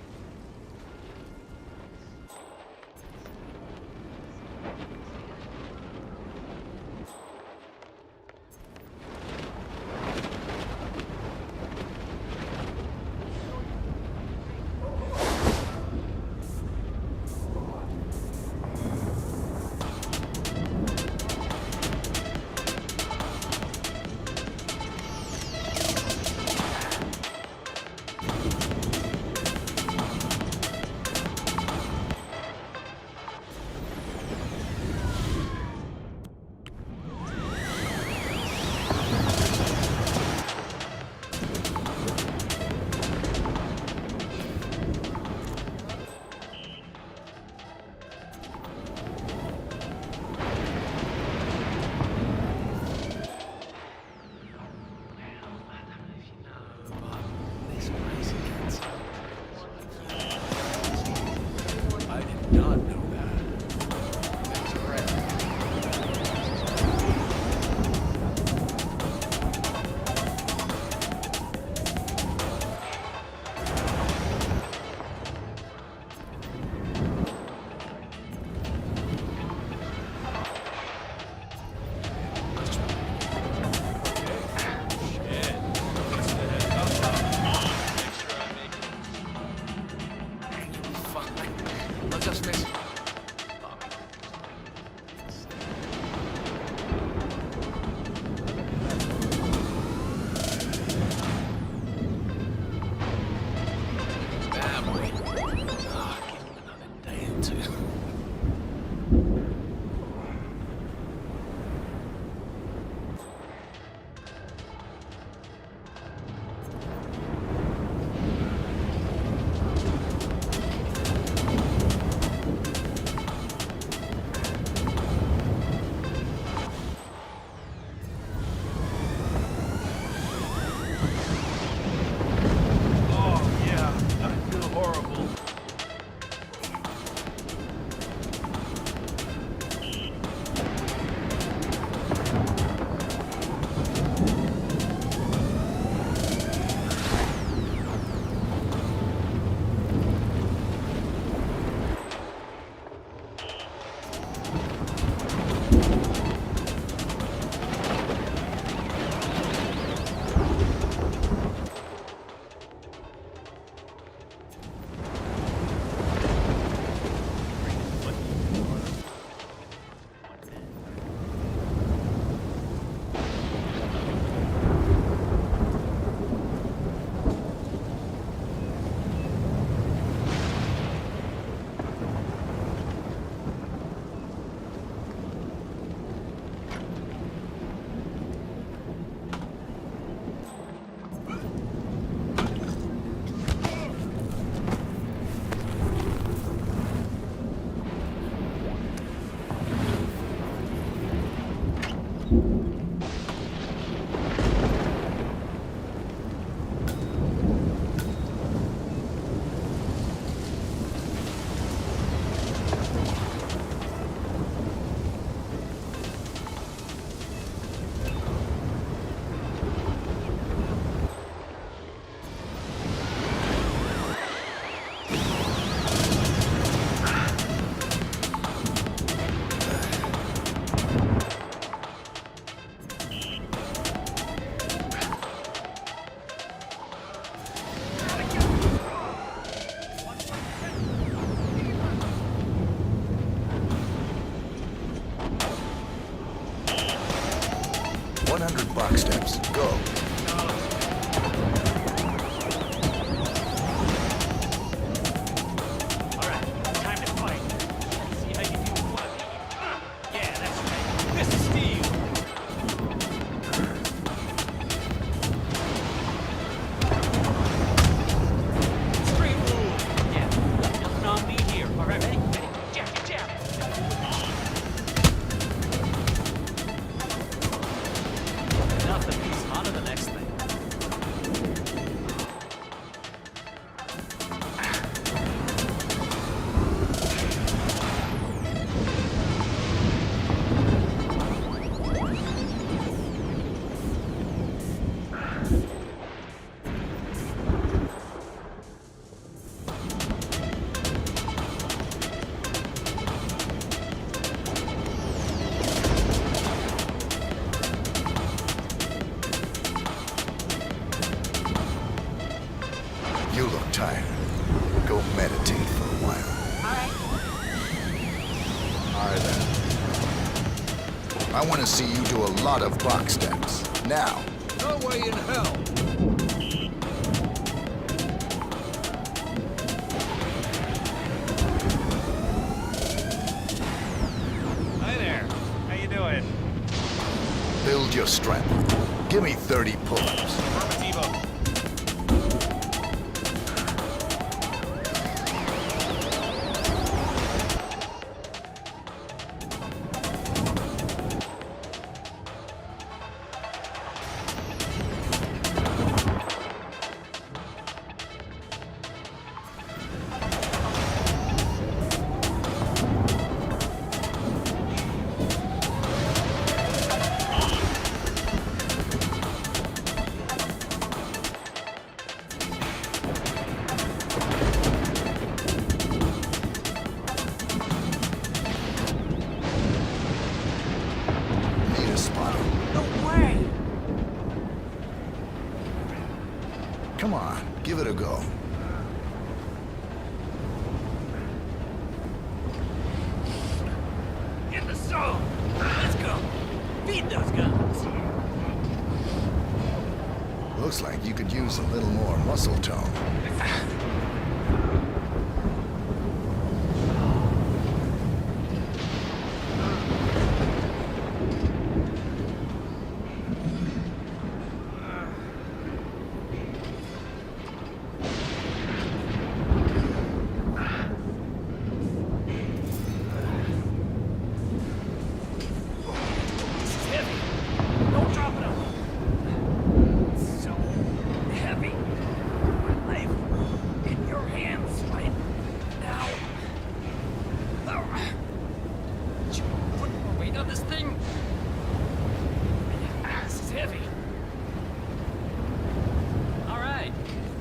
You look tired. Go meditate for a while. All right. Then. I want to see you do a lot of box steps. Now. No way in hell. Hi there. How you doing? Build your strength. Give me 30 pull-ups. Affirmativo. Come on, give it a go. In the zone. Let's go. Feed those guns. Looks like you could use a little more muscle tone.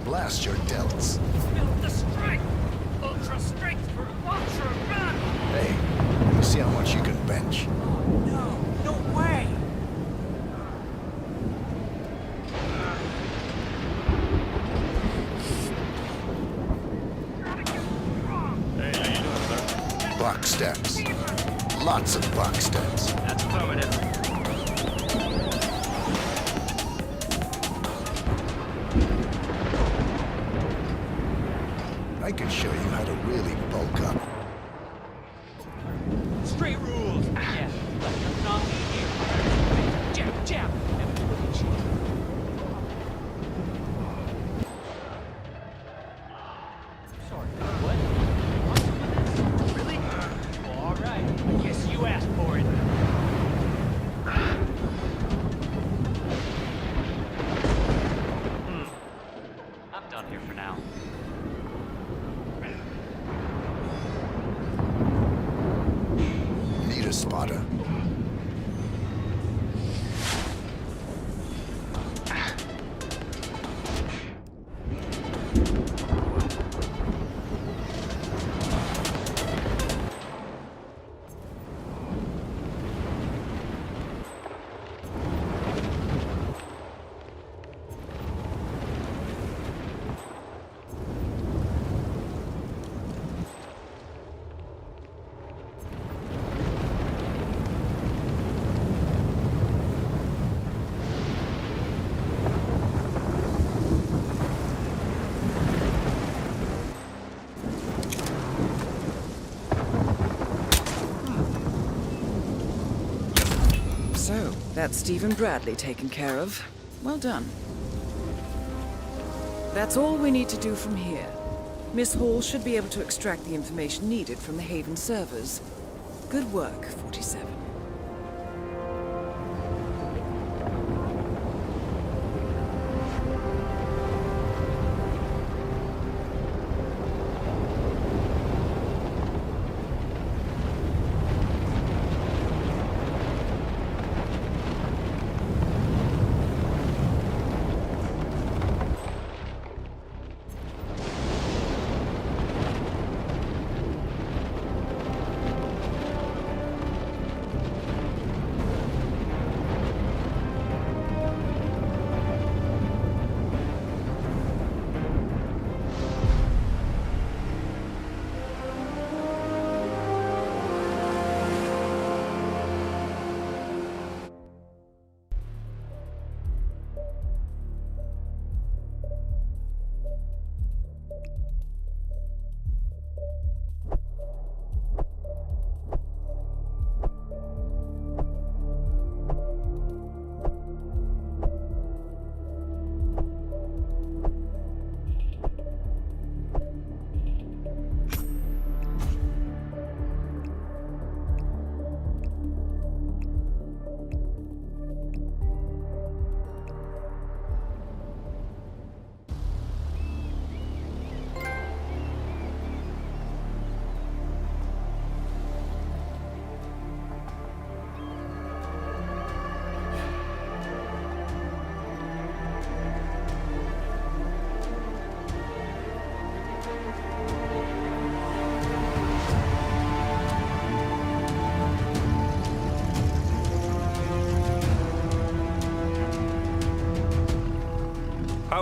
Blast your delts. Build the strength. Ultra strength for ultra run. Hey, let me see how much you can bench. No, no way. Hey, how you doing, sir? Box steps. Lots of box steps. That's affirmative. I can show you how to really bulk up. Straight rules. Yeah, let's not be here. Jab, jab. Sorry, what? Want some of this? Really? Well, all right. Yes, you asked for it. I'm done here for now. Need a spotter. So, that's Stephen Bradley taken care of. Well done. That's all we need to do from here. Miss Hall should be able to extract the information needed from the Haven servers. Good work, 47.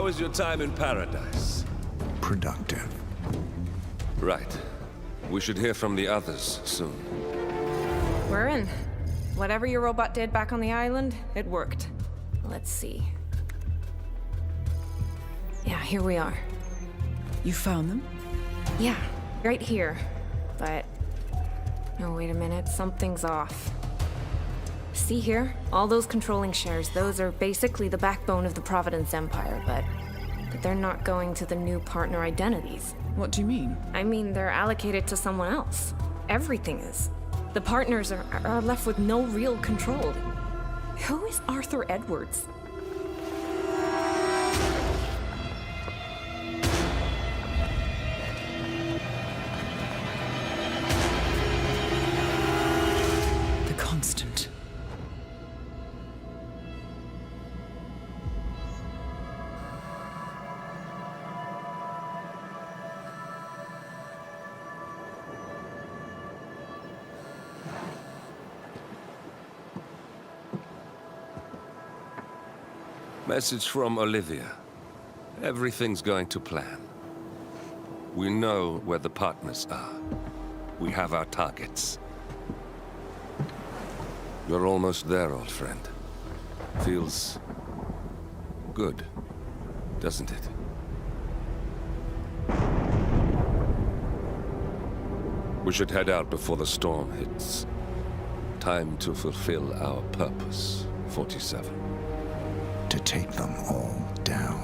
was your time in paradise? Productive. Right. We should hear from the others soon. We're in. Whatever your robot did back on the island, it worked. Let's see. Yeah, here we are. You found them? Yeah, right here. But... oh, wait a minute. Something's off. See here? All those controlling shares, those are basically the backbone of the Providence Empire, but they're not going to the new partner identities. What do you mean? I mean, they're allocated to someone else. Everything is. The partners are left with no real control. Who is Arthur Edwards? The Constant. Message from Olivia. Everything's going to plan. We know where the partners are. We have our targets. You're almost there, old friend. Feels good, doesn't it? We should head out before the storm hits. Time to fulfill our purpose, 47. To take them all down.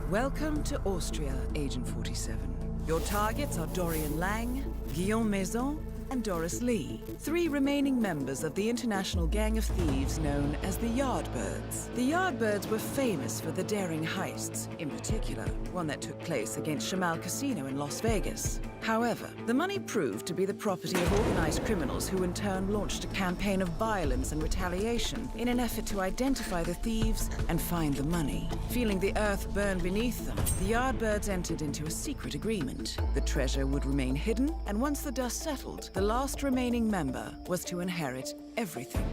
Welcome to Austria, Agent 47. Your targets are Dorian Lang, Guillaume Maison, and Doris Lee, 3 remaining members of the international gang of thieves known as the Yardbirds. The Yardbirds were famous for the daring heists, in particular, one that took place against Shamal Casino in Las Vegas. However, the money proved to be the property of organized criminals who in turn launched a campaign of violence and retaliation in an effort to identify the thieves and find the money. Feeling the earth burn beneath them, the Yardbirds entered into a secret agreement. The treasure would remain hidden, and once the dust settled, the last remaining member was to inherit everything.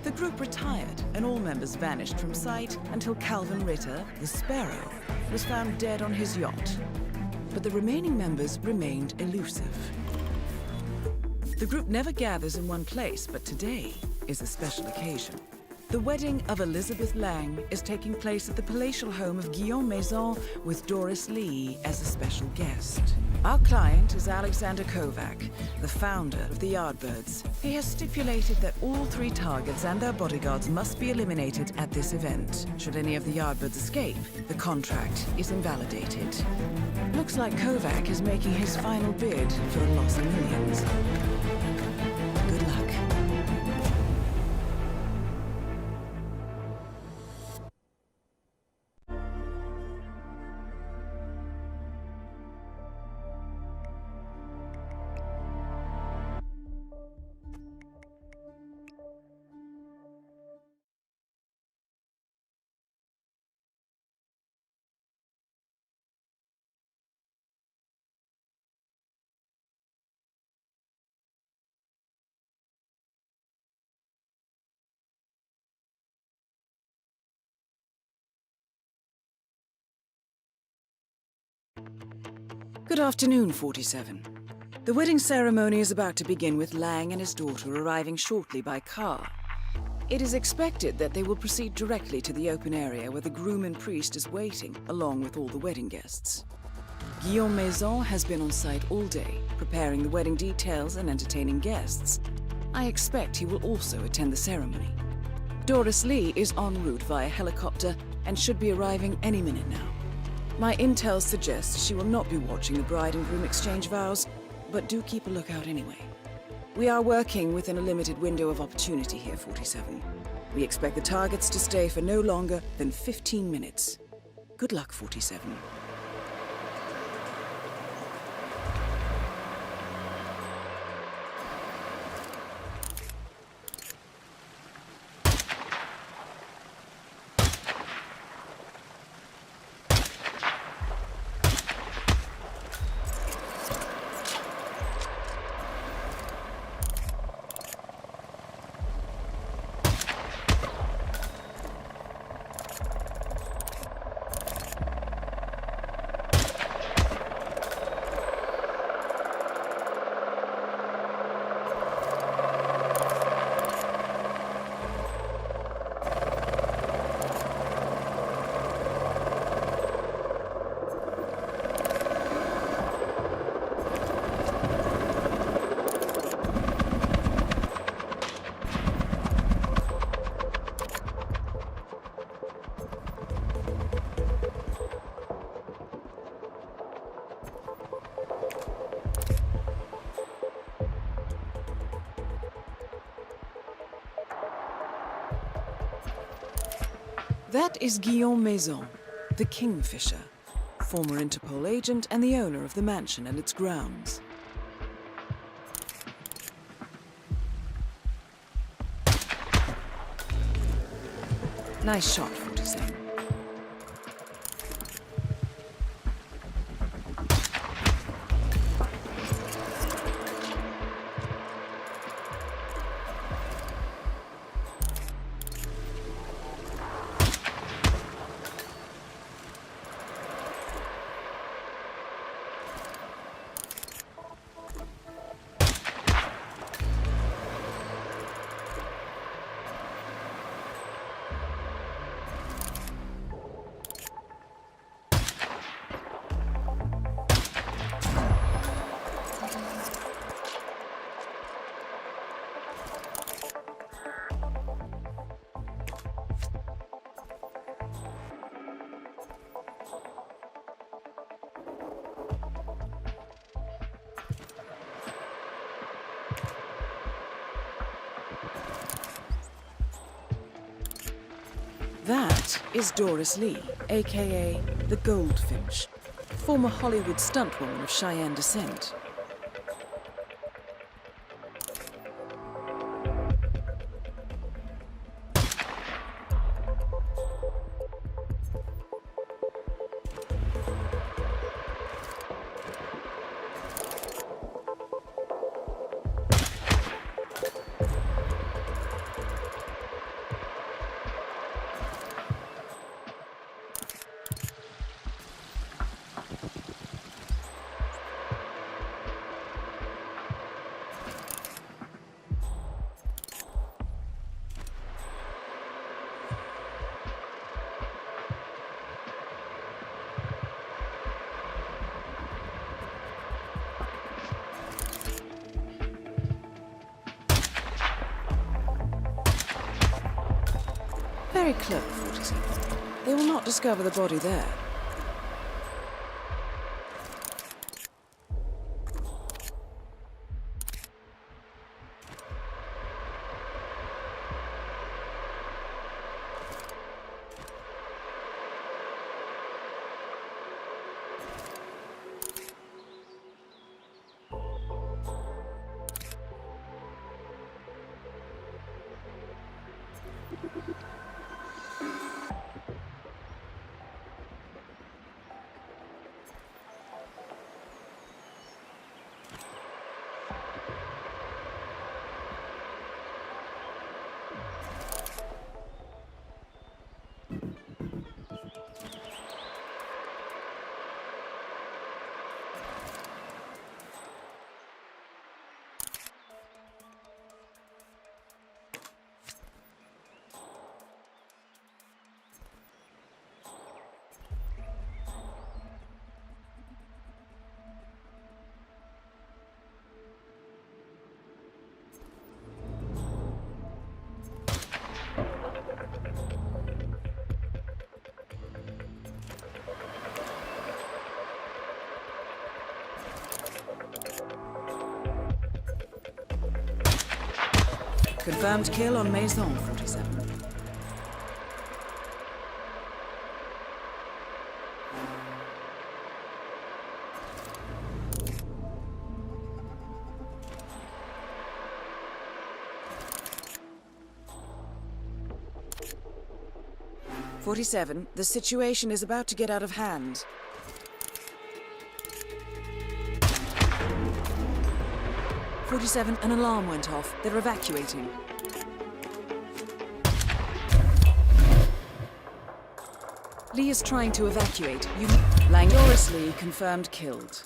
The group retired, and all members vanished from sight until Calvin Ritter, the Sparrow, was found dead on his yacht. But the remaining members remained elusive. The group never gathers in one place, but today is a special occasion. The wedding of Elizabeth Lang is taking place at the palatial home of Guillaume Maison with Doris Lee as a special guest. Our client is Alexander Kovac, the founder of the Yardbirds. He has stipulated that all 3 targets and their bodyguards must be eliminated at this event. Should any of the Yardbirds escape, the contract is invalidated. Looks like Kovac is making his final bid for a loss of millions. Good luck. Good afternoon, 47. The wedding ceremony is about to begin with Lang and his daughter arriving shortly by car. It is expected that they will proceed directly to the open area where the groom and priest is waiting, along with all the wedding guests. Guillaume Maison has been on site all day, preparing the wedding details and entertaining guests. I expect he will also attend the ceremony. Doris Lee is en route via helicopter and should be arriving any minute now. My intel suggests she will not be watching the bride and groom exchange vows, but do keep a lookout anyway. We are working within a limited window of opportunity here, 47. We expect the targets to stay for no longer than 15 minutes. Good luck, 47. That is Guillaume Maison, the Kingfisher, former Interpol agent and the owner of the mansion and its grounds. Nice shot, 47. That is Doris Lee, aka the Goldfinch, former Hollywood stuntwoman of Cheyenne descent. Very clever, 47. They will not discover the body there. Confirmed kill on Maison, 47. The situation is about to get out of hand. An alarm went off. They're evacuating. Lee is trying to evacuate. Doris Lee confirmed killed.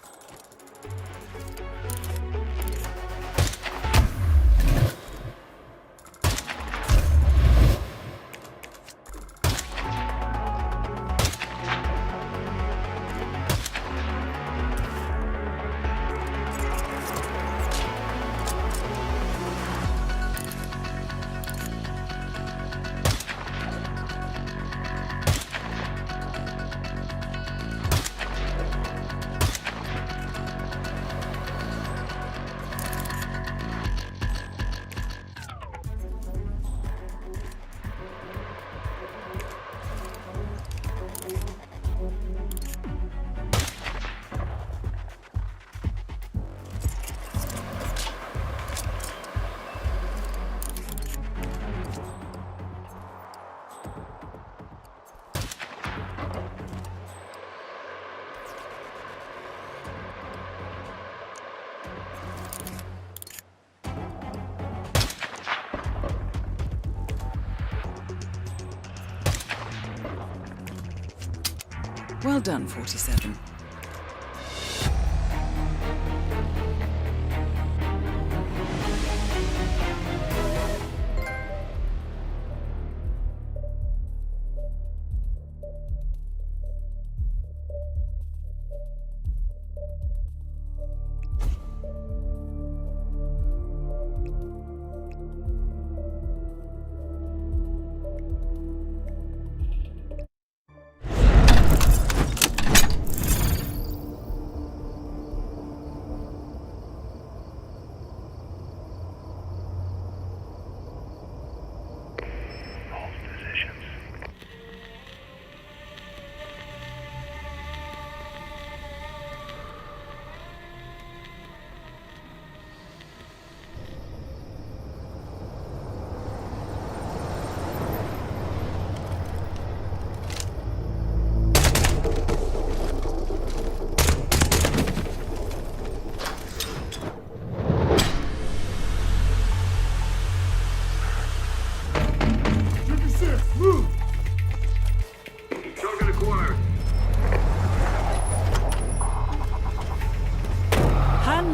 Well done, 47.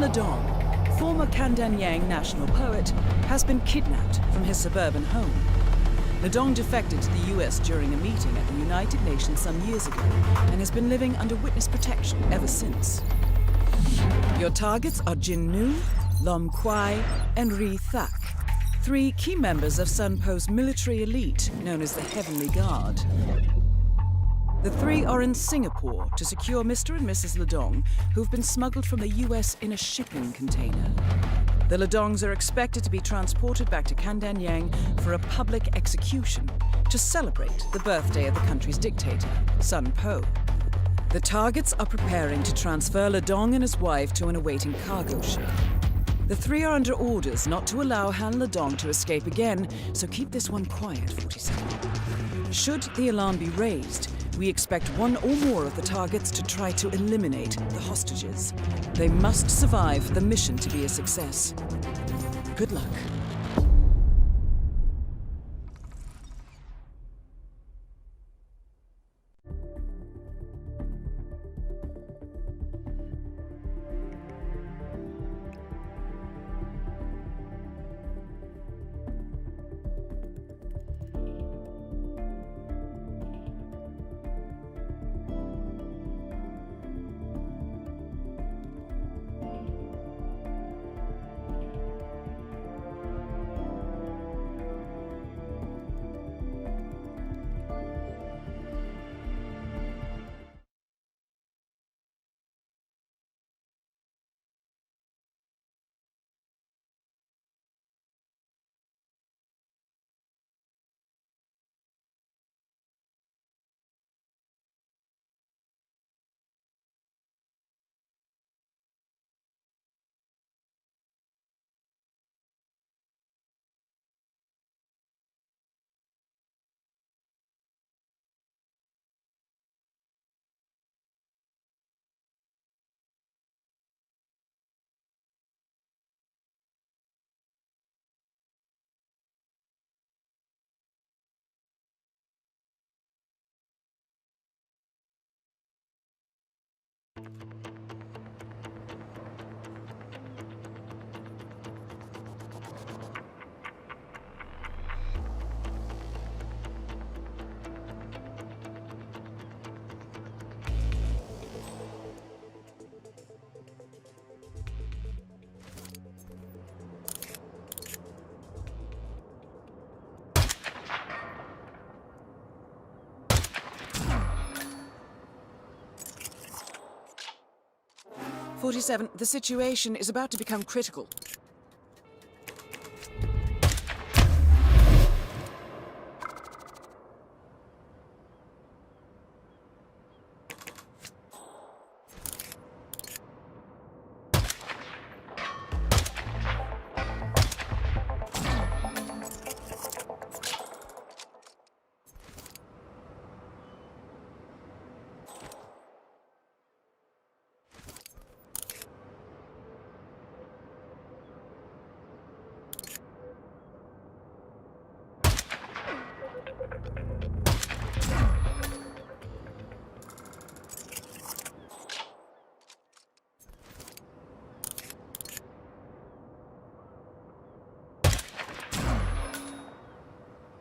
Ledong, former Kandanyang national poet, has been kidnapped from his suburban home. Ledong defected to the US during a meeting at the United Nations some years ago and has been living under witness protection ever since. Your targets are Jin Nu, Lom Kwai, and Ri Thak, 3 key members of Sun Po's military elite known as the Heavenly Guard. The 3 are in Singapore to secure Mr. and Mrs. Ledong, who've been smuggled from the US in a shipping container. The Ledongs are expected to be transported back to Kandanyang for a public execution to celebrate the birthday of the country's dictator, Sun Po. The targets are preparing to transfer Ledong and his wife to an awaiting cargo ship. The 3 are under orders not to allow Han Ledong to escape again, so keep this one quiet, 47. Should the alarm be raised, we expect 1 or more of the targets to try to eliminate the hostages. They must survive for the mission to be a success. Good luck. "47, the situation is about to become critical.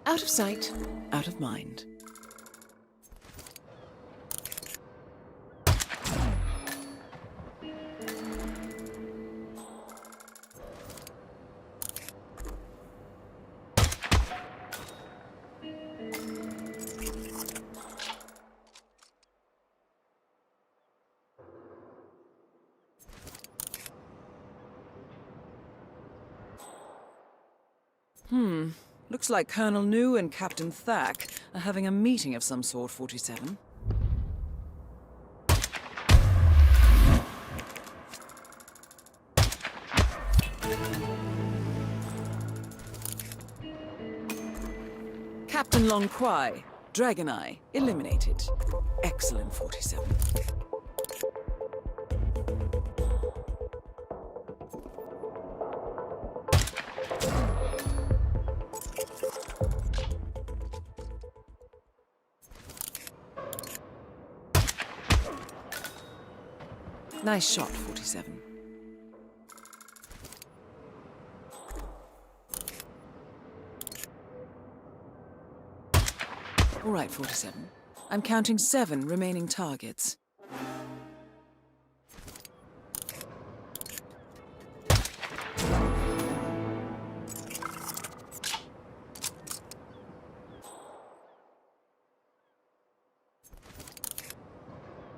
Out of sight, out of mind. Looks like Colonel New and Captain Thack are having a meeting of some sort, 47. Captain Long Kwai, Dragon Eye, eliminated. Excellent, 47. Nice shot, 47. All right, 47. I'm counting 7 remaining targets.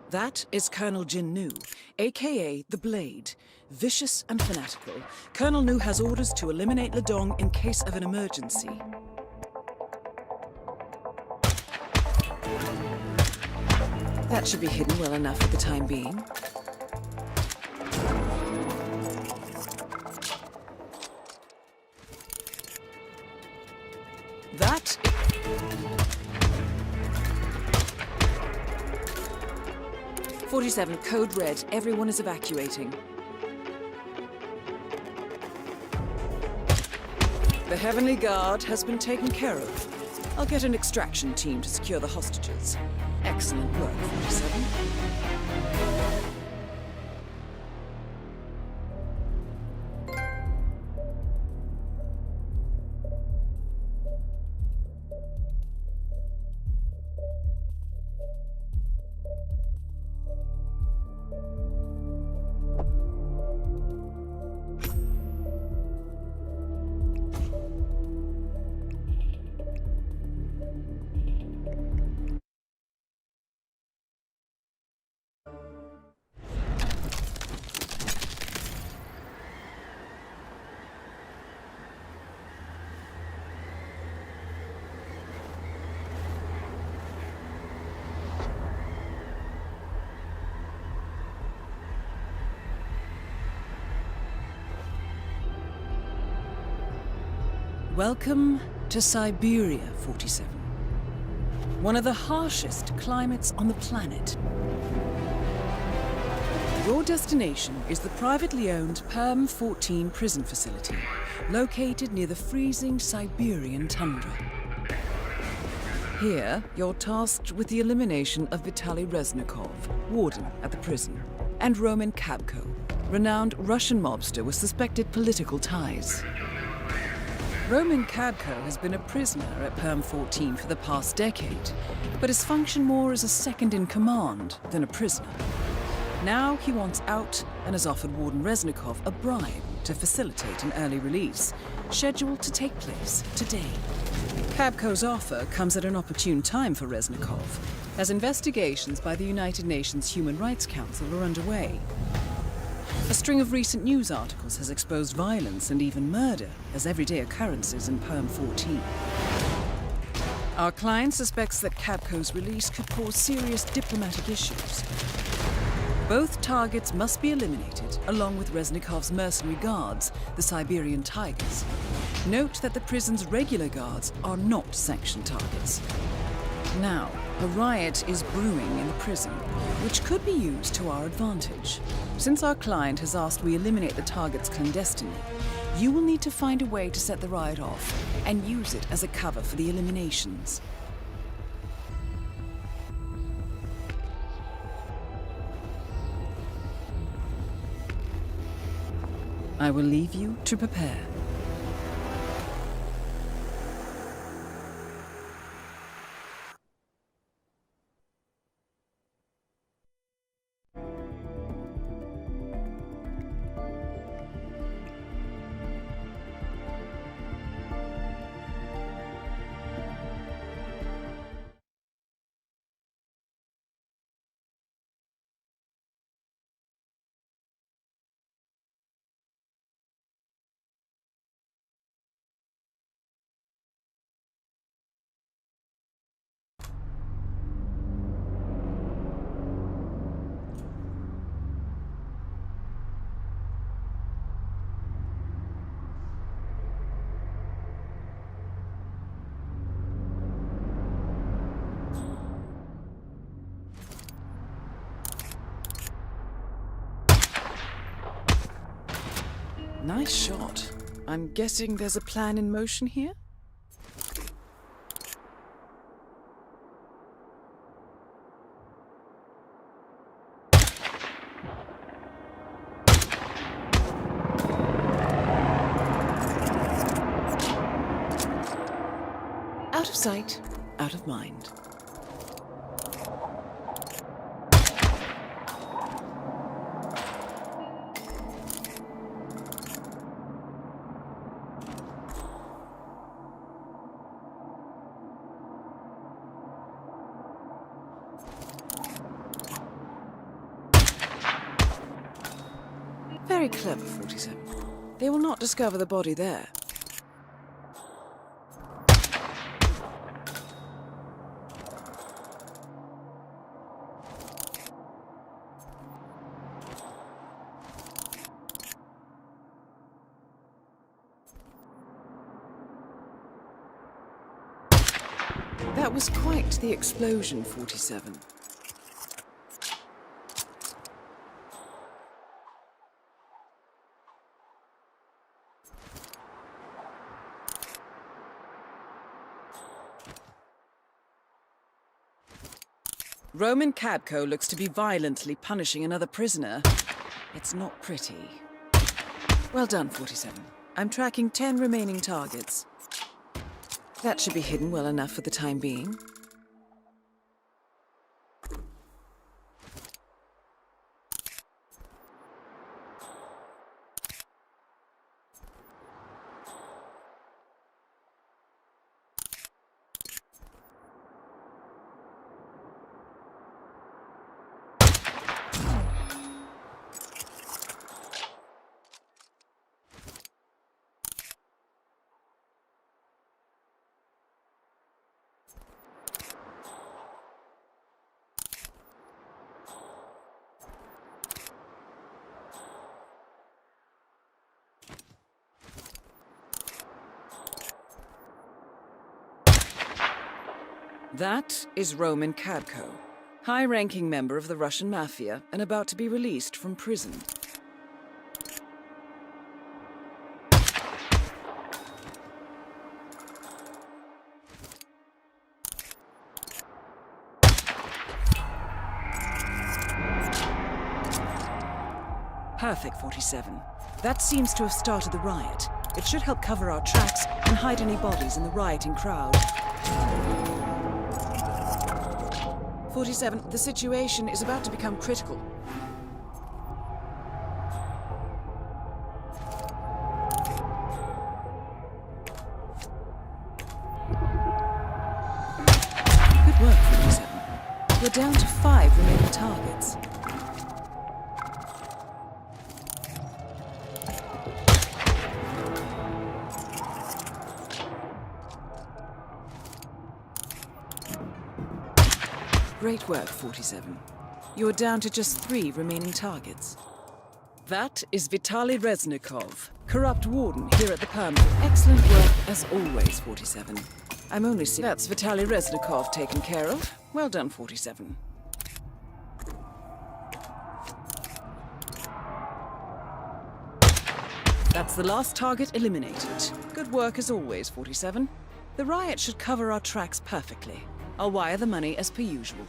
That is Colonel Jin Nu, aka the Blade. Vicious and fanatical, Colonel Nu has orders to eliminate Ledong in case of an emergency. That should be hidden well enough for the time being. That... 47, code red. Everyone is evacuating. The Heavenly Guard has been taken care of. I'll get an extraction team to secure the hostages. Excellent work, 47. Welcome to Siberia, 47. One of the harshest climates on the planet. Your destination is the privately owned Perm 14 prison facility, located near the freezing Siberian tundra. Here, you're tasked with the elimination of Vitaly Reznikov, warden at the prison, and Roman Kabko, renowned Russian mobster with suspected political ties. Roman Kabko has been a prisoner at Perm 14 for the past decade, but has functioned more as a second-in-command than a prisoner. Now he wants out and has offered Warden Reznikov a bribe to facilitate an early release, scheduled to take place today. Kabko's offer comes at an opportune time for Reznikov, as investigations by the United Nations Human Rights Council are underway. A string of recent news articles has exposed violence and even murder as everyday occurrences in Perm 14. Our client suspects that Kabko's release could cause serious diplomatic issues. Both targets must be eliminated, along with Reznikov's mercenary guards, the Siberian Tigers. Note that the prison's regular guards are not sanctioned targets. Now, a riot is brewing in the prison, which could be used to our advantage. Since our client has asked we eliminate the targets clandestinely, you will need to find a way to set the riot off and use it as a cover for the eliminations. I will leave you to prepare. Nice shot. I'm guessing there's a plan in motion here? Out of sight, out of mind. Very clever, 47. They will not discover the body there. That was quite the explosion, 47. Roman Cabco looks to be violently punishing another prisoner. It's not pretty. Well done, 47. I'm tracking 10 remaining targets. That should be hidden well enough for the time being. That is Roman Cabco, high-ranking member of the Russian Mafia and about to be released from prison. Perfect, 47. That seems to have started the riot. It should help cover our tracks and hide any bodies in the rioting crowd. 47, the situation is about to become critical. Good work, 47. We're down to 5 remaining targets. Great work, 47. You're down to just 3 remaining targets. That is Vitaly Reznikov, corrupt warden here at the Permanent. Excellent work as always, 47. I'm only seeing... That's Vitaly Reznikov taken care of. Well done, 47. That's the last target eliminated. Good work as always, 47. The riot should cover our tracks perfectly. I'll wire the money as per usual.